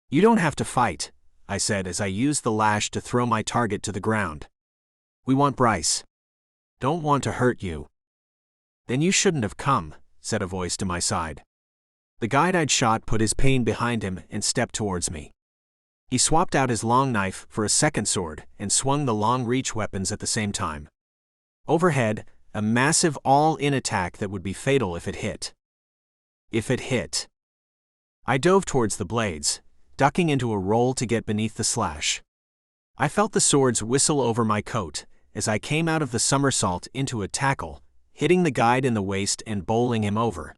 "You don't have to fight," I said as I used the lash to throw my target to the ground. "We want Bryce. Don't want to hurt you." "Then you shouldn't have come," said a voice to my side. The guide I'd shot put his pain behind him and stepped towards me. He swapped out his long knife for a second sword and swung the long-reach weapons at the same time. Overhead, a massive all-in attack that would be fatal if it hit. If it hit. I dove towards the blades, ducking into a roll to get beneath the slash. I felt the swords whistle over my coat as I came out of the somersault into a tackle, hitting the guide in the waist and bowling him over.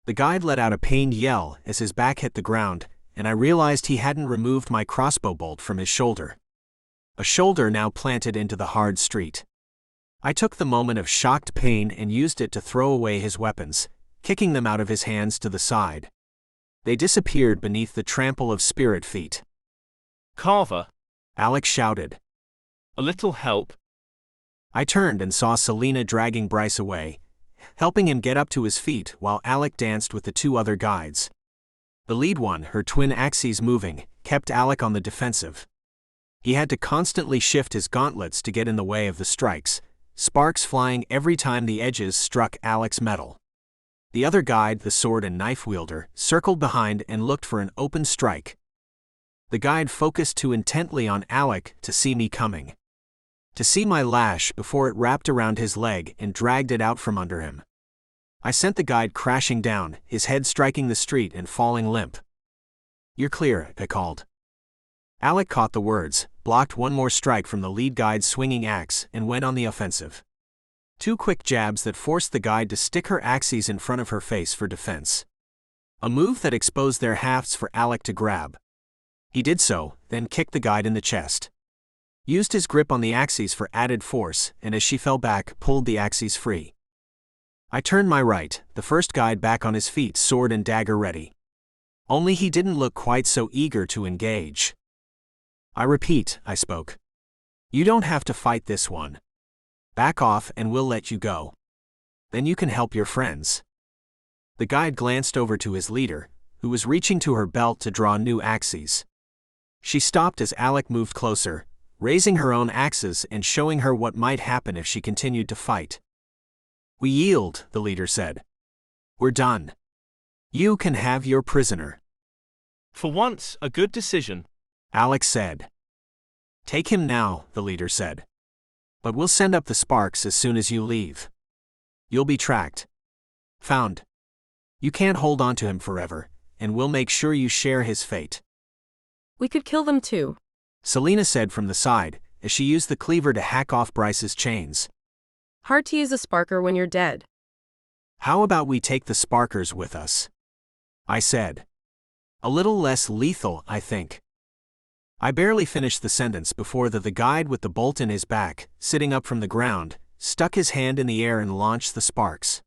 The guide let out a pained yell as his back hit the ground, and I realized he hadn't removed my crossbow bolt from his shoulder. A shoulder now planted into the hard street. I took the moment of shocked pain and used it to throw away his weapons, kicking them out of his hands to the side. They disappeared beneath the trample of spirit feet. "Carver!" Alec shouted. "A little help?" I turned and saw Selena dragging Bryce away, helping him get up to his feet while Alec danced with the two other guides. The lead one, her twin axes moving, kept Alec on the defensive. He had to constantly shift his gauntlets to get in the way of the strikes, sparks flying every time the edges struck Alec's metal. The other guide, the sword and knife wielder, circled behind and looked for an open strike. The guide focused too intently on Alec to see me coming. To see my lash before it wrapped around his leg and dragged it out from under him. I sent the guide crashing down, his head striking the street and falling limp. "You're clear," I called. Alec caught the words, blocked one more strike from the lead guide's swinging axe, and went on the offensive. Two quick jabs that forced the guide to stick her axes in front of her face for defense. A move that exposed their hafts for Alec to grab. He did so, then kicked the guide in the chest. Used his grip on the axes for added force, and as she fell back, pulled the axes free. I turned my right, the first guide back on his feet, sword and dagger ready. Only he didn't look quite so eager to engage. "I repeat," I spoke. "You don't have to fight this one. Back off and we'll let you go. Then you can help your friends." The guide glanced over to his leader, who was reaching to her belt to draw new axes. She stopped as Alec moved closer, raising her own axes and showing her what might happen if she continued to fight. "We yield," the leader said. "We're done. You can have your prisoner." "For once, a good decision," Alec said. "Take him now," the leader said. "But we'll send up the sparks as soon as you leave." You'll be tracked. Found. You can't hold on to him forever, and we'll make sure you share his fate. We could kill them too, Selena said from the side, as she used the cleaver to hack off Bryce's chains. Hard to use a sparker when you're dead. How about we take the sparkers with us? I said. A little less lethal, I think. I barely finished the sentence before the guide with the bolt in his back, sitting up from the ground, stuck his hand in the air and launched the sparks.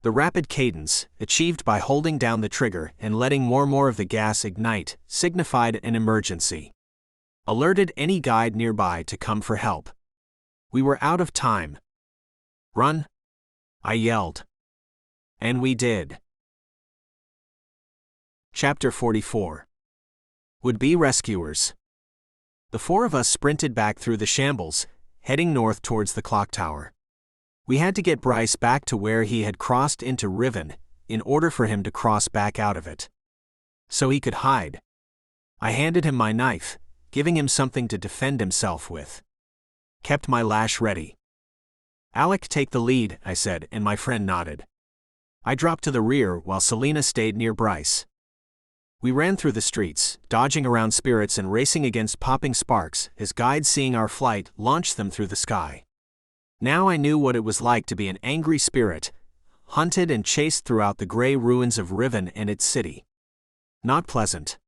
The rapid cadence, achieved by holding down the trigger and letting more of the gas ignite, signified an emergency. Alerted any guide nearby to come for help. We were out of time. Run! I yelled. And we did. Chapter 44. Would-be rescuers. The four of us sprinted back through the shambles, heading north towards the clock tower. We had to get Bryce back to where he had crossed into Riven, in order for him to cross back out of it. So he could hide. I handed him my knife, giving him something to defend himself with. Kept my lash ready. Alec, take the lead, I said, and my friend nodded. I dropped to the rear while Selena stayed near Bryce. We ran through the streets, dodging around spirits and racing against popping sparks as guides, seeing our flight, launched them through the sky. Now I knew what it was like to be an angry spirit, hunted and chased throughout the gray ruins of Riven and its city. Not pleasant.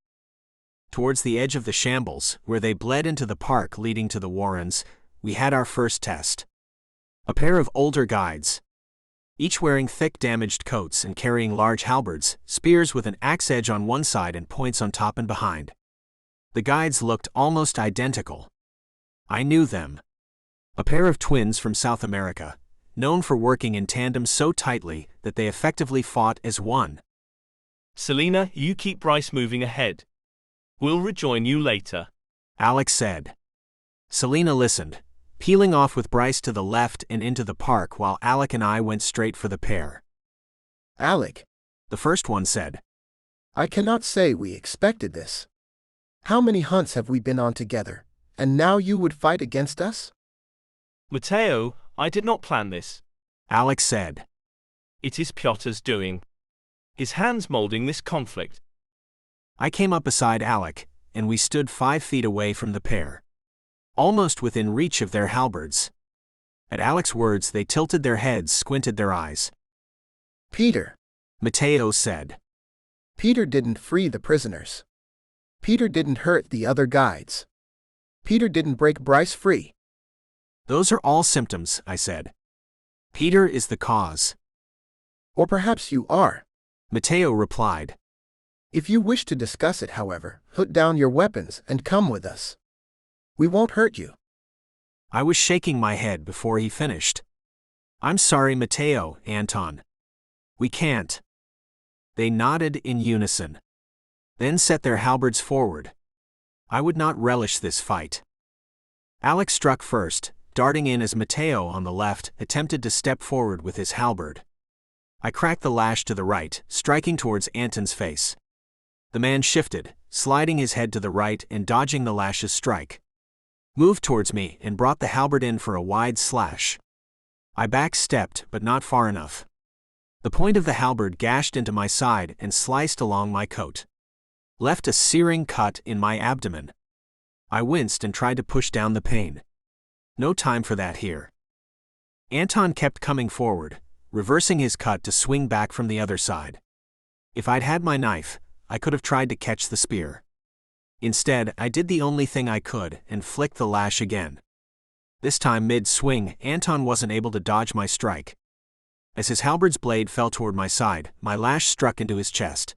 Towards the edge of the shambles, where they bled into the park leading to the Warrens, we had our first test. A pair of older guides, each wearing thick damaged coats and carrying large halberds, spears with an axe edge on one side and points on top and behind. The guides looked almost identical. I knew them. A pair of twins from South America, known for working in tandem so tightly that they effectively fought as one. Selena, you keep Bryce moving ahead. We'll rejoin you later, Alex said. Selena listened, peeling off with Bryce to the left and into the park while Alec and I went straight for the pair. Alec, the first one said. I cannot say we expected this. How many hunts have we been on together, and now you would fight against us? Mateo, I did not plan this, Alex said. It is Piotr's doing. His hands molding this conflict. I came up beside Alec, and we stood 5 feet away from the pair, almost within reach of their halberds. At Alec's words they tilted their heads, squinted their eyes. Peter, Mateo said. Peter didn't free the prisoners. Peter didn't hurt the other guides. Peter didn't break Bryce free. Those are all symptoms, I said. Peter is the cause. Or perhaps you are, Mateo replied. If you wish to discuss it, however, put down your weapons and come with us. We won't hurt you. I was shaking my head before he finished. I'm sorry, Mateo, Anton. We can't. They nodded in unison. Then set their halberds forward. I would not relish this fight. Alex struck first, darting in as Mateo on the left attempted to step forward with his halberd. I cracked the lash to the right, striking towards Anton's face. The man shifted, sliding his head to the right and dodging the lash's strike. Moved towards me and brought the halberd in for a wide slash. I back-stepped, but not far enough. The point of the halberd gashed into my side and sliced along my coat. Left a searing cut in my abdomen. I winced and tried to push down the pain. No time for that here. Anton kept coming forward, reversing his cut to swing back from the other side. If I'd had my knife, I could have tried to catch the spear. Instead, I did the only thing I could and flicked the lash again. This time mid-swing, Anton wasn't able to dodge my strike. As his halberd's blade fell toward my side, my lash struck into his chest.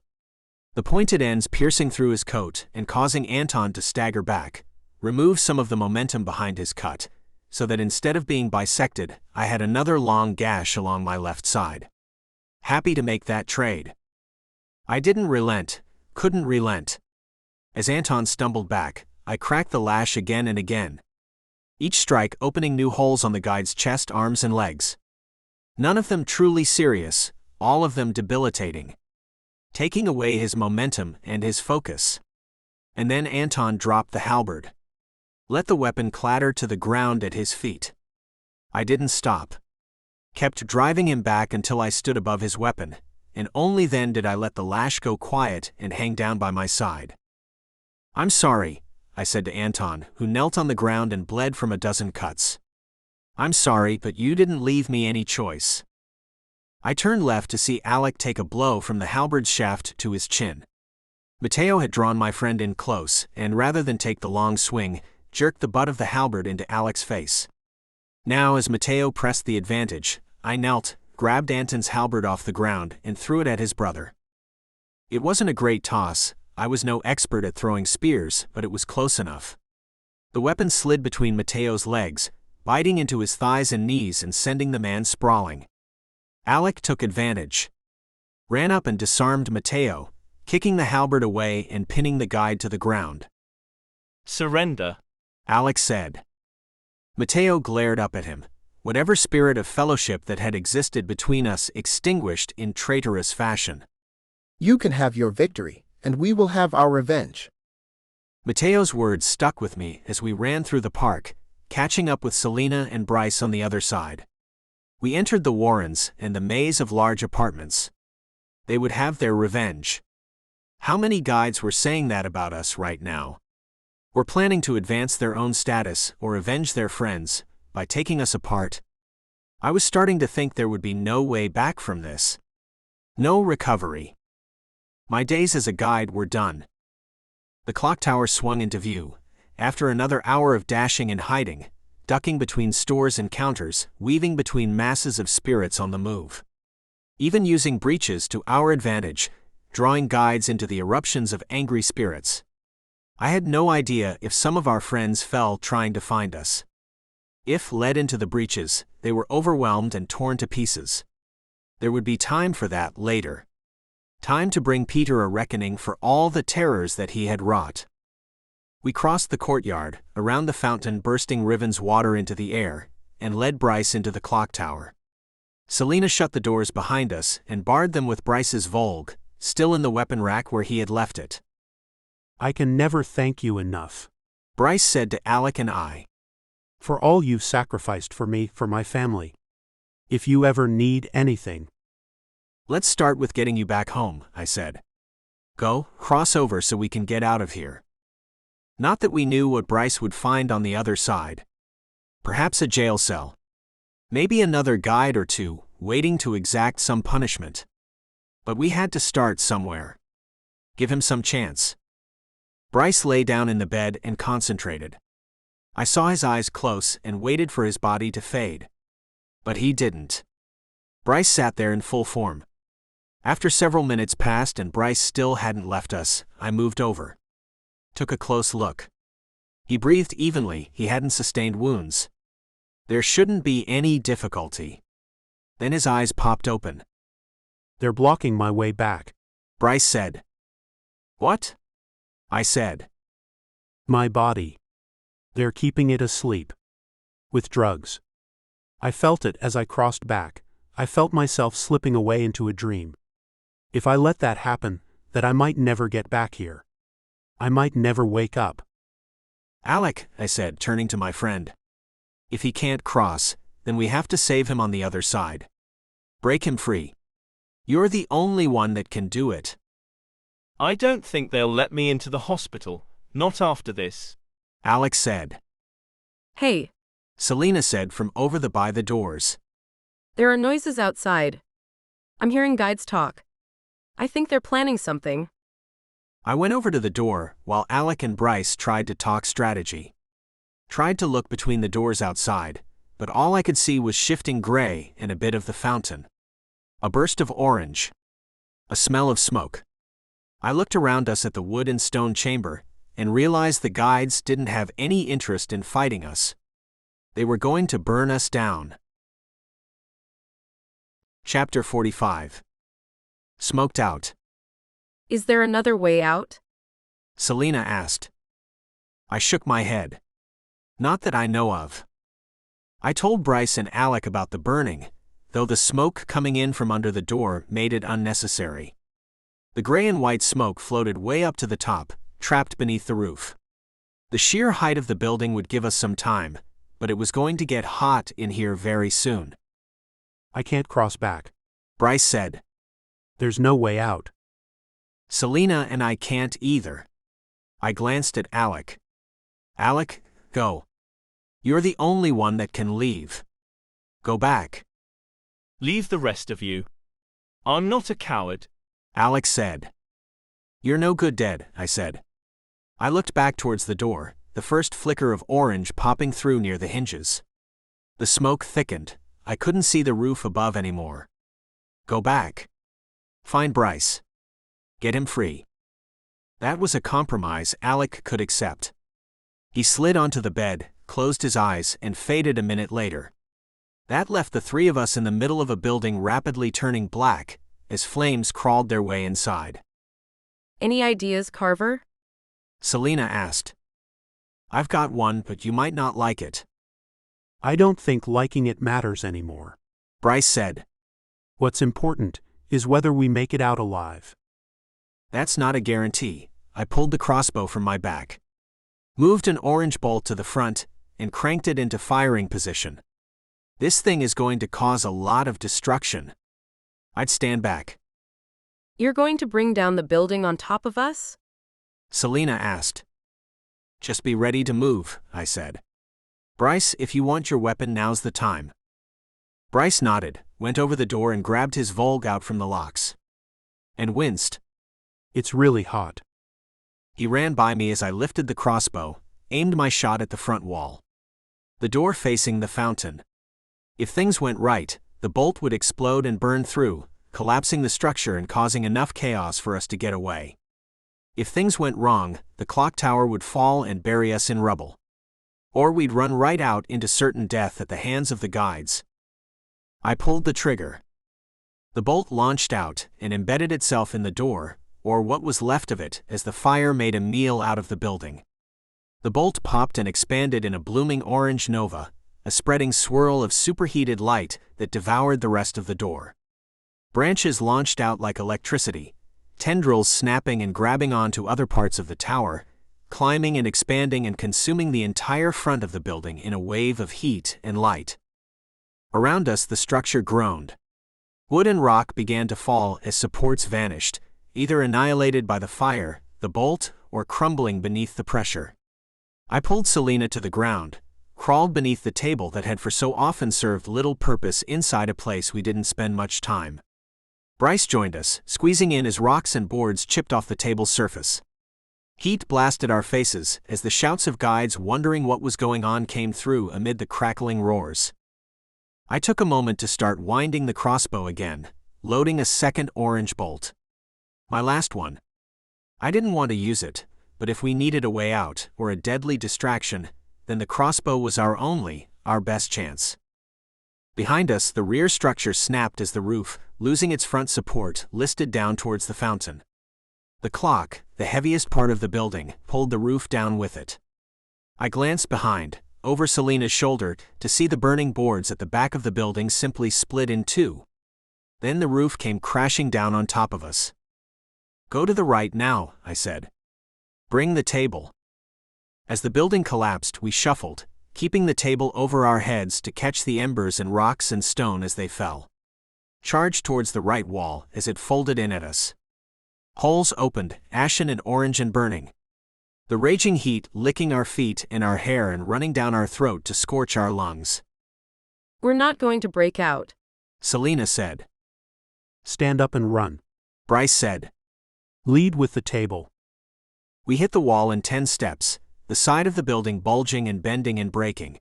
The pointed ends piercing through his coat and causing Anton to stagger back, removed some of the momentum behind his cut, so that instead of being bisected, I had another long gash along my left side. Happy to make that trade. I didn't relent, couldn't relent. As Anton stumbled back, I cracked the lash again and again. Each strike opening new holes on the guide's chest, arms, and legs. None of them truly serious, all of them debilitating. Taking away his momentum and his focus. And then Anton dropped the halberd. Let the weapon clatter to the ground at his feet. I didn't stop. Kept driving him back until I stood above his weapon, and only then did I let the lash go quiet and hang down by my side. "I'm sorry," I said to Anton, who knelt on the ground and bled from a dozen cuts. "I'm sorry, but you didn't leave me any choice." I turned left to see Alec take a blow from the halberd shaft to his chin. Matteo had drawn my friend in close, and rather than take the long swing, jerked the butt of the halberd into Alec's face. Now, as Matteo pressed the advantage, I knelt, grabbed Anton's halberd off the ground, and threw it at his brother. It wasn't a great toss. I was no expert at throwing spears, but it was close enough. The weapon slid between Matteo's legs, biting into his thighs and knees and sending the man sprawling. Alec took advantage. Ran up and disarmed Matteo, kicking the halberd away and pinning the guide to the ground. "Surrender," Alec said. Matteo glared up at him, whatever spirit of fellowship that had existed between us extinguished in traitorous fashion. "You can have your victory, and we will have our revenge." Matteo's words stuck with me as we ran through the park, catching up with Selena and Bryce on the other side. We entered the Warrens and the maze of large apartments. They would have their revenge. How many guides were saying that about us right now? Were planning to advance their own status or avenge their friends by taking us apart? I was starting to think there would be no way back from this. No recovery. My days as a guide were done. The clock tower swung into view. After another hour of dashing and hiding, ducking between stores and counters, weaving between masses of spirits on the move. Even using breaches to our advantage, drawing guides into the eruptions of angry spirits. I had no idea if some of our friends fell trying to find us. If led into the breaches, they were overwhelmed and torn to pieces. There would be time for that later. Time to bring Peter a reckoning for all the terrors that he had wrought. We crossed the courtyard, around the fountain bursting Riven's water into the air, and led Bryce into the clock tower. Selena shut the doors behind us and barred them with Bryce's Volg, still in the weapon rack where he had left it. "I can never thank you enough," Bryce said to Alec and I, "for all you've sacrificed for me, for my family. If you ever need anything." "Let's start with getting you back home," I said. "Go, cross over so we can get out of here." Not that we knew what Bryce would find on the other side. Perhaps a jail cell. Maybe another guide or two, waiting to exact some punishment. But we had to start somewhere. Give him some chance. Bryce lay down in the bed and concentrated. I saw his eyes close and waited for his body to fade. But he didn't. Bryce sat there in full form. After several minutes passed and Bryce still hadn't left us, I moved over. Took a close look. He breathed evenly, he hadn't sustained wounds. There shouldn't be any difficulty. Then his eyes popped open. "They're blocking my way back," Bryce said. "What?" I said. "My body. They're keeping it asleep. With drugs." I felt it as I crossed back. I felt myself slipping away into a dream. If I let that happen, that I might never get back here. I might never wake up. "Alec," I said, turning to my friend. "If he can't cross, then we have to save him on the other side. Break him free. You're the only one that can do it." "I don't think they'll let me into the hospital, not after this," Alec said. Hey, Selena said from over by the doors. there are noises outside. I'm hearing guides talk. I think they're planning something. I went over to the door while Alec and Bryce tried to talk strategy. Tried to look between the doors outside, but all I could see was shifting gray and a bit of the fountain. A burst of orange. A smell of smoke. I looked around us at the wood and stone chamber and realized the guides didn't have any interest in fighting us. They were going to burn us down. Chapter 45. Smoked out. Is there another way out? Selena asked. I shook my head. Not that I know of. I told Bryce and Alec about the burning, though the smoke coming in from under the door made it unnecessary. The gray and white smoke floated way up to the top, trapped beneath the roof. The sheer height of the building would give us some time, but it was going to get hot in here very soon. I can't cross back. Bryce said. There's no way out. Selena and I can't either. I glanced at Alec. Alec, go. You're the only one that can leave. Go back. Leave the rest of you. I'm not a coward, Alec said. You're no good dead, I said. I looked back towards the door, the first flicker of orange popping through near the hinges. The smoke thickened. I couldn't see the roof above anymore. Go back. Find Bryce. Get him free. That was a compromise Alec could accept. He slid onto the bed, closed his eyes, and faded a minute later. That left the three of us in the middle of a building rapidly turning black, as flames crawled their way inside. Any ideas, Carver? Selena asked. I've got one, but you might not like it. I don't think liking it matters anymore, Bryce said. What's important is whether we make it out alive. That's not a guarantee. I pulled the crossbow from my back, moved an orange bolt to the front, and cranked it into firing position. This thing is going to cause a lot of destruction. I'd stand back. You're going to bring down the building on top of us? Selena asked. Just be ready to move, I said. Bryce, if you want your weapon, now's the time. Bryce nodded, went over the door and grabbed his Volg out from the locks. And winced. It's really hot. He ran by me as I lifted the crossbow, aimed my shot at the front wall. The door facing the fountain. If things went right, the bolt would explode and burn through, collapsing the structure and causing enough chaos for us to get away. If things went wrong, the clock tower would fall and bury us in rubble. Or we'd run right out into certain death at the hands of the guides. I pulled the trigger. The bolt launched out and embedded itself in the door, or what was left of it, as the fire made a meal out of the building. The bolt popped and expanded in a blooming orange nova, a spreading swirl of superheated light that devoured the rest of the door. Branches launched out like electricity, tendrils snapping and grabbing onto other parts of the tower, climbing and expanding and consuming the entire front of the building in a wave of heat and light. Around us the structure groaned. Wood and rock began to fall as supports vanished, either annihilated by the fire, the bolt, or crumbling beneath the pressure. I pulled Selena to the ground, crawled beneath the table that had for so often served little purpose inside a place we didn't spend much time. Bryce joined us, squeezing in as rocks and boards chipped off the table's surface. Heat blasted our faces as the shouts of guides wondering what was going on came through amid the crackling roars. I took a moment to start winding the crossbow again, loading a second orange bolt. My last one. I didn't want to use it, but if we needed a way out, or a deadly distraction, then the crossbow was our best chance. Behind us, the rear structure snapped as the roof, losing its front support, listed down towards the fountain. The clock, the heaviest part of the building, pulled the roof down with it. I glanced behind, over Selena's shoulder, to see the burning boards at the back of the building simply split in two. Then the roof came crashing down on top of us. Go to the right now, I said. Bring the table. As the building collapsed, we shuffled, keeping the table over our heads to catch the embers and rocks and stone as they fell. Charged towards the right wall as it folded in at us. Holes opened, ashen and orange and burning. The raging heat licking our feet and our hair and running down our throat to scorch our lungs. We're not going to break out, Selena said. Stand up and run, Bryce said. Lead with the table. We hit the wall in 10 steps, the side of the building bulging and bending and breaking.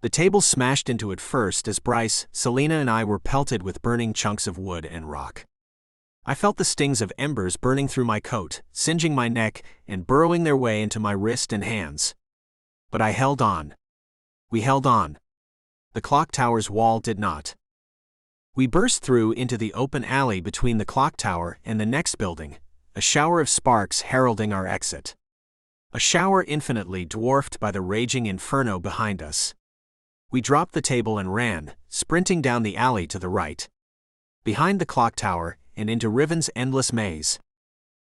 The table smashed into it first as Bryce, Selena and I were pelted with burning chunks of wood and rock. I felt the stings of embers burning through my coat, singeing my neck, and burrowing their way into my wrist and hands. But I held on. We held on. The clock tower's wall did not. We burst through into the open alley between the clock tower and the next building, a shower of sparks heralding our exit. A shower infinitely dwarfed by the raging inferno behind us. We dropped the table and ran, sprinting down the alley to the right. Behind the clock tower, and into Riven's endless maze.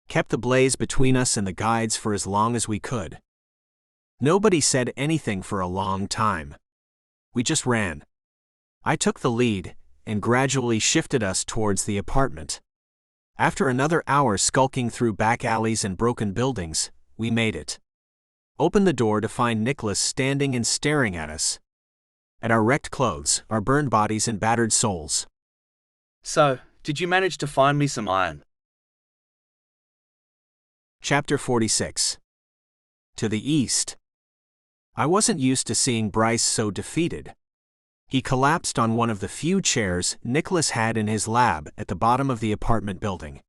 Kept the blaze between us and the guides for as long as we could. Nobody said anything for a long time. We just ran. I took the lead, and gradually shifted us towards the apartment. After another hour skulking through back alleys and broken buildings, we made it. Opened the door to find Nicholas standing and staring at us. At our wrecked clothes, our burned bodies and battered souls. So, did you manage to find me some iron? Chapter 46. To the east. I wasn't used to seeing Bryce so defeated. He collapsed on one of the few chairs Nicholas had in his lab at the bottom of the apartment building.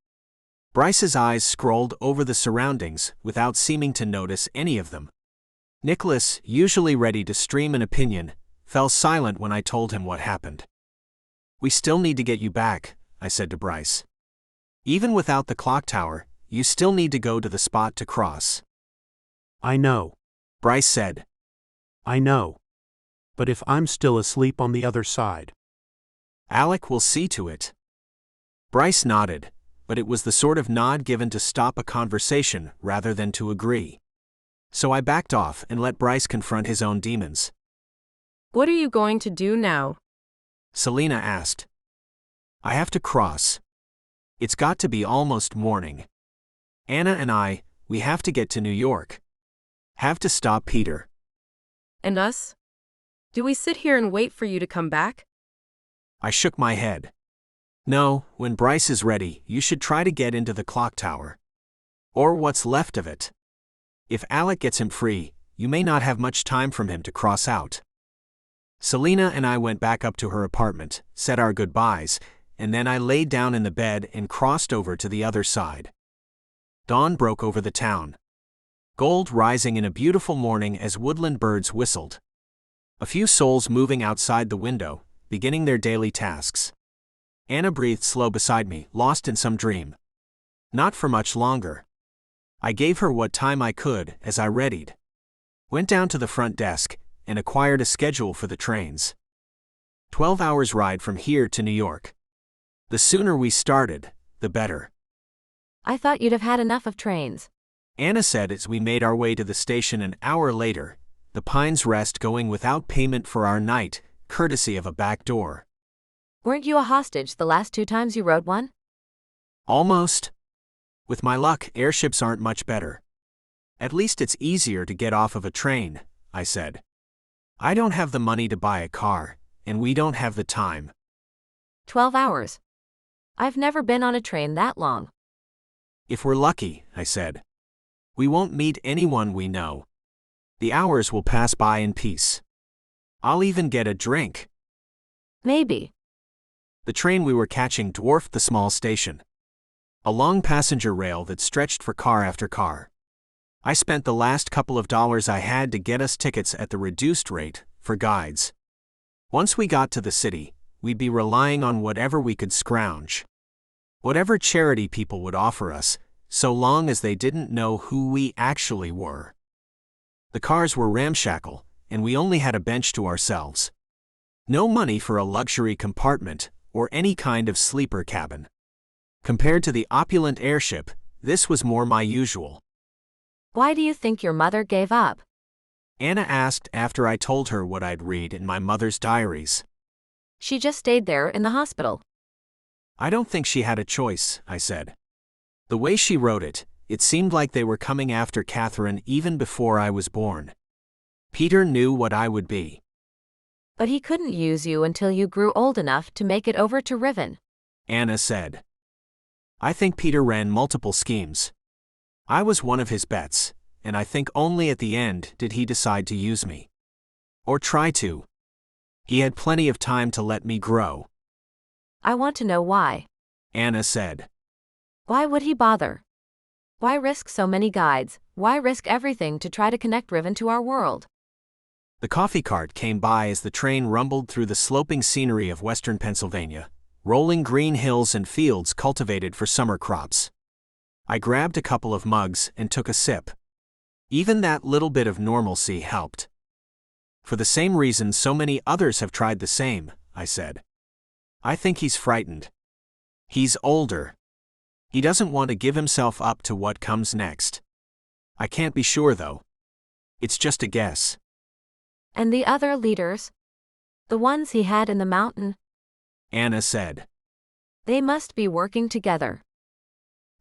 Bryce's eyes scrolled over the surroundings without seeming to notice any of them. Nicholas, usually ready to stream an opinion, fell silent when I told him what happened. "We still need to get you back," I said to Bryce. "Even without the clock tower, you still need to go to the spot to cross." "I know," Bryce said. "I know. But if I'm still asleep on the other side?" "Alec will see to it." Bryce nodded, but it was the sort of nod given to stop a conversation rather than to agree. So I backed off and let Bryce confront his own demons. What are you going to do now? Selena asked. "I have to cross. It's got to be almost morning. Anna and we have to get to New York. Have to stop Peter." "And us? Do we sit here and wait for you to come back?" I shook my head. "No, when Bryce is ready, you should try to get into the clock tower. Or what's left of it. If Alec gets him free, you may not have much time from him to cross out." Selena and I went back up to her apartment, said our goodbyes, and then I laid down in the bed and crossed over to the other side. Dawn broke over the town. Gold rising in a beautiful morning as woodland birds whistled. A few souls moving outside the window, beginning their daily tasks. Anna breathed slow beside me, lost in some dream. Not for much longer. I gave her what time I could as I readied. Went down to the front desk and acquired a schedule for the trains. 12 hours ride from here to New York. The sooner we started, the better. I thought you'd have had enough of trains. Anna said as we made our way to the station an hour later, the Pines Rest going without payment for our night, courtesy of a back door. Weren't you a hostage the last 2 times you rode one? Almost. With my luck, airships aren't much better. At least it's easier to get off of a train, I said. I don't have the money to buy a car, and we don't have the time. 12 hours. I've never been on a train that long. If we're lucky, I said. We won't meet anyone we know. The hours will pass by in peace. I'll even get a drink. Maybe. The train we were catching dwarfed the small station. A long passenger rail that stretched for car after car. I spent the last couple of dollars I had to get us tickets at the reduced rate, for guides. Once we got to the city, we'd be relying on whatever we could scrounge. Whatever charity people would offer us, so long as they didn't know who we actually were. The cars were ramshackle, and we only had a bench to ourselves. No money for a luxury compartment, or any kind of sleeper cabin. Compared to the opulent airship, this was more my usual. Why do you think your mother gave up? Anna asked after I told her what I'd read in my mother's diaries. She just stayed there in the hospital. I don't think she had a choice, I said. The way she wrote it, it seemed like they were coming after Catherine even before I was born. Peter knew what I would be. But he couldn't use you until you grew old enough to make it over to Riven, Anna said. I think Peter ran multiple schemes. I was one of his bets, and I think only at the end did he decide to use me. Or try to. He had plenty of time to let me grow. I want to know why, Anna said. Why would he bother? Why risk so many guides? Why risk everything to try to connect Riven to our world? The coffee cart came by as the train rumbled through the sloping scenery of western Pennsylvania, rolling green hills and fields cultivated for summer crops. I grabbed a couple of mugs and took a sip. Even that little bit of normalcy helped. For the same reason so many others have tried the same, I said. I think he's frightened. He's older. He doesn't want to give himself up to what comes next. I can't be sure though. It's just a guess. And the other leaders? The ones he had in the mountain? Anna said. They must be working together.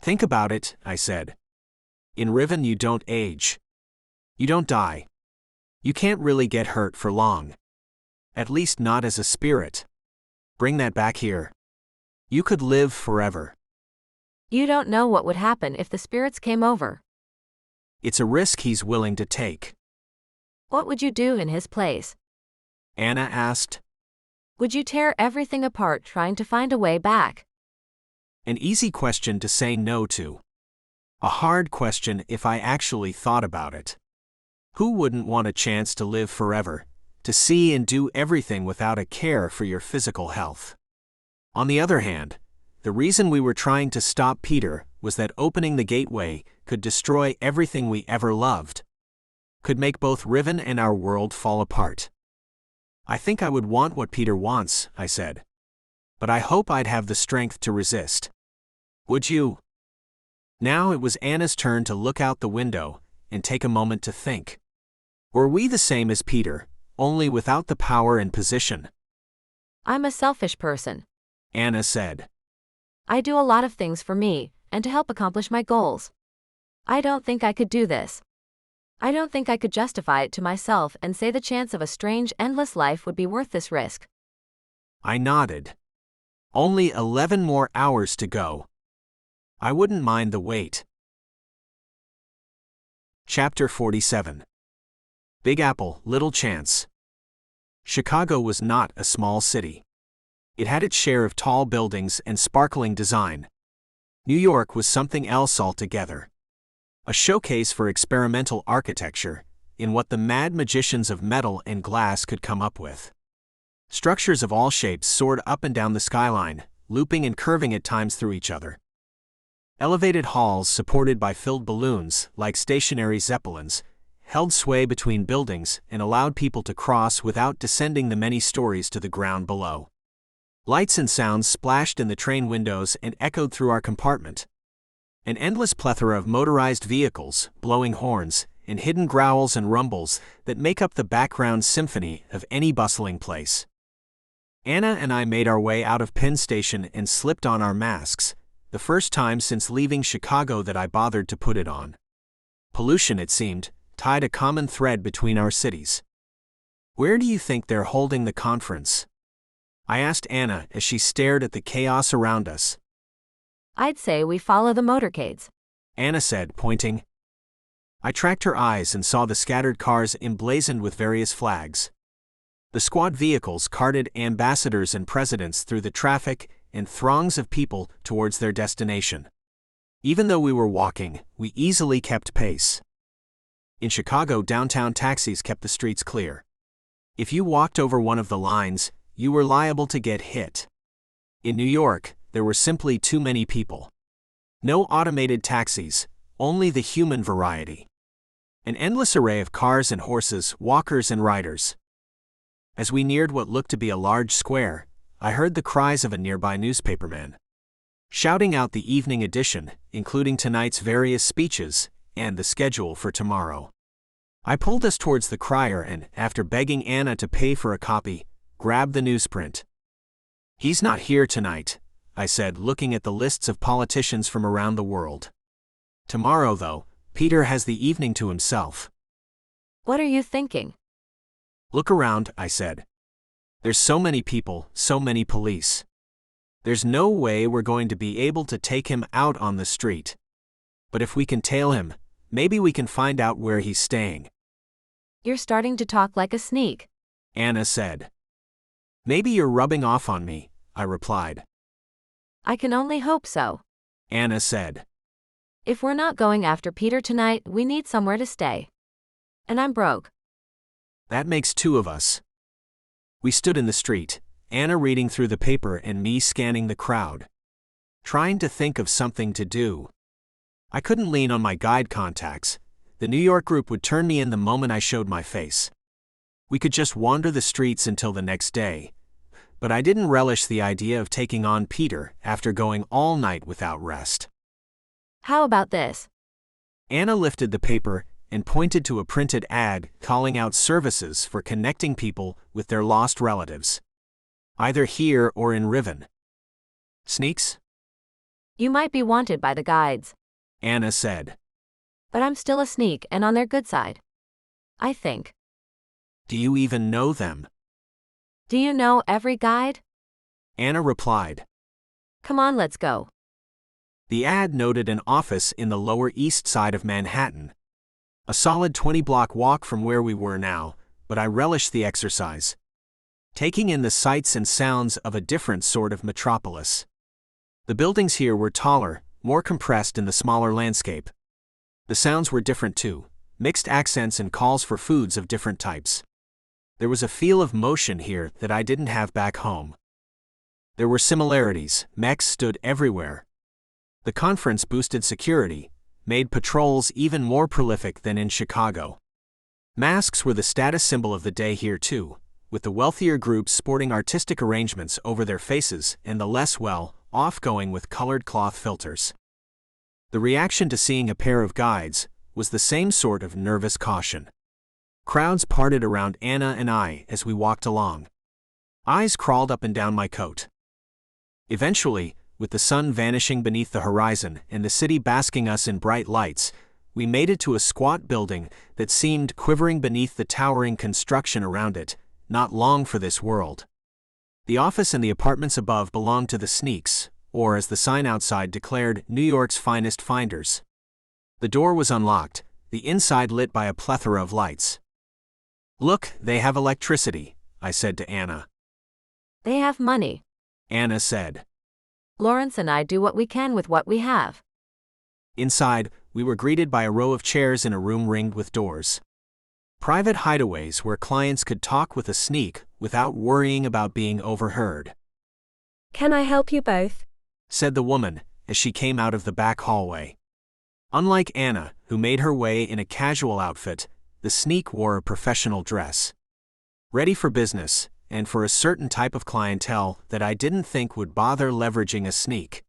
Think about it, I said. In Riven you don't age. You don't die. You can't really get hurt for long. At least not as a spirit. Bring that back here. You could live forever. You don't know what would happen if the spirits came over. It's a risk he's willing to take. What would you do in his place? Anna asked. Would you tear everything apart trying to find a way back? An easy question to say no to. A hard question if I actually thought about it. Who wouldn't want a chance to live forever, to see and do everything without a care for your physical health? On the other hand, the reason we were trying to stop Peter was that opening the gateway could destroy everything we ever loved. Could make both Riven and our world fall apart. I think I would want what Peter wants, I said. But I hope I'd have the strength to resist. Would you? Now it was Anna's turn to look out the window and take a moment to think. Were we the same as Peter, only without the power and position? I'm a selfish person, Anna said. I do a lot of things for me, and to help accomplish my goals. I don't think I could do this. I don't think I could justify it to myself and say the chance of a strange, endless life would be worth this risk. I nodded. Only 11 more hours to go. I wouldn't mind the wait. Chapter 47. Big Apple, Little Chance. Chicago was not a small city. It had its share of tall buildings and sparkling design. New York was something else altogether. A showcase for experimental architecture, in what the mad magicians of metal and glass could come up with. Structures of all shapes soared up and down the skyline, looping and curving at times through each other. Elevated halls supported by filled balloons, like stationary zeppelins, held sway between buildings and allowed people to cross without descending the many stories to the ground below. Lights and sounds splashed in the train windows and echoed through our compartment. An endless plethora of motorized vehicles, blowing horns, and hidden growls and rumbles that make up the background symphony of any bustling place. Anna and I made our way out of Penn Station and slipped on our masks, the first time since leaving Chicago that I bothered to put it on. Pollution, it seemed, tied a common thread between our cities. Where do you think they're holding the conference? I asked Anna as she stared at the chaos around us. I'd say we follow the motorcades, Anna said, pointing. I tracked her eyes and saw the scattered cars emblazoned with various flags. The squad vehicles carted ambassadors and presidents through the traffic and throngs of people towards their destination. Even though we were walking, we easily kept pace. In Chicago, downtown taxis kept the streets clear. If you walked over one of the lines, you were liable to get hit. In New York, there were simply too many people. No automated taxis, only the human variety. An endless array of cars and horses, walkers and riders. As we neared what looked to be a large square, I heard the cries of a nearby newspaperman, shouting out the evening edition, including tonight's various speeches and the schedule for tomorrow. I pulled us towards the crier and, after begging Anna to pay for a copy, grabbed the newsprint. He's not here tonight, I said, looking at the lists of politicians from around the world. Tomorrow, though, Peter has the evening to himself. What are you thinking? Look around, I said. There's so many people, so many police. There's no way we're going to be able to take him out on the street. But if we can tail him, maybe we can find out where he's staying. You're starting to talk like a sneak, Anna said. Maybe you're rubbing off on me, I replied. I can only hope so, Anna said. If we're not going after Peter tonight, we need somewhere to stay. And I'm broke. That makes two of us. We stood in the street, Anna reading through the paper and me scanning the crowd, trying to think of something to do. I couldn't lean on my guide contacts. The New York group would turn me in the moment I showed my face. We could just wander the streets until the next day, but I didn't relish the idea of taking on Peter after going all night without rest. How about this? Anna lifted the paper and pointed to a printed ad calling out services for connecting people with their lost relatives. Either here or in Riven. Sneaks? You might be wanted by the guides. Anna said. But I'm still a sneak and on their good side. I think. Do you even know them? Do you know every guide? Anna replied. Come on, let's go. The ad noted an office in the Lower East Side of Manhattan. A solid 20-block walk from where we were now, but I relished the exercise. Taking in the sights and sounds of a different sort of metropolis. The buildings here were taller, more compressed in the smaller landscape. The sounds were different too, mixed accents and calls for foods of different types. There was a feel of motion here that I didn't have back home. There were similarities, mechs stood everywhere. The conference boosted security, made patrols even more prolific than in Chicago. Masks were the status symbol of the day here too, with the wealthier groups sporting artistic arrangements over their faces and the less off going with colored cloth filters. The reaction to seeing a pair of guides was the same sort of nervous caution. Crowds parted around Anna and I as we walked along. Eyes crawled up and down my coat. Eventually, with the sun vanishing beneath the horizon and the city basking us in bright lights, we made it to a squat building that seemed quivering beneath the towering construction around it, not long for this world. The office and the apartments above belonged to the Sneaks, or as the sign outside declared, New York's finest finders. The door was unlocked, the inside lit by a plethora of lights. Look, they have electricity, I said to Anna. They have money, Anna said. Lawrence and I do what we can with what we have. Inside, we were greeted by a row of chairs in a room ringed with doors. Private hideaways where clients could talk with a sneak without worrying about being overheard. Can I help you both? Said the woman as she came out of the back hallway. Unlike Anna, who made her way in a casual outfit, the sneak wore a professional dress. Ready for business, and for a certain type of clientele that I didn't think would bother leveraging a sneak.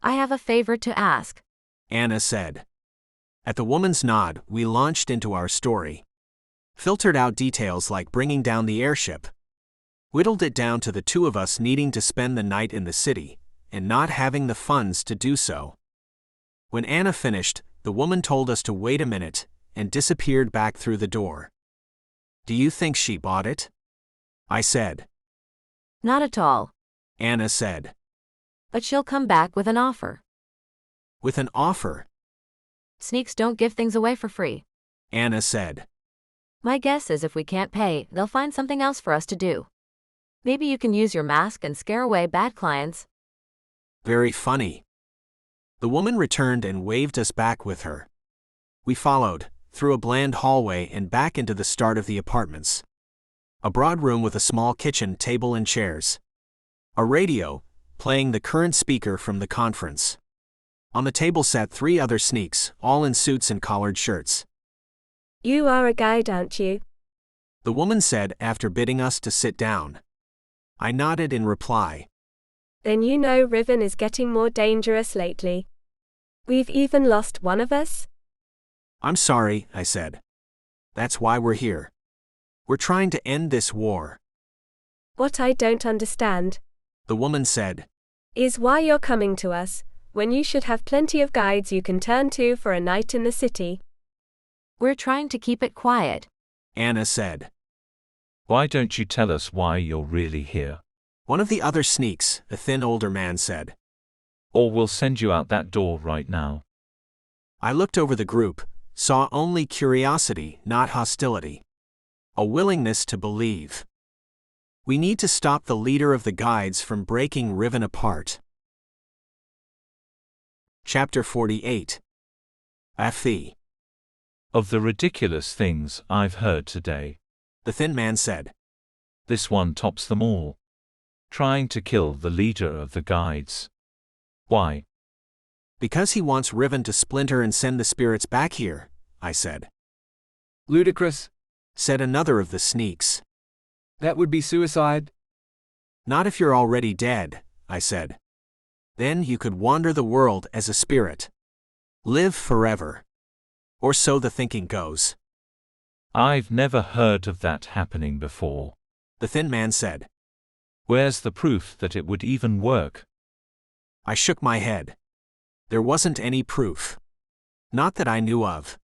I have a favor to ask, Anna said. At the woman's nod, we launched into our story. Filtered out details like bringing down the airship. Whittled it down to the two of us needing to spend the night in the city, and not having the funds to do so. When Anna finished, the woman told us to wait a minute, and disappeared back through the door. Do you think she bought it? I said. Not at all, Anna said. But she'll come back with an offer. With an offer? Sneaks don't give things away for free, Anna said. My guess is if we can't pay, they'll find something else for us to do. Maybe you can use your mask and scare away bad clients. Very funny. The woman returned and waved us back with her. We followed, through a bland hallway and back into the start of the apartments. A broad room with a small kitchen table and chairs. A radio, playing the current speaker from the conference. On the table sat 3 other sneaks, all in suits and collared shirts. You are a guide, aren't you? The woman said after bidding us to sit down. I nodded in reply. Then you know Riven is getting more dangerous lately. We've even lost one of us. I'm sorry, I said. That's why we're here. We're trying to end this war. What I don't understand, the woman said, is why you're coming to us, when you should have plenty of guides you can turn to for a night in the city. We're trying to keep it quiet, Anna said. Why don't you tell us why you're really here? One of the other sneaks, a thin older man, said. Or we'll send you out that door right now. I looked over the group, saw only curiosity, not hostility. A willingness to believe. We need to stop the leader of the guides from breaking Riven apart. Chapter 48. F.E. Of the ridiculous things I've heard today, the thin man said. This one tops them all. Trying to kill the leader of the guides. Why? Because he wants Riven to splinter and send the spirits back here, I said. Ludicrous, said another of the sneaks. That would be suicide. Not if you're already dead, I said. Then you could wander the world as a spirit. Live forever. Or so the thinking goes. I've never heard of that happening before, the thin man said. Where's the proof that it would even work? I shook my head. There wasn't any proof. Not that I knew of.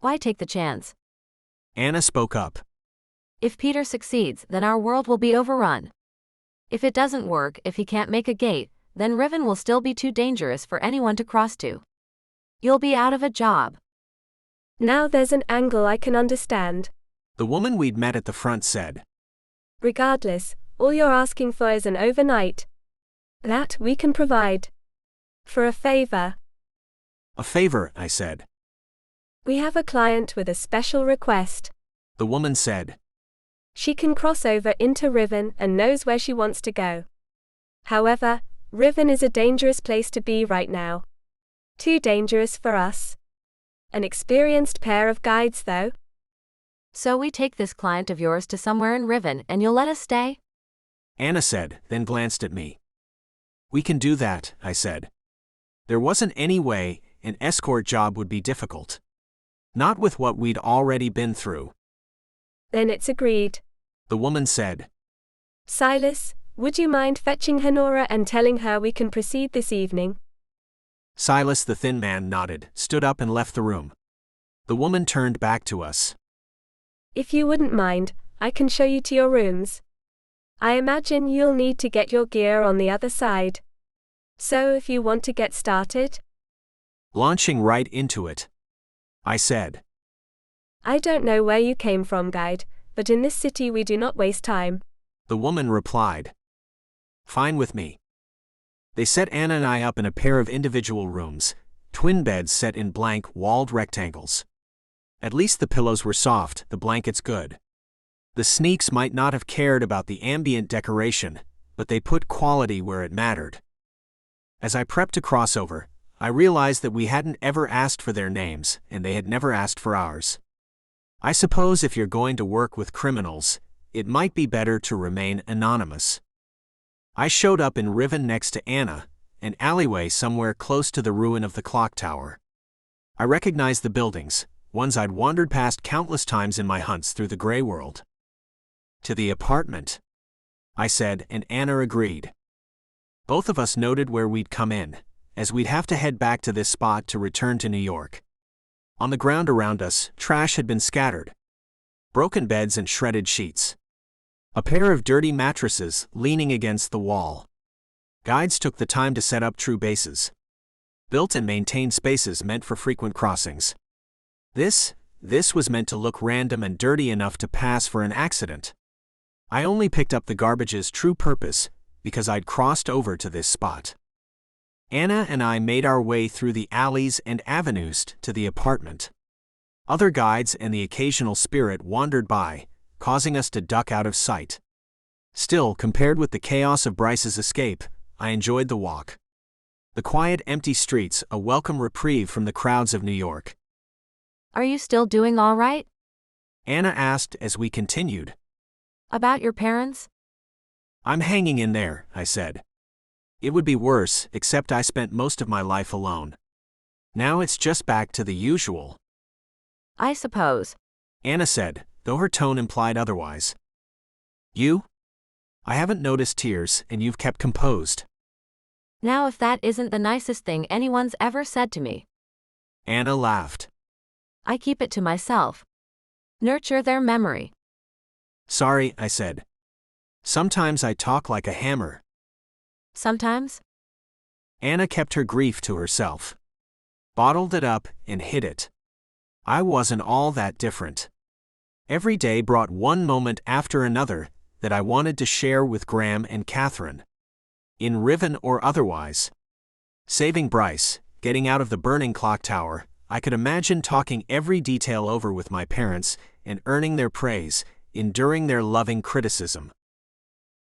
Why take the chance? Anna spoke up. If Peter succeeds, then our world will be overrun. If it doesn't work, if he can't make a gate, then Riven will still be too dangerous for anyone to cross to. You'll be out of a job. Now there's an angle I can understand. The woman we'd met at the front said. Regardless, all you're asking for is an overnight. That we can provide. For a favor. A favor, I said. We have a client with a special request. The woman said. She can cross over into Riven and knows where she wants to go. However, Riven is a dangerous place to be right now. Too dangerous for us. An experienced pair of guides, though. So we take this client of yours to somewhere in Riven and you'll let us stay? Anna said, then glanced at me. We can do that, I said. There wasn't any way an escort job would be difficult. Not with what we'd already been through. Then it's agreed. The woman said. Silas, would you mind fetching Honora and telling her we can proceed this evening? Silas, the thin man, nodded, stood up and left the room. The woman turned back to us. If you wouldn't mind, I can show you to your rooms. I imagine you'll need to get your gear on the other side. So if you want to get started? Launching right into it. I said. I don't know where you came from, guide, but in this city we do not waste time. The woman replied. Fine with me. They set Anna and I up in a pair of individual rooms, twin beds set in blank, walled rectangles. At least the pillows were soft, the blankets good. The sneaks might not have cared about the ambient decoration, but they put quality where it mattered. As I prepped to cross over, I realized that we hadn't ever asked for their names, and they had never asked for ours. I suppose if you're going to work with criminals, it might be better to remain anonymous. I showed up in Riven next to Anna, an alleyway somewhere close to the ruin of the clock tower. I recognized the buildings, ones I'd wandered past countless times in my hunts through the gray world. To the apartment, I said, and Anna agreed. Both of us noted where we'd come in, as we'd have to head back to this spot to return to New York. On the ground around us, trash had been scattered. Broken beds and shredded sheets. A pair of dirty mattresses leaning against the wall. Guides took the time to set up true bases. Built and maintained spaces meant for frequent crossings. This was meant to look random and dirty enough to pass for an accident. I only picked up the garbage's true purpose because I'd crossed over to this spot. Anna and I made our way through the alleys and avenues to the apartment. Other guides and the occasional spirit wandered by, causing us to duck out of sight. Still, compared with the chaos of Bryce's escape, I enjoyed the walk. The quiet, empty streets, a welcome reprieve from the crowds of New York. Are you still doing all right? Anna asked as we continued. About your parents? I'm hanging in there, I said. It would be worse, except I spent most of my life alone. Now it's just back to the usual. I suppose. Anna said, though her tone implied otherwise. You? I haven't noticed tears, and you've kept composed. Now if that isn't the nicest thing anyone's ever said to me. Anna laughed. I keep it to myself. Nurture their memory. Sorry, I said. Sometimes I talk like a hammer. Sometimes? Anna kept her grief to herself. Bottled it up and hid it. I wasn't all that different. Every day brought one moment after another that I wanted to share with Graham and Catherine. In Riven or otherwise. Saving Bryce, getting out of the burning clock tower, I could imagine talking every detail over with my parents and earning their praise, enduring their loving criticism.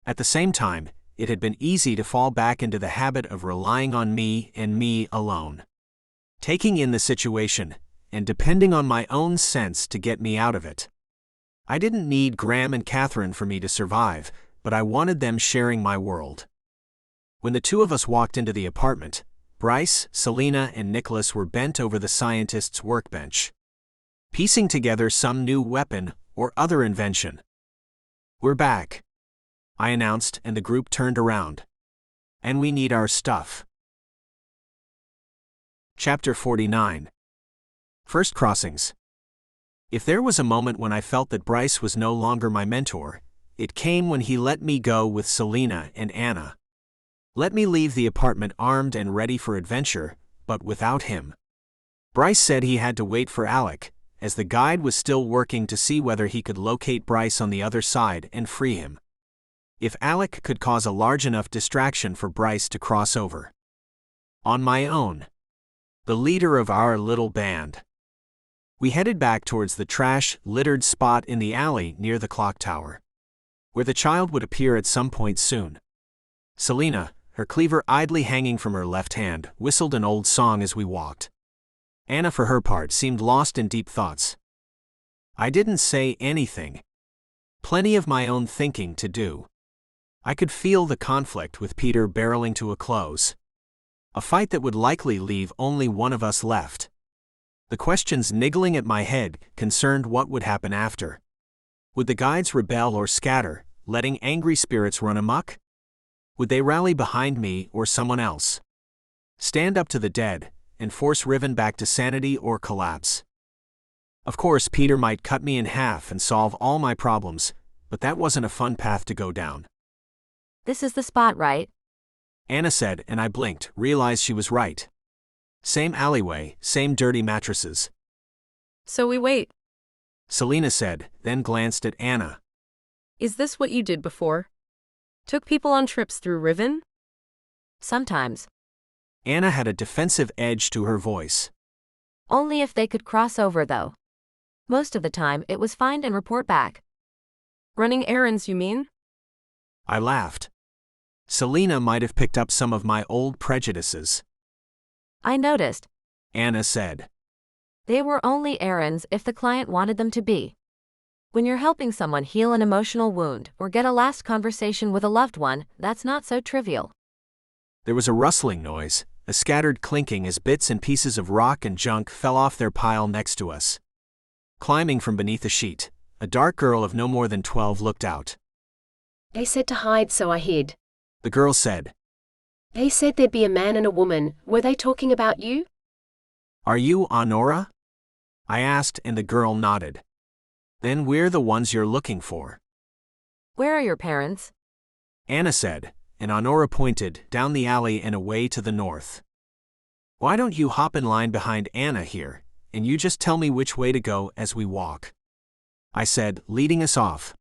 At the same time, it had been easy to fall back into the habit of relying on me and me alone. Taking in the situation, and depending on my own sense to get me out of it. I didn't need Graham and Catherine for me to survive, but I wanted them sharing my world. When the two of us walked into the apartment, Bryce, Selena, and Nicholas were bent over the scientist's workbench, piecing together some new weapon or other invention. We're back. I announced, and the group turned around. And we need our stuff. Chapter 49. First Crossings. If there was a moment when I felt that Bryce was no longer my mentor, it came when he let me go with Selena and Anna. Let me leave the apartment armed and ready for adventure, but without him. Bryce said he had to wait for Alec, as the guide was still working to see whether he could locate Bryce on the other side and free him. If Alec could cause a large enough distraction for Bryce to cross over. On my own. The leader of our little band. We headed back towards the trash-littered spot in the alley near the clock tower, where the child would appear at some point soon. Selena, her cleaver idly hanging from her left hand, whistled an old song as we walked. Anna, for her part, seemed lost in deep thoughts. I didn't say anything. Plenty of my own thinking to do. I could feel the conflict with Peter barreling to a close. A fight that would likely leave only one of us left. The questions niggling at my head concerned what would happen after. Would the guides rebel or scatter, letting angry spirits run amok? Would they rally behind me or someone else? Stand up to the dead, and force Riven back to sanity or collapse? Of course, Peter might cut me in half and solve all my problems, but that wasn't a fun path to go down. This is the spot, right? Anna said, and I blinked, realized she was right. Same alleyway, same dirty mattresses. So we wait. Selena said, then glanced at Anna. Is this what you did before? Took people on trips through Riven? Sometimes. Anna had a defensive edge to her voice. Only if they could cross over, though. Most of the time, it was find and report back. Running errands, you mean? I laughed. Selena might have picked up some of my old prejudices. I noticed, Anna said. They were only errands if the client wanted them to be. When you're helping someone heal an emotional wound or get a last conversation with a loved one, that's not so trivial. There was a rustling noise, a scattered clinking as bits and pieces of rock and junk fell off their pile next to us. Climbing from beneath a sheet, a dark girl of no more than 12 looked out. They said to hide, so I hid. The girl said. They said there'd be a man and a woman. Were they talking about you? Are you Honora? I asked, and the girl nodded. Then we're the ones you're looking for. Where are your parents? Anna said, and Honora pointed down the alley and away to the north. Why don't you hop in line behind Anna here, and you just tell me which way to go as we walk? I said, leading us off.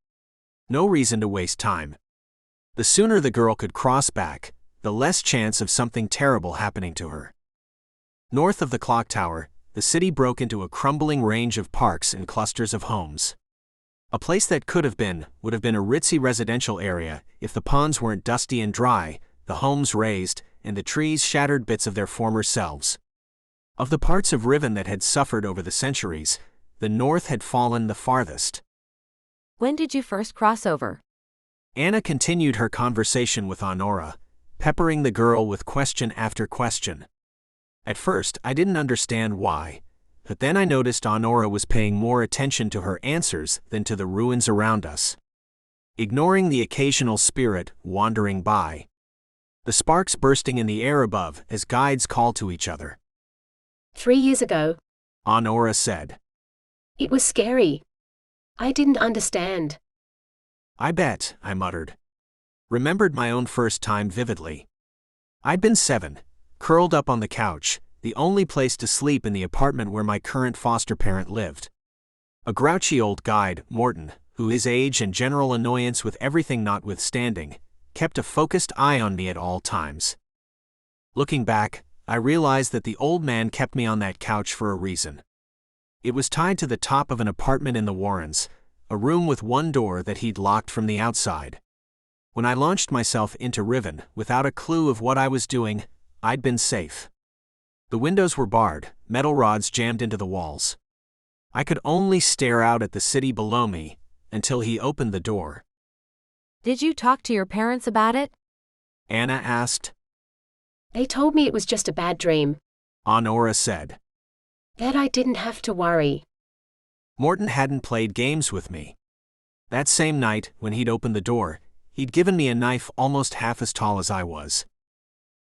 No reason to waste time. The sooner the girl could cross back, the less chance of something terrible happening to her. North of the clock tower, the city broke into a crumbling range of parks and clusters of homes. A place that would have been a ritzy residential area if the ponds weren't dusty and dry, the homes razed, and the trees shattered bits of their former selves. Of the parts of Riven that had suffered over the centuries, the north had fallen the farthest. When did you first cross over? Anna continued her conversation with Honora, peppering the girl with question after question. At first, I didn't understand why, but then I noticed Honora was paying more attention to her answers than to the ruins around us. Ignoring the occasional spirit wandering by. The sparks bursting in the air above as guides called to each other. 3 years ago, Honora said. It was scary. I didn't understand. I bet, I muttered. Remembered my own first time vividly. I'd been 7, curled up on the couch, the only place to sleep in the apartment where my current foster parent lived. A grouchy old guide, Morton, who his age and general annoyance with everything notwithstanding, kept a focused eye on me at all times. Looking back, I realized that the old man kept me on that couch for a reason. It was tied to the top of an apartment in the Warrens, a room with one door that he'd locked from the outside. When I launched myself into Riven, without a clue of what I was doing, I'd been safe. The windows were barred, metal rods jammed into the walls. I could only stare out at the city below me, until he opened the door. Did you talk to your parents about it? Anna asked. They told me it was just a bad dream. Honora said. That I didn't have to worry. Morton hadn't played games with me. That same night, when he'd opened the door, He'd given me a knife almost half as tall as I was.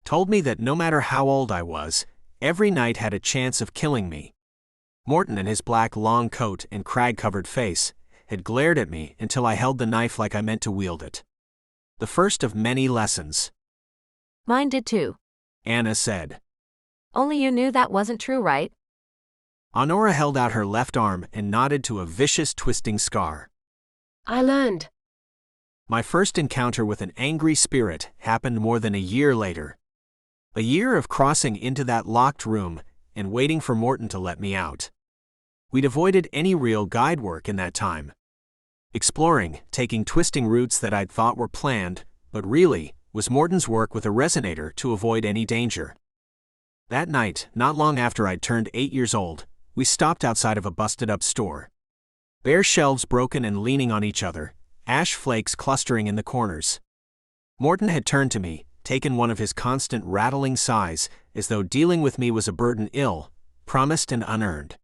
Told me that no matter how old I was, every knight had a chance of killing me. Morton, in his black long coat and crag-covered face, had glared at me until I held the knife like I meant to wield it. The first of many lessons. Mine did too. Anna said. Only you knew that wasn't true, right? Honora held out her left arm and nodded to a vicious twisting scar. I learned. My first encounter with an angry spirit happened more than a year later. A year of crossing into that locked room and waiting for Morton to let me out. We'd avoided any real guide work in that time. Exploring, taking twisting routes that I'd thought were planned, but really, was Morton's work with a resonator to avoid any danger. That night, not long after I'd turned 8 years old, we stopped outside of a busted-up store. Bare shelves broken and leaning on each other, ash flakes clustering in the corners. Morton had turned to me, taken one of his constant rattling sighs, as though dealing with me was a burden ill, promised and unearned.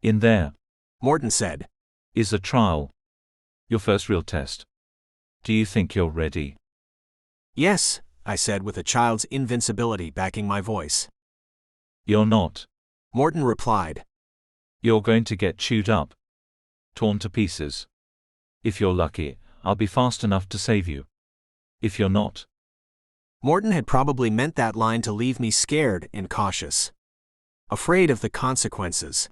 In there, Morton said, is a trial. Your first real test. Do you think you're ready? Yes, I said with a child's invincibility backing my voice. You're not. Morton replied. You're going to get chewed up. Torn to pieces. If you're lucky, I'll be fast enough to save you. If you're not. Morton had probably meant that line to leave me scared and cautious. Afraid of the consequences.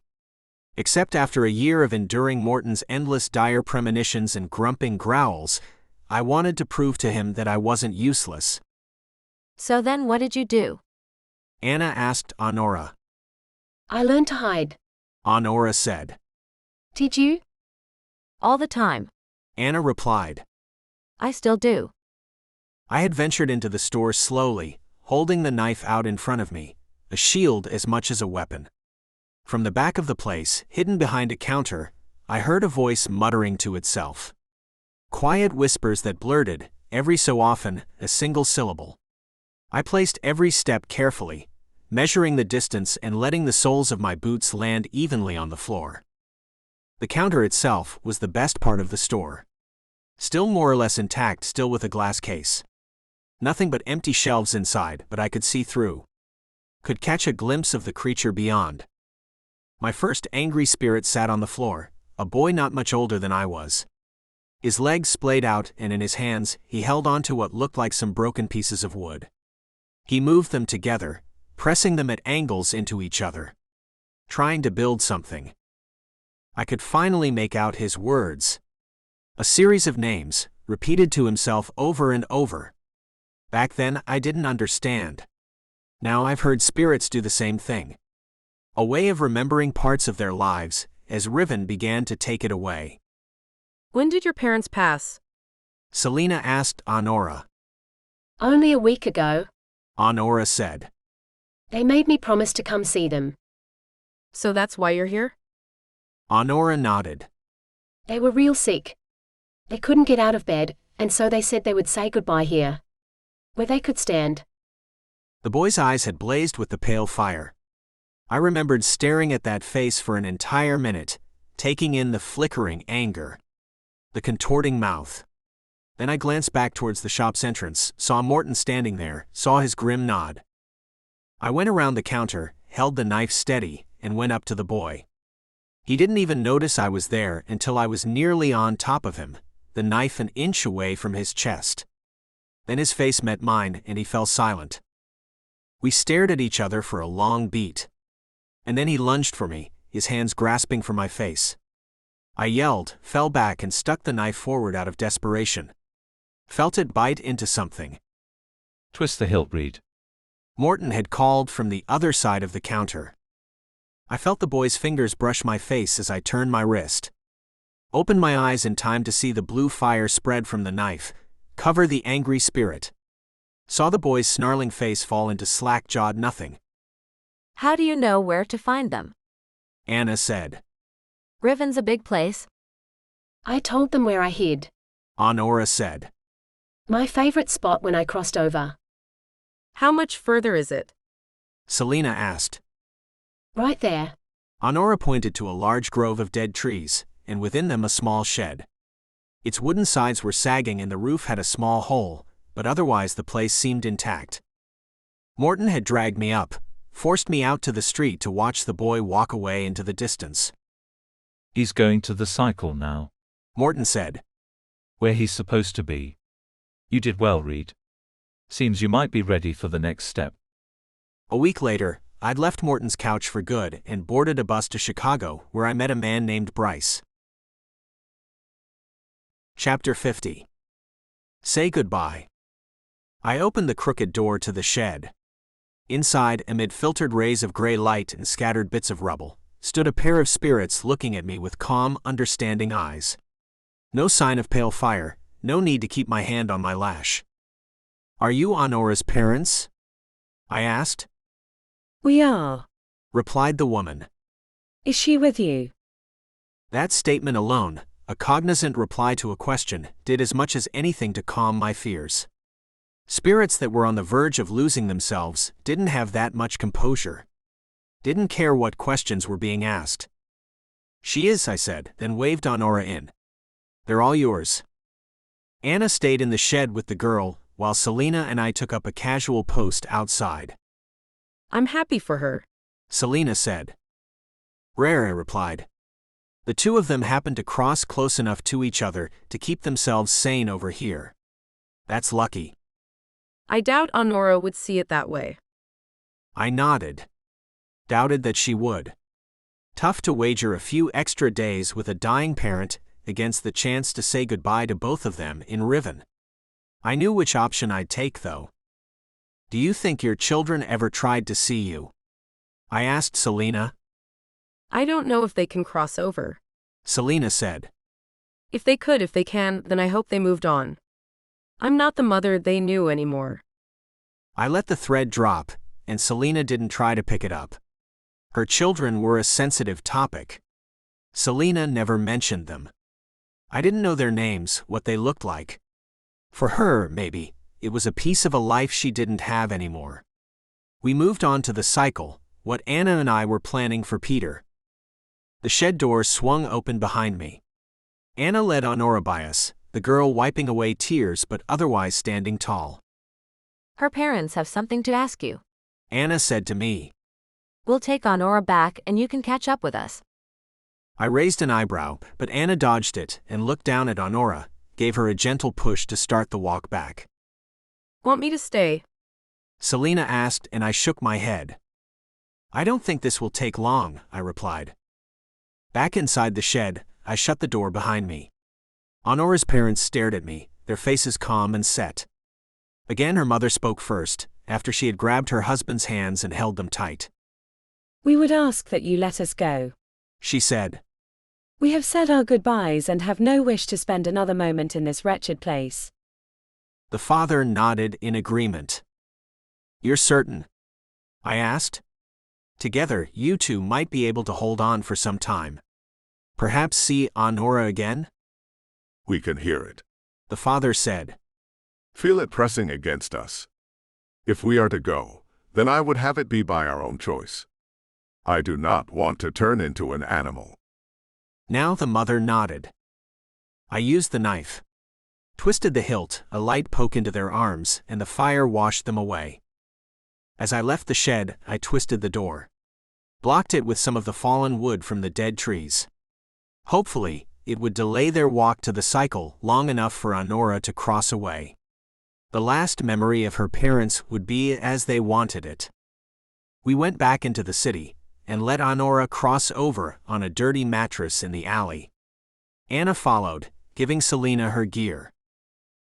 Except after a year of enduring Morton's endless dire premonitions and grumping growls, I wanted to prove to him that I wasn't useless. So then what did you do? Anna asked Honora. I learned to hide. Honora said. Did you? All the time. Anna replied. I still do. I had ventured into the store slowly, holding the knife out in front of me, a shield as much as a weapon. From the back of the place, hidden behind a counter, I heard a voice muttering to itself. Quiet whispers that blurted, every so often, a single syllable. I placed every step carefully, measuring the distance and letting the soles of my boots land evenly on the floor. The counter itself was the best part of the store. Still more or less intact, still with a glass case. Nothing but empty shelves inside, but I could see through. Could catch a glimpse of the creature beyond. My first angry spirit sat on the floor, a boy not much older than I was. His legs splayed out and in his hands he held onto what looked like some broken pieces of wood. He moved them together, pressing them at angles into each other. Trying to build something. I could finally make out his words. A series of names, repeated to himself over and over. Back then I didn't understand. Now I've heard spirits do the same thing. A way of remembering parts of their lives, as Riven began to take it away. When did your parents pass? Selena asked Honora. Only a week ago. Honora said. They made me promise to come see them. So that's why you're here? Honora nodded. They were real sick. They couldn't get out of bed, and so they said they would say goodbye here. Where they could stand. The boy's eyes had blazed with the pale fire. I remembered staring at that face for an entire minute, taking in the flickering anger. The contorting mouth. Then I glanced back towards the shop's entrance, saw Morton standing there, saw his grim nod. I went around the counter, held the knife steady, and went up to the boy. He didn't even notice I was there until I was nearly on top of him, the knife an inch away from his chest. Then his face met mine and he fell silent. We stared at each other for a long beat. And then he lunged for me, his hands grasping for my face. I yelled, fell back and stuck the knife forward out of desperation. Felt it bite into something. Twist the hilt, Reed. Morton had called from the other side of the counter. I felt the boy's fingers brush my face as I turned my wrist. Opened my eyes in time to see the blue fire spread from the knife, cover the angry spirit. Saw the boy's snarling face fall into slack-jawed nothing. How do you know where to find them? Anna said. Riven's a big place. I told them where I hid. Honora said. My favorite spot when I crossed over. How much further is it? Selena asked. Right there. Honora pointed to a large grove of dead trees, and within them a small shed. Its wooden sides were sagging and the roof had a small hole, but otherwise the place seemed intact. Morton had dragged me up, forced me out to the street to watch the boy walk away into the distance. He's going to the cycle now, Morton said. Where he's supposed to be. You did well, Reed. Seems you might be ready for the next step. A week later, I'd left Morton's couch for good and boarded a bus to Chicago, where I met a man named Bryce. Chapter 50. Say Goodbye. I opened the crooked door to the shed. Inside, amid filtered rays of gray light and scattered bits of rubble, stood a pair of spirits looking at me with calm, understanding eyes. No sign of pale fire, no need to keep my hand on my lash. Are you Honora's parents? I asked. We are, replied the woman. Is she with you? That statement alone, a cognizant reply to a question, did as much as anything to calm my fears. Spirits that were on the verge of losing themselves didn't have that much composure. Didn't care what questions were being asked. She is, I said, then waved Honora in. They're all yours. Anna stayed in the shed with the girl, while Selena and I took up a casual post outside. I'm happy for her, Selena said. Rare, I replied. The two of them happened to cross close enough to each other to keep themselves sane over here. That's lucky. I doubt Honora would see it that way. I nodded. Doubted that she would. Tough to wager a few extra days with a dying parent against the chance to say goodbye to both of them in Riven. I knew which option I'd take, though. Do you think your children ever tried to see you? I asked Selena. I don't know if they can cross over, Selena said. If they can, then I hope they moved on. I'm not the mother they knew anymore. I let the thread drop, and Selena didn't try to pick it up. Her children were a sensitive topic. Selena never mentioned them. I didn't know their names, what they looked like. For her, maybe, it was a piece of a life she didn't have anymore. We moved on to the cycle, what Anna and I were planning for Peter. The shed door swung open behind me. Anna led Honora by us, the girl wiping away tears but otherwise standing tall. Her parents have something to ask you, Anna said to me. We'll take Honora back and you can catch up with us. I raised an eyebrow, but Anna dodged it and looked down at Honora, gave her a gentle push to start the walk back. Want me to stay? Selena asked, and I shook my head. I don't think this will take long, I replied. Back inside the shed, I shut the door behind me. Honora's parents stared at me, their faces calm and set. Again her mother spoke first, after she had grabbed her husband's hands and held them tight. We would ask that you let us go, she said. We have said our goodbyes and have no wish to spend another moment in this wretched place. The father nodded in agreement. You're certain? I asked. Together, you two might be able to hold on for some time. Perhaps see Honora again? We can hear it, the father said. Feel it pressing against us. If we are to go, then I would have it be by our own choice. I do not want to turn into an animal. Now the mother nodded. I used the knife. Twisted the hilt, a light poke into their arms, and the fire washed them away. As I left the shed, I twisted the door. Blocked it with some of the fallen wood from the dead trees. Hopefully, it would delay their walk to the cycle long enough for Honora to cross away. The last memory of her parents would be as they wanted it. We went back into the city, and let Honora cross over on a dirty mattress in the alley. Anna followed, giving Selena her gear.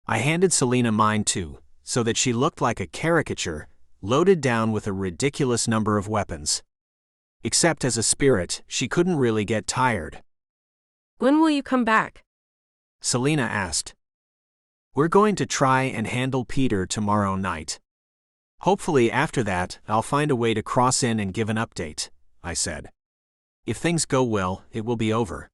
I handed Selena mine too, so that she looked like a caricature, loaded down with a ridiculous number of weapons. Except as a spirit, she couldn't really get tired. When will you come back? Selena asked. We're going to try and handle Peter tomorrow night. Hopefully after that, I'll find a way to cross in and give an update, I said. If things go well, it will be over.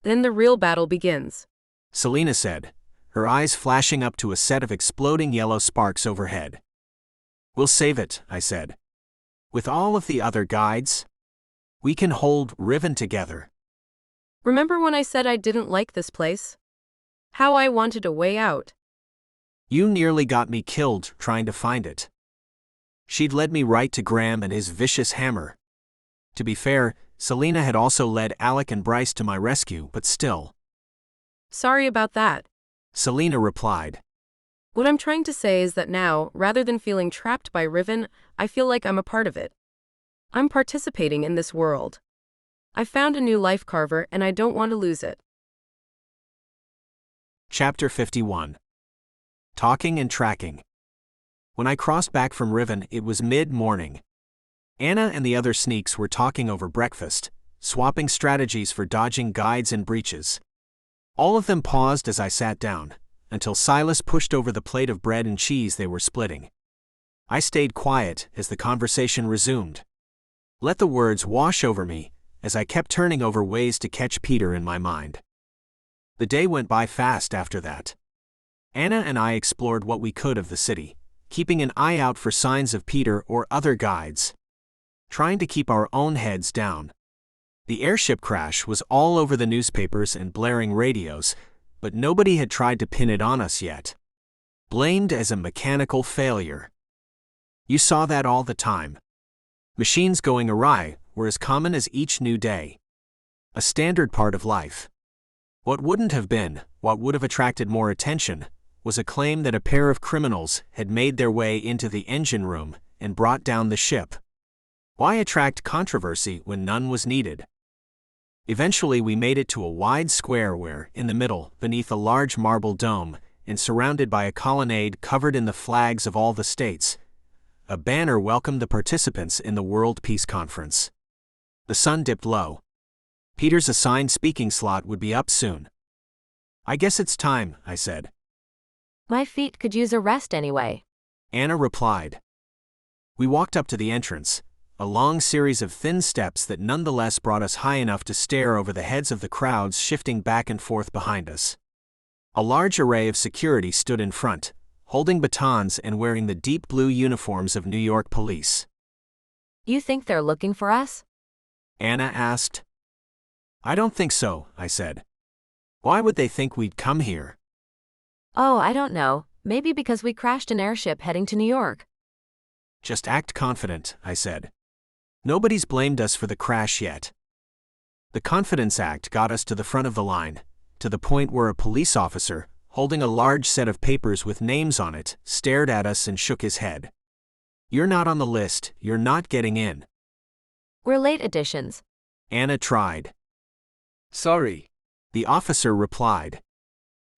Then the real battle begins, Selena said, her eyes flashing up to a set of exploding yellow sparks overhead. We'll save it, I said. With all of the other guides, we can hold Riven together. Remember when I said I didn't like this place? How I wanted a way out. You nearly got me killed trying to find it. She'd led me right to Graham and his vicious hammer. To be fair, Selena had also led Alec and Bryce to my rescue, but still. Sorry about that. Selena replied. What I'm trying to say is that now, rather than feeling trapped by Riven, I feel like I'm a part of it. I'm participating in this world. I found a new life, Carver, and I don't want to lose it. Chapter 51. Talking and Tracking. When I crossed back from Riven, it was mid-morning. Anna and the other sneaks were talking over breakfast, swapping strategies for dodging guides and breaches. All of them paused as I sat down, until Silas pushed over the plate of bread and cheese they were splitting. I stayed quiet as the conversation resumed. Let the words wash over me as I kept turning over ways to catch Peter in my mind. The day went by fast after that. Anna and I explored what we could of the city, keeping an eye out for signs of Peter or other guides. Trying to keep our own heads down. The airship crash was all over the newspapers and blaring radios, but nobody had tried to pin it on us yet. Blamed as a mechanical failure. You saw that all the time. Machines going awry were as common as each new day. A standard part of life. What wouldn't have been, what would have attracted more attention, was a claim that a pair of criminals had made their way into the engine room and brought down the ship. Why attract controversy when none was needed? Eventually we made it to a wide square where, in the middle, beneath a large marble dome, and surrounded by a colonnade covered in the flags of all the states, a banner welcomed the participants in the World Peace Conference. The sun dipped low. Peter's assigned speaking slot would be up soon. I guess it's time, I said. My feet could use a rest anyway. Anna replied. We walked up to the entrance, a long series of thin steps that nonetheless brought us high enough to stare over the heads of the crowds shifting back and forth behind us. A large array of security stood in front, holding batons and wearing the deep blue uniforms of New York police. You think they're looking for us? Anna asked. I don't think so, I said. Why would they think we'd come here? Oh, I don't know, maybe because we crashed an airship heading to New York. Just act confident, I said. Nobody's blamed us for the crash yet. The Confidence Act got us to the front of the line, to the point where a police officer, holding a large set of papers with names on it, stared at us and shook his head. You're not on the list, you're not getting in. We're late additions. Anna tried. Sorry. The officer replied.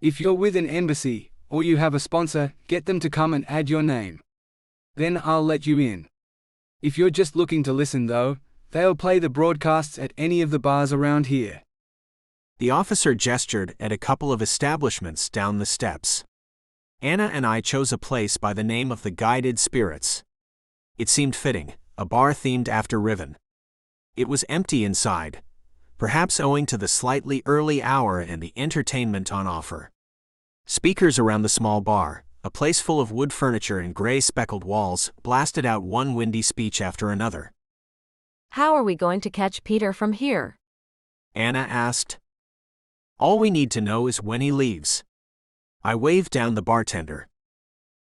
If you're with an embassy, or you have a sponsor, get them to come and add your name. Then I'll let you in. If you're just looking to listen though, they'll play the broadcasts at any of the bars around here. The officer gestured at a couple of establishments down the steps. Anna and I chose a place by the name of the Guided Spirits. It seemed fitting, a bar themed after Riven. It was empty inside, perhaps owing to the slightly early hour and the entertainment on offer. Speakers around the small bar, a place full of wood furniture and gray speckled walls, blasted out one windy speech after another. How are we going to catch Peter from here? Anna asked. All we need to know is when he leaves. I waved down the bartender.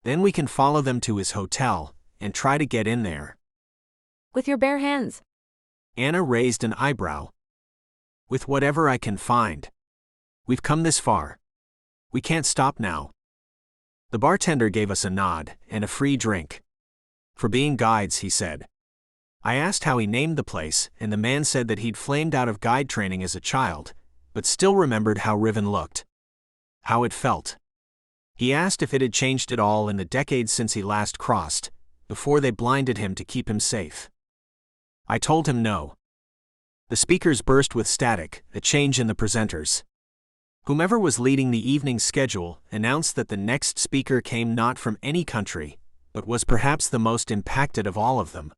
Then we can follow them to his hotel and try to get in there. With your bare hands? Anna raised an eyebrow. With whatever I can find. We've come this far. We can't stop now. The bartender gave us a nod and a free drink. For being guides, he said. I asked how he named the place, and the man said that he'd flamed out of guide training as a child, but still remembered how Riven looked. How it felt. He asked if it had changed at all in the decades since he last crossed, before they blinded him to keep him safe. I told him no. The speakers burst with static, a change in the presenters. Whomever was leading the evening schedule announced that the next speaker came not from any country, but was perhaps the most impacted of all of them.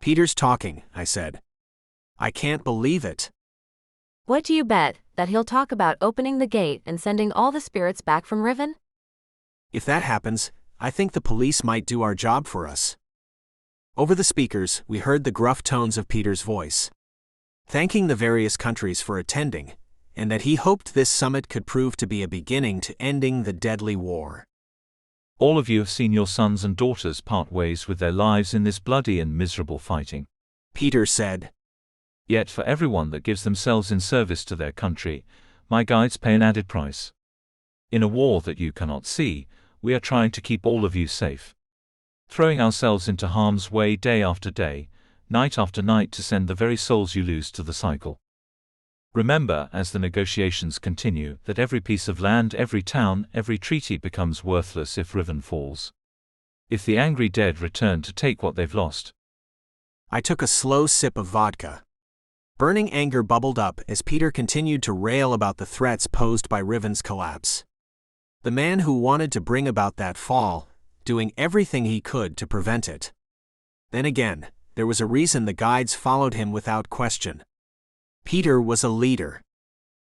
Peter's talking, I said. I can't believe it. What do you bet, that he'll talk about opening the gate and sending all the spirits back from Riven? If that happens, I think the police might do our job for us. Over the speakers, we heard the gruff tones of Peter's voice. Thanking the various countries for attending, and that he hoped this summit could prove to be a beginning to ending the deadly war. All of you have seen your sons and daughters part ways with their lives in this bloody and miserable fighting, Peter said. Yet for everyone that gives themselves in service to their country, my guides pay an added price. In a war that you cannot see, we are trying to keep all of you safe. Throwing ourselves into harm's way day after day, night after night to send the very souls you lose to the cycle. Remember, as the negotiations continue, that every piece of land, every town, every treaty becomes worthless if Riven falls. If the angry dead return to take what they've lost. I took a slow sip of vodka. Burning anger bubbled up as Peter continued to rail about the threats posed by Riven's collapse. The man who wanted to bring about that fall, doing everything he could to prevent it. Then again, there was a reason the guides followed him without question. Peter was a leader.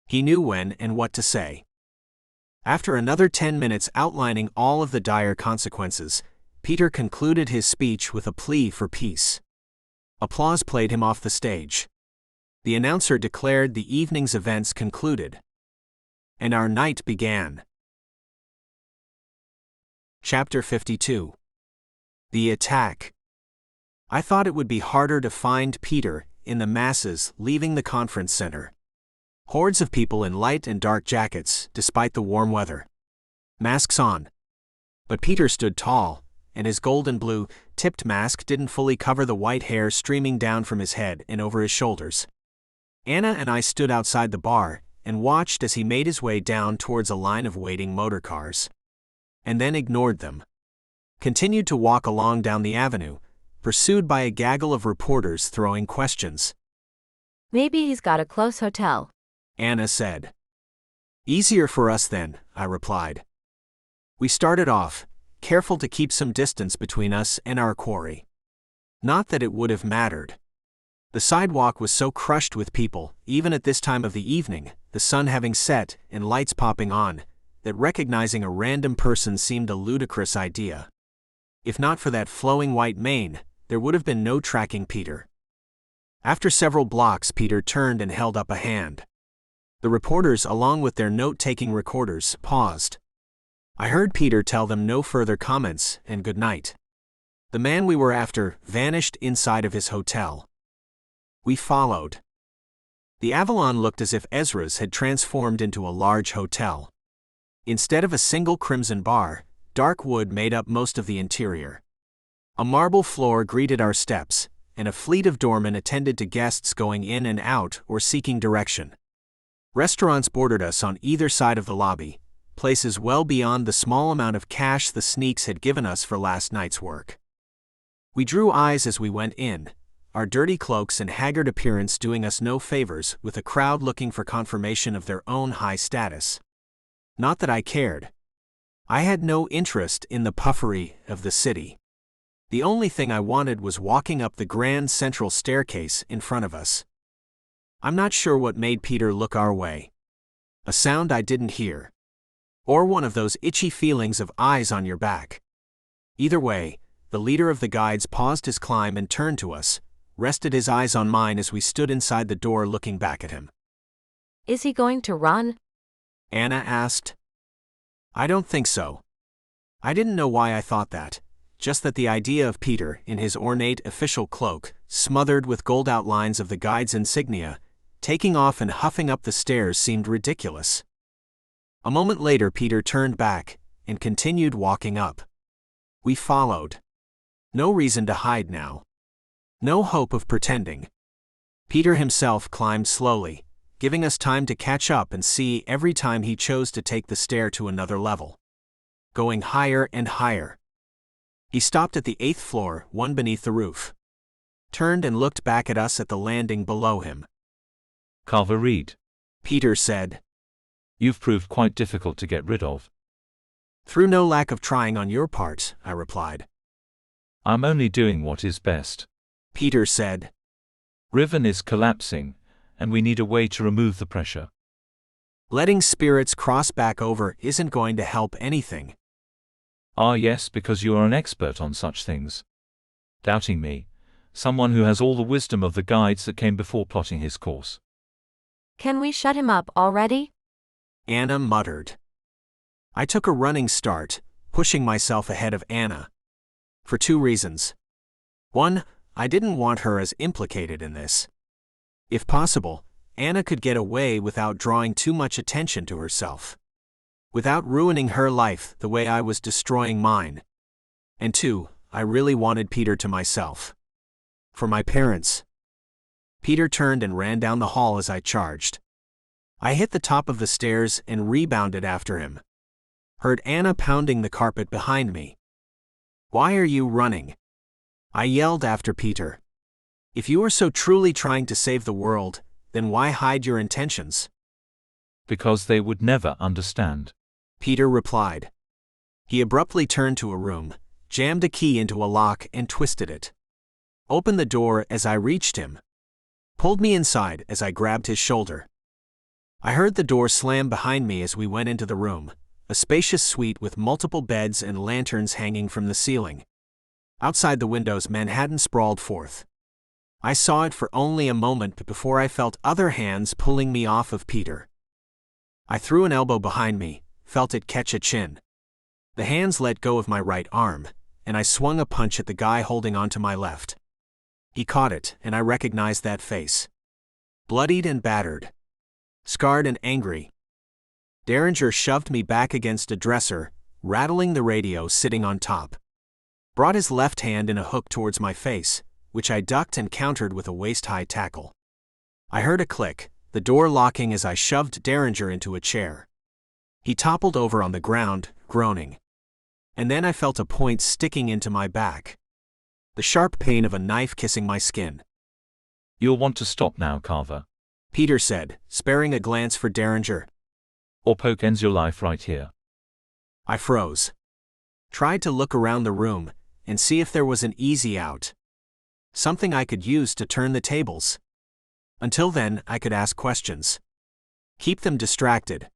He knew when and what to say. After another 10 minutes outlining all of the dire consequences, Peter concluded his speech with a plea for peace. Applause played him off the stage. The announcer declared the evening's events concluded. And our night began. Chapter 52. The Attack. I thought it would be harder to find Peter in the masses leaving the conference center. Hordes of people in light and dark jackets, despite the warm weather. Masks on. But Peter stood tall, and his gold and blue, tipped mask didn't fully cover the white hair streaming down from his head and over his shoulders. Anna and I stood outside the bar and watched as he made his way down towards a line of waiting motor cars. And then ignored them. Continued to walk along down the avenue, pursued by a gaggle of reporters throwing questions. Maybe he's got a close hotel, Anna said. Easier for us then, I replied. We started off, careful to keep some distance between us and our quarry. Not that it would have mattered. The sidewalk was so crushed with people, even at this time of the evening, the sun having set and lights popping on, that recognizing a random person seemed a ludicrous idea. If not for that flowing white mane, there would have been no tracking Peter. After several blocks, Peter turned and held up a hand. The reporters, along with their note-taking recorders, paused. I heard Peter tell them no further comments and good night. The man we were after vanished inside of his hotel. We followed. The Avalon looked as if Ezra's had transformed into a large hotel. Instead of a single crimson bar, dark wood made up most of the interior. A marble floor greeted our steps, and a fleet of doormen attended to guests going in and out or seeking direction. Restaurants bordered us on either side of the lobby, places well beyond the small amount of cash the sneaks had given us for last night's work. We drew eyes as we went in, our dirty cloaks and haggard appearance doing us no favors with a crowd looking for confirmation of their own high status. Not that I cared. I had no interest in the puffery of the city. The only thing I wanted was walking up the grand central staircase in front of us. I'm not sure what made Peter look our way. A sound I didn't hear. Or one of those itchy feelings of eyes on your back. Either way, the leader of the guides paused his climb and turned to us, rested his eyes on mine as we stood inside the door looking back at him. Is he going to run? Anna asked. I don't think so. I didn't know why I thought that. Just that the idea of Peter in his ornate official cloak, smothered with gold outlines of the guide's insignia, taking off and huffing up the stairs seemed ridiculous. A moment later Peter turned back and continued walking up. We followed. No reason to hide now. No hope of pretending. Peter himself climbed slowly, giving us time to catch up and see every time he chose to take the stair to another level. Going higher and higher. He stopped at the 8th floor, one beneath the roof. Turned and looked back at us at the landing below him. Carver Reed, Peter said. You've proved quite difficult to get rid of. Through no lack of trying on your part, I replied. I'm only doing what is best, Peter said. Riven is collapsing, and we need a way to remove the pressure. Letting spirits cross back over isn't going to help anything. Ah yes, because you are an expert on such things. Doubting me, someone who has all the wisdom of the guides that came before plotting his course. Can we shut him up already? Anna muttered. I took a running start, pushing myself ahead of Anna. For 2 reasons. 1, I didn't want her as implicated in this. If possible, Anna could get away without drawing too much attention to herself. Without ruining her life the way I was destroying mine. And 2, I really wanted Peter to myself. For my parents. Peter turned and ran down the hall as I charged. I hit the top of the stairs and rebounded after him. Heard Anna pounding the carpet behind me. Why are you running? I yelled after Peter. If you are so truly trying to save the world, then why hide your intentions? Because they would never understand. Peter replied. He abruptly turned to a room, jammed a key into a lock and twisted it. Opened the door as I reached him. Pulled me inside as I grabbed his shoulder. I heard the door slam behind me as we went into the room, a spacious suite with multiple beds and lanterns hanging from the ceiling. Outside the windows, Manhattan sprawled forth. I saw it for only a moment before I felt other hands pulling me off of Peter. I threw an elbow behind me, felt it catch a chin. The hands let go of my right arm, and I swung a punch at the guy holding onto my left. He caught it, and I recognized that face. Bloodied and battered. Scarred and angry. Derringer shoved me back against a dresser, rattling the radio sitting on top. Brought his left hand in a hook towards my face, which I ducked and countered with a waist-high tackle. I heard a click, the door locking as I shoved Derringer into a chair. He toppled over on the ground, groaning. And then I felt a point sticking into my back. The sharp pain of a knife kissing my skin. You'll want to stop now, Carver. Peter said, sparing a glance for Derringer. Or Poke ends your life right here. I froze. Tried to look around the room and see if there was an easy out. Something I could use to turn the tables. Until then, I could ask questions. Keep them distracted.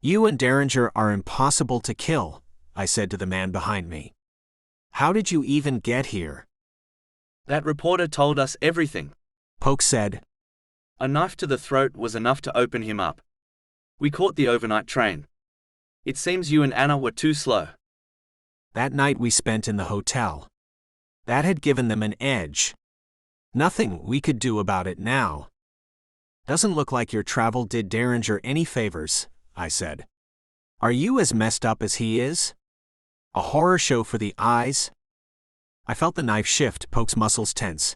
You and Derringer are impossible to kill, I said to the man behind me. How did you even get here? That reporter told us everything. Poke said. A knife to the throat was enough to open him up. We caught the overnight train. It seems you and Anna were too slow. That night we spent in the hotel. That had given them an edge. Nothing we could do about it now. Doesn't look like your travel did Derringer any favors, I said. Are you as messed up as he is? A horror show for the eyes? I felt the knife shift, Poke's muscles tense.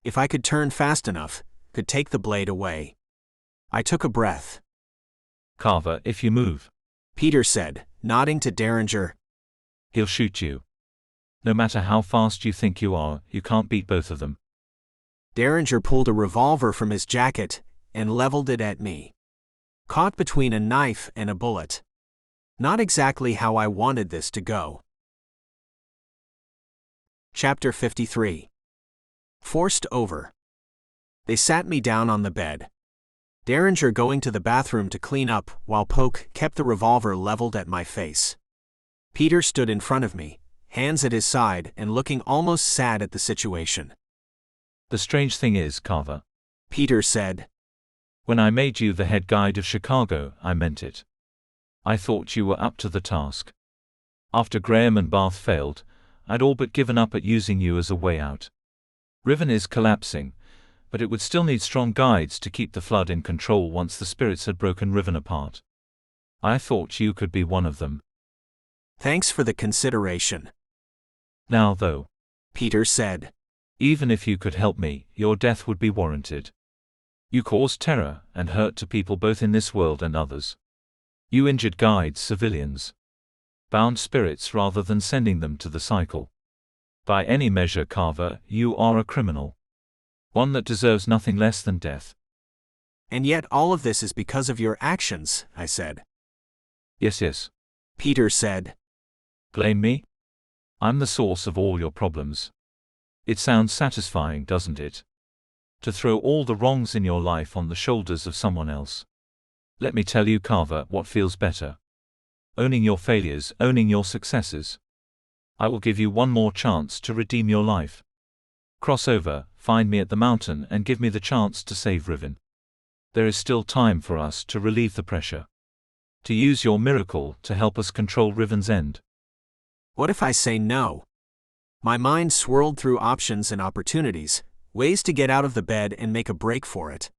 If I could turn fast enough, could take the blade away. I took a breath. Carver, if you move, Peter said, nodding to Derringer. He'll shoot you. No matter how fast you think you are, you can't beat both of them. Derringer pulled a revolver from his jacket and leveled it at me. Caught between a knife and a bullet. Not exactly how I wanted this to go. Chapter 53. Forced over. They sat me down on the bed. Derringer going to the bathroom to clean up while Poke kept the revolver leveled at my face. Peter stood in front of me, hands at his side and looking almost sad at the situation. The strange thing is, Carver, Peter said, when I made you the head guide of Chicago, I meant it. I thought you were up to the task. After Graham and Bath failed, I'd all but given up at using you as a way out. Riven is collapsing, but it would still need strong guides to keep the flood in control once the spirits had broken Riven apart. I thought you could be one of them. Thanks for the consideration. Now though, Peter said, even if you could help me, your death would be warranted. You caused terror and hurt to people both in this world and others. You injured guides, civilians. Bound spirits rather than sending them to the cycle. By any measure, Carver, you are a criminal. One that deserves nothing less than death. And yet all of this is because of your actions, I said. Yes. Peter said. Blame me? I'm the source of all your problems. It sounds satisfying, doesn't it? To throw all the wrongs in your life on the shoulders of someone else. Let me tell you, Carver, what feels better. Owning your failures, owning your successes. I will give you one more chance to redeem your life. Cross over, find me at the mountain and give me the chance to save Riven. There is still time for us to relieve the pressure. To use your miracle to help us control Riven's end. What if I say no? My mind swirled through options and opportunities, ways to get out of the bed and make a break for it.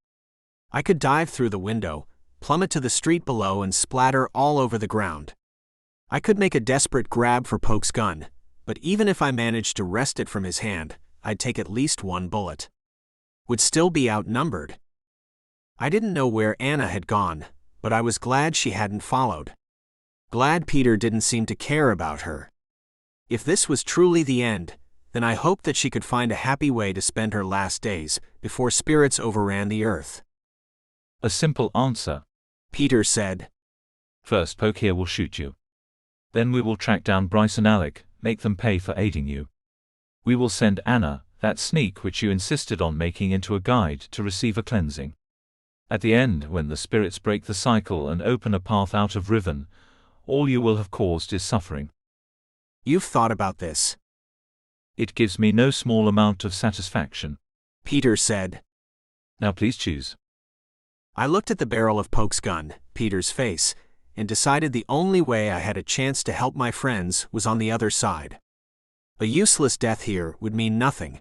I could dive through the window, plummet to the street below and splatter all over the ground. I could make a desperate grab for Poke's gun, but even if I managed to wrest it from his hand, I'd take at least one bullet. Would still be outnumbered. I didn't know where Anna had gone, but I was glad she hadn't followed. Glad Peter didn't seem to care about her. If this was truly the end, then I hoped that she could find a happy way to spend her last days before spirits overran the earth. A simple answer, Peter said. First Poke here will shoot you. Then we will track down Bryce and Alec, make them pay for aiding you. We will send Anna, that sneak which you insisted on making into a guide to receive a cleansing. At the end, when the spirits break the cycle and open a path out of Riven, all you will have caused is suffering. You've thought about this. It gives me no small amount of satisfaction, Peter said. Now please choose. I looked at the barrel of Poke's gun, Peter's face, and decided the only way I had a chance to help my friends was on the other side. A useless death here would mean nothing.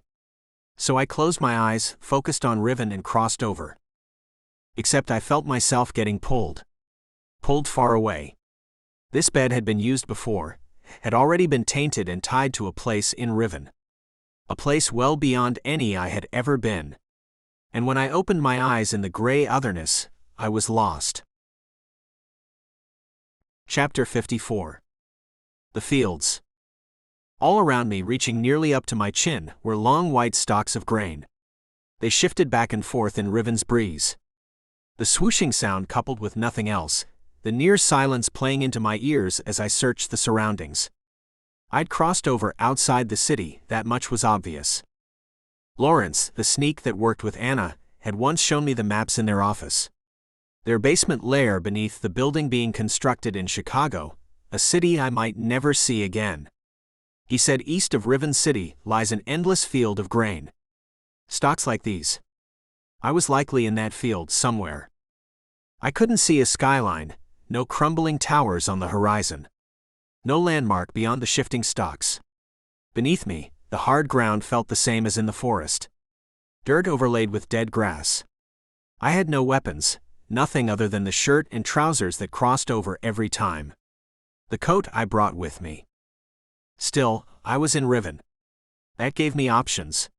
So I closed my eyes, focused on Riven and crossed over. Except I felt myself getting pulled. Pulled far away. This bed had been used before, had already been tainted and tied to a place in Riven. A place well beyond any I had ever been. And when I opened my eyes in the gray otherness, I was lost. Chapter 54. The Fields. All around me, reaching nearly up to my chin, were long white stalks of grain. They shifted back and forth in Riven's breeze. The swooshing sound coupled with nothing else, the near silence playing into my ears as I searched the surroundings. I'd crossed over outside the city, that much was obvious. Lawrence, the sneak that worked with Anna, had once shown me the maps in their office. Their basement lair beneath the building being constructed in Chicago, a city I might never see again. He said east of Riven City lies an endless field of grain. Stalks like these. I was likely in that field somewhere. I couldn't see a skyline, no crumbling towers on the horizon. No landmark beyond the shifting stalks. Beneath me, the hard ground felt the same as in the forest. Dirt overlaid with dead grass. I had no weapons, nothing other than the shirt and trousers that crossed over every time. The coat I brought with me. Still, I was in Riven. That gave me options.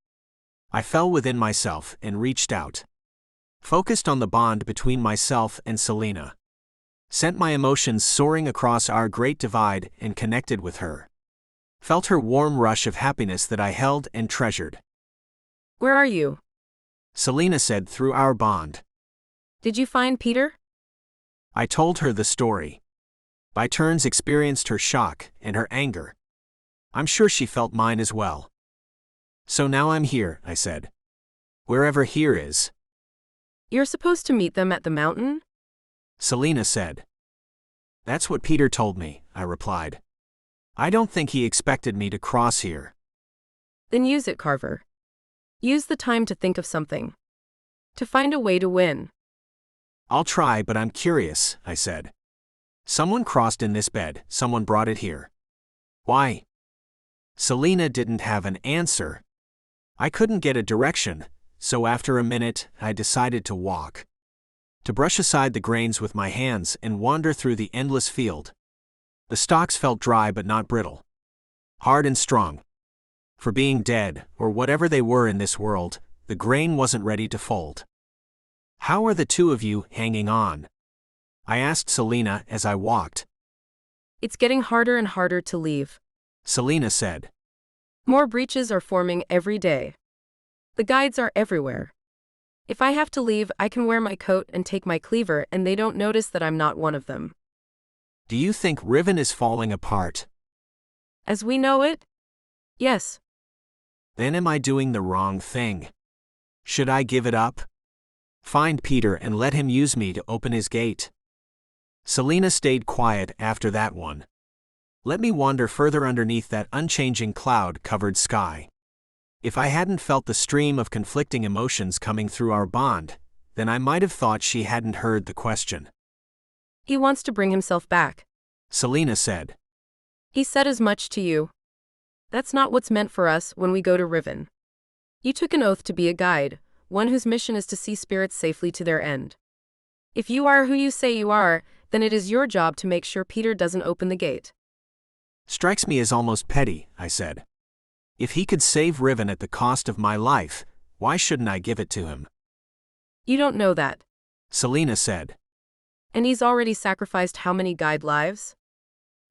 I fell within myself and reached out. Focused on the bond between myself and Selena. Sent my emotions soaring across our great divide and connected with her. Felt her warm rush of happiness that I held and treasured. Where are you? Selena said through our bond. Did you find Peter? I told her the story. By turns experienced her shock and her anger. I'm sure she felt mine as well. So now I'm here, I said. Wherever here is. You're supposed to meet them at the mountain? Selena said. That's what Peter told me, I replied. I don't think he expected me to cross here. Then use it, Carver. Use the time to think of something. To find a way to win. I'll try, but I'm curious, I said. Someone crossed in this bed, someone brought it here. Why? Selena didn't have an answer. I couldn't get a direction, so after a minute, I decided to walk. To brush aside the grains with my hands and wander through the endless field. The stalks felt dry but not brittle. Hard and strong. For being dead, or whatever they were in this world, the grain wasn't ready to fold. How are the two of you hanging on? I asked Selena as I walked. It's getting harder and harder to leave, Selena said. More breaches are forming every day. The guides are everywhere. If I have to leave, I can wear my coat and take my cleaver and they don't notice that I'm not one of them. Do you think Riven is falling apart? As we know it? Yes. Then am I doing the wrong thing? Should I give it up? Find Peter and let him use me to open his gate? Selena stayed quiet after that one. Let me wander further underneath that unchanging cloud-covered sky. If I hadn't felt the stream of conflicting emotions coming through our bond, Then I might have thought she hadn't heard the question. He wants to bring himself back. Selena said. He said as much to you. That's not what's meant for us when we go to Riven. You took an oath to be a guide, one whose mission is to see spirits safely to their end. If you are who you say you are, then it is your job to make sure Peter doesn't open the gate. Strikes me as almost petty, I said. If he could save Riven at the cost of my life, why shouldn't I give it to him? You don't know that. Selena said. And he's already sacrificed how many guide lives?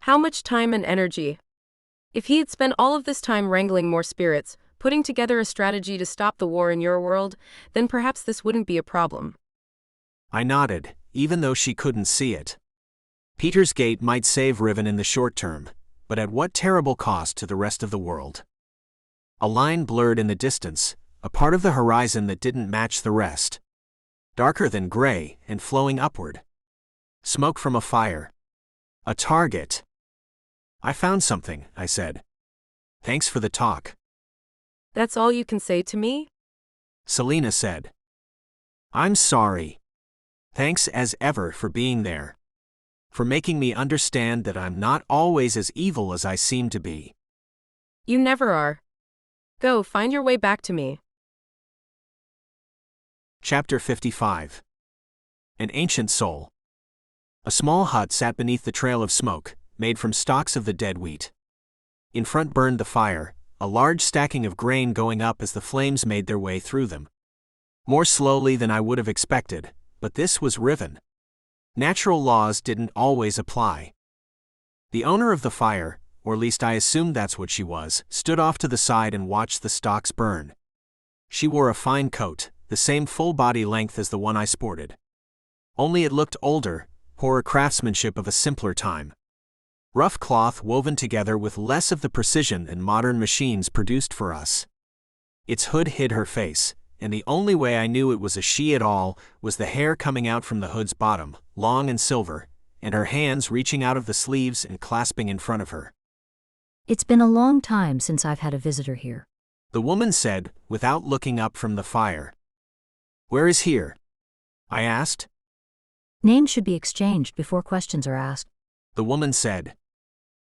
How much time and energy? If he had spent all of this time wrangling more spirits, putting together a strategy to stop the war in your world, then perhaps this wouldn't be a problem. I nodded, even though she couldn't see it. Peter's gate might save Riven in the short term, but at what terrible cost to the rest of the world? A line blurred in the distance, a part of the horizon that didn't match the rest. Darker than gray and flowing upward. Smoke from a fire. A target. I found something, I said. Thanks for the talk. That's all you can say to me? Selena said. I'm sorry. Thanks as ever for being there. For making me understand that I'm not always as evil as I seem to be. You never are. Go, find your way back to me. Chapter 55. An Ancient Soul. A small hut sat beneath the trail of smoke, made from stalks of the dead wheat. In front burned the fire, a large stacking of grain going up as the flames made their way through them. More slowly than I would have expected, but this was Riven. Natural laws didn't always apply. The owner of the fire, or at least I assumed that's what she was, stood off to the side and watched the stalks burn. She wore a fine coat, the same full body length as the one I sported. Only it looked older, poorer craftsmanship of a simpler time. Rough cloth woven together with less of the precision than modern machines produced for us. Its hood hid her face, and the only way I knew it was a she at all was the hair coming out from the hood's bottom, long and silver, and her hands reaching out of the sleeves and clasping in front of her. It's been a long time since I've had a visitor here, the woman said, without looking up from the fire. Where is here? I asked. Names should be exchanged before questions are asked, the woman said.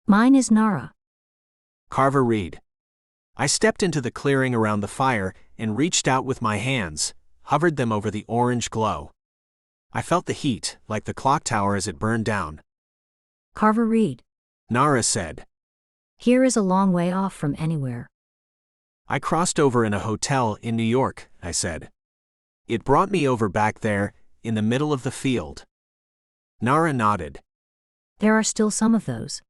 Mine is Nara. Carver Reed. I stepped into the clearing around the fire and reached out with my hands, hovered them over the orange glow. I felt the heat, like the clock tower as it burned down. Carver Reed. Nara said. Here is a long way off from anywhere. I crossed over in a hotel in New York, I said. It brought me over back there, in the middle of the field. Nara nodded. There are still some of those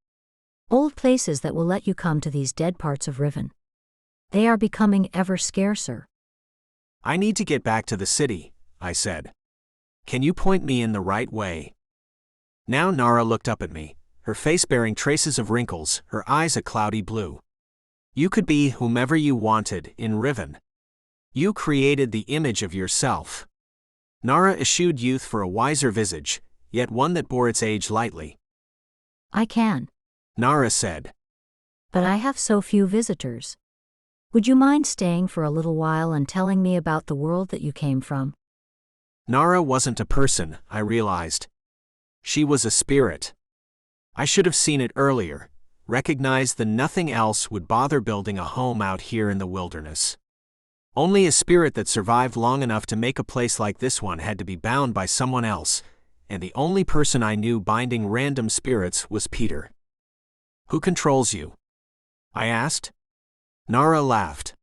old places that will let you come to these dead parts of Riven. They are becoming ever scarcer. I need to get back to the city, I said. Can you point me in the right way? Now Nara looked up at me, her face bearing traces of wrinkles, her eyes a cloudy blue. You could be whomever you wanted in Riven. You created the image of yourself. Nara eschewed youth for a wiser visage, yet one that bore its age lightly. I can, Nara said. But I have so few visitors. Would you mind staying for a little while and telling me about the world that you came from? Nara wasn't a person, I realized. She was a spirit. I should have seen it earlier, recognized that nothing else would bother building a home out here in the wilderness. Only a spirit that survived long enough to make a place like this one had to be bound by someone else, and the only person I knew binding random spirits was Peter. Who controls you? I asked. Nara laughed.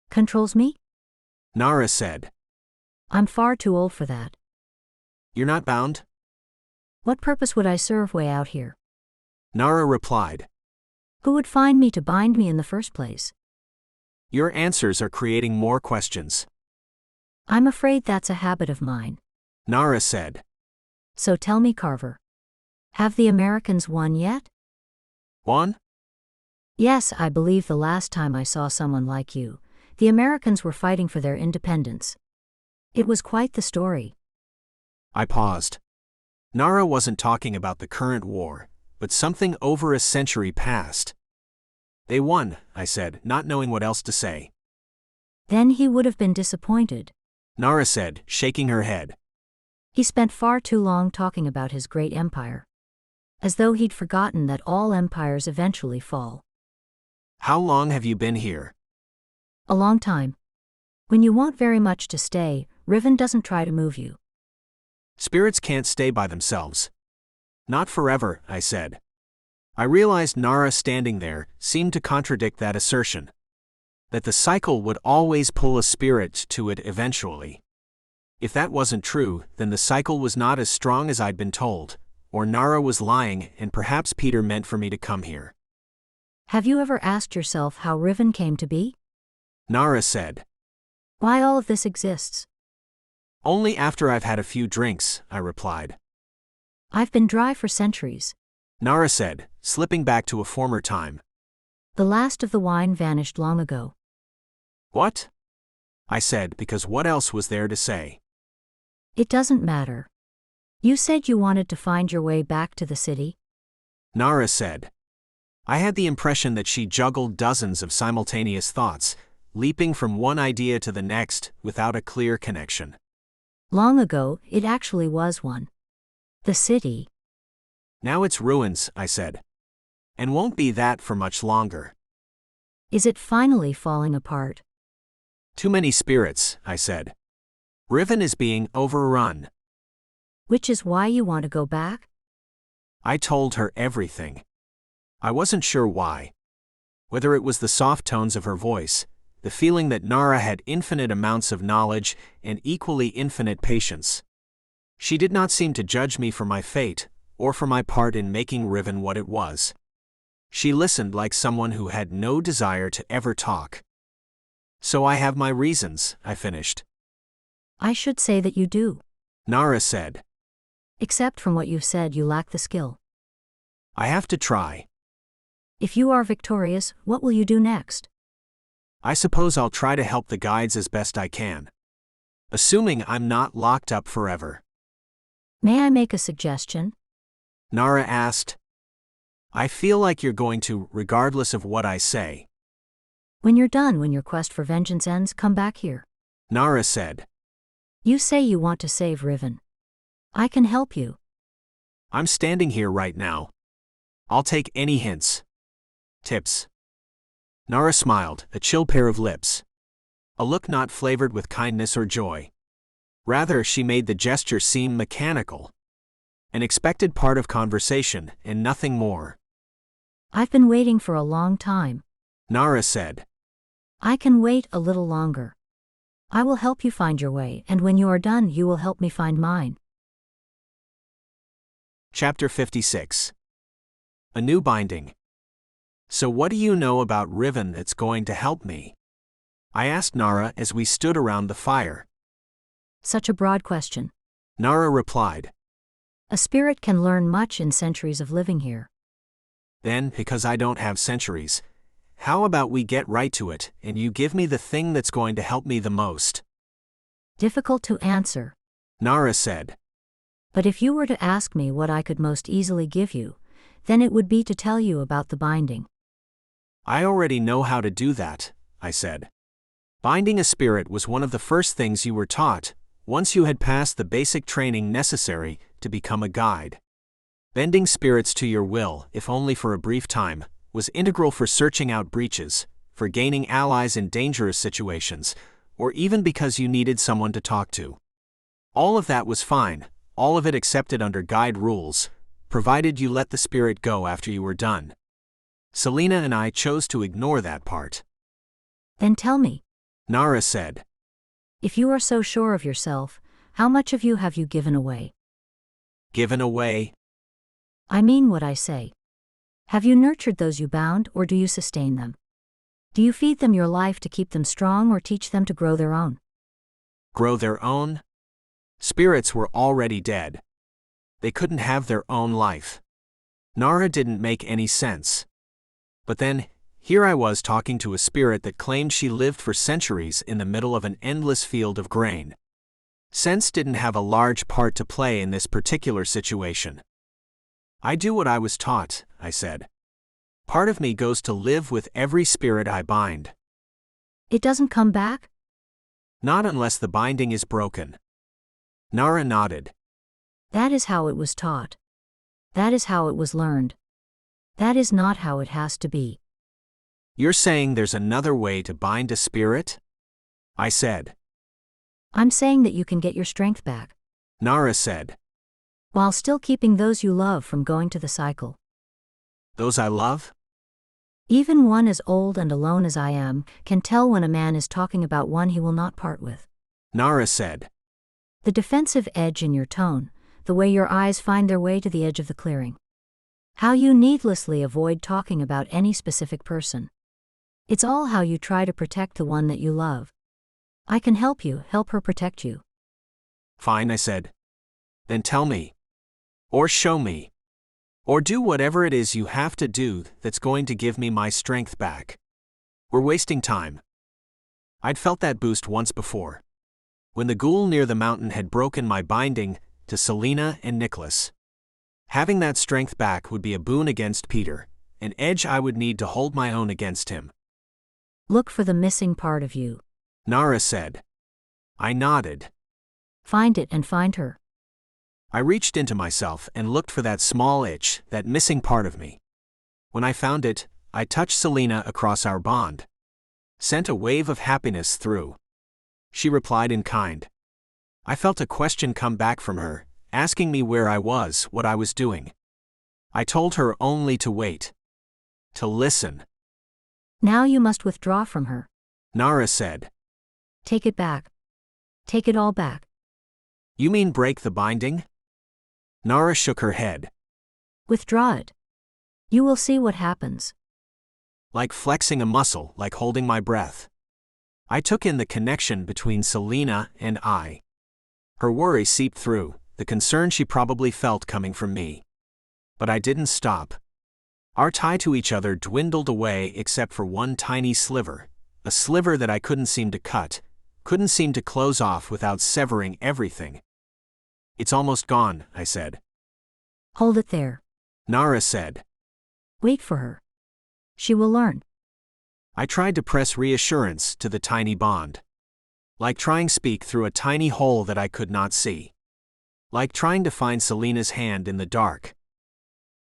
Controls me? Nara said. I'm far too old for that. You're not bound? What purpose would I serve way out here? Nara replied. Who would find me to bind me in the first place? Your answers are creating more questions. I'm afraid that's a habit of mine, Nara said. So tell me, Carver. Have the Americans won yet? Won? Yes, I believe the last time I saw someone like you, the Americans were fighting for their independence. It was quite the story. I paused. Nara wasn't talking about the current war, but something over a century past. They won, I said, not knowing what else to say. Then he would have been disappointed, Nara said, shaking her head. He spent far too long talking about his great empire. As though he'd forgotten that all empires eventually fall. How long have you been here? A long time. When you want very much to stay, Riven doesn't try to move you. Spirits can't stay by themselves. Not forever, I said. I realized Nara standing there seemed to contradict that assertion. That the cycle would always pull a spirit to it eventually. If that wasn't true, then the cycle was not as strong as I'd been told, or Nara was lying and perhaps Peter meant for me to come here. Have you ever asked yourself how Riven came to be? Nara said. Why all of this exists? Only after I've had a few drinks, I replied. I've been dry for centuries. Nara said, slipping back to a former time. The last of the wine vanished long ago. What? I said, because what else was there to say? It doesn't matter. You said you wanted to find your way back to the city? Nara said. I had the impression that she juggled dozens of simultaneous thoughts, leaping from one idea to the next without a clear connection. Long ago, it actually was one. The city. Now it's ruins, I said. And won't be that for much longer. Is it finally falling apart? Too many spirits, I said. Riven is being overrun. Which is why you want to go back? I told her everything. I wasn't sure why. Whether it was the soft tones of her voice, the feeling that Nara had infinite amounts of knowledge and equally infinite patience. She did not seem to judge me for my fate, or for my part in making Riven what it was. She listened like someone who had no desire to ever talk. So I have my reasons, I finished. I should say that you do. Nara said. Except from what you've said, you lack the skill. I have to try. If you are victorious, what will you do next? I suppose I'll try to help the guides as best I can. Assuming I'm not locked up forever. May I make a suggestion? Nara asked. I feel like you're going to, regardless of what I say. When you're done, when your quest for vengeance ends, come back here. Nara said. You say you want to save Riven. I can help you. I'm standing here right now. I'll take any hints. Tips. Nara smiled, a chill pair of lips. A look not flavored with kindness or joy. Rather, she made the gesture seem mechanical. An expected part of conversation, and nothing more. I've been waiting for a long time. Nara said. I can wait a little longer. I will help you find your way, and when you are done, you will help me find mine. Chapter 56. A new binding. So what do you know about Riven that's going to help me? I asked Nara as we stood around the fire. Such a broad question. Nara replied. A spirit can learn much in centuries of living here. Then, because I don't have centuries, how about we get right to it, and you give me the thing that's going to help me the most? Difficult to answer. Nara said. But if you were to ask me what I could most easily give you, then it would be to tell you about the binding. I already know how to do that, I said. Binding a spirit was one of the first things you were taught, once you had passed the basic training necessary to become a guide. Bending spirits to your will, if only for a brief time, was integral for searching out breaches, for gaining allies in dangerous situations, or even because you needed someone to talk to. All of that was fine, all of it accepted under guide rules, provided you let the spirit go after you were done. Selena and I chose to ignore that part. Then tell me. Nara said. If you are so sure of yourself, how much of you have you given away? Given away? I mean what I say. Have you nurtured those you bound, or do you sustain them? Do you feed them your life to keep them strong, or teach them to grow their own? Grow their own? Spirits were already dead. They couldn't have their own life. Nara didn't make any sense. But then, here I was talking to a spirit that claimed she lived for centuries in the middle of an endless field of grain. Sense didn't have a large part to play in this particular situation. I do what I was taught, I said. Part of me goes to live with every spirit I bind. It doesn't come back? Not unless the binding is broken. Nara nodded. That is how it was taught. That is how it was learned. That is not how it has to be. You're saying there's another way to bind a spirit? I said. I'm saying that you can get your strength back. Nara said. While still keeping those you love from going to the cycle. Those I love? Even one as old and alone as I am can tell when a man is talking about one he will not part with. Nara said. The defensive edge in your tone, the way your eyes find their way to the edge of the clearing. How you needlessly avoid talking about any specific person. It's all how you try to protect the one that you love. I can help you, help her protect you. Fine, I said. Then tell me. Or show me. Or do whatever it is you have to do that's going to give me my strength back. We're wasting time. I'd felt that boost once before. When the ghoul near the mountain had broken my binding to Selena and Nicholas. Having that strength back would be a boon against Peter, an edge I would need to hold my own against him. Look for the missing part of you. Nara said. I nodded. Find it and find her. I reached into myself and looked for that small itch, that missing part of me. When I found it, I touched Selena across our bond. Sent a wave of happiness through. She replied in kind. I felt a question come back from her, asking me where I was, what I was doing. I told her only to wait. To listen. Now you must withdraw from her. Nara said. Take it back. Take it all back. You mean break the binding? Nara shook her head. Withdraw it. You will see what happens. Like flexing a muscle, like holding my breath. I took in the connection between Selena and I. Her worry seeped through, the concern she probably felt coming from me. But I didn't stop. Our tie to each other dwindled away except for one tiny sliver, a sliver that I couldn't seem to cut, couldn't seem to close off without severing everything. It's almost gone, I said. Hold it there. Nara said. Wait for her. She will learn. I tried to press reassurance to the tiny bond. Like trying to speak through a tiny hole that I could not see. Like trying to find Selena's hand in the dark.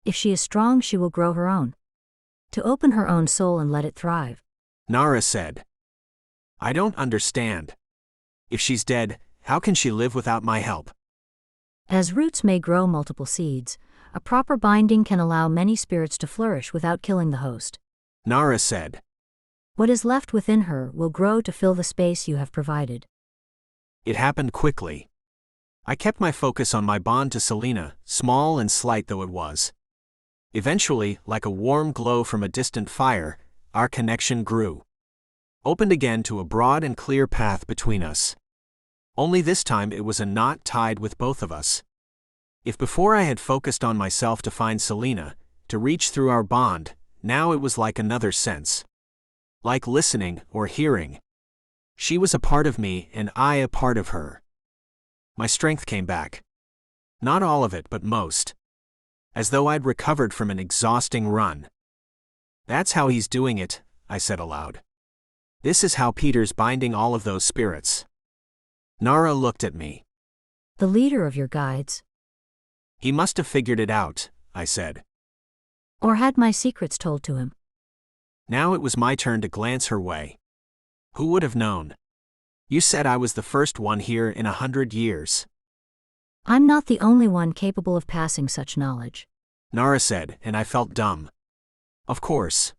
If she is strong, she will grow her own. To open her own soul and let it thrive. Nara said. I don't understand. If she's dead, how can she live without my help? As roots may grow multiple seeds, a proper binding can allow many spirits to flourish without killing the host. Nara said. What is left within her will grow to fill the space you have provided. It happened quickly. I kept my focus on my bond to Selena, small and slight though it was. Eventually, like a warm glow from a distant fire, our connection grew. Opened again to a broad and clear path between us. Only this time it was a knot tied with both of us. If before I had focused on myself to find Selena, to reach through our bond, now it was like another sense. Like listening or hearing. She was a part of me and I a part of her. My strength came back. Not all of it, but most. As though I'd recovered from an exhausting run. That's how he's doing it, I said aloud. This is how Peter's binding all of those spirits. Nara looked at me. The leader of your guides. He must have figured it out, I said. Or had my secrets told to him. Now it was my turn to glance her way. Who would have known? You said I was the first one here in 100 years. I'm not the only one capable of passing such knowledge. Nara said, and I felt dumb. Of course.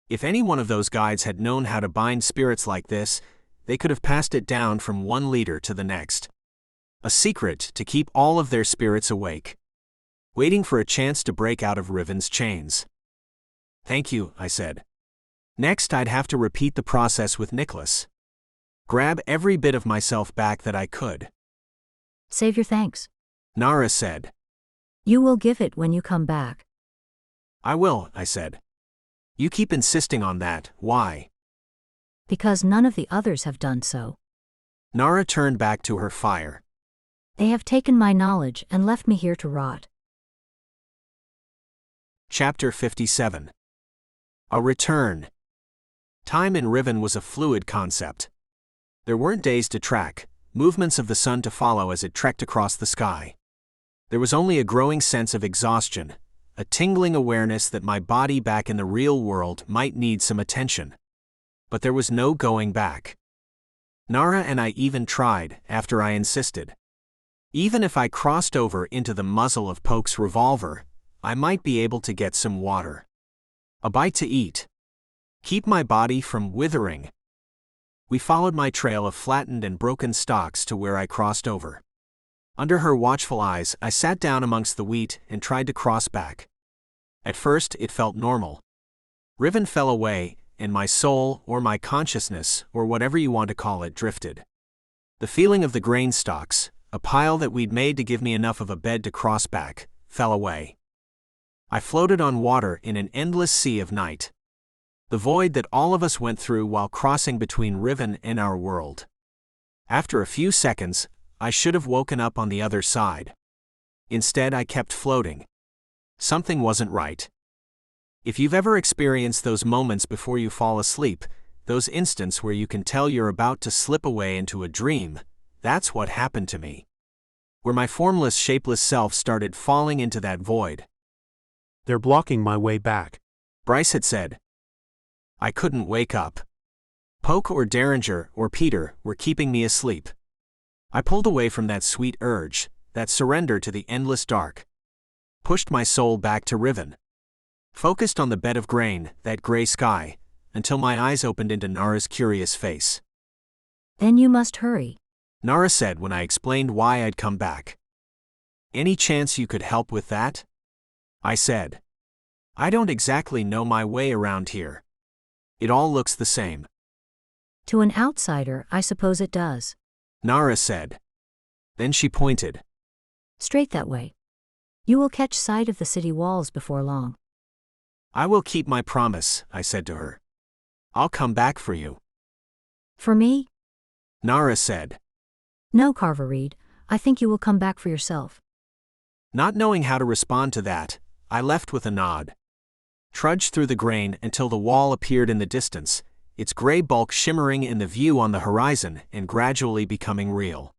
If any one of those guides had known how to bind spirits like this, they could have passed it down from one leader to the next. A secret to keep all of their spirits awake. Waiting for a chance to break out of Riven's chains. Thank you, I said. Next I'd have to repeat the process with Nicholas. Grab every bit of myself back that I could. Save your thanks. Nara said. You will give it when you come back. I will, I said. You keep insisting on that, why? Because none of the others have done so. Nara turned back to her fire. They have taken my knowledge and left me here to rot. Chapter 57. A return. Time in Riven was a fluid concept. There weren't days to track, movements of the sun to follow as it trekked across the sky. There was only a growing sense of exhaustion, a tingling awareness that my body back in the real world might need some attention. But there was no going back. Nara and I even tried, after I insisted. Even if I crossed over into the muzzle of Poke's revolver, I might be able to get some water. A bite to eat. Keep my body from withering. We followed my trail of flattened and broken stalks to where I crossed over. Under her watchful eyes, I sat down amongst the wheat and tried to cross back. At first, it felt normal. Riven fell away, and my soul, or my consciousness, or whatever you want to call it, drifted. The feeling of the grain stalks, a pile that we'd made to give me enough of a bed to cross back, fell away. I floated on water in an endless sea of night. The void that all of us went through while crossing between Riven and our world. After a few seconds, I should have woken up on the other side. Instead, I kept floating. Something wasn't right. If you've ever experienced those moments before you fall asleep, those instants where you can tell you're about to slip away into a dream, that's what happened to me. Where my formless, shapeless self started falling into that void. They're blocking my way back, Bryce had said. I couldn't wake up. Poke or Derringer or Peter were keeping me asleep. I pulled away from that sweet urge, that surrender to the endless dark. Pushed my soul back to Riven. Focused on the bed of grain, that gray sky, until my eyes opened into Nara's curious face. Then you must hurry, Nara said when I explained why I'd come back. Any chance you could help with that? I said. I don't exactly know my way around here. It all looks the same. To an outsider, I suppose it does, Nara said. Then she pointed. Straight that way. You will catch sight of the city walls before long. I will keep my promise, I said to her. I'll come back for you. For me? Nara said. No, Carver Reed, I think you will come back for yourself. Not knowing how to respond to that, I left with a nod. Trudged through the grain until the wall appeared in the distance, its gray bulk shimmering in the view on the horizon and gradually becoming real.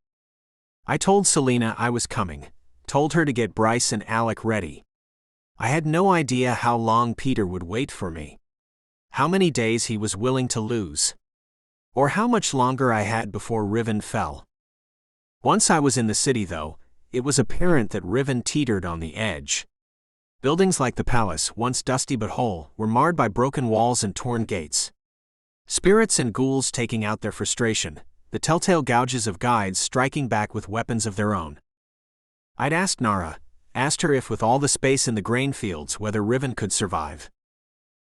I told Selena I was coming, told her to get Bryce and Alec ready. I had no idea how long Peter would wait for me. How many days he was willing to lose. Or how much longer I had before Riven fell. Once I was in the city, though, it was apparent that Riven teetered on the edge. Buildings like the palace, once dusty but whole, were marred by broken walls and torn gates. Spirits and ghouls taking out their frustration, the telltale gouges of guides striking back with weapons of their own. I'd asked Nara, asked her if with all the space in the grain fields whether Riven could survive.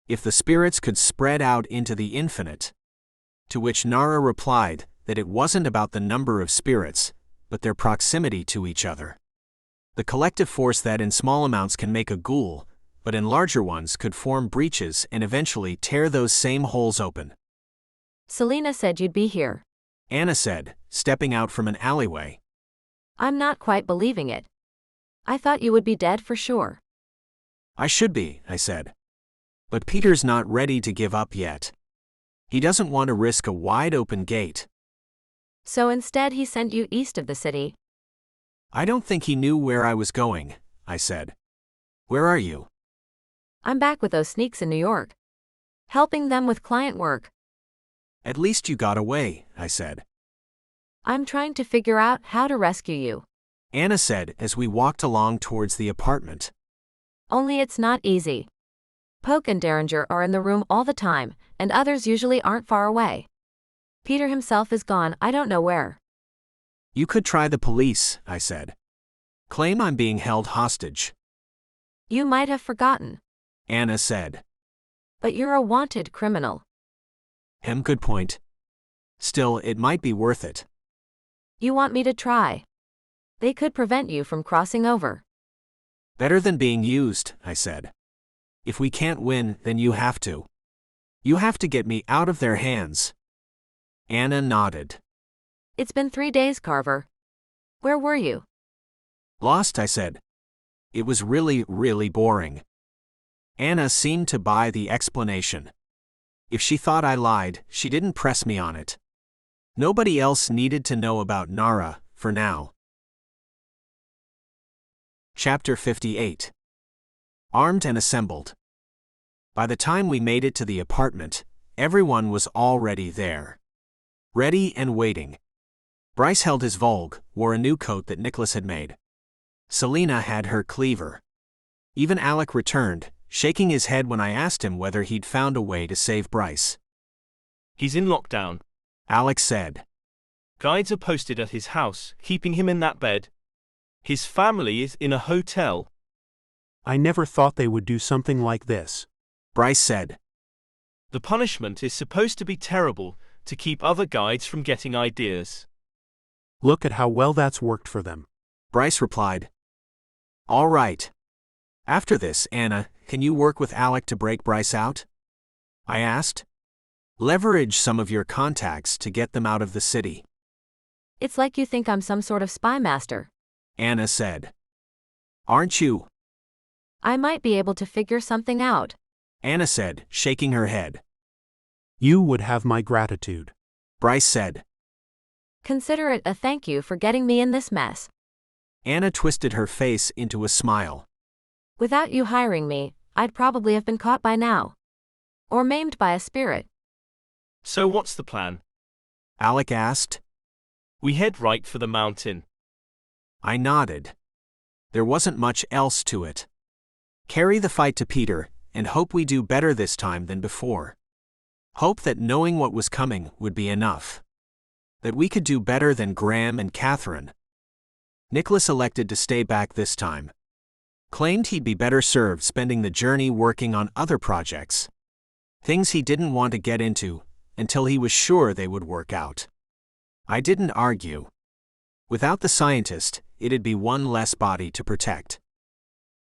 If the spirits could spread out into the infinite. To which Nara replied that it wasn't about the number of spirits, but their proximity to each other. The collective force that in small amounts can make a ghoul, but in larger ones could form breaches and eventually tear those same holes open. Selena said you'd be here. Anna said, stepping out from an alleyway. I'm not quite believing it. I thought you would be dead for sure. I should be, I said. But Peter's not ready to give up yet. He doesn't want to risk a wide-open gate. So instead he sent you east of the city. I don't think he knew where I was going, I said. Where are you? I'm back with those sneaks in New York. Helping them with client work. At least you got away, I said. I'm trying to figure out how to rescue you, Anna said as we walked along towards the apartment. Only it's not easy. Poke and Derringer are in the room all the time, and others usually aren't far away. Peter himself is gone, I don't know where. You could try the police, I said. Claim I'm being held hostage. You might have forgotten, Anna said. But you're a wanted criminal. Good point. Still, it might be worth it. You want me to try? They could prevent you from crossing over. Better than being used, I said. If we can't win, then you have to. You have to get me out of their hands. Anna nodded. It's been 3 days, Carver. Where were you? Lost, I said. It was really, really boring. Anna seemed to buy the explanation. If she thought I lied, she didn't press me on it. Nobody else needed to know about Nara, for now. Chapter 58. Armed and assembled. By the time we made it to the apartment, everyone was already there. Ready and waiting. Bryce held his Vogue, wore a new coat that Nicholas had made. Selena had her cleaver. Even Alec returned, shaking his head when I asked him whether he'd found a way to save Bryce. He's in lockdown, Alec said. Guides are posted at his house, keeping him in that bed. His family is in a hotel. I never thought they would do something like this, Bryce said. The punishment is supposed to be terrible, to keep other guides from getting ideas. Look at how well that's worked for them, Bryce replied. All right. After this, Anna, can you work with Alec to break Bryce out? I asked. Leverage some of your contacts to get them out of the city. It's like you think I'm some sort of spy master, Anna said. Aren't you? I might be able to figure something out, Anna said, shaking her head. You would have my gratitude, Bryce said. Consider it a thank you for getting me in this mess. Anna twisted her face into a smile. Without you hiring me, I'd probably have been caught by now. Or maimed by a spirit. So what's the plan? Alec asked. We head right for the mountain. I nodded. There wasn't much else to it. Carry the fight to Peter, and hope we do better this time than before. Hope that knowing what was coming would be enough. That we could do better than Graham and Catherine. Nicholas elected to stay back this time. Claimed he'd be better served spending the journey working on other projects. Things he didn't want to get into, until he was sure they would work out. I didn't argue. Without the scientist, it'd be one less body to protect.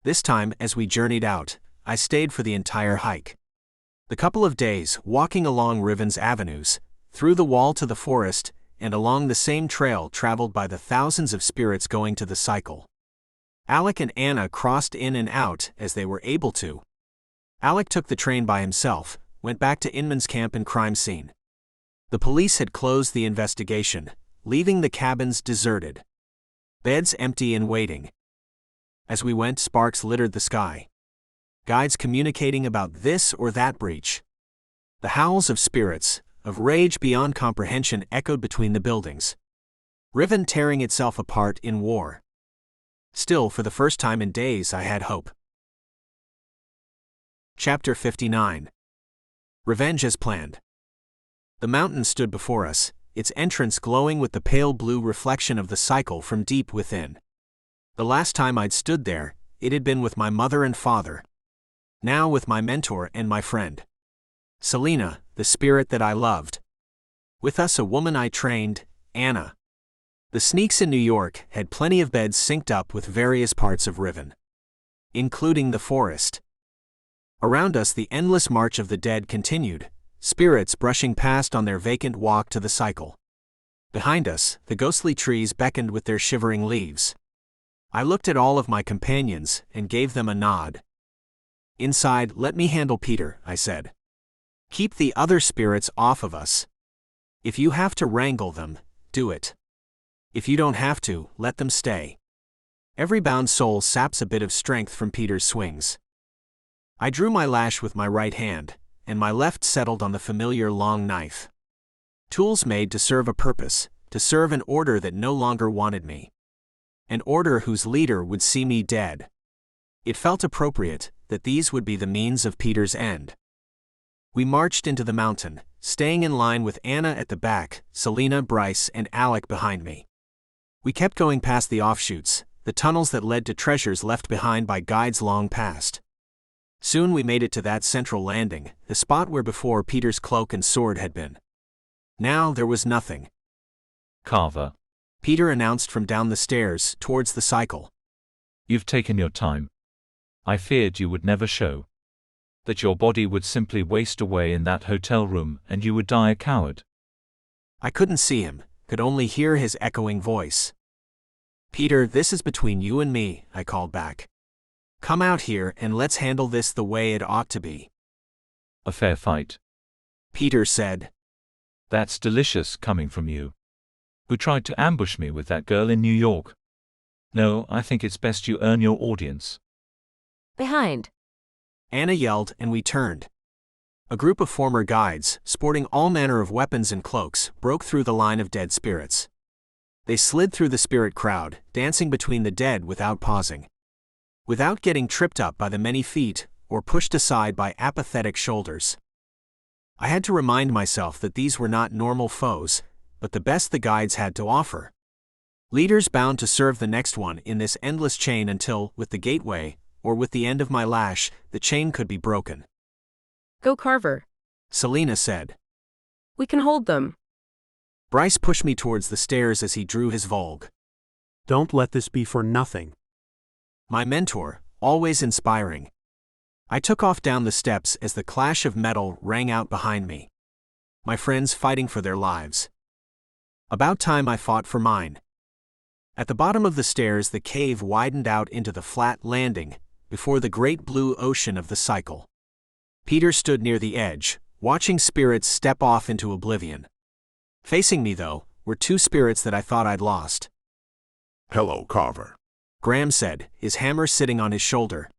This time, as we journeyed out, I stayed for the entire hike. The couple of days walking along Riven's avenues, through the wall to the forest, and along the same trail traveled by the thousands of spirits going to the cycle. Alec and Anna crossed in and out as they were able to. Alec took the train by himself, went back to Inman's camp and crime scene. The police had closed the investigation, leaving the cabins deserted. Beds empty and waiting. As we went, sparks littered the sky. Guides communicating about this or that breach. The howls of spirits, of rage beyond comprehension echoed between the buildings. Riven tearing itself apart in war. Still, for the first time in days, I had hope. Chapter 59. Revenge as planned. The mountain stood before us, its entrance glowing with the pale blue reflection of the cycle from deep within. The last time I'd stood there, it had been with my mother and father. Now with my mentor and my friend. Selena, the spirit that I loved. With us a woman I trained, Anna. The sneaks in New York had plenty of beds synced up with various parts of Riven. Including the forest. Around us the endless march of the dead continued, spirits brushing past on their vacant walk to the cycle. Behind us, the ghostly trees beckoned with their shivering leaves. I looked at all of my companions and gave them a nod. Inside, let me handle Peter, I said. Keep the other spirits off of us. If you have to wrangle them, do it. If you don't have to, let them stay. Every bound soul saps a bit of strength from Peter's swings. I drew my lash with my right hand, and my left settled on the familiar long knife. Tools made to serve a purpose, to serve an order that no longer wanted me. An order whose leader would see me dead. It felt appropriate that these would be the means of Peter's end. We marched into the mountain, staying in line with Anna at the back, Selena, Bryce, and Alec behind me. We kept going past the offshoots, the tunnels that led to treasures left behind by guides long past. Soon we made it to that central landing, the spot where before Peter's cloak and sword had been. Now there was nothing. Carver, Peter announced from down the stairs, towards the cycle. You've taken your time. I feared you would never show. That your body would simply waste away in that hotel room and you would die a coward. I couldn't see him, could only hear his echoing voice. Peter, this is between you and me, I called back. Come out here and let's handle this the way it ought to be. A fair fight, Peter said. That's delicious coming from you. Who tried to ambush me with that girl in New York? No, I think it's best you earn your audience. Behind. Anna yelled, and we turned. A group of former guides, sporting all manner of weapons and cloaks, broke through the line of dead spirits. They slid through the spirit crowd, dancing between the dead without pausing. Without getting tripped up by the many feet, or pushed aside by apathetic shoulders. I had to remind myself that these were not normal foes, but the best the guides had to offer. Leaders bound to serve the next one in this endless chain until, with the gateway, or with the end of my lash, the chain could be broken. Go Carver, Selena said. We can hold them. Bryce pushed me towards the stairs as he drew his Vogue. Don't let this be for nothing. My mentor, always inspiring. I took off down the steps as the clash of metal rang out behind me. My friends fighting for their lives. About time I fought for mine. At the bottom of the stairs the cave widened out into the flat landing, before the great blue ocean of the cycle. Peter stood near the edge, watching spirits step off into oblivion. Facing me, though, were two spirits that I thought I'd lost. Hello, Carver. Graham said, his hammer sitting on his shoulder.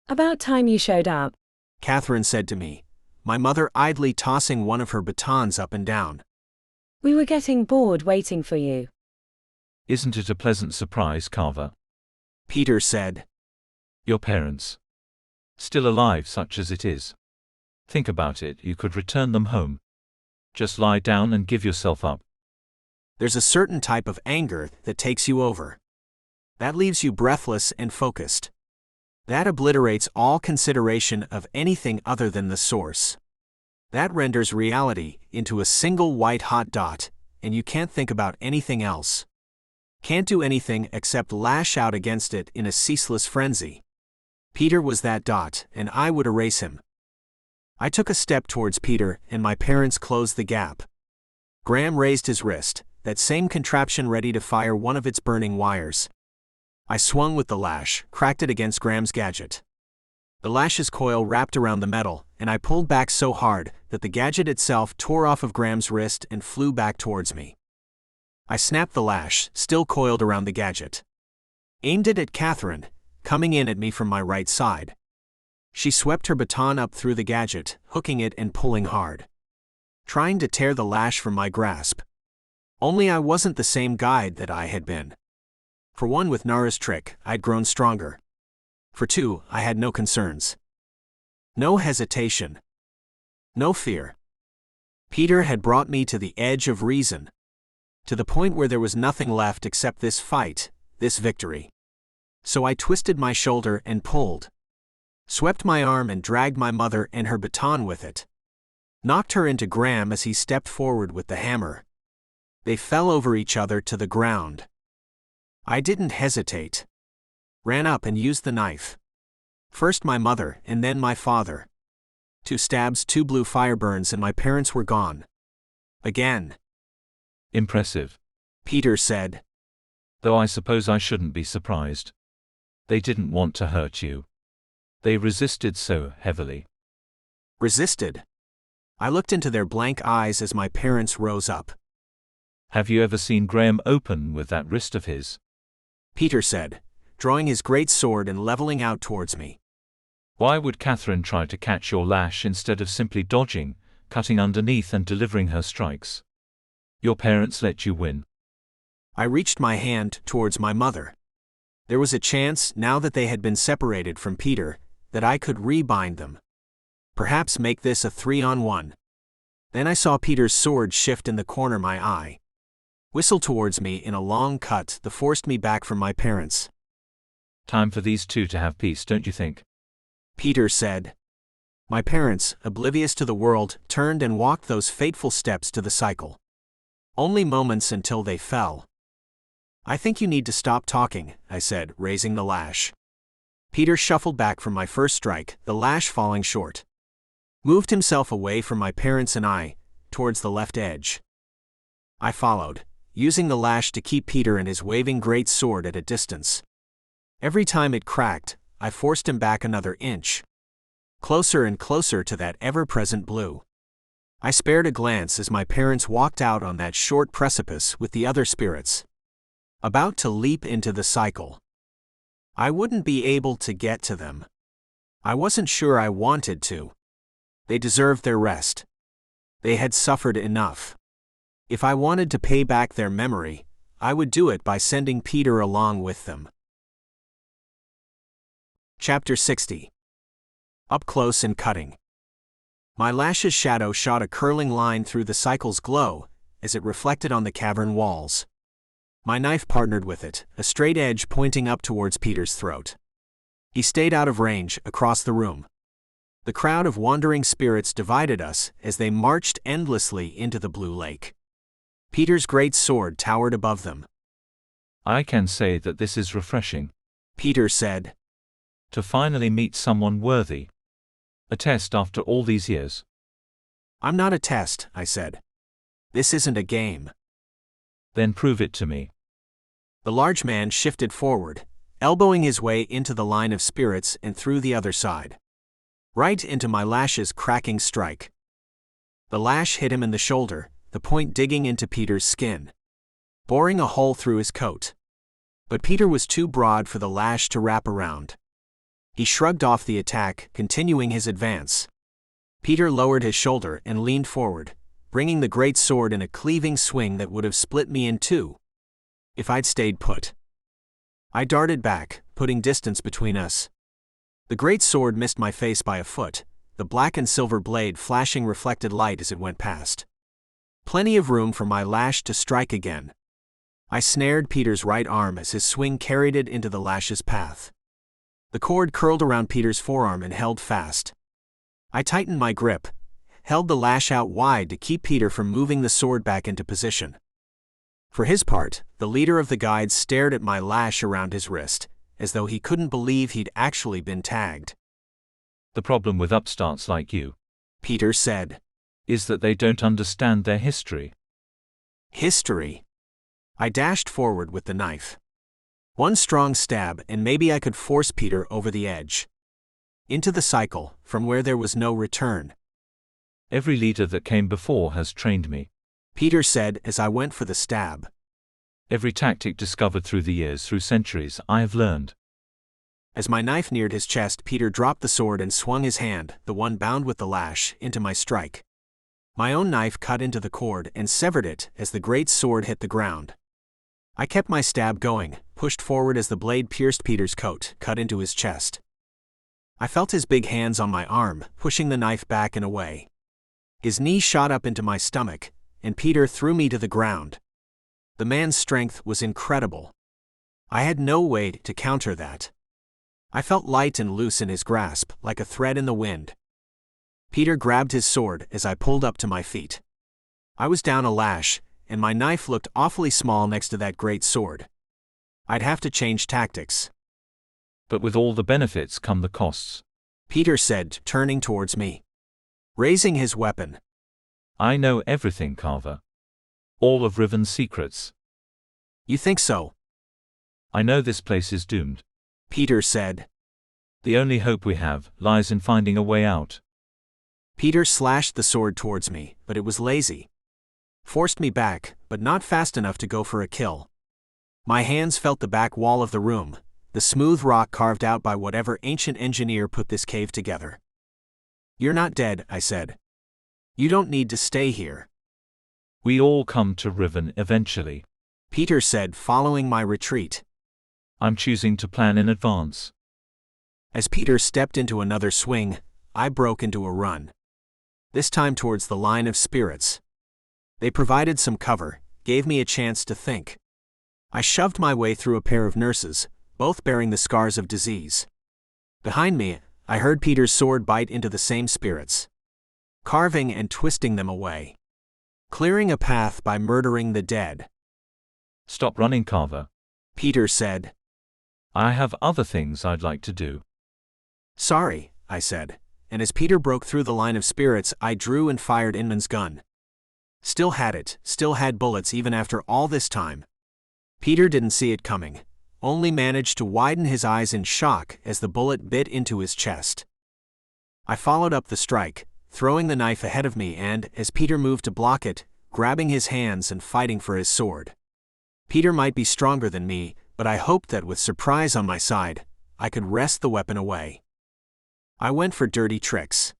About time you showed up, Catherine said to me, my mother idly tossing one of her batons up and down. We were getting bored waiting for you. Isn't it a pleasant surprise, Carver? Peter said. Your parents. Still alive, such as it is. Think about it, you could return them home. Just lie down and give yourself up. There's a certain type of anger that takes you over. That leaves you breathless and focused. That obliterates all consideration of anything other than the source. That renders reality into a single white-hot dot, and you can't think about anything else. Can't do anything except lash out against it in a ceaseless frenzy. Peter was that dot, and I would erase him. I took a step towards Peter, and my parents closed the gap. Graham raised his wrist, that same contraption ready to fire one of its burning wires. I swung with the lash, cracked it against Graham's gadget. The lash's coil wrapped around the metal, and I pulled back so hard that the gadget itself tore off of Graham's wrist and flew back towards me. I snapped the lash, still coiled around the gadget. Aimed it at Catherine, coming in at me from my right side. She swept her baton up through the gadget, hooking it and pulling hard. Trying to tear the lash from my grasp. Only I wasn't the same guide that I had been. For one, with Nara's trick, I'd grown stronger. For two, I had no concerns. No hesitation. No fear. Peter had brought me to the edge of reason. To the point where there was nothing left except this fight, this victory. So I twisted my shoulder and pulled. Swept my arm and dragged my mother and her baton with it. Knocked her into Graham as he stepped forward with the hammer. They fell over each other to the ground. I didn't hesitate. Ran up and used the knife. First my mother and then my father. 2 stabs, 2 blue fire burns, and my parents were gone. Again. Impressive. Peter said. Though I suppose I shouldn't be surprised. They didn't want to hurt you. They resisted so heavily. Resisted? I looked into their blank eyes as my parents rose up. Have you ever seen Graham open with that wrist of his? Peter said, drawing his great sword and leveling out towards me. Why would Catherine try to catch your lash instead of simply dodging, cutting underneath and delivering her strikes? Your parents let you win. I reached my hand towards my mother. There was a chance, now that they had been separated from Peter, that I could rebind them. Perhaps make this a 3-on-1. Then I saw Peter's sword shift in the corner of my eye. Whistle towards me in a long cut that forced me back from my parents. Time for these two to have peace, don't you think? Peter said. My parents, oblivious to the world, turned and walked those fateful steps to the cycle. Only moments until they fell. I think you need to stop talking, I said, raising the lash. Peter shuffled back from my first strike, the lash falling short. Moved himself away from my parents and I, towards the left edge. I followed, using the lash to keep Peter and his waving great sword at a distance. Every time it cracked, I forced him back another inch. Closer and closer to that ever-present blue. I spared a glance as my parents walked out on that short precipice with the other spirits, about to leap into the cycle. I wouldn't be able to get to them. I wasn't sure I wanted to. They deserved their rest. They had suffered enough. If I wanted to pay back their memory, I would do it by sending Peter along with them. Chapter 60. Up close and cutting. My lash's shadow shot a curling line through the cycle's glow as it reflected on the cavern walls. My knife partnered with it, a straight edge pointing up towards Peter's throat. He stayed out of range across the room. The crowd of wandering spirits divided us as they marched endlessly into the blue lake. Peter's great sword towered above them. I can say that this is refreshing, Peter said. To finally meet someone worthy. A test after all these years. I'm not a test, I said. This isn't a game. Then prove it to me. The large man shifted forward, elbowing his way into the line of spirits and through the other side. Right into my lash's cracking strike. The lash hit him in the shoulder, the point digging into Peter's skin, boring a hole through his coat. But Peter was too broad for the lash to wrap around. He shrugged off the attack, continuing his advance. Peter lowered his shoulder and leaned forward, bringing the great sword in a cleaving swing that would have split me in two if I'd stayed put. I darted back, putting distance between us. The great sword missed my face by a foot, the black and silver blade flashing reflected light as it went past. Plenty of room for my lash to strike again. I snared Peter's right arm as his swing carried it into the lash's path. The cord curled around Peter's forearm and held fast. I tightened my grip, held the lash out wide to keep Peter from moving the sword back into position. For his part, the leader of the guides stared at my lash around his wrist, as though he couldn't believe he'd actually been tagged. The problem with upstarts like you, Peter said, is that they don't understand their history. History? I dashed forward with the knife. One strong stab and maybe I could force Peter over the edge. Into the cycle, from where there was no return. Every leader that came before has trained me, Peter said as I went for the stab. Every tactic discovered through the years, through centuries, I have learned. As my knife neared his chest, Peter dropped the sword and swung his hand, the one bound with the lash, into my strike. My own knife cut into the cord and severed it as the great sword hit the ground. I kept my stab going, pushed forward as the blade pierced Peter's coat, cut into his chest. I felt his big hands on my arm, pushing the knife back and away. His knee shot up into my stomach, and Peter threw me to the ground. The man's strength was incredible. I had no way to counter that. I felt light and loose in his grasp, like a thread in the wind. Peter grabbed his sword as I pulled up to my feet. I was down a lash, and my knife looked awfully small next to that great sword. I'd have to change tactics. But with all the benefits come the costs, Peter said, turning towards me, raising his weapon. I know everything, Carver. All of Riven's secrets. You think so? I know this place is doomed, Peter said. The only hope we have lies in finding a way out. Peter slashed the sword towards me, but it was lazy. Forced me back, but not fast enough to go for a kill. My hands felt the back wall of the room, the smooth rock carved out by whatever ancient engineer put this cave together. You're not dead, I said. You don't need to stay here. We all come to Riven eventually, Peter said, following my retreat. I'm choosing to plan in advance. As Peter stepped into another swing, I broke into a run. This time towards the line of spirits. They provided some cover, gave me a chance to think. I shoved my way through a pair of nurses, both bearing the scars of disease. Behind me, I heard Peter's sword bite into the same spirits, carving and twisting them away, clearing a path by murdering the dead. Stop running, Carver, Peter said. I have other things I'd like to do. Sorry, I said, and as Peter broke through the line of spirits, I drew and fired Inman's gun. Still had it, still had bullets even after all this time. Peter didn't see it coming, only managed to widen his eyes in shock as the bullet bit into his chest. I followed up the strike, throwing the knife ahead of me and, as Peter moved to block it, grabbing his hands and fighting for his sword. Peter might be stronger than me, but I hoped that with surprise on my side, I could wrest the weapon away. I went for dirty tricks.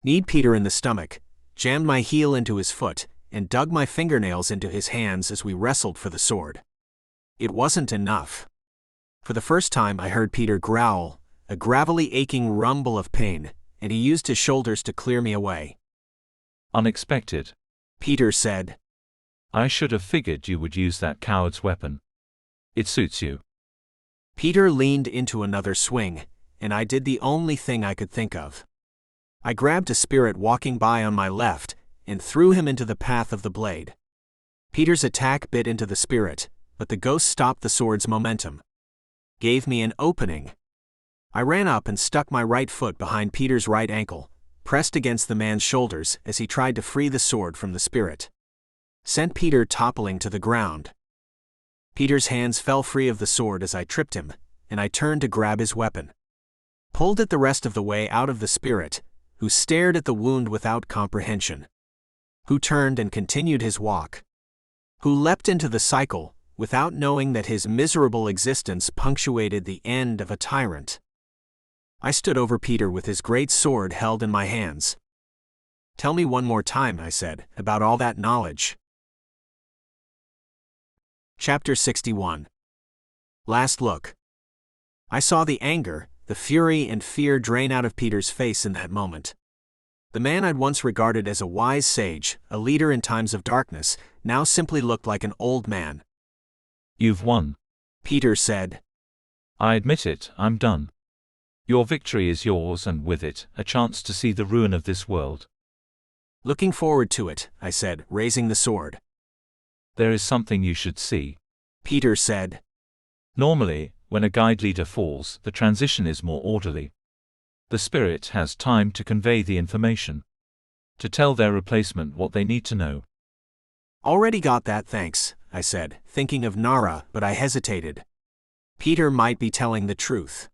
Kneed Peter in the stomach, jammed my heel into his foot, and dug my fingernails into his hands as we wrestled for the sword. It wasn't enough. For the first time I heard Peter growl, a gravelly aching rumble of pain, and he used his shoulders to clear me away. Unexpected, Peter said. I should have figured you would use that coward's weapon. It suits you. Peter leaned into another swing, and I did the only thing I could think of. I grabbed a spirit walking by on my left and threw him into the path of the blade. Peter's attack bit into the spirit, but the ghost stopped the sword's momentum. Gave me an opening. I ran up and stuck my right foot behind Peter's right ankle, pressed against the man's shoulders as he tried to free the sword from the spirit. Sent Peter toppling to the ground. Peter's hands fell free of the sword as I tripped him, and I turned to grab his weapon. Pulled it the rest of the way out of the spirit, who stared at the wound without comprehension. Who turned and continued his walk. Who leapt into the cycle, without knowing that his miserable existence punctuated the end of a tyrant. I stood over Peter with his great sword held in my hands. Tell me one more time, I said, about all that knowledge. Chapter 61. Last look. I saw the anger, the fury and fear drain out of Peter's face in that moment. The man I'd once regarded as a wise sage, a leader in times of darkness, now simply looked like an old man. You've won, Peter said. I admit it, I'm done. Your victory is yours and with it, a chance to see the ruin of this world. Looking forward to it, I said, raising the sword. There is something you should see, Peter said. Normally, when a guide leader falls, the transition is more orderly. The spirit has time to convey the information, to tell their replacement what they need to know. Already got that, thanks, I said, thinking of Nara, but I hesitated. Peter might be telling the truth.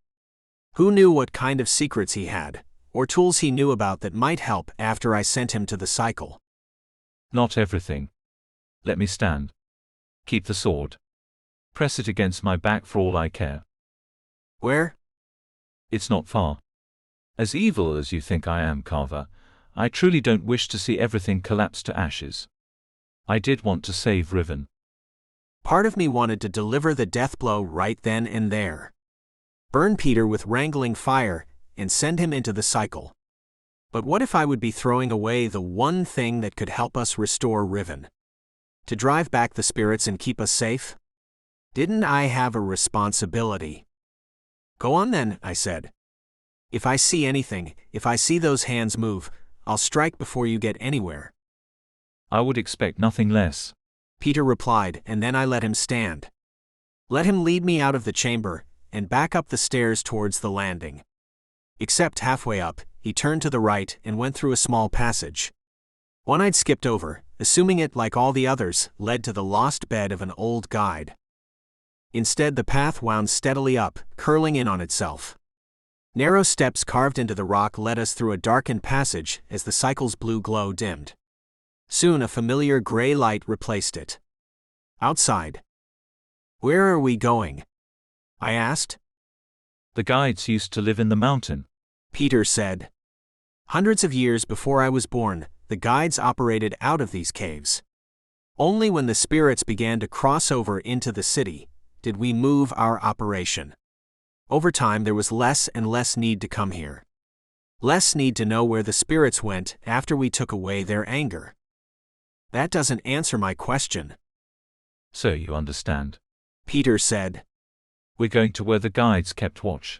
Who knew what kind of secrets he had, or tools he knew about that might help after I sent him to the cycle? Not everything. Let me stand. Keep the sword. Press it against my back for all I care. Where? It's not far. As evil as you think I am, Carver, I truly don't wish to see everything collapse to ashes. I did want to save Riven. Part of me wanted to deliver the death blow right then and there. Burn Peter with wrangling fire, and send him into the cycle. But what if I would be throwing away the one thing that could help us restore Riven? To drive back the spirits and keep us safe? Didn't I have a responsibility? Go on then, I said. If I see anything, if I see those hands move, I'll strike before you get anywhere. I would expect nothing less, Peter replied, and then I let him stand. Let him lead me out of the chamber, and back up the stairs towards the landing. Except halfway up, he turned to the right and went through a small passage. One I'd skipped over, assuming it, like all the others, led to the lost bed of an old guide. Instead, the path wound steadily up, curling in on itself. Narrow steps carved into the rock led us through a darkened passage as the cycle's blue glow dimmed. Soon a familiar gray light replaced it. Outside. Where are we going? I asked. The guides used to live in the mountain, Peter said. Hundreds of years before I was born, the guides operated out of these caves. Only when the spirits began to cross over into the city did we move our operation. Over time there was less and less need to come here. Less need to know where the spirits went after we took away their anger. That doesn't answer my question. So you understand, Peter said. We're going to where the guides kept watch.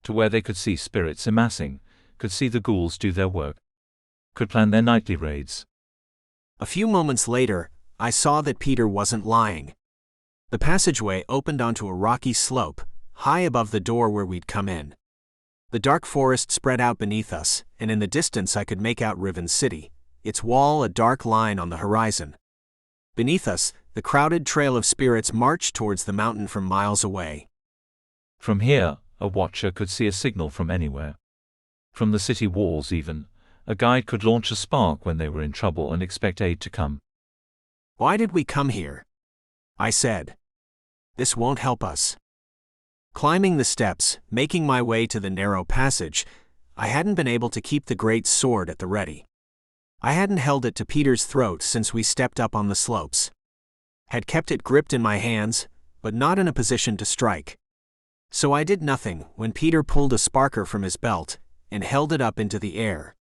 To where they could see spirits amassing, could see the ghouls do their work, could plan their nightly raids. A few moments later, I saw that Peter wasn't lying. The passageway opened onto a rocky slope, high above the door where we'd come in. The dark forest spread out beneath us, and in the distance I could make out Riven City, its wall a dark line on the horizon. Beneath us, the crowded trail of spirits marched towards the mountain from miles away. From here, a watcher could see a signal from anywhere. From the city walls even, A guide could launch a spark when they were in trouble and expect aid to come. Why did we come here? I said. This won't help us. Climbing the steps, making my way to the narrow passage, I hadn't been able to keep the great sword at the ready. I hadn't held it to Peter's throat since we stepped up on the slopes. Had kept it gripped in my hands, but not in a position to strike. So I did nothing when Peter pulled a sparker from his belt and held it up into the air.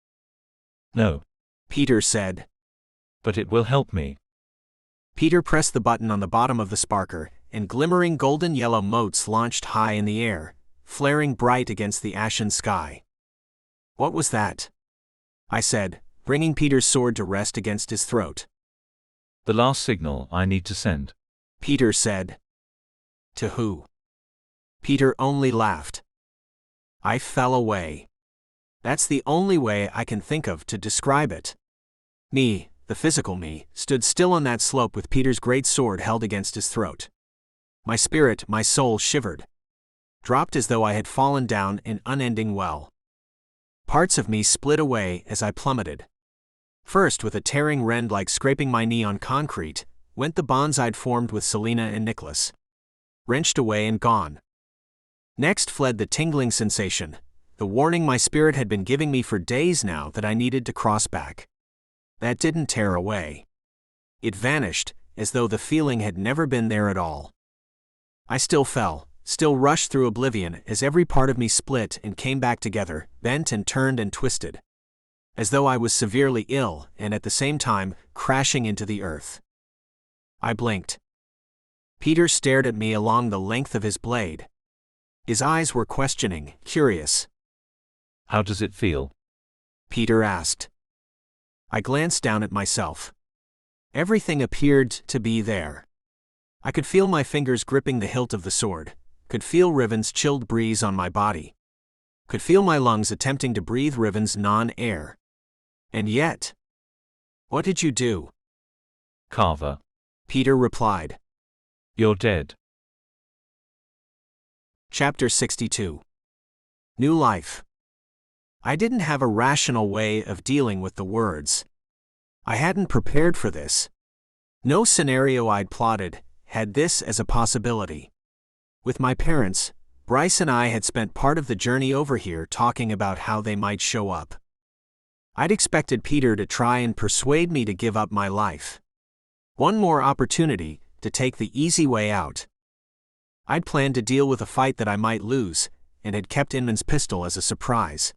No. Peter said. But it will help me. Peter pressed the button on the bottom of the sparker, and glimmering golden yellow motes launched high in the air, flaring bright against the ashen sky. What was that? I said, bringing Peter's sword to rest against his throat. The last signal I need to send. Peter said. To who? Peter only laughed. I fell away. That's the only way I can think of to describe it. Me, the physical me, stood still on that slope with Peter's great sword held against his throat. My spirit, my soul shivered. Dropped as though I had fallen down an unending well. Parts of me split away as I plummeted. First, with a tearing rend like scraping my knee on concrete, went the bonds I'd formed with Selena and Nicholas. Wrenched away and gone. Next fled the tingling sensation, the warning my spirit had been giving me for days now that I needed to cross back. That didn't tear away. It vanished, as though the feeling had never been there at all. I still fell, still rushed through oblivion as every part of me split and came back together, bent and turned and twisted. As though I was severely ill and at the same time crashing into the earth. I blinked. Peter stared at me along the length of his blade. His eyes were questioning, curious. How does it feel? Peter asked. I glanced down at myself. Everything appeared to be there. I could feel my fingers gripping the hilt of the sword, could feel Riven's chilled breeze on my body. Could feel my lungs attempting to breathe Riven's non-air. And yet... What did you do? Carver. Peter replied. You're dead. Chapter 62. New life. I didn't have a rational way of dealing with the words. I hadn't prepared for this. No scenario I'd plotted had this as a possibility. With my parents, Bryce and I had spent part of the journey over here talking about how they might show up. I'd expected Peter to try and persuade me to give up my life. One more opportunity to take the easy way out. I'd planned to deal with a fight that I might lose, and had kept Inman's pistol as a surprise.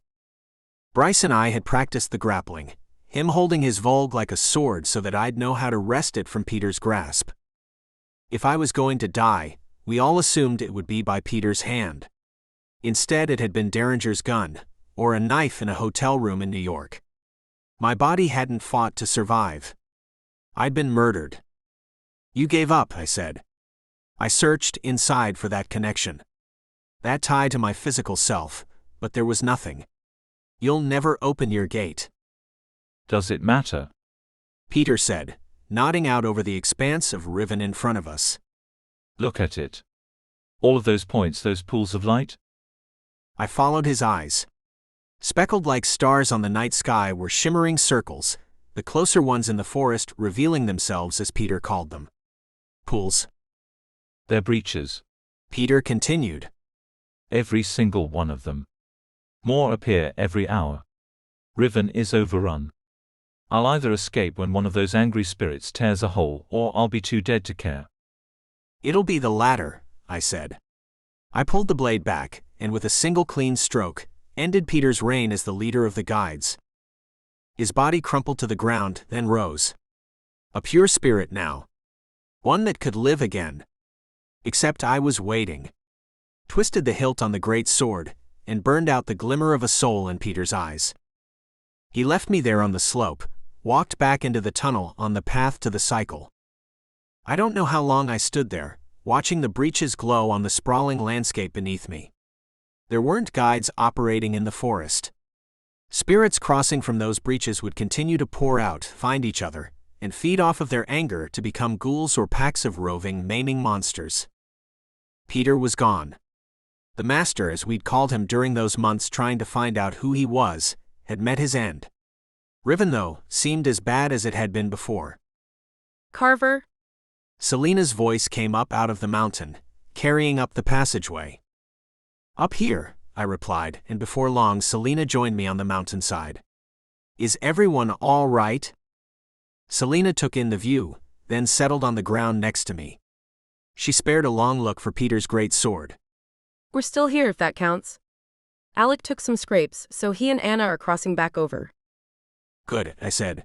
Bryce and I had practiced the grappling, him holding his Volg like a sword so that I'd know how to wrest it from Peter's grasp. If I was going to die, we all assumed it would be by Peter's hand. Instead, it had been Derringer's gun, or a knife in a hotel room in New York. My body hadn't fought to survive. I'd been murdered. You gave up, I said. I searched inside for that connection. That tie to my physical self, but there was nothing. You'll never open your gate. Does it matter? Peter said, nodding out over the expanse of Riven in front of us. Look at it. All of those points, those pools of light? I followed his eyes. Speckled like stars on the night sky were shimmering circles, the closer ones in the forest revealing themselves as Peter called them. Pools. They're breaches. Peter continued. Every single one of them. More appear every hour. Riven is overrun. I'll either escape when one of those angry spirits tears a hole, or I'll be too dead to care. It'll be the latter, I said. I pulled the blade back, and with a single clean stroke, ended Peter's reign as the leader of the guides. His body crumpled to the ground, then rose. A pure spirit now. One that could live again. Except I was waiting. Twisted the hilt on the great sword, and burned out the glimmer of a soul in Peter's eyes. He left me there on the slope, walked back into the tunnel on the path to the cycle. I don't know how long I stood there, watching the breaches glow on the sprawling landscape beneath me. There weren't guides operating in the forest. Spirits crossing from those breaches would continue to pour out, find each other, and feed off of their anger to become ghouls or packs of roving, maiming monsters. Peter was gone. The master, as we'd called him during those months trying to find out who he was, had met his end. Riven, though, seemed as bad as it had been before. Carver? Selena's voice came up out of the mountain, carrying up the passageway. Up here, I replied, and before long Selena joined me on the mountainside. Is everyone all right? Selena took in the view, then settled on the ground next to me. She spared a long look for Peter's great sword. We're still here if that counts. Alec took some scrapes, so he and Anna are crossing back over. Good, I said.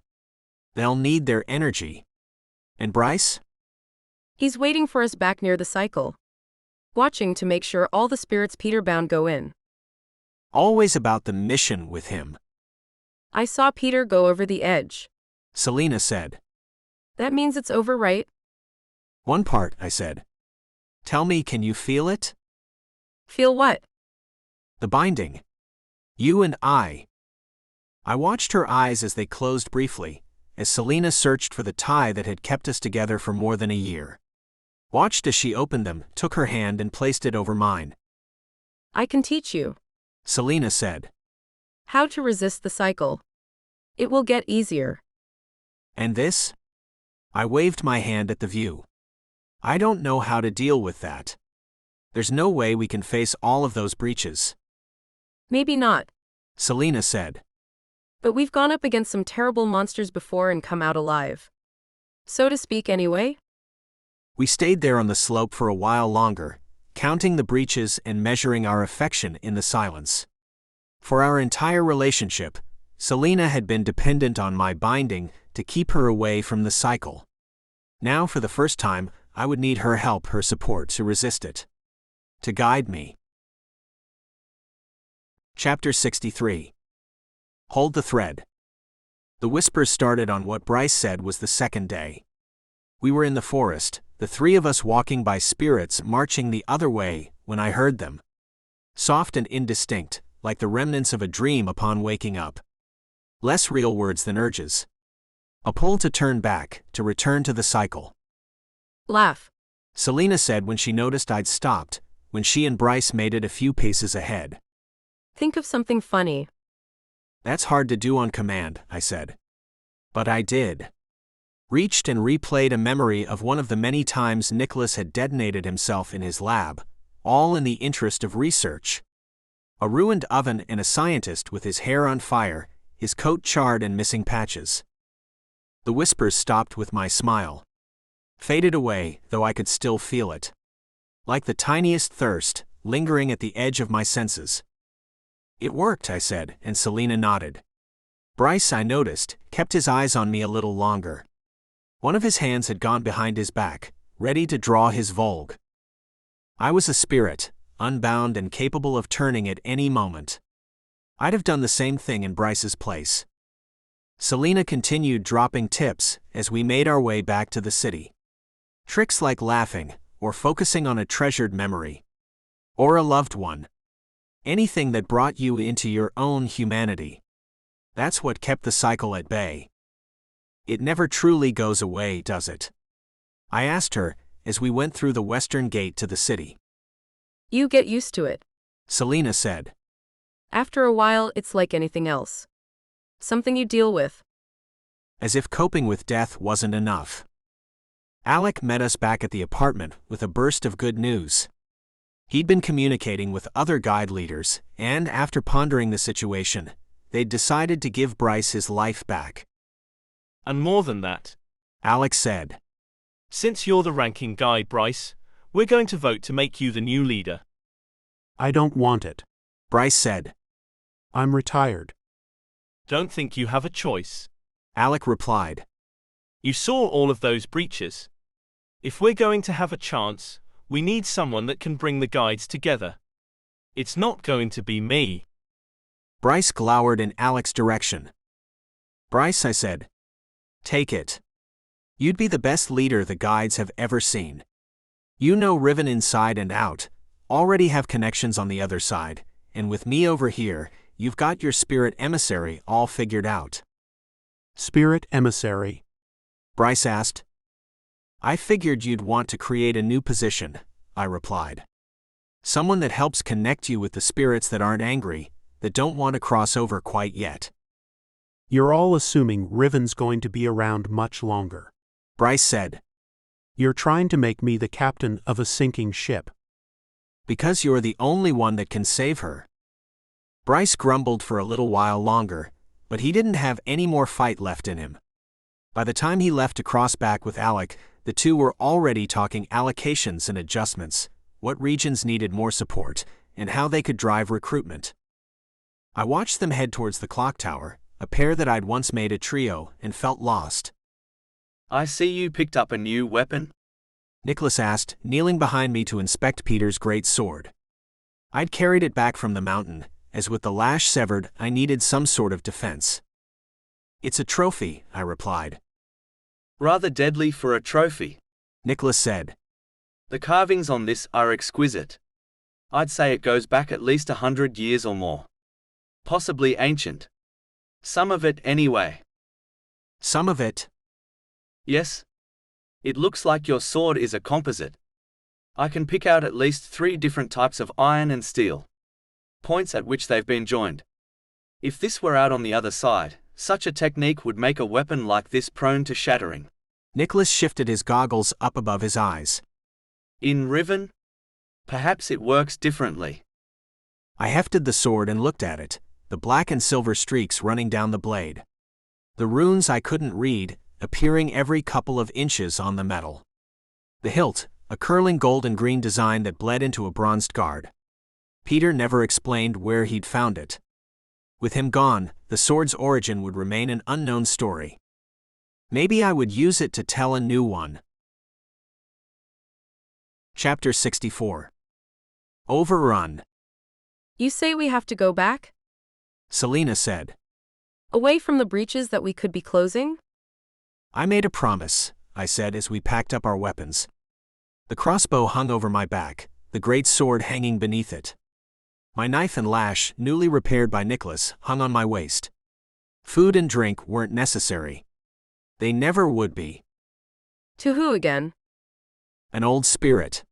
They'll need their energy. And Bryce? He's waiting for us back near the cycle, watching to make sure all the spirits Peter bound go in. Always about the mission with him. I saw Peter go over the edge. Selena said. That means it's over, right? One part, I said. Tell me, can you feel it? Feel what? The binding. You and I. I watched her eyes as they closed briefly, as Selena searched for the tie that had kept us together for more than a year. Watched as she opened them, took her hand and placed it over mine. I can teach you, Selena said. How to resist the cycle. It will get easier. And this? I waved my hand at the view. I don't know how to deal with that. There's no way we can face all of those breaches. Maybe not, Selena said. But we've gone up against some terrible monsters before and come out alive. So to speak, anyway. We stayed there on the slope for a while longer, counting the breaches and measuring our affection in the silence. For our entire relationship, Selena had been dependent on my binding to keep her away from the cycle. Now, for the first time, I would need her help, her support to resist it. To guide me. Chapter 63. Hold the thread. The whispers started on what Bryce said was the second day. We were in the forest, the three of us walking by spirits marching the other way, when I heard them. Soft and indistinct, like the remnants of a dream upon waking up. Less real words than urges. A pull to turn back, to return to the cycle. Laugh, Selena said when she noticed I'd stopped, when she and Bryce made it a few paces ahead. Think of something funny. That's hard to do on command, I said. But I did. Reached and replayed a memory of one of the many times Nicholas had detonated himself in his lab, all in the interest of research. A ruined oven and a scientist with his hair on fire, his coat charred and missing patches. The whispers stopped with my smile. Faded away, though I could still feel it. Like the tiniest thirst, lingering at the edge of my senses. It worked, I said, and Selena nodded. Bryce, I noticed, kept his eyes on me a little longer. One of his hands had gone behind his back, ready to draw his Volg. I was a spirit, unbound and capable of turning at any moment. I'd have done the same thing in Bryce's place. Selena continued dropping tips as we made our way back to the city. Tricks like laughing, or focusing on a treasured memory. Or a loved one. Anything that brought you into your own humanity. That's what kept the cycle at bay. It never truly goes away, does it? I asked her, as we went through the western gate to the city. You get used to it, Selena said. After a while, it's like anything else. Something you deal with. As if coping with death wasn't enough. Alec met us back at the apartment with a burst of good news. He'd been communicating with other guide leaders, and after pondering the situation, they'd decided to give Bryce his life back. And more than that, Alec said. Since you're the ranking guide, Bryce, we're going to vote to make you the new leader. I don't want it, Bryce said. I'm retired. Don't think you have a choice, Alec replied. You saw all of those breaches. If we're going to have a chance, we need someone that can bring the guides together. It's not going to be me. Bryce glowered in Alec's direction. Bryce, I said. Take it. You'd be the best leader the guides have ever seen. You know Riven inside and out, already have connections on the other side, and with me over here, you've got your spirit emissary all figured out. Spirit emissary? Bryce asked. I figured you'd want to create a new position, I replied. Someone that helps connect you with the spirits that aren't angry, that don't want to cross over quite yet. You're all assuming Riven's going to be around much longer. Bryce said. You're trying to make me the captain of a sinking ship. Because you're the only one that can save her. Bryce grumbled for a little while longer, but he didn't have any more fight left in him. By the time he left to cross back with Alec, the two were already talking allocations and adjustments, what regions needed more support, and how they could drive recruitment. I watched them head towards the clock tower, a pair that I'd once made a trio, and felt lost. I see you picked up a new weapon? Nicholas asked, kneeling behind me to inspect Peter's great sword. I'd carried it back from the mountain, as with the lash severed, I needed some sort of defense. It's a trophy, I replied. Rather deadly for a trophy, Nicholas said. The carvings on this are exquisite. I'd say it goes back at least 100 years or more. Possibly ancient. Some of it anyway. Some of it? Yes. It looks like your sword is a composite. I can pick out at least 3 different types of iron and steel. Points at which they've been joined. If this were out on the other side, such a technique would make a weapon like this prone to shattering. Nicholas shifted his goggles up above his eyes. In Riven? Perhaps it works differently. I hefted the sword and looked at it, the black and silver streaks running down the blade. The runes I couldn't read, appearing every couple of inches on the metal. The hilt, a curling gold and green design that bled into a bronzed guard. Peter never explained where he'd found it. With him gone, the sword's origin would remain an unknown story. Maybe I would use it to tell a new one. Chapter 64. Overrun. You say we have to go back? Selena said. Away from the breaches that we could be closing? I made a promise, I said as we packed up our weapons. The crossbow hung over my back, the great sword hanging beneath it. My knife and lash, newly repaired by Nicholas, hung on my waist. Food and drink weren't necessary. They never would be. To who again? An old spirit.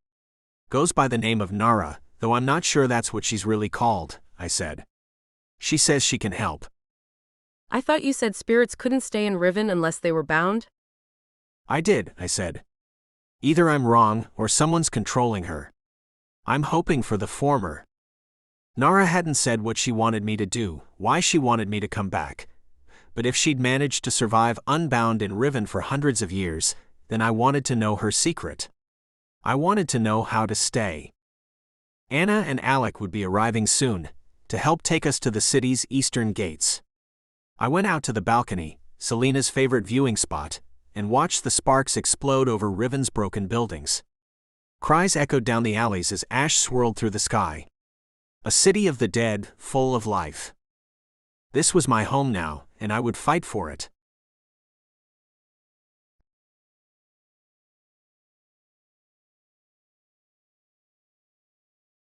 Goes by the name of Nara, though I'm not sure that's what she's really called, I said. She says she can help. I thought you said spirits couldn't stay in Riven unless they were bound? I did, I said. Either I'm wrong, or someone's controlling her. I'm hoping for the former. Nara hadn't said what she wanted me to do, why she wanted me to come back. But if she'd managed to survive unbound in Riven for hundreds of years, then I wanted to know her secret. I wanted to know how to stay. Anna and Alec would be arriving soon, to help take us to the city's eastern gates. I went out to the balcony, Selena's favorite viewing spot, and watched the sparks explode over Riven's broken buildings. Cries echoed down the alleys as ash swirled through the sky. A city of the dead, full of life. This was my home now, and I would fight for it.